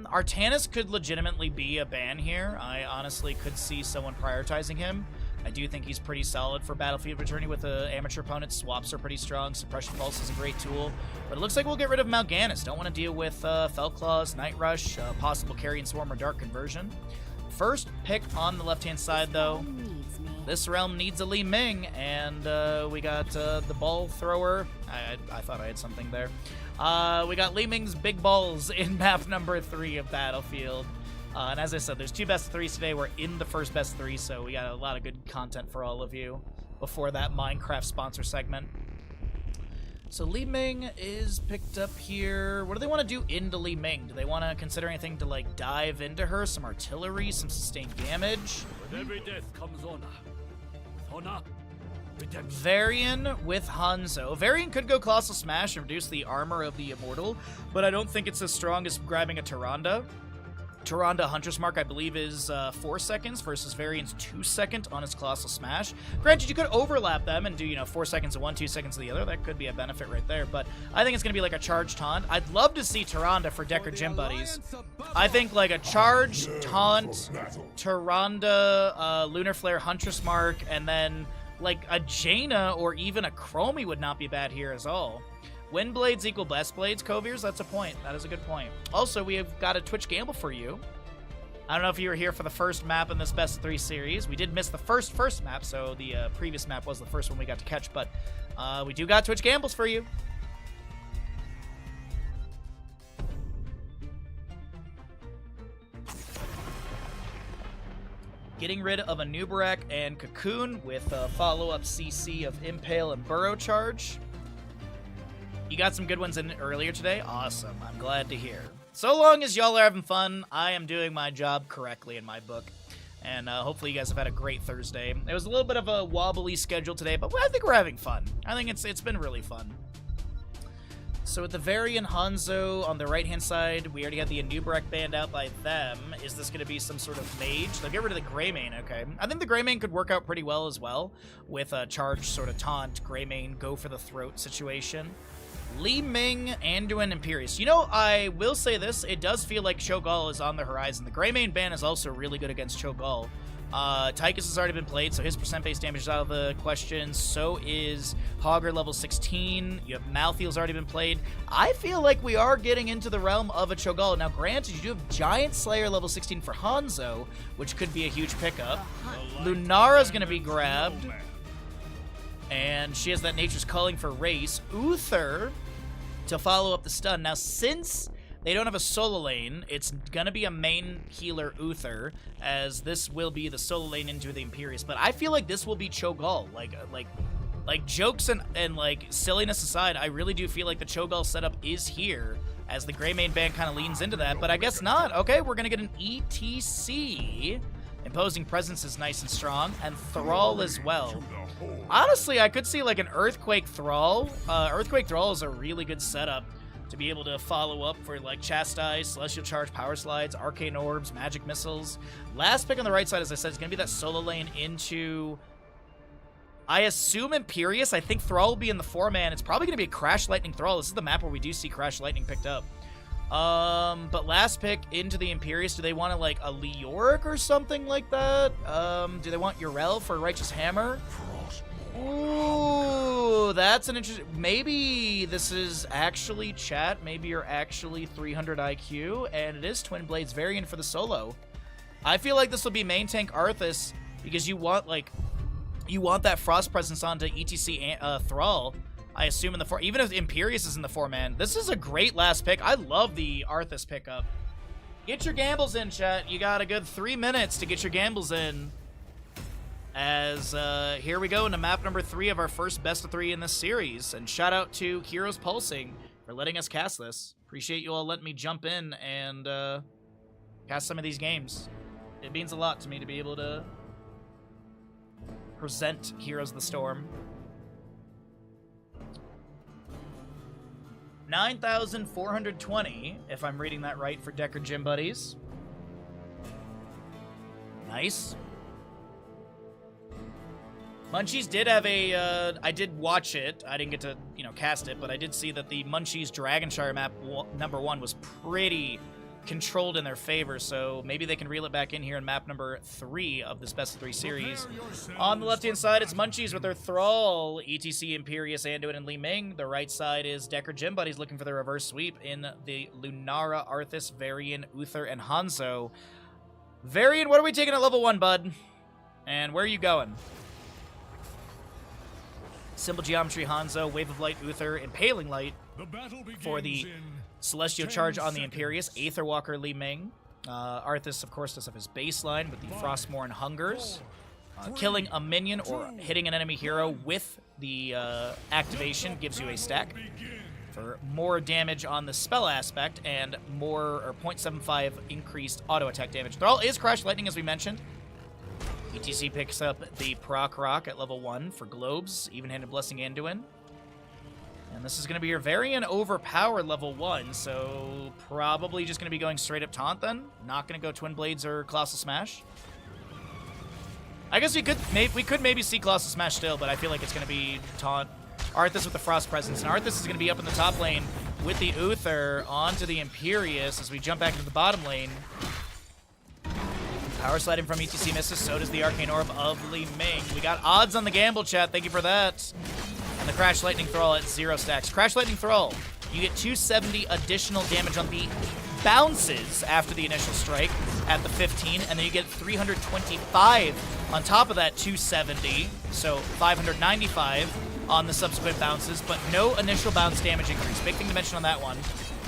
Artanis could legitimately be a ban here. I honestly could see someone prioritizing him. I do think he's pretty solid for Battlefield of Eternity with the amateur opponents. Swaps are pretty strong. Suppression Pulse is a great tool. But it looks like we'll get rid of Mal'Ganis. Don't want to deal with Felclaws, Night Rush, possible Carrion Swarm or Dark Conversion. First pick on the left-hand side, though. This realm needs a Li Ming, and we got the ball thrower. I thought I had something there. We got Li Ming's big balls in map number 3 of Battlefield. And as I said, there's 2 best of 3s today. We're in the first best 3, so we got a lot of good content for all of you before that Minecraft sponsor segment. So Li Ming is picked up here. What do they want to do into Li Ming? Do they want to consider anything to, like, dive into her? Some artillery, some sustained damage? With every death comes honor. With honor Varian with Hanzo. Varian could go Colossal Smash and reduce the armor of the Immortal, but I don't think it's as strong as grabbing a Tyrande. Tyrande Huntress Mark, I believe, is 4 seconds versus Varian's 2 second on his Colossal Smash. Granted, you could overlap them and do, 4 seconds of one, 2 seconds of the other. That could be a benefit right there, but I think it's going to be like a charge taunt. I'd love to see Tyrande for Decker Gym Buddies. I think like a charge, taunt, Tyrande, Lunar Flare, Huntress Mark, and then like a Jaina or even a Chromie would not be bad here as all. Wind Blades equal Blast Blades, Koviers? That's a point. That is a good point. Also, we have got a Twitch gamble for you. I don't know if you were here for the first map in this Best of 3 series. We did miss the first map, so the previous map was the first one we got to catch, but we do got Twitch gambles for you. Getting rid of a Nubarak and Cocoon with a follow-up CC of Impale and Burrow Charge. You got some good ones in earlier today? Awesome. I'm glad to hear. So long as y'all are having fun, I am doing my job correctly in my book. And hopefully you guys have had a great Thursday. It was a little bit of a wobbly schedule today, but I think we're having fun. I think it's been really fun. So with the Varian Hanzo on the right-hand side, we already had the Anubarak banned out by them. Is this going to be some sort of mage? They'll get rid of the Greymane, okay. I think the Greymane could work out pretty well as well, with a charge sort of taunt, Greymane, go for the throat situation. Li Ming, Anduin, Imperius. I will say this, it does feel like Cho'Gall is on the horizon. The Greymane ban is also really good against Cho'Gall. Tychus has already been played, so his percent base damage is out of the question. So is Hogger level 16. You have Malthiel's already been played. I feel like we are getting into the realm of a Cho'Gall. Now, granted, you do have Giant Slayer level 16 for Hanzo, which could be a huge pickup. Lunara's going to be grabbed. And she has that Nature's Calling for Race. Uther to follow up the stun. Now, since they don't have a solo lane, it's going to be a main healer Uther, as this will be the solo lane into the Imperius. But I feel like this will be Cho'Gall. Like jokes and like silliness aside, I really do feel like the Cho'Gall setup is here, as the Greymane ban kind of leans into that. But I guess not. Okay, we're going to get an ETC. Imposing Presence is nice and strong, and Thrall as well. Honestly, I could see like an Earthquake Thrall. Earthquake Thrall is a really good setup to be able to follow up for like Chastise, Celestial Charge, Power Slides, Arcane Orbs, Magic Missiles. Last pick on the right side, as I said, is going to be that solo lane into, I assume, Imperius. I think Thrall will be in the 4-man. It's probably going to be a Crash Lightning Thrall. This is the map where we do see Crash Lightning picked up. But last pick into the Imperius, do they want like a Leoric or something like that? Do they want Urel for Righteous Hammer? Ooh, that's an interesting... Maybe this is actually chat. Maybe you're actually 300 IQ, and it is Twin Blades Variant for the solo. I feel like this will be main tank Arthas, because you want that Frost Presence onto ETC Thrall. I assume in the 4, even if Imperius is in the 4-man. This is a great last pick. I love the Arthas pickup. Get your gambles in, chat. You got a good 3 minutes to get your gambles in. As here we go into map number 3 of our first best of 3 in this series. And shout out to Heroes Pulsing for letting us cast this. Appreciate you all letting me jump in and cast some of these games. It means a lot to me to be able to present Heroes of the Storm. 9,420, if I'm reading that right, for Decker Gym Buddies. Nice. Munchies did have a, I did watch it. I didn't get to, cast it, but I did see that the Munchies Dragonshire map number 1 was pretty controlled in their favor, so maybe they can reel it back in here in map number 3 of this best of 3 series. On the left-hand side, it's Munchies with their Thrall, ETC, Imperius, Anduin, and Li Ming. The right side is Decker Gym Buddies looking for the reverse sweep in the Lunara, Arthas, Varian, Uther, and Hanzo. Varian, what are we taking at level 1, bud? And where are you going? Symbol Geometry, Hanzo, Wave of Light, Uther, Impaling Light for the Celestial Charge on the Imperius, Aetherwalker, Li Ming. Arthas, of course, does have his baseline with the Frostmourne Hungers. Killing a minion or hitting an enemy hero with the activation gives you a stack for more damage on the spell aspect and more, or 0.75 increased auto attack damage. Thrall is Crash Lightning, as we mentioned. ETC picks up the Proc Rock at level 1 for Globes, Even-Handed Blessing Anduin. And this is going to be your Varian Overpower level 1, so probably just going to be going straight up Taunt then. Not going to go Twin Blades or Colossal Smash. I guess we could maybe see Colossal Smash still, but I feel like it's going to be Taunt. Arthas with the Frost Presence, and Arthas is going to be up in the top lane with the Uther onto the Imperius as we jump back into the bottom lane. Power sliding from ETC misses, so does the Arcane Orb of Li Ming. We got odds on the gamble, chat. Thank you for that. And the Crash Lightning Thrall at 0 stacks. Crash Lightning Thrall, you get 270 additional damage on the bounces after the initial strike at the 15, and then you get 325 on top of that 270, so 595 on the subsequent bounces, but no initial bounce damage increase. Big thing to mention on that one,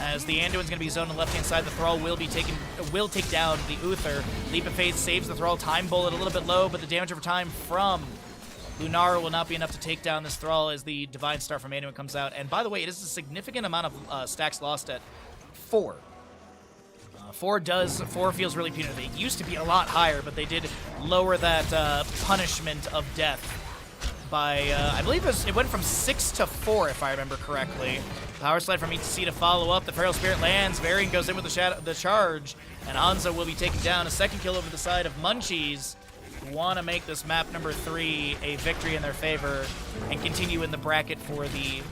as the Anduin's going to be zoned on the left-hand side, the Thrall will take down the Uther. Leap of Faith saves the Thrall. Time Bullet a little bit low, but the damage over time from Lunara will not be enough to take down this Thrall as the Divine Star from Anduin comes out. And by the way, it is a significant amount of stacks lost at 4. 4 feels really punitive. It used to be a lot higher, but they did lower that punishment of death by, I believe it went from 6 to 4, if I remember correctly. Power slide from ETC to follow up. The Feral Spirit lands. Varian goes in with the charge, and Hanzo will be taking down a second kill over the side of Munchies. Want to make this map number 3 a victory in their favor and continue in the bracket for the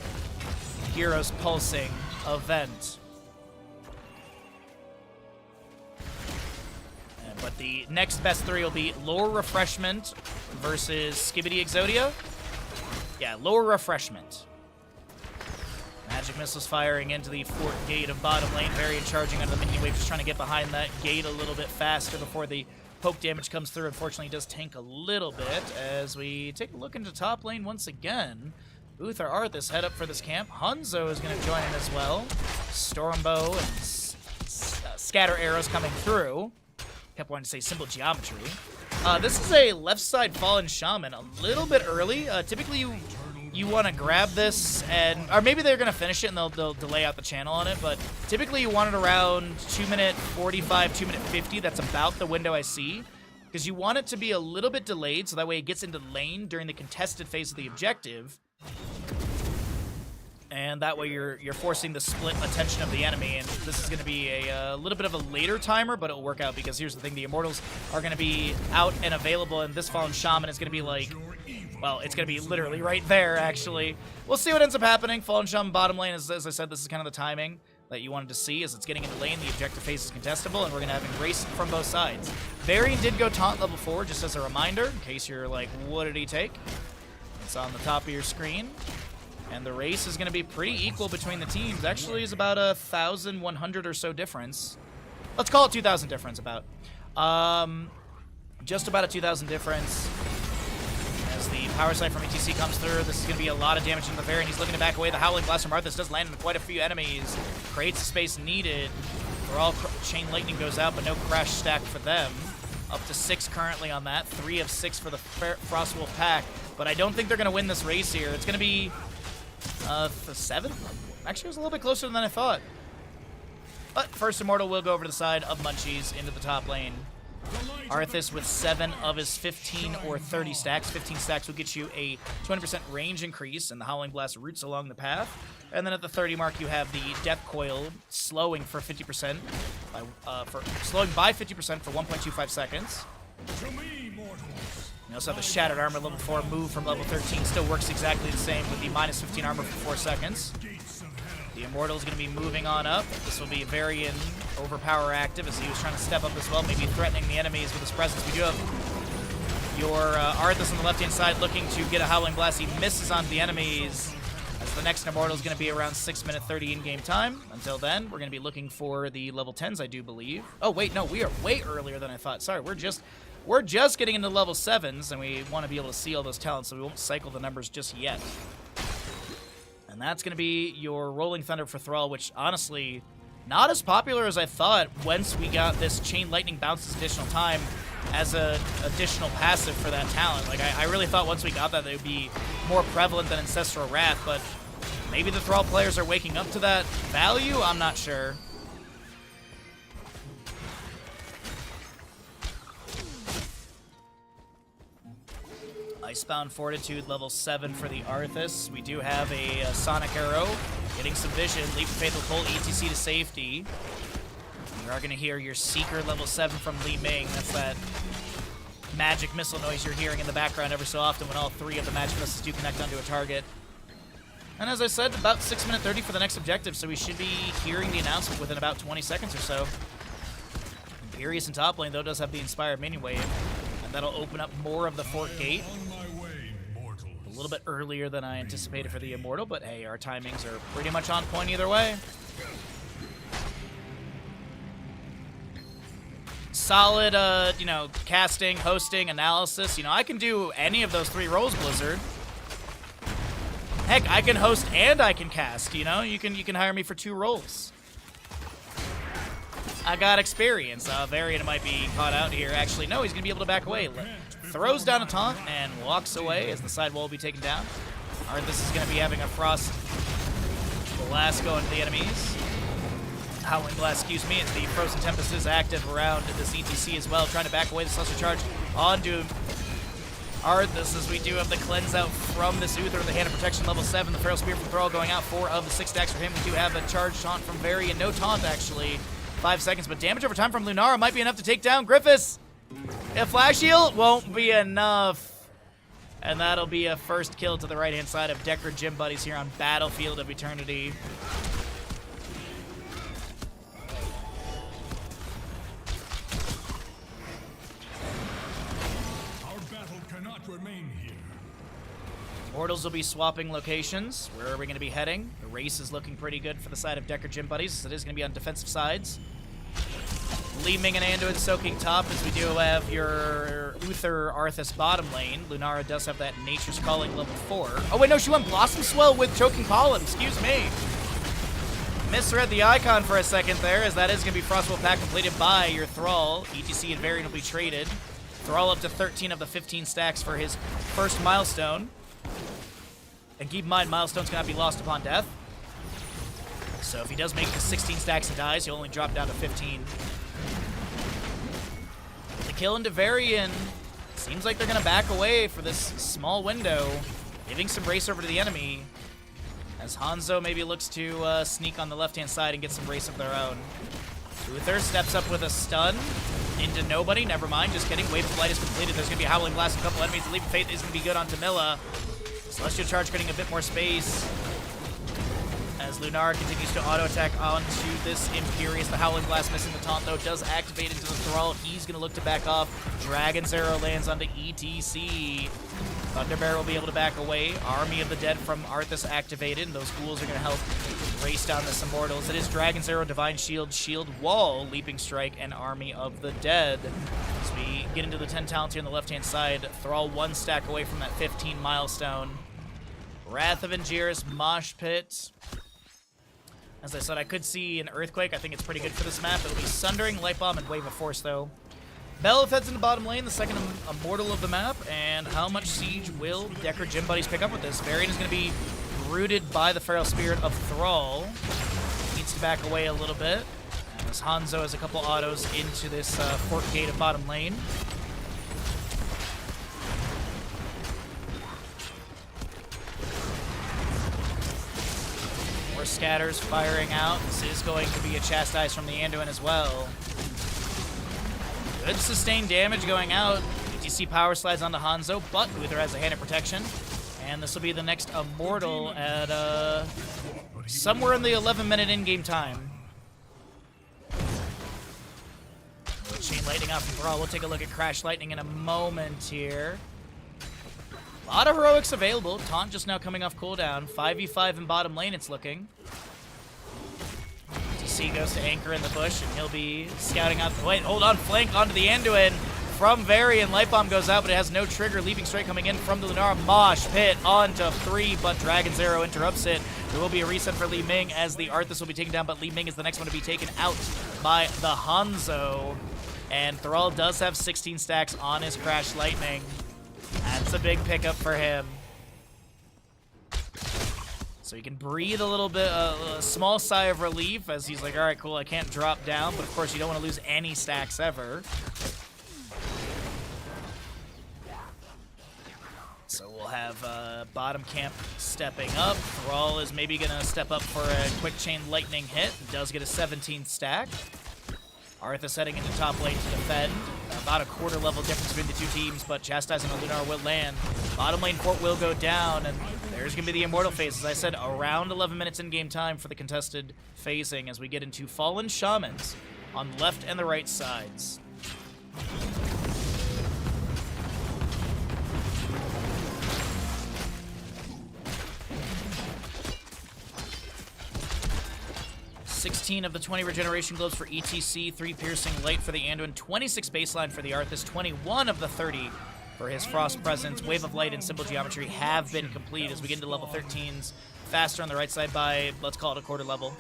Heroes Pulsing event. But the next best 3 will be Lower Refreshment versus Skibidi Exodia. Yeah, Lower Refreshment. Magic Missiles firing into the fort gate of bottom lane. Varian charging under the minion wave, just trying to get behind that gate a little bit faster before the poke damage comes through. Unfortunately, it does tank a little bit as we take a look into top lane once again. Uther Arthas head up for this camp. Hanzo is going to join in as well. Stormbow and Scatter Arrows coming through. Kept wanting to say Simple Geometry. This is a left side Fallen Shaman, a little bit early. Typically, you want to grab this, or maybe they're going to finish it and they'll delay out the channel on it, but typically you want it around 2-minute 45, 2-minute 50. That's about the window I see, because you want it to be a little bit delayed, so that way it gets into lane during the contested phase of the objective. And that way you're forcing the split attention of the enemy, and this is going to be a little bit of a later timer, but it'll work out, because here's the thing, the Immortals are going to be out and available, and this Fallen Shaman is going to be like, well, it's going to be literally right there, actually. We'll see what ends up happening. Fallen Shaman bottom lane, as I said, this is kind of the timing that you wanted to see, as it's getting into lane, the objective phase is contestable, and we're going to have a race from both sides. Varian did go taunt level 4, just as a reminder, in case you're like, what did he take? It's on the top of your screen. And the race is going to be pretty equal between the teams. Actually, is about 1,100 or so difference. Let's call it 2,000 difference, about. Just about a 2,000 difference. As the power slide from ETC comes through, this is going to be a lot of damage into the Varian. He's looking to back away. The Howling Blast from Arthas does land into quite a few enemies. Creates the space needed. For all Chain Lightning goes out, but no Crash stack for them. Up to 6 currently on that. 3 of 6 for the Frostwolf pack. But I don't think they're going to win this race here. It's going to be... the 7th? Actually, it was a little bit closer than I thought. But first Immortal will go over to the side of Munchies into the top lane. Arthas with 7 of his 15 or 30 stacks. 15 stacks will get you a 20% range increase, and the Howling Blast roots along the path. And then at the 30 mark, you have the Death Coil slowing for 50%, slowing by 50% for 1.25 seconds. You also have the Shattered Armor level 4 move from level 13. Still works exactly the same with the minus 15 armor for 4 seconds. The Immortal is going to be moving on up. This will be Varian Overpower active as he was trying to step up as well, maybe threatening the enemies with his presence. We do have your Arthas on the left-hand side looking to get a Howling Blast. He misses on the enemies as the next Immortal is going to be around 6 minute 30 in-game time. Until then, we're going to be looking for the level 10s, I do believe. Oh, wait, no, we are way earlier than I thought. Sorry, we're just getting into level 7s, and we want to be able to see all those talents, so we won't cycle the numbers just yet. And that's going to be your Rolling Thunder for Thrall, which, honestly, not as popular as I thought once we got this Chain Lightning bounces additional time as an additional passive for that talent. Like, I really thought once we got that, it would be more prevalent than Ancestral Wrath, but maybe the Thrall players are waking up to that value? I'm not sure. Icebound Fortitude, level 7 for the Arthas. We do have a Sonic Arrow, getting some vision. Leap of Faith will pull ETC to safety. You are going to hear your Seeker, level 7 from Li Ming. That's that magic missile noise you're hearing in the background every so often when all 3 of the magic missiles do connect onto a target. And as I said, about 6 minute 30 for the next objective, so we should be hearing the announcement within about 20 seconds or so. Imperius in top lane, though, does have the Inspired Minion Wave, and that'll open up more of the fort gate. A little bit earlier than I anticipated for the Immortal, but hey, our timings are pretty much on point either way. Solid, you know, casting, hosting, analysis. You know, I can do any of those 3 roles, Blizzard. Heck, I can host and I can cast, you know? You can hire me for 2 roles. I got experience. Varian might be caught out here. Actually, no, he's going to be able to back away. Throws down a taunt and walks away as the side wall will be taken down. This is going to be having a Frost Blast going to the enemies. Howling Blast, excuse me, and the Frozen Tempest is active around this ETC as well, trying to back away the Celestial Charge onto Arthas as we do have the cleanse out from this Uther, the Hand of Protection level 7, the Feral Spear from Thrall going out, 4 of the 6 stacks for him. We do have a charge taunt from Varian, no taunt actually, 5 seconds, but damage over time from Lunara might be enough to take down Griffiths. A Flash Heal won't be enough, and that'll be a first kill to the right-hand side of Decker Gym Buddies here on Battlefield of Eternity. Immortals will be swapping locations. Where are we going to be heading? The race is looking pretty good for the side of Decker Gym Buddies. It is going to be on defensive sides. Li Ming and Anduin soaking top as we do have your Uther Arthas bottom lane. Lunara does have that Nature's Calling level 4. Oh wait, no, she went Blossom Swell with Choking Pollen. Excuse me. Misread the icon for a second there, as that is going to be Frostwell Pack completed by your Thrall. ETC and Varian will be traded. Thrall up to 13 of the 15 stacks for his first milestone. And keep in mind, milestone's cannot be lost upon death. So if he does make the 16 stacks and dies, he'll only drop down to 15. The kill into Varian. Seems like they're going to back away for this small window, giving some race over to the enemy. As Hanzo maybe looks to sneak on the left-hand side and get some race of their own. Uther steps up with a stun into nobody. Never mind, just kidding. Wave of Light is completed. There's going to be a Howling Blast, a couple enemies. The Leap of Faith is going to be good on Tamila. Celestial Charge getting a bit more space as Lunara continues to auto-attack onto this Imperius. The Howling Blast missing the taunt, though, does activate into the Thrall. He's going to look to back off. Dragon's Arrow lands onto ETC. Thunderbear will be able to back away. Army of the Dead from Arthas activated, and those ghouls are going to help race down this Immortals. It is Dragon's Arrow, Divine Shield, Shield Wall, Leaping Strike, and Army of the Dead. As we get into the 10 talents here on the left-hand side, Thrall 1 stack away from that 15 milestone. Wrath of Angiris, Mosh Pit. As I said, I could see an Earthquake. I think it's pretty good for this map. It'll be Sundering, Light Bomb, and Wave of Force, though. Belith heads in the bottom lane, the second Immortal of the map. And how much siege will Decker Gym Buddies pick up with this? Varian is going to be rooted by the Feral Spirit of Thrall. Needs to back away a little bit. As Hanzo has a couple autos into this fort gate of bottom lane. More scatters firing out. This is going to be a chastise from the Anduin as well. Good sustained damage going out. ETC power slides onto Hanzo, but Uther has a Hand of Protection. And this will be the next Immortal at somewhere in the 11-minute in-game time. Chain Lightning out from Thrall. We'll take a look at Crash Lightning in a moment here. A lot of heroics available. Taunt just now coming off cooldown. 5v5 in bottom lane, it's looking. TC goes to anchor in the bush, and he'll be scouting out. Wait, hold on. Flank onto the Anduin from Varian. Light Bomb goes out, but it has no trigger. Leaping Strike coming in from the Lunara. Mosh Pit onto 3, but Dragon's Arrow interrupts it. There will be a reset for Li Ming as the Arthas will be taken down, but Li Ming is the next one to be taken out by the Hanzo. And Thrall does have 16 stacks on his Crash Lightning. That's a big pickup for him. So he can breathe a little bit, a small sigh of relief as he's like, all right, cool, I can't drop down. But of course, you don't want to lose any stacks ever. have bottom camp stepping up. Thrall is maybe going to step up for a quick chain lightning hit. Does get a 17th stack. Arthas heading into top lane to defend. About a quarter level difference between the two teams, but Chastising a Lunar will land. Bottom lane fort will go down, and there's going to be the Immortal phase. As I said, around 11 minutes in game time for the contested phasing as we get into Fallen Shamans on the left and the right sides. 16 of the 20 regeneration globes for ETC, 3 piercing light for the Anduin, 26 baseline for the Arthas, 21 of the 30 for his Frost Presence. Wave of Light and Symbol Geometry have been complete as we get into level 13s. Faster on the right side by, let's call it a quarter level.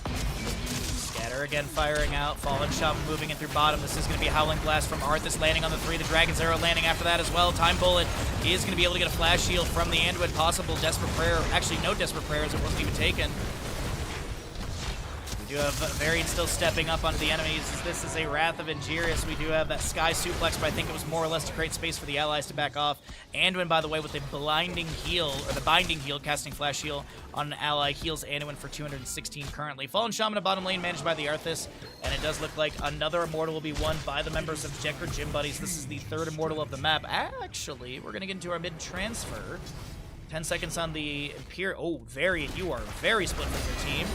Scatter again firing out. Fallen Shaman moving in through bottom. This is going to be a Howling Blast from Arthas landing on the 3. The Dragon's Arrow landing after that as well. Time Bullet is going to be able to get a Flash Shield from the Anduin. Possible Desperate Prayer. Actually, no Desperate Prayer as it wasn't even taken. We do have Varian still stepping up onto the enemies. This is a Wrath of Ingerius. We do have that Sky Suplex, but I think it was more or less to create space for the allies to back off. Anduin, by the way, with the Blinding Heal, or the Binding Heal, casting Flash Heal on an ally, heals Anduin for 216 currently. Fallen Shaman at bottom lane, managed by the Arthas, and it does look like another Immortal will be won by the members of Jekker Gym Buddies. This is the 3rd Immortal of the map. Actually, we're going to get into our mid-transfer. 10 seconds on the Imperial. Oh, Varian, you are very split with your team.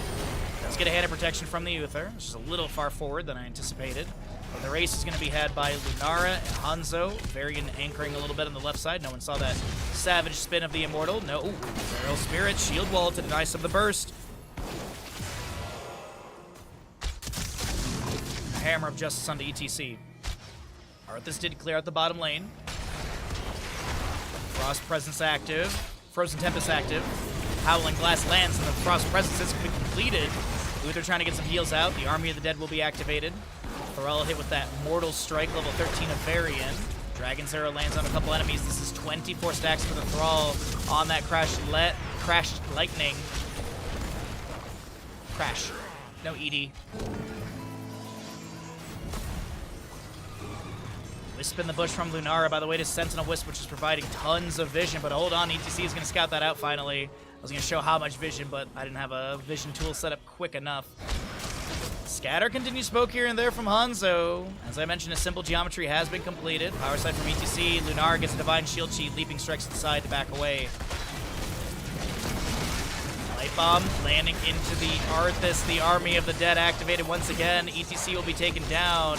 Let's get a hand of protection from the Uther, which is a little far forward than I anticipated. But the race is going to be had by Lunara and Hanzo. Varian anchoring a little bit on the left side. No one saw that savage spin of the Immortal. No. Ooh, Feral Spirit, Shield Wall to deny some of the burst. Hammer of Justice onto ETC. Arthas did clear out the bottom lane. Frost Presence active. Frozen Tempest active. Howling Blast lands and the Frost Presence is completed. Uther trying to get some heals out. The Army of the Dead will be activated. Thrall hit with that Mortal Strike, level 13 of Varian. Dragon's Arrow lands on a couple enemies. This is 24 stacks for the Thrall on that Crashed Lightning. Crash. No ED. Wisp in the bush from Lunara, by the way, to Sentinel Wisp, which is providing tons of vision. But hold on, ETC is going to scout that out finally. I was going to show how much vision, but I didn't have a vision tool set up quick enough. Scatter continues poke here and there from Hanzo. As I mentioned, a Simple Geometry has been completed. Power side from ETC. Lunara gets a Divine Shield Sheet. Leaping strikes inside to back away. Light Bomb landing into the Arthas. The Army of the Dead activated once again. ETC will be taken down.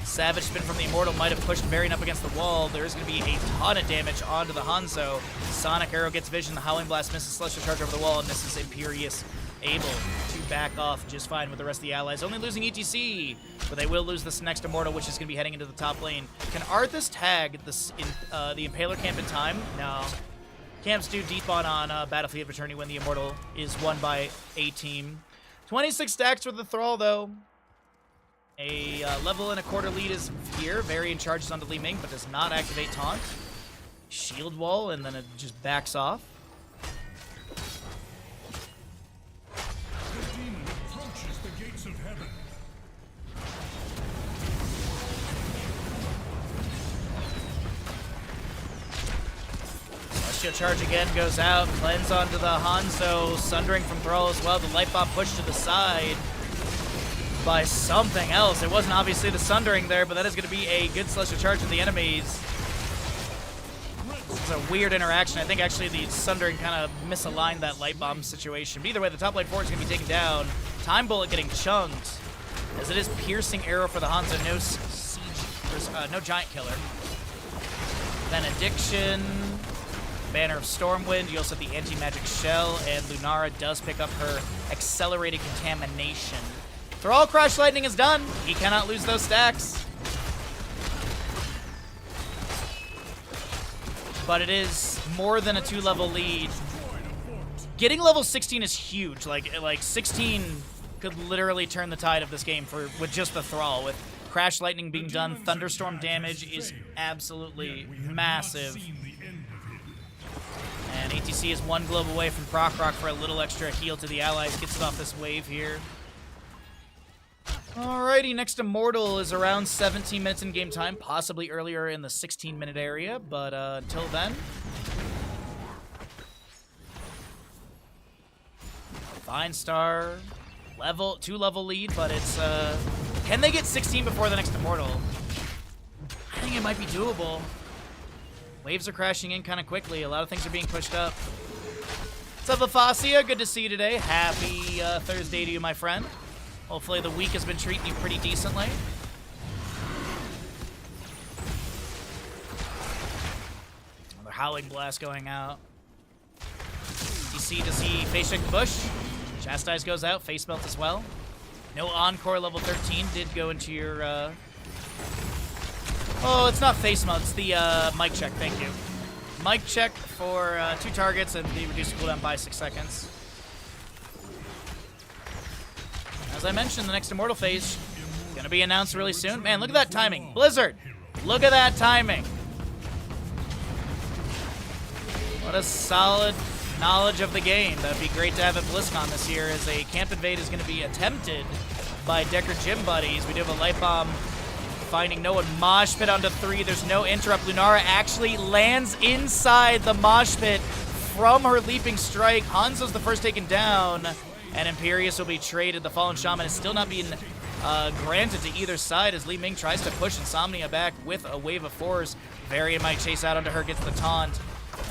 Savage Spin from the Immortal might have pushed Varian up against the wall. There's going to be a ton of damage onto the Hanzo. Sonic Arrow gets vision. The Howling Blast misses Celestial Charge over the wall, and this is Imperius able to back off just fine with the rest of the allies. Only losing ETC, but they will lose this next Immortal, which is going to be heading into the top lane. Can Arthas tag this in, the Impaler camp in time? No. Camps do despawn on Battlefield of Eternity when the Immortal is won by a team. 26 stacks for the Thrall, though. A level and a quarter lead is here. Varian charges onto Li Ming, but does not activate Taunt. Shield Wall, and then it just backs off. The demon approaches the gates of heaven. Celestial Charge again goes out. Cleanse onto the Hanzo. Sundering from Thrall as well. The Light Bomb pushed to the side by something else. It wasn't obviously the Sundering there, but that is going to be a good Celestial Charge of the enemies. It's a weird interaction. I think actually the Sundering kind of misaligned that Light Bomb situation. But either way, the top lane 4 is going to be taken down. Time Bullet getting chunked, as it is Piercing Arrow for the Hanzo. No siege, no Giant Killer. Benediction. Banner of Stormwind. You also have the Anti-Magic Shell, and Lunara does pick up her Accelerated Contamination. Thrall Crash Lightning is done. He cannot lose those stacks. But it is more than a 2-level lead. Getting level 16 is huge. Like 16 could literally turn the tide of this game with just the Thrall. With Crash Lightning being done, Thunderstorm damage is absolutely massive. And ATC is 1 globe away from Proc Rock for a little extra heal to the allies. Gets it off this wave here. Alrighty, next Immortal is around 17 minutes in game time, possibly earlier in the 16-minute area, but until then. Fine Star, two-level lead, but it's, can they get 16 before the next Immortal? I think it might be doable. Waves are crashing in kind of quickly. A lot of things are being pushed up. What's up, LaFasia? Good to see you today. Happy Thursday to you, my friend. Hopefully the week has been treating you pretty decently. Another Howling Blast going out. DC to see Face Check the Bush. Chastise goes out. Face Melt as well. No Encore level 13 did go into your... Oh, it's not Face Melt. It's the Mic Check. Thank you. Mic Check for 2 targets and the reduced cooldown by 6 seconds. As I mentioned, the next Immortal phase is going to be announced really soon. Man, look at that timing. Blizzard, look at that timing. What a solid knowledge of the game. That would be great to have at BlizzCon this year, as a camp invade is going to be attempted by Decker Gym Buddies. We do have a Light Bomb finding no one. Mosh Pit onto 3. There's no interrupt. Lunara actually lands inside the Mosh Pit from her Leaping Strike. Hanzo's the first taken down. And Imperius will be traded. The Fallen Shaman is still not being granted to either side as Li Ming tries to push Insomnia back with a wave of 4s. Varian might chase out onto her, gets the taunt.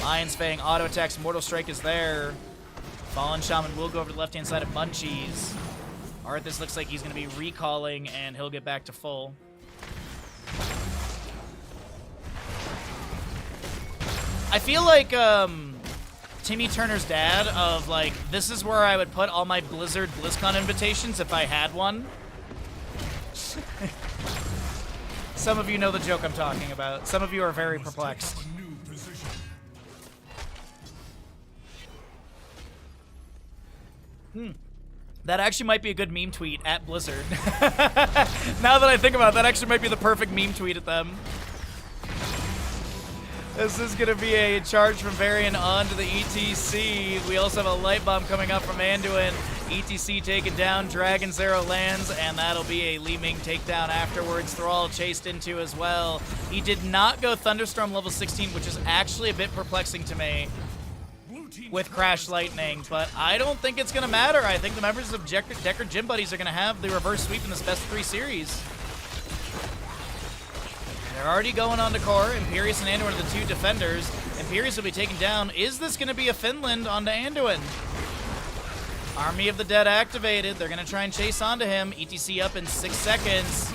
Lion's Fang auto attacks. Mortal Strike is there. Fallen Shaman will go over to the left-hand side of Munchies. Arthas looks like he's going to be recalling, and he'll get back to full. I feel like Timmy Turner's dad of, like, this is where I would put all my Blizzard BlizzCon invitations if I had one. Some of you know the joke I'm talking about. Some of you are very perplexed. That actually might be a good meme tweet at Blizzard. Now that I think about it, that actually might be the perfect meme tweet at them. This is going to be a charge from Varian onto the ETC. We also have a Light Bomb coming up from Anduin. ETC taken down, Dragon Zero lands, and that'll be a Li Ming takedown afterwards. Thrall chased into as well. He did not go Thunderstorm level 16, which is actually a bit perplexing to me with Crash Lightning, but I don't think it's going to matter. I think the members of Decker Gym Buddies are going to have the reverse sweep in this best of 3 series. They're already going on to core. Imperius and Anduin are the 2 defenders. Imperius will be taken down. Is this going to be a Finland onto Anduin? Army of the Dead activated. They're going to try and chase onto him. ETC up in 6 seconds.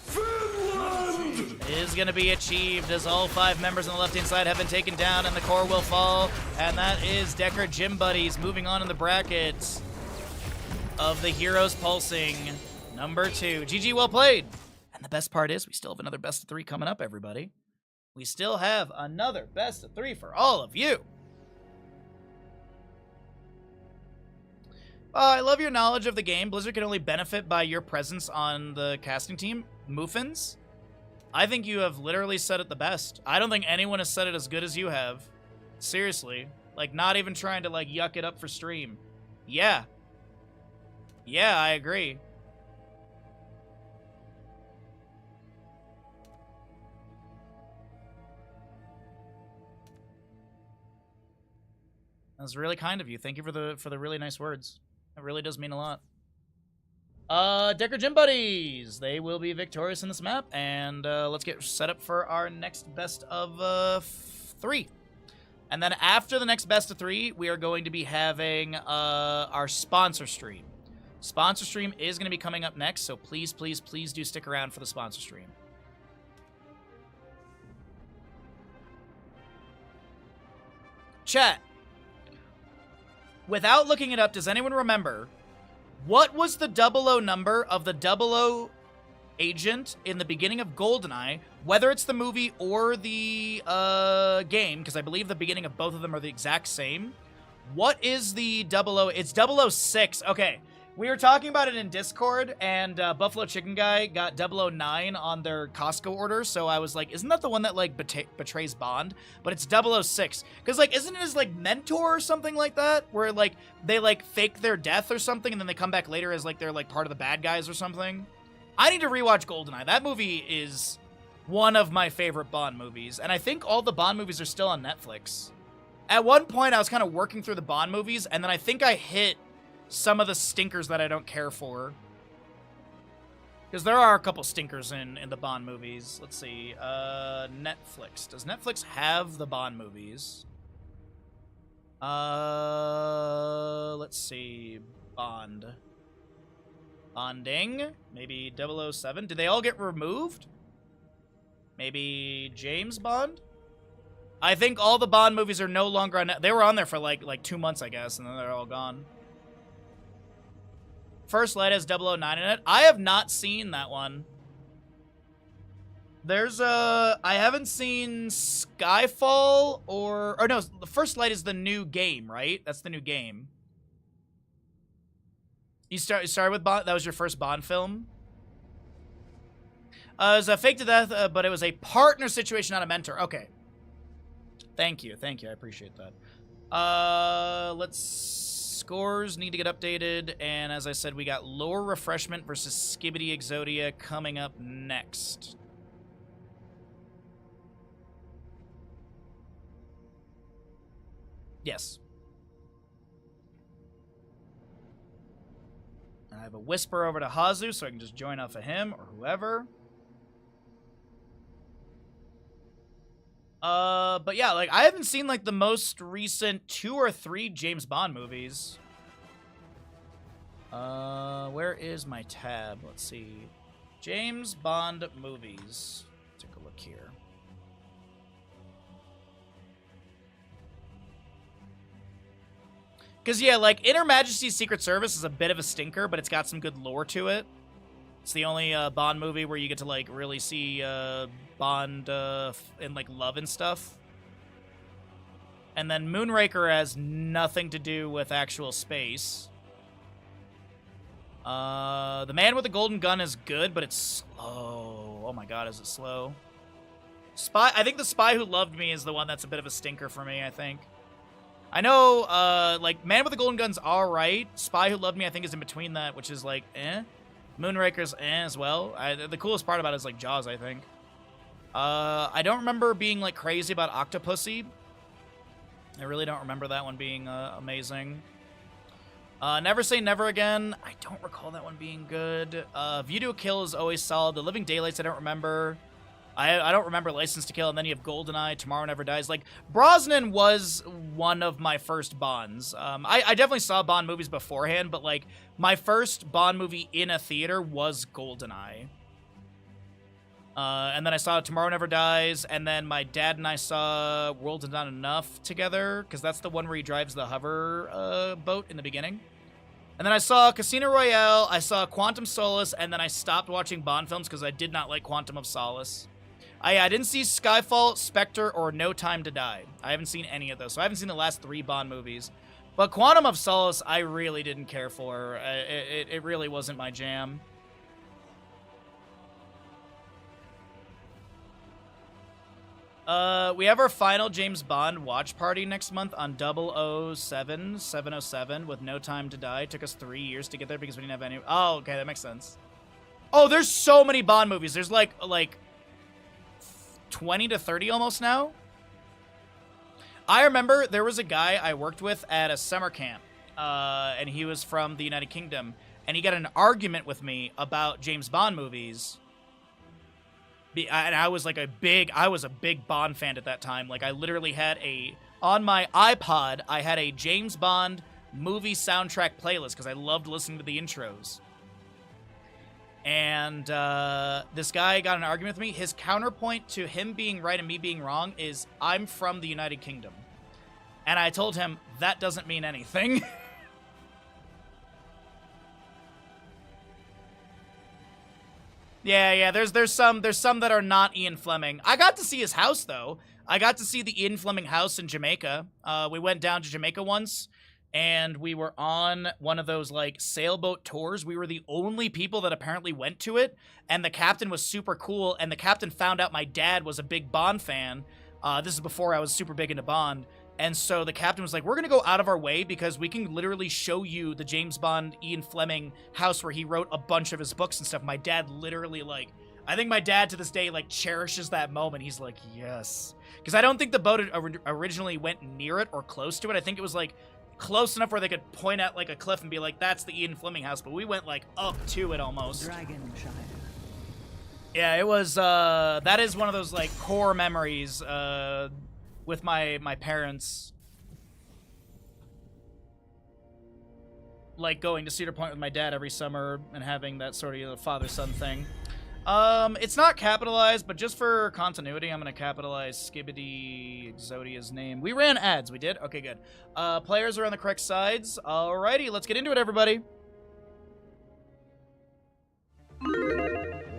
Finland! Is going to be achieved as all 5 members on the left-hand side have been taken down and the core will fall. And that is Decker Gym Buddies moving on in the brackets of the Heroes Pulsing number 2. GG, well played. And the best part is we still have another best of 3 coming up, everybody. We still have another best of 3 for all of you. I love your knowledge of the game. Blizzard can only benefit by your presence on the casting team. Muffins, I think you have literally said it the best. I don't think anyone has said it as good as you have. Seriously. Like, not even trying to, like, yuck it up for stream. Yeah. Yeah, I agree. That was really kind of you. Thank you for the really nice words. It really does mean a lot. Decker Gym Buddies. They will be victorious in this map, and let's get set up for our next best of 3. And then after the next best of 3, we are going to be having our sponsor stream. Sponsor stream is going to be coming up next, so please, please, please do stick around for the sponsor stream. Chat. Without looking it up, does anyone remember what was the 00 number of the 00 agent in the beginning of GoldenEye, whether it's the movie or the game, because I believe the beginning of both of them are the exact same. What is the 00? It's 006. Okay, We were talking about it in Discord, and Buffalo Chicken Guy got 009 on their Costco order, so I was like, isn't that the one that, like, betrays Bond? But it's 006. Because, like, isn't it his, like, mentor or something like that? Where, like, they, like, fake their death or something, and then they come back later as, like, they're, like, part of the bad guys or something? I need to rewatch GoldenEye. That movie is one of my favorite Bond movies, and I think all the Bond movies are still on Netflix. At one point, I was kind of working through the Bond movies, and then I think I hit some of the stinkers that I don't care for. Because there are a couple stinkers in the Bond movies. Let's see. Netflix. Does Netflix have the Bond movies? Let's see. Bond. Bonding. Maybe 007. Did they all get removed? Maybe James Bond? I think all the Bond movies are no longer on. They were on there for like 2 months, I guess, and then they're all gone. First Light has 009 in it. I have not seen that one. There's I haven't seen Skyfall or no, the First Light is the new game, right? That's the new game. You started with Bond. That was your first Bond film. It was a fake to death, but it was a partner situation, not a mentor. Okay. Thank you. I appreciate that. Scores need to get updated, and as I said, we got Lore Refreshment versus Skibbity Exodia coming up next. Yes. I have a whisper over to Hazu, so I can just join off of him or whoever. But yeah, like, I haven't seen, like, the most recent 2 or 3 James Bond movies. Where is my tab? Let's see. James Bond movies. Take a look here. Because, yeah, like, Inner Majesty's Secret Service is a bit of a stinker, but it's got some good lore to it. It's the only Bond movie where you get to, like, really see Bond in, like, love and stuff. And then Moonraker has nothing to do with actual space. The Man with the Golden Gun is good, but it's slow. Oh my god, is it slow? I think The Spy Who Loved Me is the one that's a bit of a stinker for me, I think. I know, like, Man with the Golden Gun's alright. Spy Who Loved Me, I think, is in between that, which is, like, eh. Moonraker's eh as well. The coolest part about it is, like, Jaws, I think. I don't remember being, like, crazy about Octopussy. I really don't remember that one being amazing. Never Say Never Again. I don't recall that one being good. View to a Kill is always solid. The Living Daylights I don't remember. I don't remember License to Kill, and then you have GoldenEye, Tomorrow Never Dies. Like, Brosnan was one of my first Bonds. I definitely saw Bond movies beforehand, but, like, my first Bond movie in a theater was GoldenEye. And then I saw Tomorrow Never Dies, and then my dad and I saw World Is Not Enough together, because that's the one where he drives the hover boat in the beginning. And then I saw Casino Royale, I saw Quantum Solace, and then I stopped watching Bond films because I did not like Quantum of Solace. I didn't see Skyfall, Spectre, or No Time to Die. I haven't seen any of those, so I haven't seen the last 3 Bond movies. But Quantum of Solace, I really didn't care for. It really wasn't my jam. We have our final James Bond watch party next month on 707 with No Time to Die. It took us 3 years to get there because we didn't have any... Oh, okay, that makes sense. Oh, there's so many Bond movies. There's like 20 to 30 almost now. I remember there was a guy I worked with at a summer camp, and he was from the United Kingdom, and he got an argument with me about James Bond movies. And I was a big Bond fan at that time. Like, I literally had on my iPod, I had a James Bond movie soundtrack playlist because I loved listening to the intros. And this guy got an argument with me. His counterpoint to him being right and me being wrong is, I'm from the United Kingdom. And I told him, that doesn't mean anything. Yeah, there's some that are not Ian Fleming. I got to see his house, though. I got to see the Ian Fleming house in Jamaica. We went down to Jamaica once, and we were on one of those like sailboat tours. We were the only people that apparently went to it, and the captain was super cool, and the captain found out my dad was a big Bond fan. This is before I was super big into Bond. And so the captain was like, we're going to go out of our way because we can literally show you the James Bond Ian Fleming house where he wrote a bunch of his books and stuff. My dad literally, like, I think my dad to this day, like, cherishes that moment. He's like, yes. Because I don't think the boat originally went near it or close to it. I think it was, like, close enough where they could point at, like, a cliff and be like, that's the Ian Fleming house. But we went, like, up to it almost. Dragonshire. Yeah, it was, that is one of those, like, core memories, with my parents, like going to Cedar Point with my dad every summer and having that sort of father-son thing. It's not capitalized, but just for continuity, I'm gonna capitalize Skibidi Exodia's name. We ran ads, we did? Okay, good. Players are on the correct sides. Alrighty, let's get into it, everybody.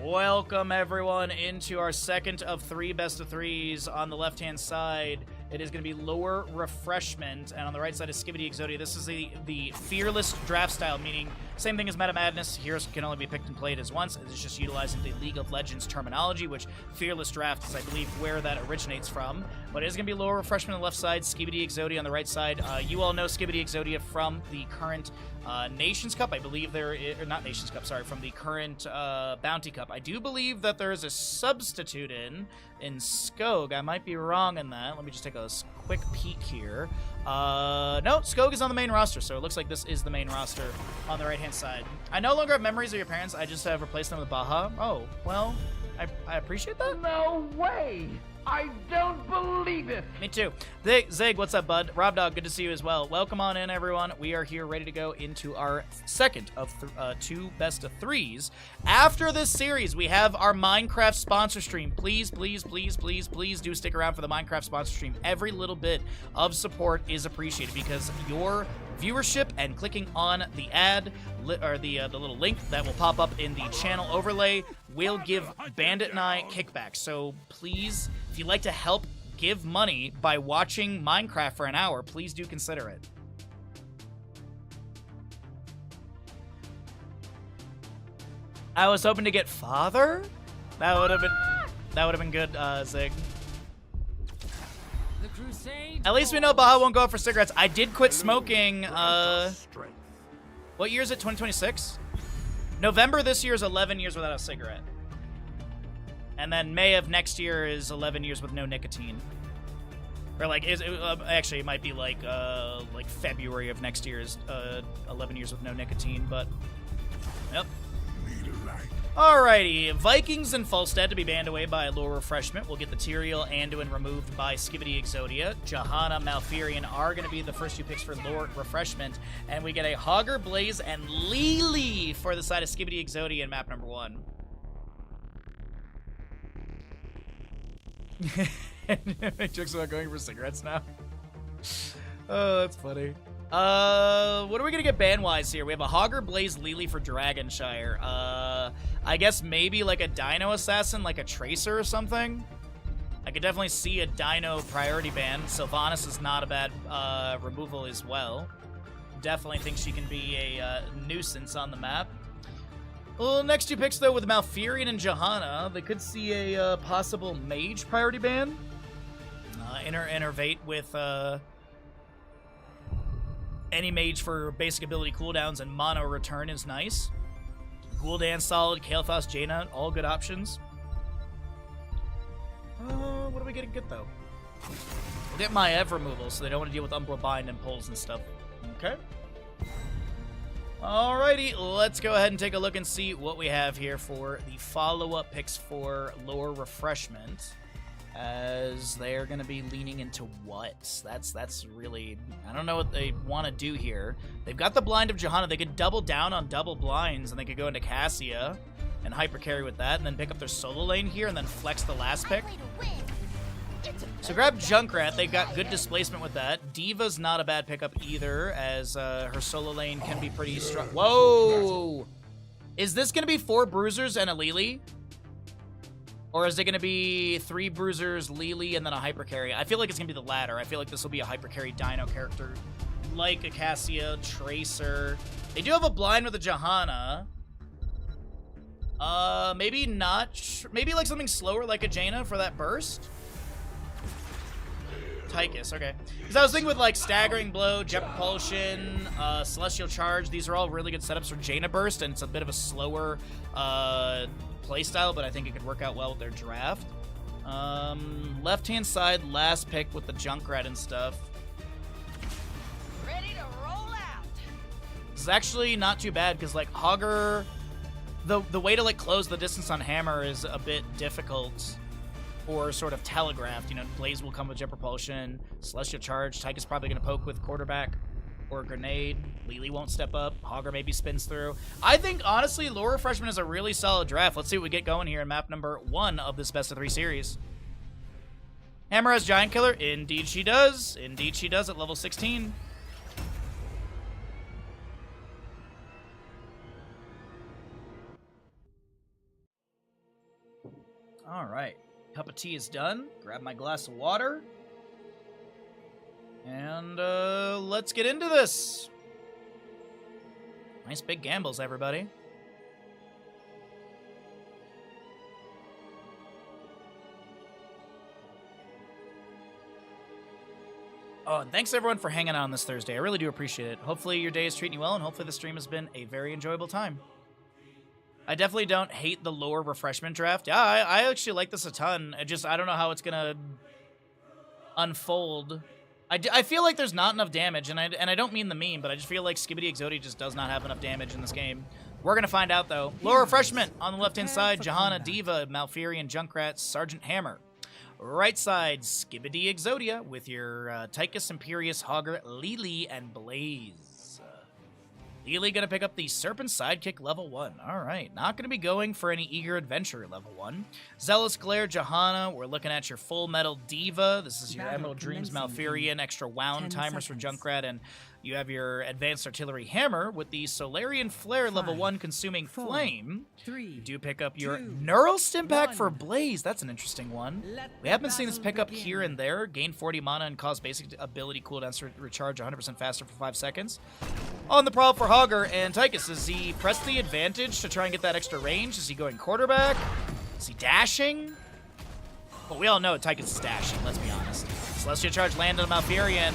Welcome, everyone, into our second of 3 best of 3s. On the left-hand side, it is going to be Lore Refreshment, and on the right side is Skibidi Exodia. This is the fearless draft style, meaning same thing as Meta Madness. Heroes can only be picked and played as once. It's just utilizing the League of Legends terminology, which fearless draft is, I believe, where that originates from. But it is going to be Lore Refreshment on the left side, Skibidi Exodia on the right side. You all know Skibidi Exodia from the current Nations Cup. I believe there is, or not Nations Cup, sorry, from the current Bounty Cup. I do believe that there is a substitute in Skog. I might be wrong in that. Let me just take a quick peek here. No, Skog is on the main roster, so it looks like this is the main roster on the right-hand side. I no longer have memories of your parents. I just have replaced them with Baja. Oh, well, I appreciate that. No way! I don't believe it! Me too. Zig, what's up, bud? Rob Dog, good to see you as well. Welcome on in, everyone. We are here ready to go into our second of 2 best of 3s. After this series, we have our Minecraft sponsor stream. Please, please, please, please, please do stick around for the Minecraft sponsor stream. Every little bit of support is appreciated because your viewership and clicking on the ad or the little link that will pop up in the channel overlay will give Bandit and I kickbacks. So please, if you'd like to help give money by watching Minecraft for an hour, please do consider it. I was hoping to get Father? That would have been good, Zig. The crusade. At least we know Baja won't go out for cigarettes. I did quit smoking, what year is it, 2026? November this year is 11 years without a cigarette. And then May of next year is 11 years with no nicotine. Or like, actually it might be like February of next year is 11 years with no nicotine, but yep. Alrighty, Vikings and Falstead to be banned away by Lore Refreshment. We'll get the Tyrael Anduin removed by Skibidi Exodia. Johanna, Malfurion are going to be the first 2 picks for Lore Refreshment. And we get a Hogger, Blaze, and Lily for the side of Skibidi Exodia in map number 1. Make jokes about going for cigarettes now. Oh, that's funny. What are we gonna get ban-wise here? We have a Hogger, Blaze, Lily for Dragonshire. I guess maybe like a Dino Assassin, like a Tracer or something. I could definitely see a Dino priority ban. Sylvanas is not a bad removal as well. Definitely think she can be a nuisance on the map. Well, next 2 picks, though, with Malfurion and Johanna, they could see a possible Mage priority ban. Innervate with any Mage for basic ability cooldowns and mono return is nice. Gul'dan solid, Kael'thas, Jaina, all good options. What are we gonna get, though? We'll get Maev removal, so they don't want to deal with Umbral Bind and pulls and stuff. Okay. Alrighty, let's go ahead and take a look and see what we have here for the follow-up picks for Lore Refreshment. As they're going to be leaning into what? That's really... I don't know what they want to do here. They've got the Blind of Johanna. They could double down on double blinds, and they could go into Cassia and hyper carry with that, and then pick up their solo lane here, and then flex the last pick. So grab Junkrat. They've got good displacement with that. Diva's not a bad pickup either, as her solo lane can be pretty strong. Whoa! Is this going to be 4 Bruisers and a Lily? Or is it going to be 3 Bruisers, Lily, and then a hyper carry? I feel like it's going to be the latter. I feel like this will be a hyper carry Dino character like a Cassia, Tracer. They do have a blind with a Johanna. Maybe not. Maybe like something slower like a Jaina for that burst. Tychus, okay. Because I was thinking with like Staggering Blow, Jet Propulsion, Celestial Charge. These are all really good setups for Jaina burst, and it's a bit of a slower playstyle, but I think it could work out well with their draft. Left-hand side, last pick with the Junkrat and stuff. Ready to roll out. This is actually not too bad, because like Hogger, the way to like close the distance on Hammer is a bit difficult, or sort of telegraphed. You know, Blaze will come with Jet Propulsion, Celestial Charge, Tyke is probably going to poke with Quarterback or Grenade. Lily won't step up. Hogger maybe spins through. I think, honestly, Lore Refreshment is a really solid draft. Let's see what we get going here in map number 1 of this best of 3 series. Hammer has Giant Killer. Indeed she does. Indeed she does at level 16. All right. Cup of tea is done. Grab my glass of water. And let's get into this. Nice big gambles, everybody. Oh, and thanks everyone for hanging out on this Thursday. I really do appreciate it. Hopefully your day is treating you well, and hopefully the stream has been a very enjoyable time. I definitely don't hate the lower refreshment draft. Yeah, I actually like this a ton. I don't know how it's gonna unfold. I feel like there's not enough damage, and I don't mean the meme, but I just feel like Skibidi Exodia just does not have enough damage in this game. We're gonna find out though. Lower refreshment on the left-hand side: Johanna, Diva, Malfurion, Junkrat, Sergeant Hammer. Right side: Skibidi Exodia with your Tychus, Imperius, Hogger, Lily, and Blaze. Lily gonna pick up the Serpent Sidekick level 1. Alright, not gonna be going for any Eager Adventurer level 1. Zealous Glare, Johanna, we're looking at your Full Metal Diva. This is your Emerald Dreams Malfurion, extra wound timers for Junkrat, and you have your Advanced Artillery Hammer with the Solarian Flare level 1 consuming flame. You do pick up your Neural Stim Pack for Blaze. That's an interesting one. We have been seeing this pick up here and there. Gain 40 mana and cause basic ability cooldowns to recharge 100% faster for 5 seconds. On the prowl for Hogger and Tychus, does he press the advantage to try and get that extra range? Is he going quarterback? Is he dashing? Well, we all know Tychus is dashing, let's be honest. Celestial Charge landed on Malfurion.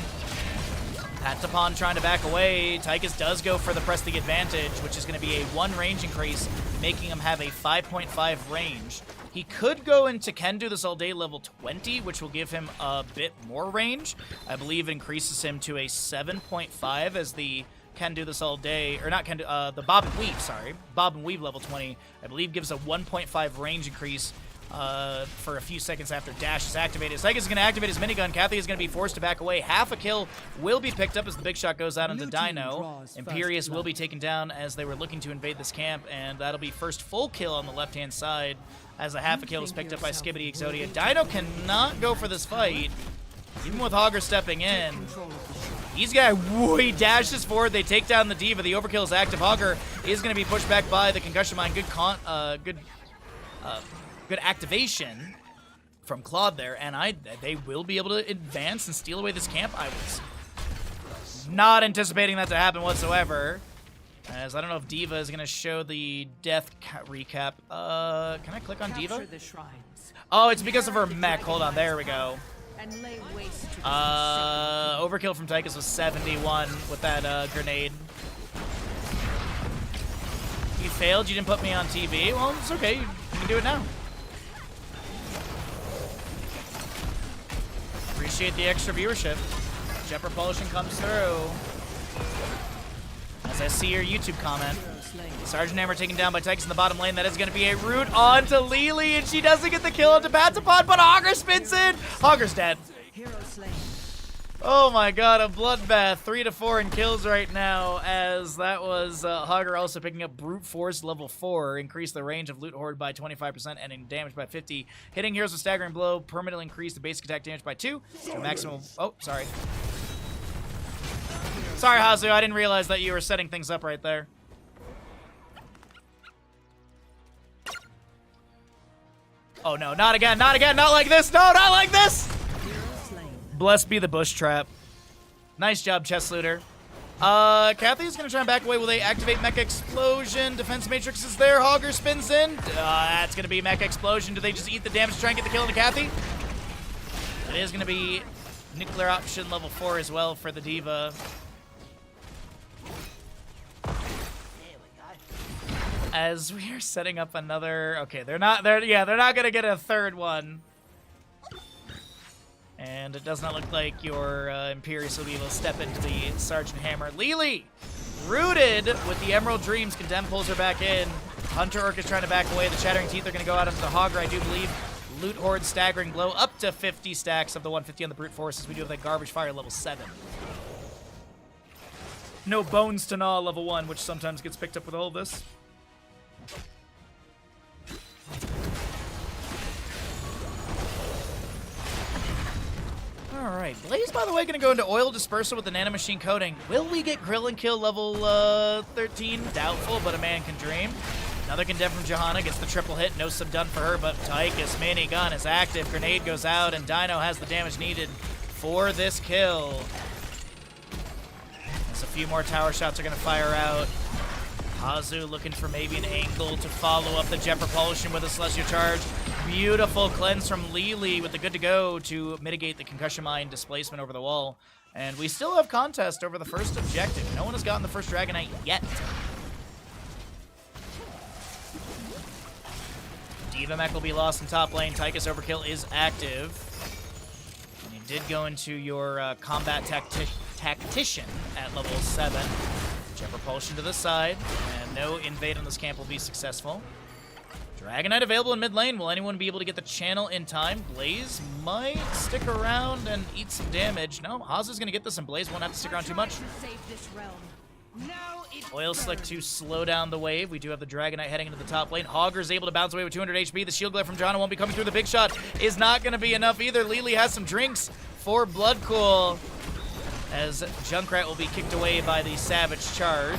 Patapon trying to back away. Tychus does go for the press the advantage, which is going to be a 1 range increase, making him have a 5.5 range. He could go into Can Do This All Day level 20, which will give him a bit more range. I believe it increases him to a 7.5 as the Can Do This All Day, or not Can Do, the Bob and Weave, sorry. Bob and Weave level 20, I believe gives a 1.5 range increase for a few seconds after dash is activated. Tychus is going to activate his minigun. Kathy is going to be forced to back away. Half a kill will be picked up as the big shot goes out into Dino. Imperius will be taken down as they were looking to invade this camp, and that'll be first full kill on the left-hand side as a half a kill is picked up by Skibidi Exodia. Dino cannot go for this fight, even with Hogger stepping in. He's got, he dashes forward. They take down the Diva. The overkill is active. Hogger is going to be pushed back by the concussion mine. Good activation from Claude there, and they will be able to advance and steal away this camp. I was not anticipating that to happen whatsoever, as I don't know if Diva is going to show the death recap. Can I click on Diva? Oh, it's because of her mech. Hold on, there we go. Overkill from Tychus was 71 with that grenade. You failed, you didn't put me on TV. Well, it's okay, you can do it now. Appreciate the extra viewership. Jet Propulsion comes through. As I see your YouTube comment. Sergeant Hammer taken down by Tychus in the bottom lane. That is going to be a root onto Lily, and she doesn't get the kill onto Patapon, but Hogger spins in. Hogger's dead. Oh my god, a bloodbath. 3 to 4 in kills right now, as that was Hogger also picking up Brute Force level 4. Increase the range of Loot Horde by 25% and in damage by 50. Hitting heroes with Staggering Blow. Permanently increase the basic attack damage by 2. To maximum. Oh, sorry. Sorry, Hazu. I didn't realize that you were setting things up right there. Oh no, not again, not again, not like this. No, not like this. Blessed be the bush trap. Nice job, chest looter. Kathy's gonna try and back away. Will they activate Mecha Explosion? Defense Matrix is there. Hogger spins in. That's gonna be Mecha Explosion. Do they just eat the damage to try and get the kill into Kathy? It is gonna be nuclear option level 4 as well for the Diva. As we are setting up another, okay, they're not gonna get a third one. And it does not look like your Imperius will be able to step into the Sergeant Hammer. Lily, rooted with the Emerald Dreams. Condemn pulls her back in. Hunter Orc is trying to back away. The Chattering Teeth are going to go out into the Hogger, I do believe. Loot Horde Staggering Blow, up to 50 stacks of the 150 on the Brute Force as we do have that Garbage Fire level 7. No Bones to Gnaw level 1, which sometimes gets picked up with all of this. Alright, Blaze, by the way, going to go into Oil Dispersal with the Nanomachine Coating. Will we get Grill and Kill level 13? Doubtful, but a man can dream. Another Condemn from Johanna, gets the triple hit. No sub done for her, but Tychus minigun is active. Grenade goes out, and Dino has the damage needed for this kill. As a few more tower shots are going to fire out. Hazu looking for maybe an angle to follow up the Jet Propulsion with a Celestial Charge. Beautiful cleanse from Lily with the good to go to mitigate the Concussion Mine displacement over the wall. And we still have contest over the first objective. No one has gotten the first Dragonite yet. Diva Mech will be lost in top lane. Tychus Overkill is active. And you did go into your Combat Tactician at level 7. Jet Propulsion to the side, and no invade on this camp will be successful. Dragonite available in mid lane. Will anyone be able to get the channel in time? Blaze might stick around and eat some damage. No, Hazu's going to get this, and Blaze won't have to stick around too much. Oil Slick to slow down the wave. We do have the Dragonite heading into the top lane. Hogger's able to bounce away with 200 HP. The Shield Glare from Johanna won't be coming through. The big shot is not going to be enough either. Lily has some drinks for Blood Cool, as Junkrat will be kicked away by the Savage Charge.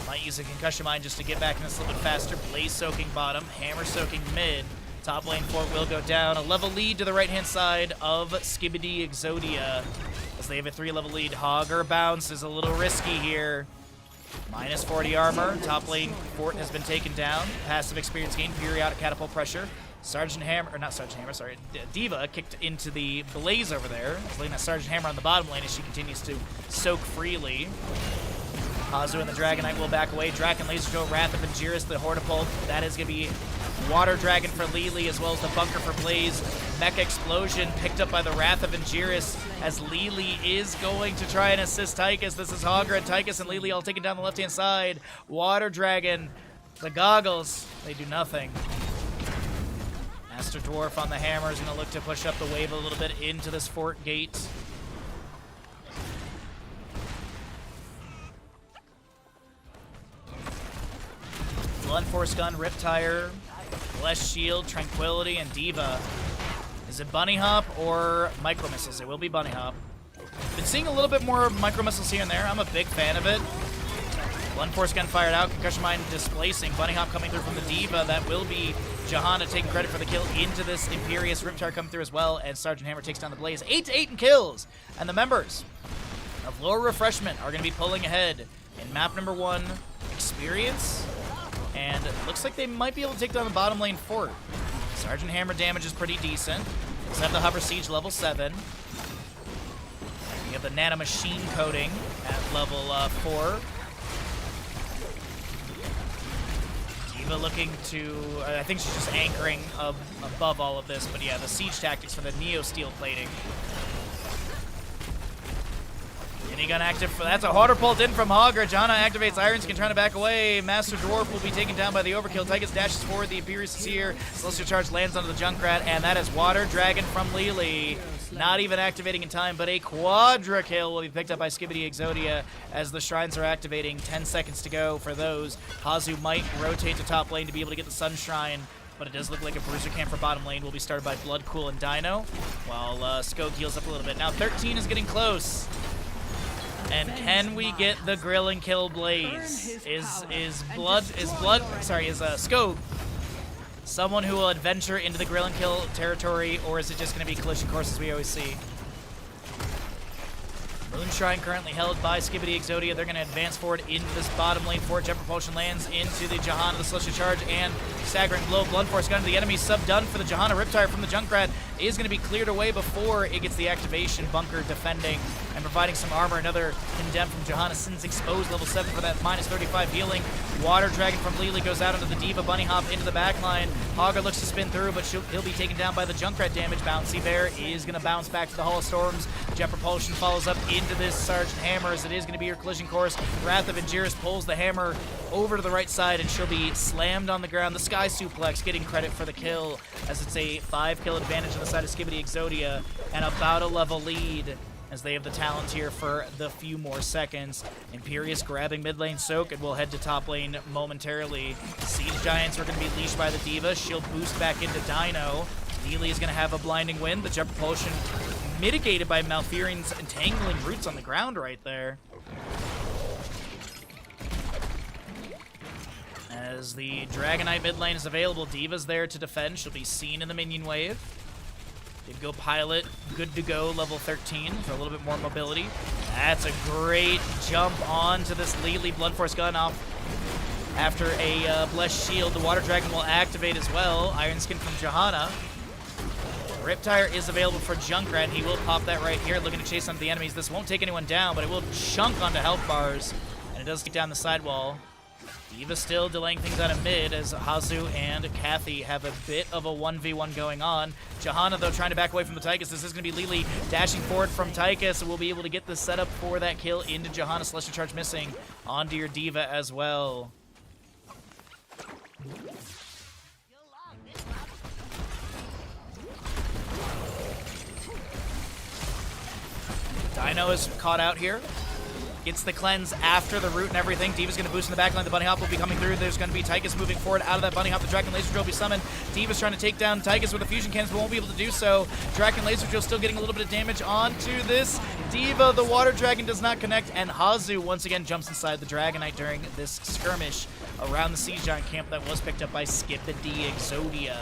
Might use a Concussion Mine just to get back in this a little bit faster. Blaze soaking bottom, Hammer soaking mid. Top lane fort will go down. A level lead to the right-hand side of Skibidi Exodia, as they have a 3-level lead. Hogger bounce is a little risky here. Minus 40 armor. Top lane fort has been taken down. Passive experience gain, periodic catapult pressure. Sergeant Hammer, or not Sergeant Hammer, sorry, Diva kicked into the Blaze over there. Leaving that Sergeant Hammer on the bottom lane as she continues to soak freely. Hazu and the Dragonite will back away. Draken Laser Drill, Wrath of Angiris, the Hortipult. That is going to be Water Dragon for Lily, as well as the Bunker for Blaze. Mecha Explosion picked up by the Wrath of Angiris, as Lily is going to try and assist Tychus. This is Hogger and Tychus and Lily all taken down the left-hand side. Water Dragon, the goggles, they do nothing. Master Dwarf on the Hammer is going to look to push up the wave a little bit into this fort gate. Blunt Force Gun, Riptire, Blessed Shield, Tranquility, and Diva. Is it Bunny Hop or Micro Missiles? It will be Bunny Hop. Been seeing a little bit more Micro Missiles here and there. I'm a big fan of it. Blunt Force Gun fired out, Concussion Mine displacing, Bunny Hop coming through from the Diva. That will be Johanna taking credit for the kill into this Imperious. Riptire coming through as well, and Sergeant Hammer takes down the Blaze. 8-8 in kills, and the members of Lower Refreshment are going to be pulling ahead in map number 1, Experience, and it looks like they might be able to take down the bottom lane fort. Sergeant Hammer damage is pretty decent. Let's have the Hover Siege level 7. We have the Nanomachine Coating at level 4. Diva looking to, I think she's just anchoring above all of this, but yeah, the siege tactics for the Neo Steel Plating. Minigun active for, that's a Hortipult in from Hogger. Johanna activates Iron Skin, trying to back away. Master Dwarf will be taken down by the Overkill. Tychus dashes forward, the Imperius is here. Celestial Charge lands onto the Junkrat, and that is Water Dragon from Lily. Not even activating in time, but a Quadra kill will be picked up by Skibidi Exodia as the Shrines are activating. 10 seconds to go for those. Hazu might rotate to top lane to be able to get the Sun Shrine, but it does look like a Bruiser camp for bottom lane will be started by Blood Cool and Dino, while Skoke heals up a little bit. Now 13 is getting close. And can we get the Grill and Kill Blaze? Is Skoke someone who will adventure into the Grill and Kill territory, or is it just going to be collision course as we always see? Moonshine currently held by Skibidi Exodia. They're going to advance forward into this bottom lane. Forward Jet Propulsion lands into the Johanna, the Celestial Charge, and Staggering Blow. Blunt Force Gun to the enemy. Sub done for the Johanna. Riptire from the Junkrat is going to be cleared away before it gets the activation. Bunker defending and providing some armor. Another Condemn from Johanna. Sin's exposed. Level 7 for that minus 35 healing. Water Dragon from Lily goes out into the Diva. Bunny Hop into the backline. Hogger looks to spin through, but he'll be taken down by the Junkrat damage. Bouncy Bear is going to bounce back to the Hall of Storms. Jet Propulsion follows up into this Sergeant Hammer as it is going to be your collision course. Wrath of Ingeris pulls the hammer over to the right side and she'll be slammed on the ground. The Sky Suplex getting credit for the kill as it's a 5-kill advantage on the side of Skibidi Exodia and about a level lead as they have the talent here for the few more seconds. Imperious grabbing mid lane soak and we'll head to top lane momentarily. Siege Giants are going to be leashed by the Diva. She'll boost back into Dino. Neely is going to have a blinding wind. The Jet Propulsion mitigated by Malfurion's entangling roots on the ground right there. As the Dragonite mid lane is available, Diva's there to defend. She'll be seen in the minion wave. Did go pilot, good to go, level 13 for a little bit more mobility. That's a great jump onto this Lily Blunt Force Gun off after a Blessed Shield. The Water Dragon will activate as well. Iron Skin from Johanna. Riptire is available for Junkrat. He will pop that right here, looking to chase onto the enemies. This won't take anyone down, but it will chunk onto health bars, and it does get down the sidewall. Diva still delaying things out of mid as Hazu and Kathy have a bit of a 1v1 going on. Johanna, though, trying to back away from the Tychus. This is going to be Lily dashing forward from Tychus, and we'll be able to get the setup for that kill into Johanna. Celestial Charge missing onto your Diva as well. Dino is caught out here. Gets the cleanse after the root and everything. Diva's going to boost in the backline. The Bunny Hop will be coming through. There's going to be Tychus moving forward out of that Bunny Hop. The Dragon Laser Drill will be summoned. Diva's trying to take down Tychus with the fusion cannons, but won't be able to do so. Dragon Laser Drill still getting a little bit of damage onto this Diva. The Water Dragon does not connect, and Hazu once again jumps inside the Dragonite during this skirmish around the Siege Giant camp that was picked up by Skibidi Exodia.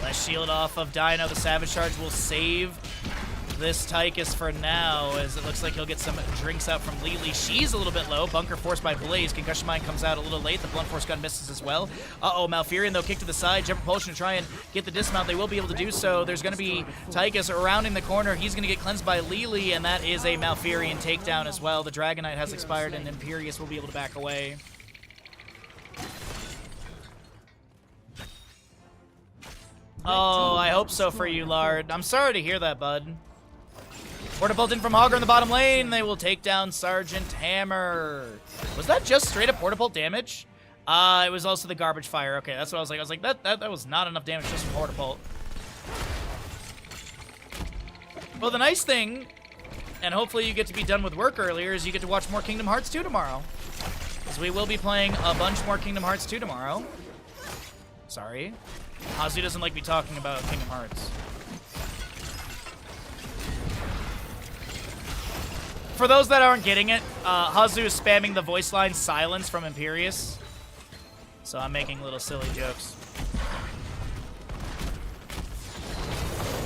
Last shield off of Dino. The Savage Charge will save this Tychus for now, as it looks like he'll get some drinks out from Lily. She's a little bit low. Bunker forced by Blaze. Concussion Mine comes out a little late. The Blunt Force Gun misses as well. Uh-oh, Malfurion, though, kick to the side. Jet Propulsion to try and get the dismount. They will be able to do so. There's going to be Tychus rounding the corner. He's going to get cleansed by Lily, and that is a Malfurion takedown as well. The Dragonite has expired, and Imperious will be able to back away. Oh, I hope so for you, Lard. I'm sorry to hear that, bud. Portapult in from Hogger in the bottom lane. They will take down Sergeant Hammer. Was that just straight up Portapult damage? It was also the Garbage Fire. Okay, that's what I was like. I was like, that was not enough damage just from Portapult. Well, the nice thing, and hopefully you get to be done with work earlier, is you get to watch more Kingdom Hearts 2 tomorrow. Because we will be playing a bunch more Kingdom Hearts 2 tomorrow. Sorry. Hazu doesn't like me talking about Kingdom Hearts. For those that aren't getting it, Hazu is spamming the voice line silence from Imperious. So I'm making little silly jokes.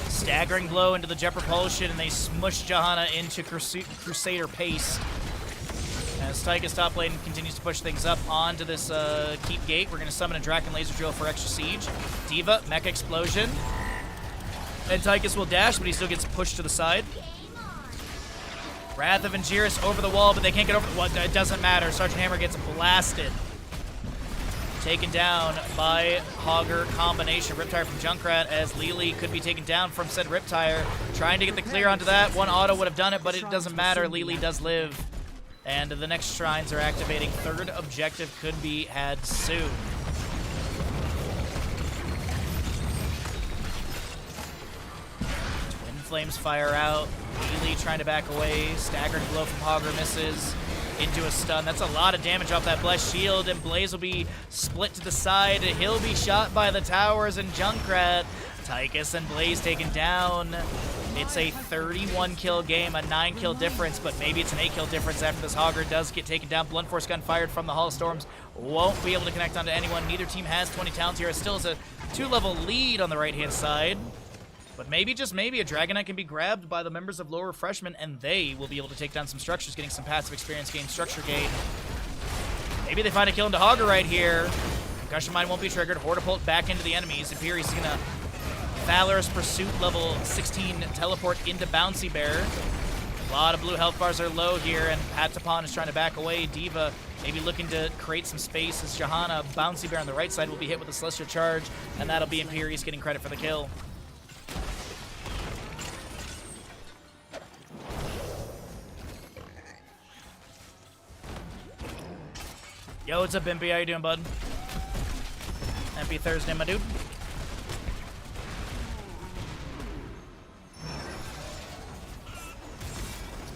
Staggering blow into the Jet Propulsion, and they smush Johanna into Crusader Pace. As Tychus top lane continues to push things up onto this keep gate, we're going to summon a Draken Laser Drill for extra siege. Diva, Mech Explosion. And Tychus will dash, but he still gets pushed to the side. Wrath of Ingeris over the wall, but they can't get over the wall. It doesn't matter. Sergeant Hammer gets blasted. Taken down by Hogger combination. Riptire from Junkrat, as Lily could be taken down from said Riptire. Trying to get the clear onto that. One auto would have done it, but it doesn't matter. Lily does live. And the next shrines are activating. Third objective could be had soon. Twin Flames fire out. Lily trying to back away. Staggering blow from Hogger misses into a stun. That's a lot of damage off that Blessed Shield, and Blaze will be split to the side. He'll be shot by the towers, and Junkrat. Tychus and Blaze taken down. It's a 31-kill game, a 9-kill difference, but maybe it's an 8-kill difference after this Hogger does get taken down. Blunt Force Gun fired from the Hall of Storms. Won't be able to connect onto anyone. Neither team has 20 talents here. It still is a 2-level lead on the right-hand side. But maybe, just maybe, a Dragonite can be grabbed by the members of Lower Refreshment, and they will be able to take down some structures, getting some passive experience gain, structure gain. Maybe they find a kill into Hogger right here. Concussion Mine won't be triggered. Hortipult back into the enemies. Imperius is going to Valorous Pursuit level 16 teleport into Bouncy Bear. A lot of blue health bars are low here, and Patapon is trying to back away. Diva maybe looking to create some space as Shahana, Bouncy Bear on the right side, will be hit with a Celestial Charge, and that'll be Imperius getting credit for the kill. Yo, what's up, Impy? How you doing, bud? Happy Thursday, my dude.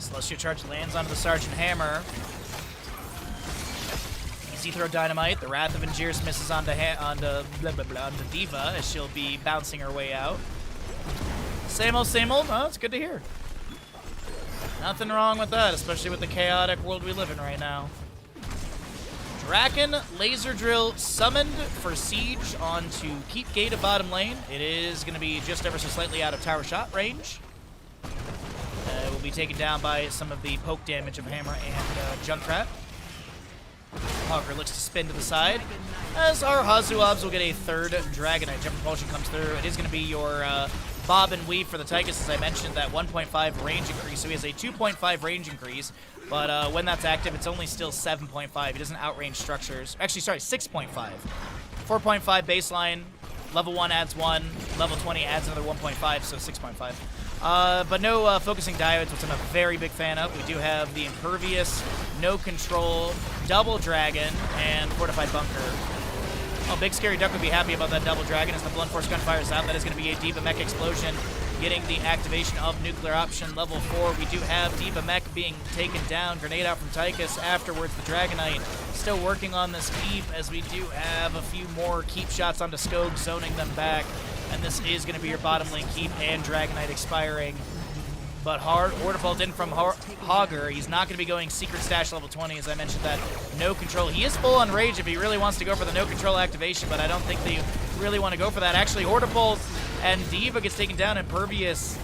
Celestial Charge lands onto the Sergeant Hammer. Easy throw Dynamite. The Wrath of Angiers misses onto Diva as she'll be bouncing her way out. Same old, same old. Oh, it's good to hear. Nothing wrong with that, especially with the chaotic world we live in right now. Draken Laser Drill summoned for Siege onto Keep Gate of bottom lane. It is going to be just ever so slightly out of tower shot range. Will be taken down by some of the poke damage of Hammer and Junkrat. Hogger looks to spin to the side, as our Hazuobs will get a third Dragonite. Jump Propulsion comes through. It is going to be your Bob and Weave for the Tychus, as I mentioned, that 1.5 range increase. So he has a 2.5 range increase, but when that's active, it's only still 7.5. He doesn't outrange structures. Actually, sorry, 6.5. 4.5 baseline. Level 1 adds 1. Level 20 adds another 1.5, so 6.5. But no focusing diodes, which I'm a very big fan of. We do have the Impervious, No Control, Double Dragon, and Fortified Bunker. Oh, Big Scary Duck would be happy about that Double Dragon as the Blunt Force Gun fires out. That is going to be a Diva Mech Explosion, getting the activation of Nuclear Option level 4. We do have Diva Mech being taken down. Grenade out from Tychus. Afterwards, the Dragonite still working on this keep, as we do have a few more keep shots onto Skog, zoning them back. And this is going to be your bottom lane keep and Dragonite expiring. But Hortipult in from Hogger. He's not going to be going Secret Stash level 20, as I mentioned that. No Control. He is full on Rage if he really wants to go for the No Control activation, but I don't think they really want to go for that. Actually, Hortipult and Diva gets taken down. Imperious,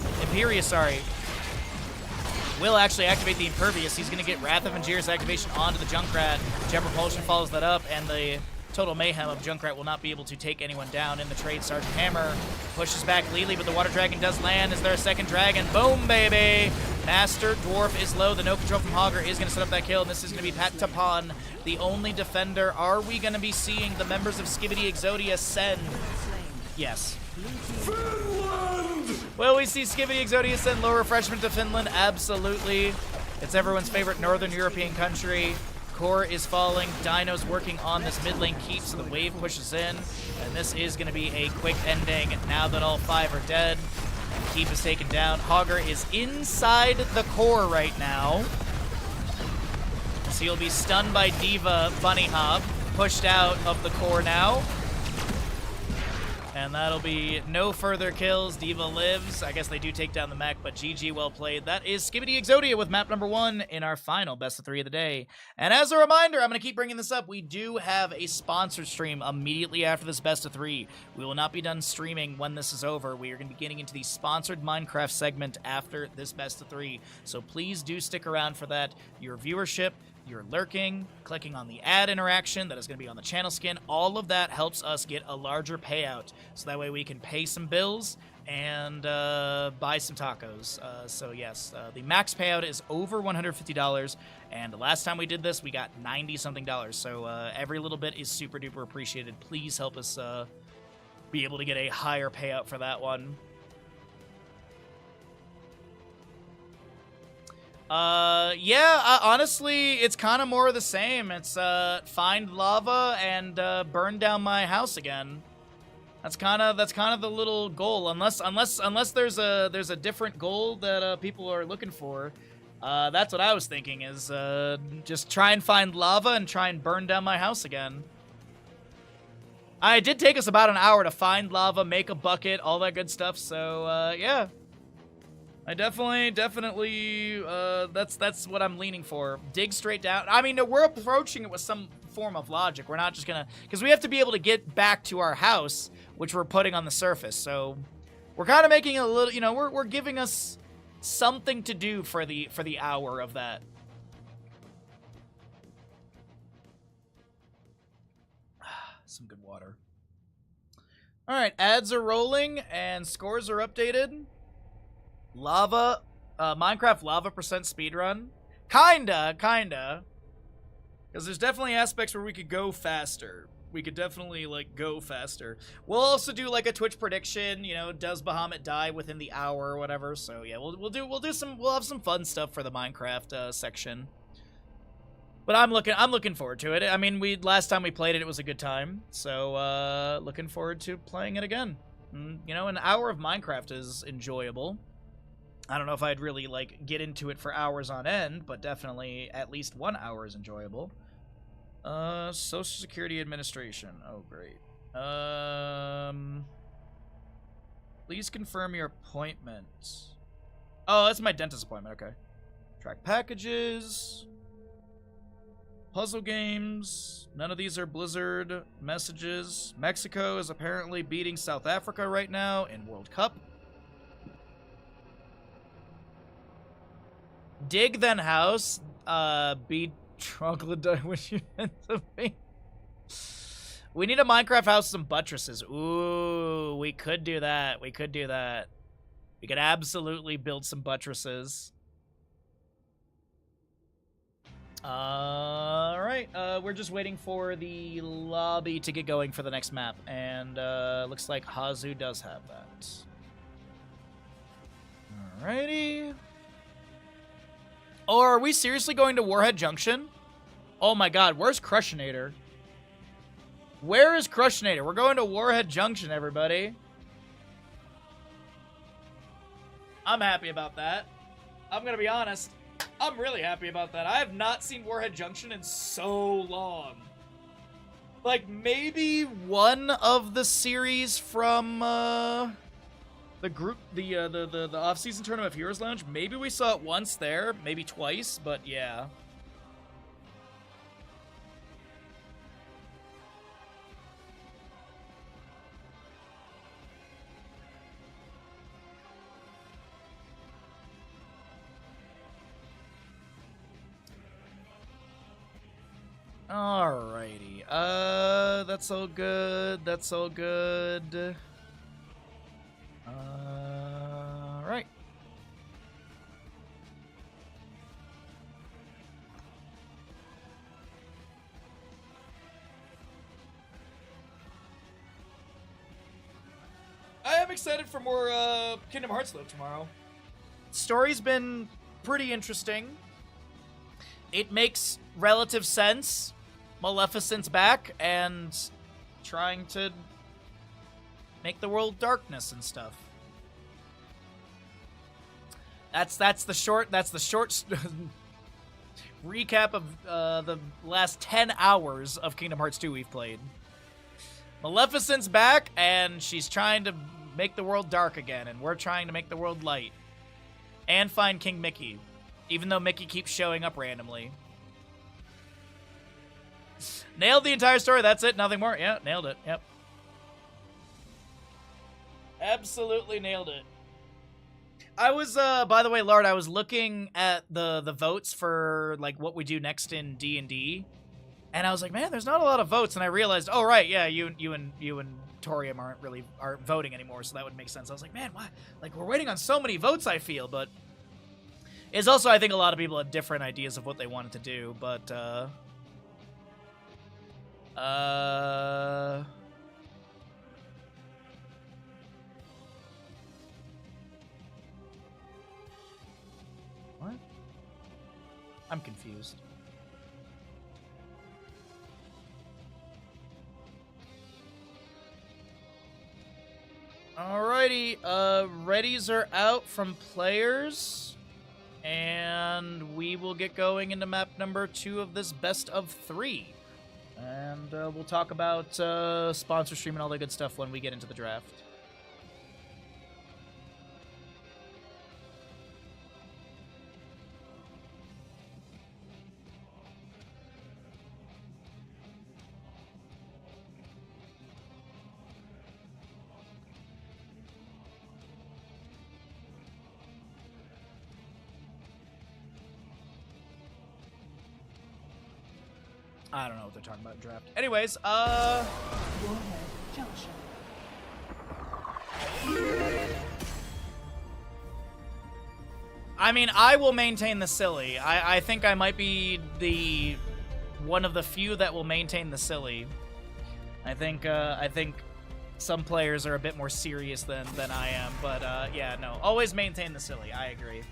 will actually activate the Impervious. He's going to get Wrath of Angiers activation onto the Junkrat. Jet Propulsion follows that up, and the total mayhem of Junkrat will not be able to take anyone down in the trade. Sergeant Hammer pushes back Lily, but the Water Dragon does land. Is there a second dragon? Boom, baby! Master Dwarf is low. The No Control from Hogger is going to set up that kill, and this is going to be Patapon, the only defender. Are we going to be seeing the members of Skibidi Exodia send? Yes. Finland! Will we see Skibidi Exodia send Lower Refreshment to Finland? Absolutely. It's everyone's favorite Northern European country. Core is falling. Dino's working on this mid lane keep, so the wave pushes in. And this is going to be a quick ending now that all 5 are dead. And keep is taken down. Hogger is inside the core right now. So he'll be stunned by Diva Bunny Hop. Pushed out of the core now. And that'll be no further kills. Diva lives. I guess they do take down the mech, but GG, well played. That is Skibidi Exodia with map number 1 in our final best of 3 of the day. And as a reminder, I'm going to keep bringing this up. We do have a sponsored stream immediately after this best of 3. We will not be done streaming when this is over. We are going to be getting into the sponsored Minecraft segment after this best of 3. So please do stick around for that. Your viewership, your lurking, clicking on the ad interaction that is going to be on the channel skin, all of that helps us get a larger payout. So that way we can pay some bills and buy some tacos. So yes, the max payout is over $150. And the last time we did this, we got $90-something. So every little bit is super duper appreciated. Please help us be able to get a higher payout for that one. Honestly, it's kind of more of the same. It's, find lava and, burn down my house again. That's kind of the little goal. Unless there's a different goal that, people are looking for. That's what I was thinking is, just try and find lava and try and burn down my house again. It did take us about an hour to find lava, make a bucket, all that good stuff, so, yeah. I definitely, that's what I'm leaning for. Dig straight down. I mean, we're approaching it with some form of logic. We're not just gonna, because we have to be able to get back to our house, which we're putting on the surface. So We're kind of making it a little, you know, we're giving us something to do for the hour of that. Some good water. All right, ads are rolling and scores are updated. Minecraft lava percent speedrun. Kinda. Because there's definitely aspects where we could go faster. We could definitely, like, go faster. We'll also do, like, a Twitch prediction, you know, does Bahamut die within the hour or whatever. So, yeah, we'll have some fun stuff for the Minecraft section. But I'm looking forward to it. I mean, last time we played it, it was a good time. So, looking forward to playing it again. You know, an hour of Minecraft is enjoyable. I don't know if I'd really, like, get into it for hours on end, but definitely at least 1 hour is enjoyable. Social Security Administration. Oh, great. Please confirm your appointment. Oh, that's my dentist appointment, okay. Track packages. Puzzle games. None of these are Blizzard. Messages. Mexico is apparently beating South Africa right now in World Cup. Dig then house. Be troglodyte, which you meant to be. We need a Minecraft house with some buttresses. Ooh, we could do that. We could absolutely build some buttresses. Alright, we're just waiting for the lobby to get going for the next map, and looks like Hazu does have that. Alrighty. Oh, are we seriously going to Warhead Junction? Oh my god, where's Crushinator? Where is Crushinator? We're going to Warhead Junction, everybody. I'm happy about that. I'm gonna be honest. I'm really happy about that. I have not seen Warhead Junction in so long. Like, maybe one of the series from, the group, the off-season Tournament of Heroes Lounge. Maybe we saw it once there, maybe twice, but yeah. Alrighty. That's all good. That's all good. Right. I am excited for more Kingdom Hearts though tomorrow. Story's been pretty interesting. It makes relative sense. Maleficent's back and trying to make the world darkness and stuff. That's the short recap of the last 10 hours of Kingdom Hearts 2 we've played. Maleficent's back and she's trying to make the world dark again, and we're trying to make the world light. And find King Mickey, even though Mickey keeps showing up randomly. Nailed the entire story, that's it, nothing more. Yeah, nailed it, yep. Absolutely nailed it. I was, by the way, Lard, I was looking at the votes for, like, what we do next in D&D, and I was like, man, there's not a lot of votes, and I realized, oh, right, yeah, you and Torium aren't voting anymore, so that would make sense. I was like, man, why? Like, we're waiting on so many votes, I feel, but it's also, I think a lot of people have different ideas of what they wanted to do, but, what? I'm confused. Alrighty, readies are out from players, and we will get going into map number 2 of this best of 3. And we'll talk about sponsor stream and all that good stuff when we get into the draft. I don't know what they're talking about in draft. Anyways, Warhead Junction. I mean, I will maintain the silly. I think I might be the one of the few that will maintain the silly. I think some players are a bit more serious than I am, but yeah, no, always maintain the silly. I agree.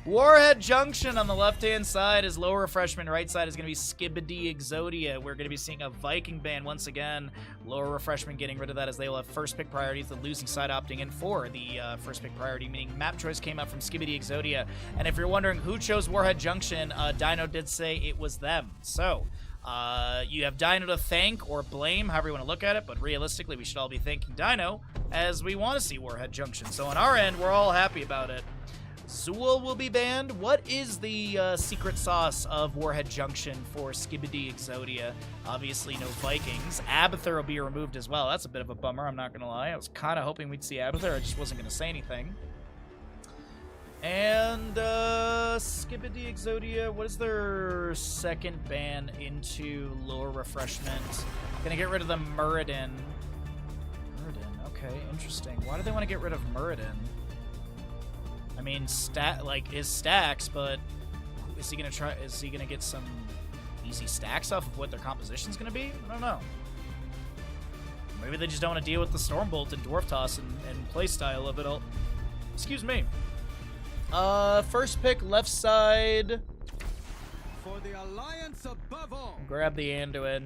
Warhead Junction on the left-hand side is lower refreshment. Right side is going to be Skibidi Exodia. We're going to be seeing a Viking ban once again. Lower refreshment getting rid of that as they will have first pick priorities. The losing side opting in for the first pick priority, meaning map choice came up from Skibidi Exodia. And if you're wondering who chose Warhead Junction, Dino did say it was them. So you have Dino to thank or blame, however you want to look at it, but realistically we should all be thanking Dino as we want to see Warhead Junction. So on our end, we're all happy about it. Zool will be banned. What is the secret sauce of Warhead Junction for Skibidi Exodia? Obviously no Vikings. Abathur will be removed as well. That's a bit of a bummer, I'm not going to lie. I was kind of hoping we'd see Abathur. I just wasn't going to say anything. And Skibidi Exodia, what is their second ban into lower refreshment? Gonna get rid of the Muradin. Muradin, okay, interesting. Why do they want to get rid of Muradin? I mean, his stacks, but is he gonna get some easy stacks off of what their composition's gonna be? I don't know. Maybe they just don't want to deal with the Stormbolt and Dwarf Toss and playstyle of it all. Excuse me. First pick, left side. For the alliance above all. Grab the Anduin.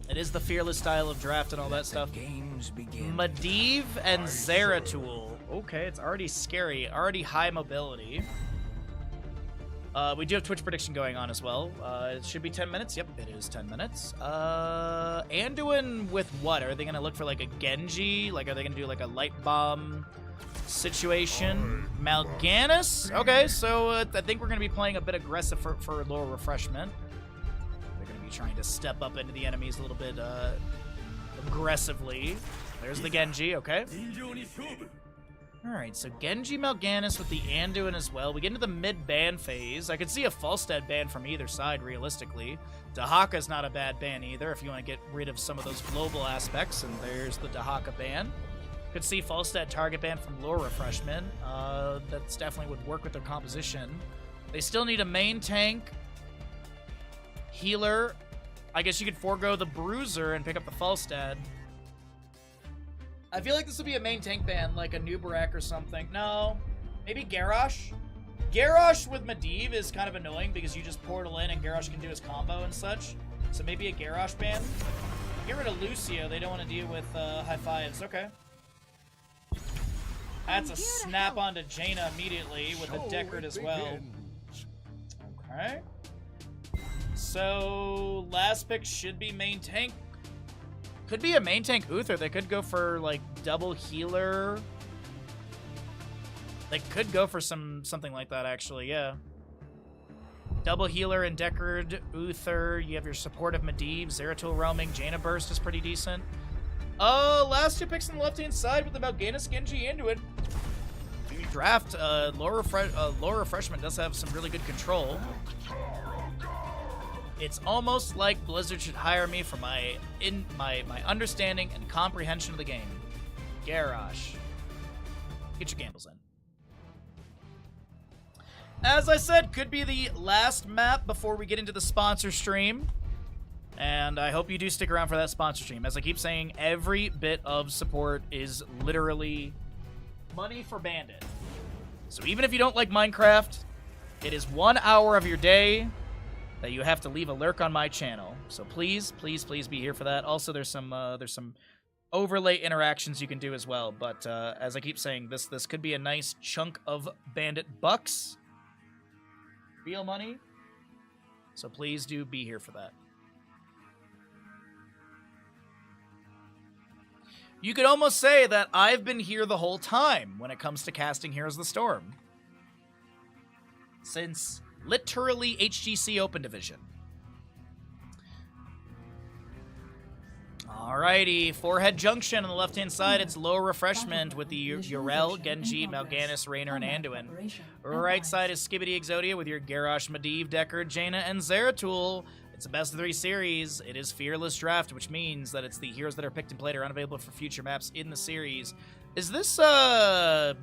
It is the fearless style of draft and all that stuff. Games begin. Medivh and Zeratul. Okay, it's already scary. Already high mobility. We do have Twitch prediction going on as well. It should be 10 minutes. Yep, it is 10 minutes. Anduin with what? Are they going to look for like a Genji? Like, are they going to do like a light bomb situation? Mal'Ganis? Okay, so I think we're going to be playing a bit aggressive for lower refreshment. They're going to be trying to step up into the enemies a little bit aggressively. There's the Genji, okay. Alright, so Genji Mal'Ganis with the Anduin as well. We get into the mid-ban phase. I could see a Falstad ban from either side, realistically. Dahaka's not a bad ban either, if you want to get rid of some of those global aspects. And there's the Dahaka ban. Could see Falstad target ban from lower refreshment. That's definitely would work with their composition. They still need a main tank, healer. I guess you could forego the Bruiser and pick up the Falstad. I feel like this would be a main tank ban, like a Nubarak or something. No, maybe Garrosh. Garrosh with Medivh is kind of annoying because you just portal in and Garrosh can do his combo and such. So maybe a Garrosh ban. Get rid of Lucio. They don't want to deal with high fives. Okay. That's a snap onto Jaina immediately with a Deckard as well. Okay. So last pick should be main tank. Could be a main tank Uther. They could go for like double healer. They could go for something like that actually, yeah. Double healer and Deckard, Uther. You have your support of Medivh, Zeratul roaming, Jaina burst is pretty decent. Last two picks on the left-hand side with the Mal'Ganis, Genji, Anduin. Draft, lower refreshment does have some really good control. It's almost like Blizzard should hire me for my understanding and comprehension of the game. Garrosh. Get your gambles in. As I said, could be the last map before we get into the sponsor stream. And I hope you do stick around for that sponsor stream. As I keep saying, every bit of support is literally money for Bandit. So even if you don't like Minecraft, it is 1 hour of your day that you have to leave a lurk on my channel. So please, please, please be here for that. Also, there's some overlay interactions you can do as well. But as I keep saying, this could be a nice chunk of Bandit bucks. Real money. So please do be here for that. You could almost say that I've been here the whole time when it comes to casting Heroes of the Storm. Since literally HGC Open Division. Alrighty, Forehead Junction on the left-hand side, it's lower refreshment with the Yrel, Genji, Mal'Ganis, Raynor, and Anduin. Right side is Skibidi Exodia with your Garrosh, Medivh, Deckard, Jaina, and Zeratul. It's a best of 3 series. It is Fearless Draft, which means that it's the heroes that are picked and played are unavailable for future maps in the series. Is this a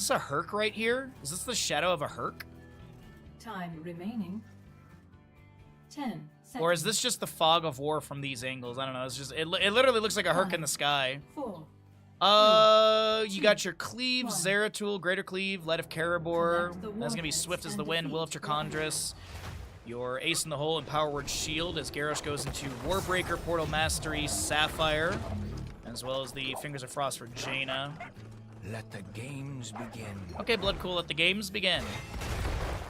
Herc right here? Is this the shadow of a Herc? Time remaining. 10 seconds. Or is this just the fog of war from these angles? I don't know. It's just it literally looks like a Herc in the sky. 4. You got your Cleave, Zeratul, Greater Cleave, Light of Caribor. That's gonna be Swift as the Wind, Will of Trachondris. Your Ace in the Hole and Power Word Shield as Garrosh goes into Warbreaker, Portal Mastery, Sapphire, as well as the Fingers of Frost for Jaina. Let the games begin. Okay, Bloodcool, let the games begin.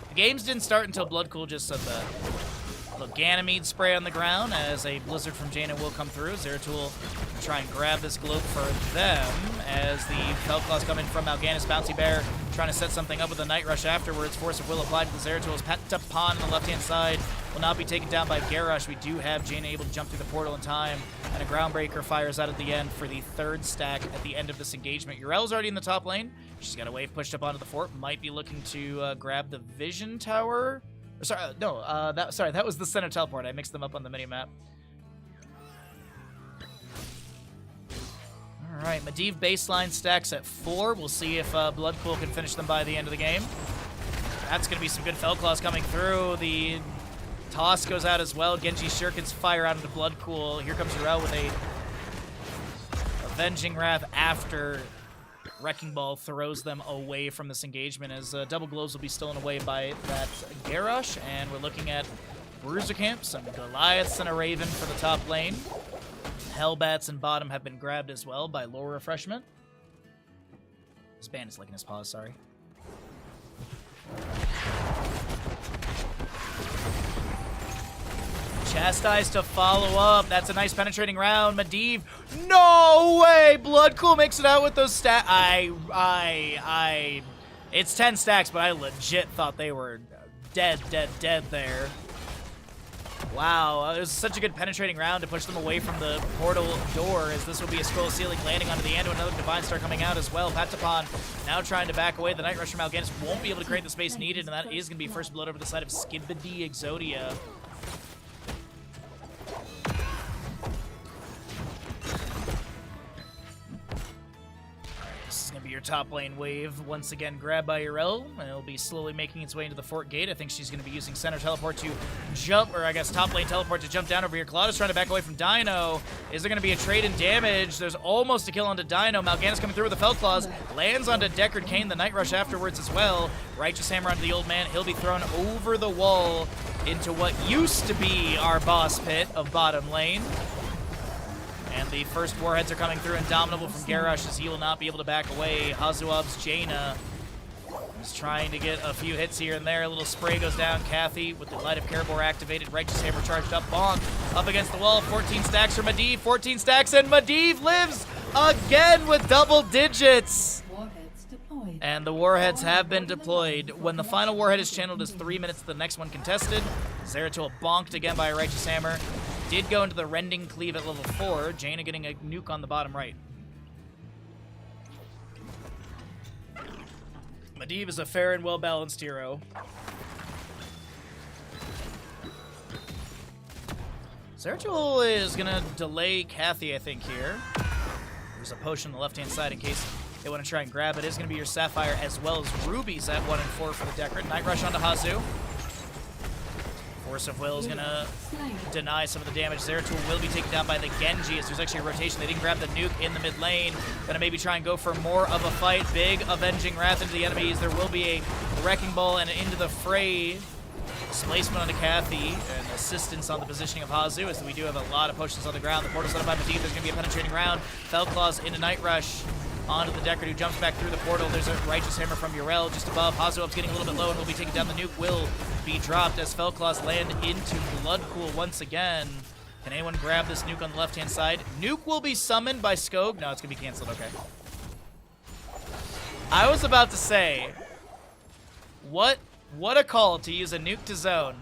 The games didn't start until Bloodcool just said the little Ganymede spray on the ground as a Blizzard from Jaina will come through. Zeratul will try and grab this globe for them as the Felclaws come in from Mal'Ganis, Bouncy Bear, trying to set something up with a Night Rush afterwards. Force of Will applied to the Zeratul's Patapon on the left-hand side. Will not be taken down by Garrosh. We do have Jaina able to jump through the portal in time, and a Groundbreaker fires out at the end for the 3rd stack at the end of this engagement. Urel's already in the top lane. She's got a wave pushed up onto the fort. Might be looking to grab the Vision Tower. Sorry, no, that was the center teleport. I mixed them up on the minimap. All right, Medivh baseline stacks at 4. We'll see if Bloodcool can finish them by the end of the game. That's going to be some good Felclaws coming through. The toss goes out as well. Genji Shurikens fire out into Bloodcool. Here comes Urel with a Avenging Wrath after Wrecking Ball throws them away from this engagement as double glows will be stolen away by that Garrosh, and we're looking at Bruiser Camp, some Goliaths and a Raven for the top lane. Hellbats and bottom have been grabbed as well by Lore Refreshment. This band is licking his paws, sorry. Chastise to follow up. That's a nice penetrating round. Medivh. No way! Bloodcool makes it out with those stacks. It's 10 stacks, but I legit thought they were dead there. Wow, it was such a good penetrating round to push them away from the portal door, as this will be a scroll ceiling landing onto the end, another Divine Star coming out as well. Patapon now trying to back away. The Night Rush from Mal'Ganis won't be able to create the space needed, and that is going to be first blood over the side of Skibidi Exodia. This is going to be your top lane wave. Once again, grabbed by Urel, and it'll be slowly making its way into the fort gate. I think she's going to be using center teleport to jump, or I guess top lane teleport to jump down over here. Claudia's trying to back away from Dino. Is there going to be a trade in damage? There's almost a kill onto Dino. Mal'Ganis coming through with the Felclaws. Lands onto Deckard Cain, the Night Rush afterwards as well. Righteous Hammer onto the old man. He'll be thrown over the wall into what used to be our boss pit of bottom lane. And the first warheads are coming through. Indomitable from Garrosh as he will not be able to back away. Hazuab's Jaina is trying to get a few hits here and there. A little spray goes down. Kathy with the Light of Caribor activated. Righteous Hammer charged up. Bonk up against the wall. 14 stacks for Medivh. 14 stacks, and Medivh lives again with double digits. And the warheads have been deployed. When the final warhead is channeled, is 3 minutes. The next one contested. Zeratul bonked again by a Righteous Hammer. Did go into the Rending Cleave at level 4. Jaina getting a nuke on the bottom right. Medivh is a fair and well-balanced hero. Zeratul is going to delay Kathy, I think, here. There's a potion on the left-hand side in case they want to try and grab it. It's going to be your Sapphire as well as Rubies at 1 and 4 for the Deckard. Night Rush onto Hazu. Force of Will is going to deny some of the damage. Zeratul will be taken down by the Genji as there's actually a rotation. They didn't grab the nuke in the mid lane. Going to maybe try and go for more of a fight. Big Avenging Wrath into the enemies. There will be a Wrecking Ball and into the fray. Displacement onto Kathy and assistance on the positioning of Hazu as we do have a lot of potions on the ground. The portal set up by Medivh. There's going to be a penetrating round. Felclaws into Night Rush. Onto the Deckard who jumps back through the portal. There's a Righteous Hammer from Urel just above. Hazuab's getting a little bit low and will be taken down. The nuke will be dropped as Felclaws land into Bloodcool once again. Can anyone grab this nuke on the left-hand side? Nuke will be summoned by Skog. No, it's going to be canceled. Okay. I was about to say, what a call to use a nuke to zone.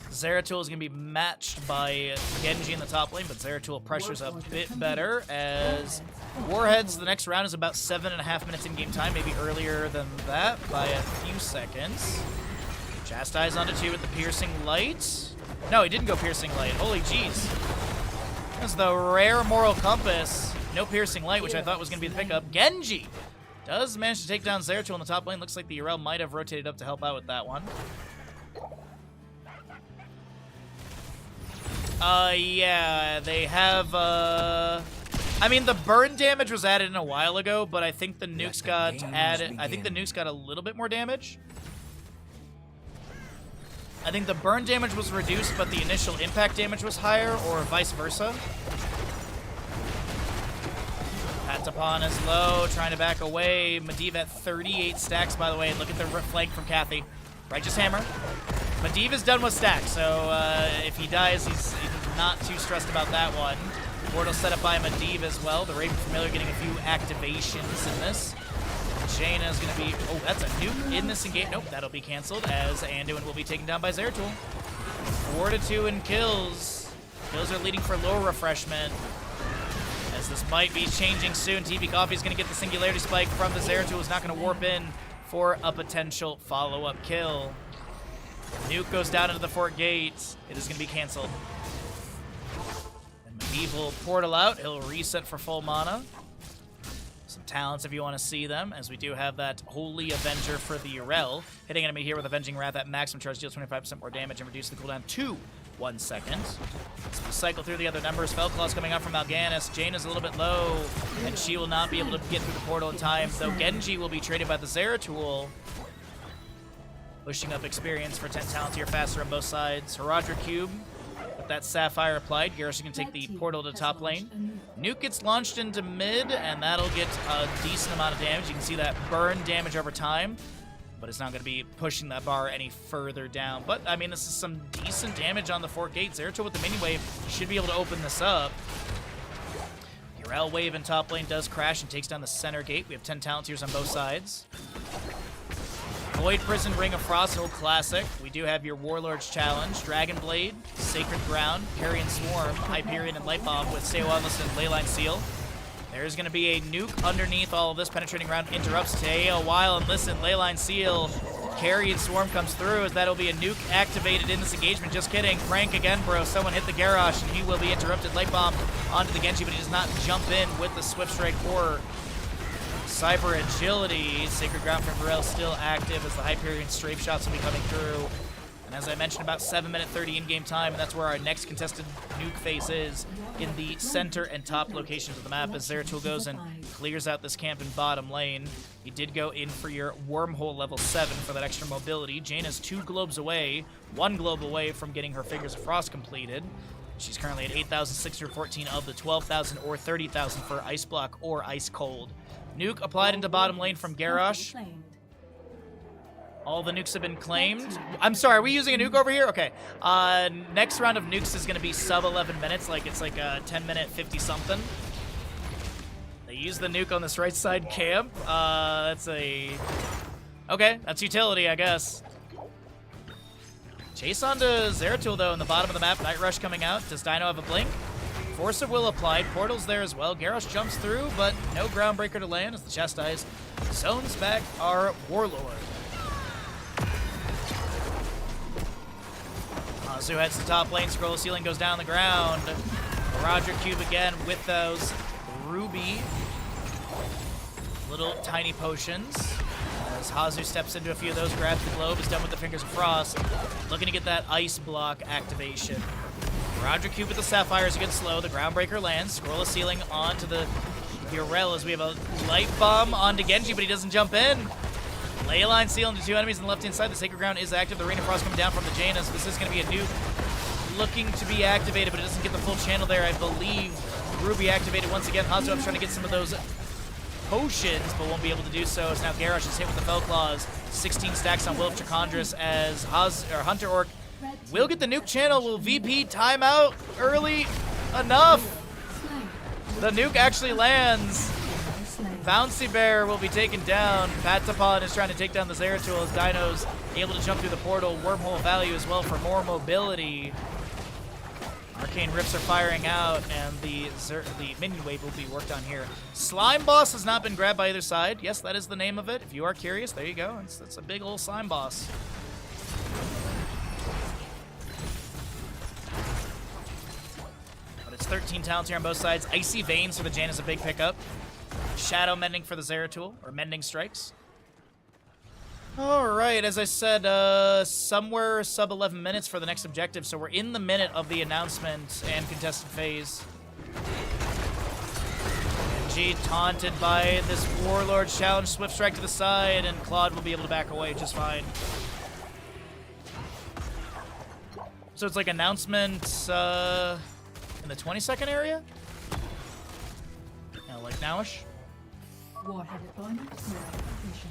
Zeratul is going to be matched by Genji in the top lane, but Zeratul pressures a bit better as Warheads, the next round is about 7.5 minutes in game time, maybe earlier than that by a few seconds. Chastise onto 2 with the Piercing Light. No, he didn't go Piercing Light. Holy jeez. That's the rare Moral Compass. No Piercing Light, which I thought was going to be the pickup. Genji does manage to take down Zeratul in the top lane. Looks like the Yrel might have rotated up to help out with that one. Yeah, they have, I mean, the burn damage was added in a while ago, but I think the nukes got added. I think the nukes got a little bit more damage. I think the burn damage was reduced, but the initial impact damage was higher, or vice versa. Patapon is low, trying to back away. Medivh at 38 stacks, by the way. Look at the flank from Kathy. Righteous Hammer. Medivh is done with stacks, so if he dies, he's not too stressed about that one. Portal set up by Medivh as well. The Raven Familiar getting a few activations in this. Jaina is going to be... Oh, that's a nuke in this engage. Nope, that'll be canceled as Anduin will be taken down by Zeratul. 4-2 in kills. Kills are leading for low refreshment. As this might be changing soon. TV Coffee is going to get the Singularity Spike from the Zeratul, who's not going to warp in for a potential follow-up kill. Nuke goes down into the fort gate. It is going to be canceled. And Medivh will portal out. He'll reset for full mana. Some talents if you want to see them, as we do have that Holy Avenger for the Yrel. Hitting enemy here with Avenging Wrath at maximum charge, deals 25% more damage and reduce the cooldown to 1 second. So we cycle through the other numbers. Fellclaw's coming out from Mal'Ganis. Jaina's a little bit low, and she will not be able to get through the portal in time, though Genji will be traded by the Zeratul. Pushing up experience for 10 talents here faster on both sides. Haradra Cube with that Sapphire applied. Garrus can take the portal to top lane. Nuke gets launched into mid, and that'll get a decent amount of damage. You can see that burn damage over time, but it's not going to be pushing that bar any further down. But, I mean, this is some decent damage on the fort gate. Zeratul with the mini wave should be able to open this up. Yrel wave in top lane does crash and takes down the center gate. We have 10 talent tiers on both sides. Void Prison, Ring of Frost, old classic. We do have your Warlord's Challenge, Dragon Blade, Sacred Ground, Carrion Swarm, Hyperion, and Light Bomb with Stay Wildness and Leyline Seal. There's going to be a nuke underneath all of this. Penetrating round interrupts. Stay a while and listen. Leyline Seal, Carrion Swarm comes through as that'll be a nuke activated in this engagement. Just kidding. Prank again, bro. Someone hit the Garrosh and he will be interrupted. Light Bomb onto the Genji, but he does not jump in with the Swift Strike or Cyber Agility. Sacred Ground from Yrel still active as the Hyperion strafe shots will be coming through. And as I mentioned, about 7 minute 30 in-game time, and that's where our next contested nuke phase is, in the center and top locations of the map, as Zeratul goes and clears out this camp in bottom lane. He did go in for your Wormhole level 7 for that extra mobility. Jaina's 2 globes away, 1 globe away from getting her Fingers of Frost completed. She's currently at 8,614 of the 12,000 or 30,000 for Ice Block or Ice Cold. Nuke applied into bottom lane from Garrosh. All the nukes have been claimed. I'm sorry, are we using a nuke over here? Okay. Next round of nukes is going to be sub 11 minutes, like it's like a 10-minute 50-something. They use the nuke on this right side camp. That's a... Okay, that's utility, I guess. Chase onto Zeratul, though, in the bottom of the map. Night Rush coming out. Does Dino have a blink? Force of Will applied. Portal's there as well. Garrosh jumps through, but no Groundbreaker to land as the Chastise zones back our Warlord. Azu heads to top lane. Scroll of Ceiling goes down the ground. Roger Cube again with those Ruby little tiny potions. As Hazu steps into a few of those, grabs the globe, is done with the Fingers of Frost. Looking to get that Ice Block activation. Roger Cube with the Sapphires again slow. The Groundbreaker lands. Scroll of Ceiling onto the Yrel as we have a Light Bomb onto Genji, but he doesn't jump in. Leyline Seal into 2 enemies on the left-hand side. The Sacred Ground is active. The Rain of Frost coming down from the Jaina, so this is going to be a nuke looking to be activated, but it doesn't get the full channel there. I believe Ruby activated once again. Hazu up trying to get some of those potions, but won't be able to do so. As now Garrosh is hit with the Fellclaws. 16 stacks on Will of Chakandras as Hunter Orc will get the nuke channel. Will VP time out early enough? The nuke actually lands. Bouncy Bear will be taken down. Patapon is trying to take down the Zeratul as Dino's able to jump through the portal. Wormhole value as well for more mobility. Arcane Rips are firing out, and the minion wave will be worked on here. Slime Boss has not been grabbed by either side. Yes, that is the name of it. If you are curious, there you go. It's a big old Slime Boss. 13 talents here on both sides. Icy Veins for the Jane is a big pickup. Shadow Mending for the Zeratul, or Mending Strikes. Alright, as I said, somewhere sub 11 minutes for the next objective, so we're in the minute of the announcement and contested phase. Genji taunted by this Warlord challenge, Swift Strike to the side, and Claude will be able to back away just fine. So it's like announcement in the 20-second area? Yeah, like nowish. Warhead deployment, completion.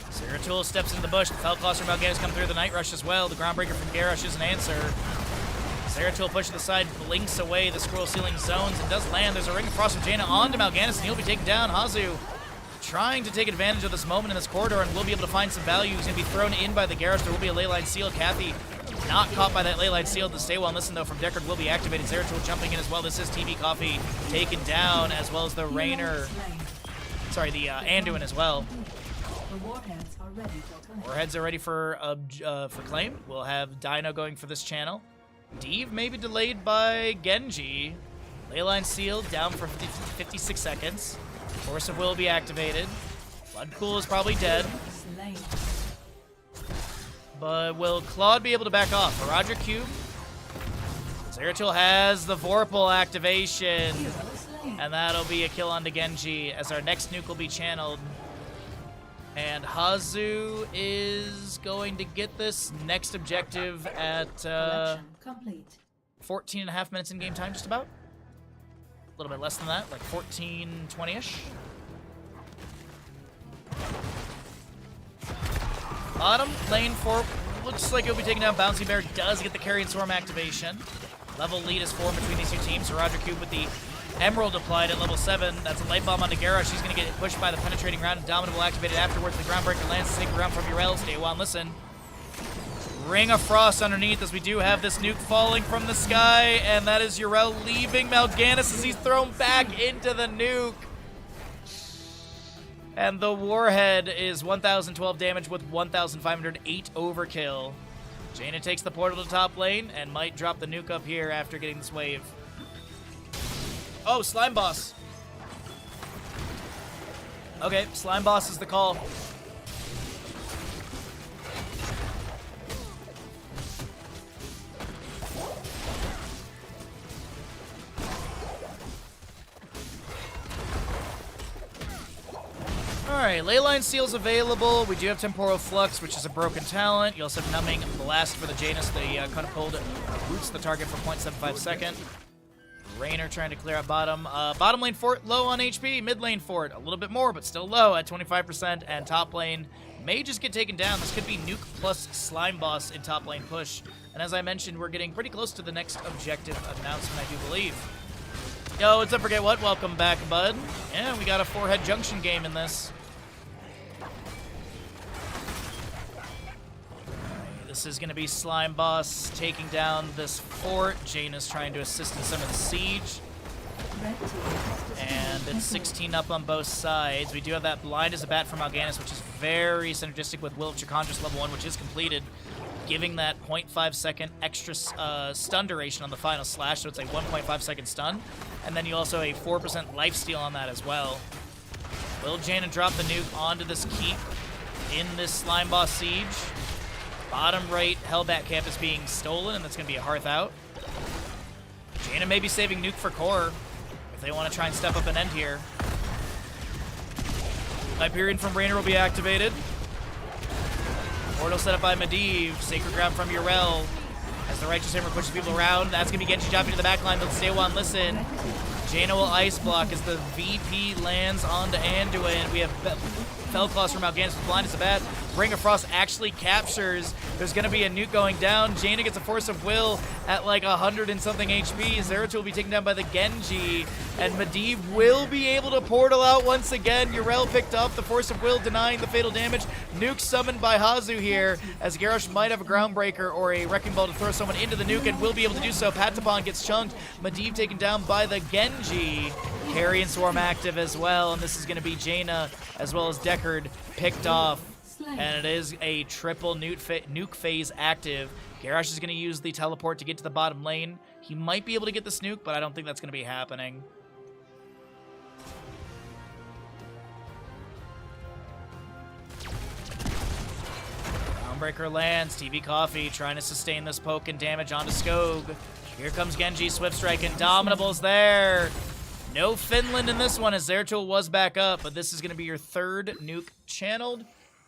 Zeratul steps into the bush. The Felcloss from Malganis come through the Night Rush as well. The Groundbreaker from Garrosh is an answer. Zeratul push to the side, blinks away the scroll ceiling zones and does land. There's a Ring of Frost from Jaina onto Malganis, and he'll be taken down. Hazu trying to take advantage of this moment in this corridor and will be able to find some value. He's going to be thrown in by the Garrosh. There will be a Leyline Seal. Kathy not caught by that Leyline Seal. The Stay Well and Listen, though, from Deckard will be activated. Zeratul jumping in as well. This is TV Coffee taken down, as well as the Rainer. Sorry, the Anduin as well. The warheads are ready for claim. Warheads are ready for claim. We'll have Dino going for this channel. Deve may be delayed by Genji. Leyline Seal down for 56 seconds. Force of Will be activated. Blood Pool is probably dead. Slain. But will Claude be able to back off? A Roger Cube. Zeratul has the Vorpal activation. And that'll be a kill onto Genji as our next nuke will be channeled. And Hazu is going to get this next objective at 14 and a half minutes in game time, just about. A little bit less than that, like 14:20-ish. Bottom lane 4 looks like it'll be taking down Bouncy Bear. Does get the Carrion Swarm activation. Level lead is formed between these two teams. So Roger Cube with the Emerald applied at level 7. That's a light bomb onto Garrosh. She's going to get pushed by the penetrating round. Dominable activated afterwards. The Groundbreaker lands to take the round from Urel. Stay one, listen. Ring of Frost underneath as we do have this nuke falling from the sky. And that is Urel leaving Malganis as he's thrown back into the nuke. And the Warhead is 1,012 damage with 1,508 overkill. Jaina takes the portal to top lane and might drop the nuke up here after getting this wave. Oh, Slime Boss. Okay, Slime Boss is the call. Alright, Leyline Seal's available. We do have Temporal Flux, which is a broken talent. You also have Numbing Blast for the Janus. The Catapult roots the target for 0.75 second. Rainer trying to clear out bottom. Bottom lane Fort low on HP. Mid lane Fort a little bit more, but still low at 25%. And top lane may just get taken down. This could be Nuke plus Slime Boss in top lane push. And as I mentioned, we're getting pretty close to the next objective announcement, I do believe. Yo, what's up, Forget What? Welcome back, bud. Yeah, we got a 4-head junction game in this. This is going to be Slime Boss taking down this fort. Jane is trying to assist in some of the siege. And it's 16 up on both sides. We do have that Blind as a Bat from Malganis, which is very synergistic with Will of Chakandras level 1, which is completed, giving that 0.5 second extra stun duration on the final slash, so it's a 1.5 second stun. And then you also have a 4% lifesteal on that as well. Will Jaina drop the nuke onto this keep in this Slime Boss siege? Bottom right Hellbat camp is being stolen, and that's going to be a Hearth out. Jaina may be saving nuke for core if they want to try and step up an end here. Hyperion from Rainer will be activated. Portal set up by Medivh. Sacred Ground from Urel. As the Righteous Hammer pushes people around, that's going to be Genji jumping to the backline. They'll stay one, listen. Jaina will ice block as the VP lands onto Anduin. We have Felcloss from Malganis with Blind as a Bat. Ring of Frost actually captures. There's going to be a nuke going down. Jaina gets a Force of Will at like 100 and something HP. Zeratul will be taken down by the Genji. And Medivh will be able to portal out once again. Urel picked up the Force of Will, denying the fatal damage. Nuke summoned by Hazu here, as Garrosh might have a Groundbreaker or a Wrecking Ball to throw someone into the nuke and will be able to do so. Patapon gets chunked. Medivh taken down by the Genji. Carrion Swarm active as well, and this is going to be Jaina as well as Deckard picked off. And it is a triple nuke phase active. Garrosh is going to use the teleport to get to the bottom lane. He might be able to get the nuke, but I don't think that's going to be happening. Groundbreaker lands. TV Coffee trying to sustain this poke and damage onto Skog. Here comes Genji. Swift Strike. Indomitable's there. No Finland in this one as Zeratul was back up, but this is going to be your third nuke channeled.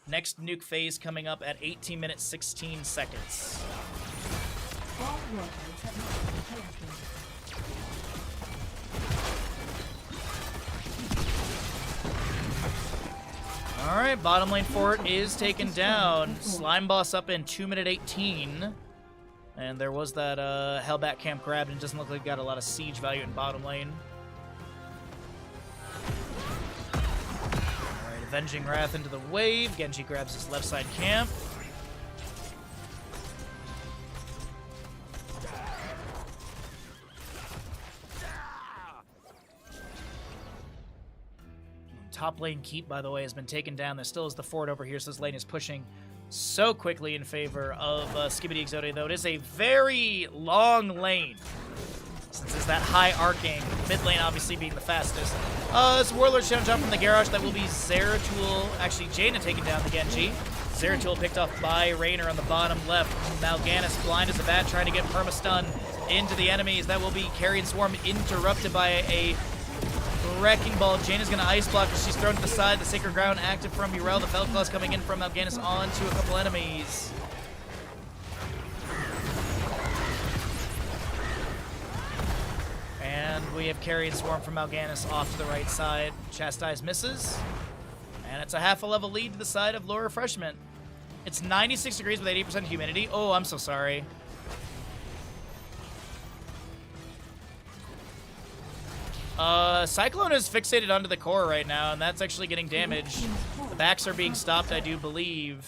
Next nuke phase coming up at 18 minutes, 16 seconds. Alright, bottom lane fort is taken down. Slime Boss up in 2 minute 18. And there was that Hellbat camp grab, and it doesn't look like it got a lot of siege value in bottom lane. Alright, Avenging Wrath into the wave. Genji grabs his left side camp. Top lane keep, by the way, has been taken down. There still is the fort over here, so this lane is pushing so quickly in favor of Skibidi Exodia, though. It is a very long lane, since it's that high arcing. Mid lane, obviously, being the fastest. This Warlord Shadow Jump from the garage. That will be Zeratul. Actually, Jaina taking down the Genji. Zeratul picked off by Raynor on the bottom left. Mal'Ganis blind as a bat, trying to get perma-stun into the enemies. That will be Carrion Swarm interrupted by a Wrecking Ball. Jaina's going to ice block as she's thrown to the side. The Sacred Ground active from Urel. The Felclaws coming in from Mal'Ganis onto a couple enemies. And we have Carrion Swarm from Mal'Ganis off to the right side. Chastise misses. And it's a half a level lead to the side of Lore Refreshment. It's 96 degrees with 80% humidity. Oh, I'm so sorry. Cyclone is fixated onto the core right now, and that's actually getting damaged. The backs are being stopped, I do believe.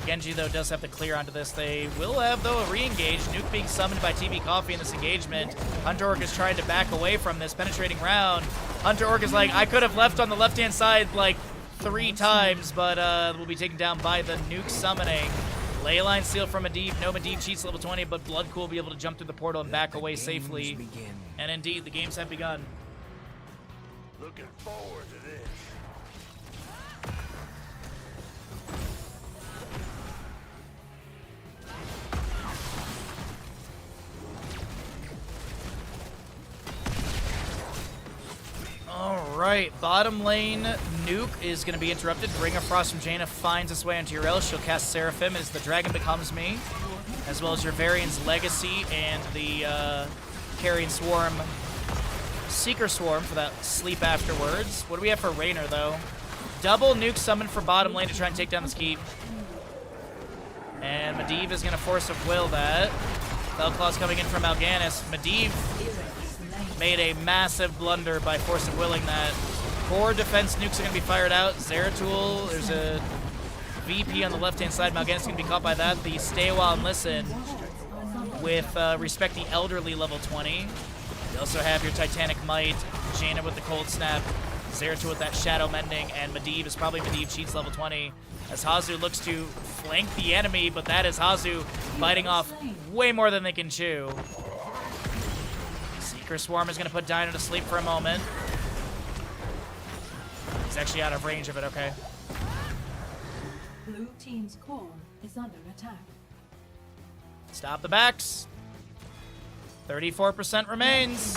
Genji, though, does have the clear onto this. They will have, though, a re-engage. Nuke being summoned by TV Coffee in this engagement. Hunter Orc is trying to back away from this penetrating round. Hunter Orc is like, I could have left on the left-hand side, like, 3 times, but will be taken down by the nuke summoning. Leyline Seal from Medivh. No, Medivh cheats level 20, but Bloodcool will be able to jump through the portal and back away safely. And indeed, the games have begun. Looking forward to this. Alright, bottom lane nuke is going to be interrupted. Ring of Frost from Jaina finds its way into Urel. She'll cast Seraphim as the Dragon Becomes Me, as well as your Varian's Legacy and the Carrion Swarm, Seeker Swarm for that sleep afterwards. What do we have for Raynor, though? Double nuke summon for bottom lane to try and take down this keep. And Medivh is going to Force of Will that. Felclaw's coming in from Mal'Ganis. Medivh made a massive blunder by Force of Willing that. Core defense nukes are going to be fired out. Zeratul, there's a VP on the left-hand side. Mal'Ganis is going to be caught by that. The Stay a While and Listen with Respect the Elderly level 20. You also have your Titanic Might, Jaina with the Cold Snap, Zeratul with that Shadow Mending, and Medivh is probably Medivh cheats level 20 as Hazu looks to flank the enemy, but that is Hazu biting off way more than they can chew. Seeker Swarm is going to put Dino to sleep for a moment. He's actually out of range of it, okay. Blue team's core is under attack. Stop the backs. 34% remains.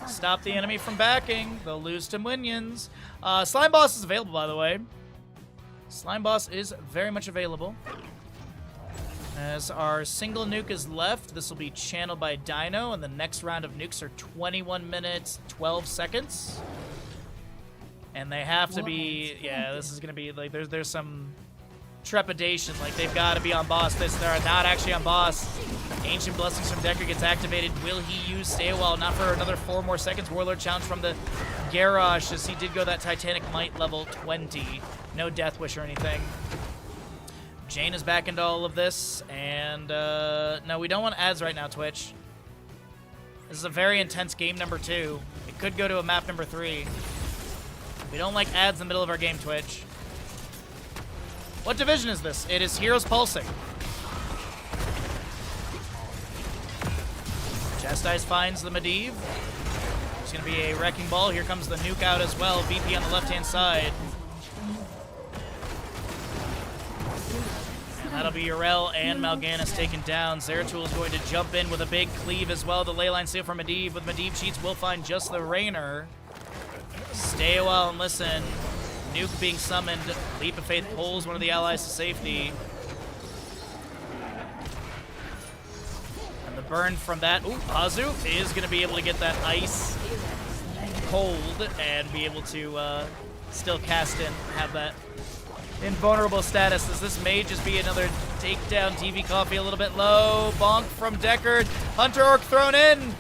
Stop the enemy from backing. They'll lose to minions. Slime Boss is available, by the way. Slime Boss is very much available. As our single nuke is left, this will be channeled by Dino, and the next round of nukes are 21 minutes, 12 seconds. And they have to be, yeah, this is going to be, like, there's some trepidation. Like, they've got to be on boss. They're not actually on boss. Ancient Blessings from Decker gets activated. Will he use Stay a While? Not for another 4 more seconds. Warlord challenge from the garage as he did go that Titanic Might level 20. No Death Wish or anything. Jane is back into all of this. And, no, we don't want ads right now, Twitch. This is a very intense game number 2. It could go to a map number 3. We don't like ads in the middle of our game, Twitch. What division is this? It is Heroes Pulsing. Chastise finds the Medivh. There's going to be a Wrecking Ball. Here comes the nuke out as well. VP on the left-hand side. And that'll be Yrel and Mal'Ganis taken down. Zeratul is going to jump in with a big cleave as well. The leyline seal for Medivh. With Medivh cheats, will find just the Rainer. Stay a while and listen. Nuke being summoned. Leap of Faith pulls one of the allies to safety. And the burn from that. Ooh, Azu is going to be able to get that ice cold and be able to still cast in, have that invulnerable status, as this may just be another takedown. TV Coffee a little bit low. Bonk from Deckard. Hunter Orc thrown in.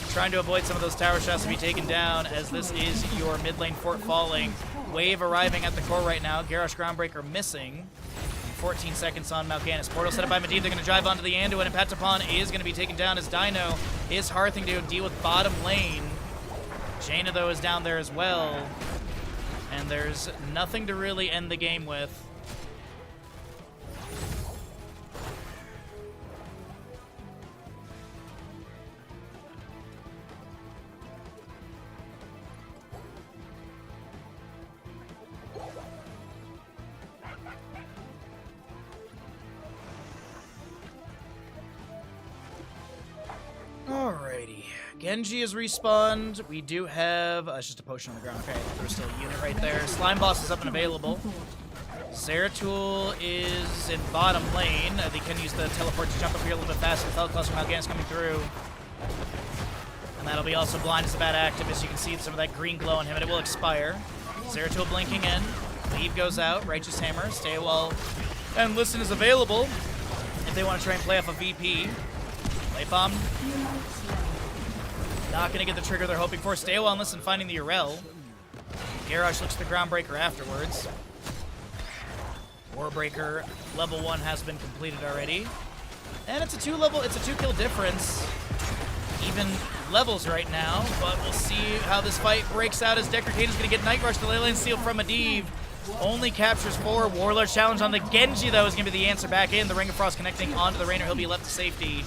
Trying to avoid some of those tower shots to be taken down, as this is your mid lane fort falling. Wave arriving at the core right now. Garrosh Groundbreaker missing. 14 seconds on Mal'Ganis. Portal set up by Medivh. They're going to drive onto the Anduin, and Patapon is going to be taken down as Dino is hearthing to deal with bottom lane. Jaina, though, is down there as well. And there's nothing to really end the game with. Alrighty. Genji is respawned. We do have... it's just a potion on the ground. Okay, there's still a unit right there. Slime Boss is up and available. Zeratul is in bottom lane. They can use the teleport to jump up here a little bit faster. Felclus from Mal'Ganis coming through. And that'll be also blind as a bad active, as you can see some of that green glow on him, and it will expire. Zeratul blinking in. Leave goes out. Righteous Hammer. Stay a while. And Listen is available if they want to try and play off a VP. Light Bomb. Not going to get the trigger they're hoping for. Stay a while and Listen, finding the Yrel. Garrosh looks to the Groundbreaker afterwards. Warbreaker level 1 has been completed already. And it's a 2-kill difference. Even levels right now, but we'll see how this fight breaks out, as Deckard Cain is going to get Night Rush. The Leyline Seal from Medivh. Only captures 4. Warlord's Challenge on the Genji, though, is going to be the answer back in. The Ring of Frost connecting onto the Rainer. He'll be left to safety.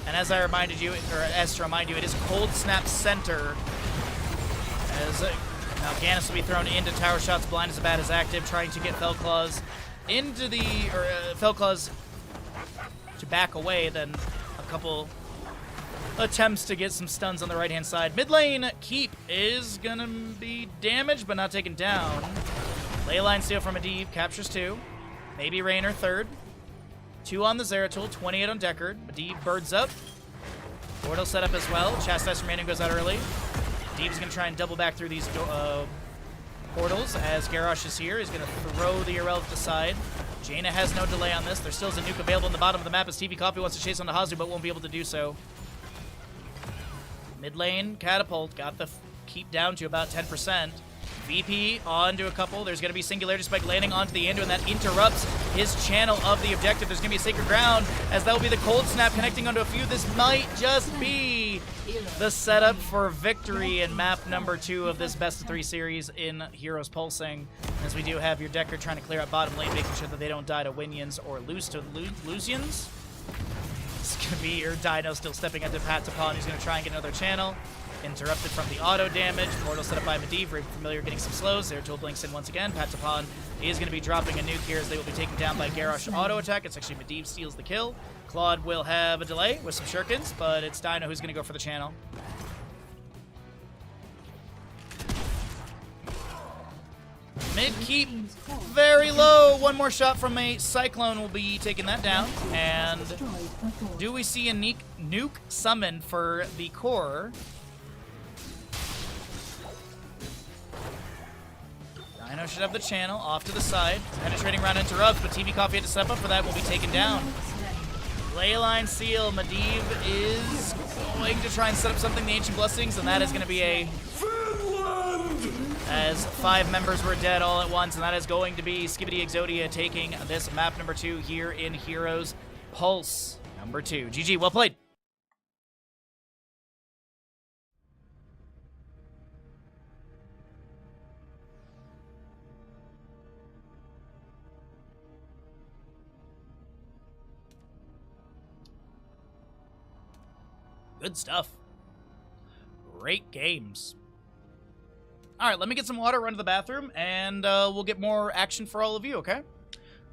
And as I reminded you, or as to remind you, it is Cold Snap Center. As Mal'Ganis will be thrown into tower shots. Blind as a bat is active, trying to get Felclaws into the, Felclaws to back away. Then a couple attempts to get some stuns on the right-hand side. Mid lane Keep is gonna be damaged, but not taken down. Leyline Seal from Medivh captures 2. Maybe Rainer third. 2 on the Zeratul, 28 on Deckard. Medivh birds up. Portal set up as well. Chastise from Rainer goes out early. Medivh's going to try and double back through these portals, as Garrosh is here. He's going to throw the Yrel to the side. Jaina has no delay on this. There still is a nuke available in the bottom of the map, as TV Coffee wants to chase on the Hazu, but won't be able to do so. Mid lane, Catapult got the Keep down to about 10%. VP onto a couple. There's going to be Singularity Spike landing onto the Anduin, and that interrupts his channel of the objective. There's going to be a Sacred Ground, as that will be the Cold Snap connecting onto a few. This might just be the setup for victory in map number 2 of this best of 3 series in Heroes Pulsing, as we do have your Deckard trying to clear out bottom lane, making sure that they don't die to Winions or lose to Lusians. It's going to be your Dino still stepping into Patapon, who's going to try and get another channel. Interrupted from the auto damage. Portal set up by Medivh. Very familiar getting some slows. Zeratul blinks in once again. Patapon is going to be dropping a nuke here, as they will be taken down by Garrosh auto attack. It's actually Medivh steals the kill. Claude will have a delay with some shurikens, but it's Dino who's going to go for the channel. Mid Keep very low. One more shot from a Cyclone will be taking that down. And do we see a nuke summoned for the core? Dino should have the channel off to the side. Penetrating round interrupts, but TV Coffee had to step up for that. Will be taken down. Leyline Seal. Medivh is going to try and set up something, the Ancient Blessings, and that is going to be a... as 5 members were dead all at once, and that is going to be Skibidi Exodia taking this map number 2 here in Heroes Pulse number 2. GG, well played. Good stuff. great games. All right, let me get some water, run to the bathroom, and we'll get more action for all of you, okay?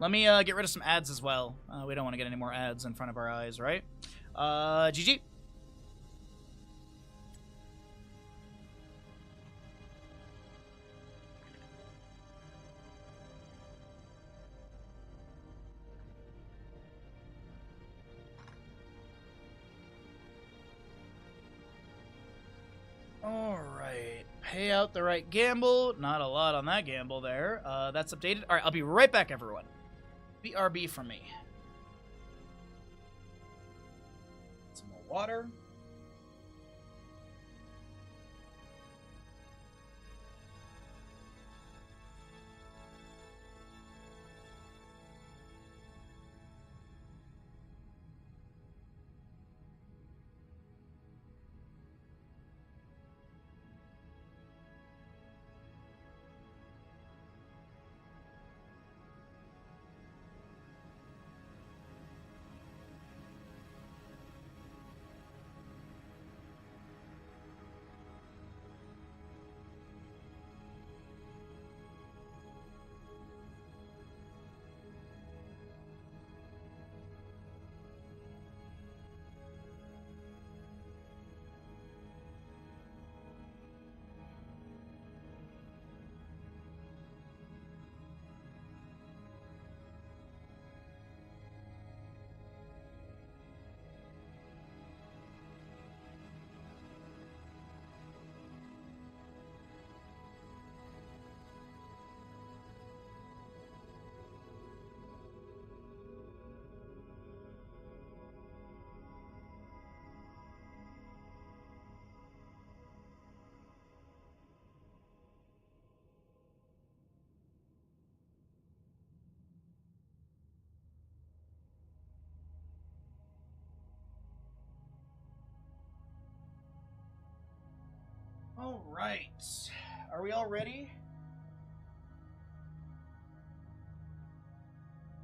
Let me get rid of some ads as well. We don't want to get any more ads in front of our eyes, right? GG. Alright, pay out the right gamble. Not a lot on that gamble there. That's updated. Alright, I'll be right back, everyone. BRB for me. Some more water. All right. Are we all ready?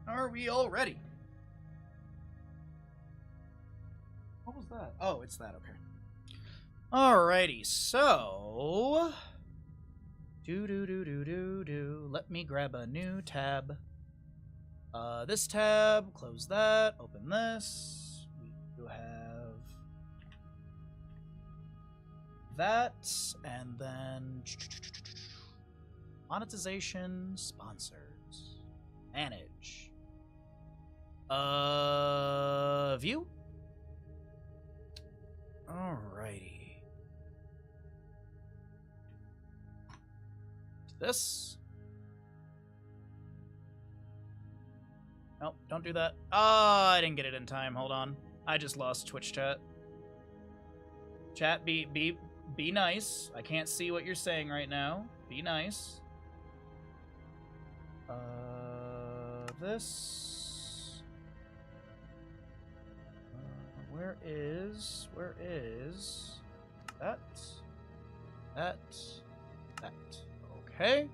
Are we all ready? What was that? Oh, it's that. Okay. Alrighty. So, let me grab a new tab. This tab. Close that. Open this. We do have that, and then monetization, sponsors, manage, view. Alrighty. This. Nope, don't do that. Oh, I didn't get it in time. Hold on. I just lost Twitch chat. Chat, be nice. I can't see what you're saying right now. Be nice. This. Where is that? Okay.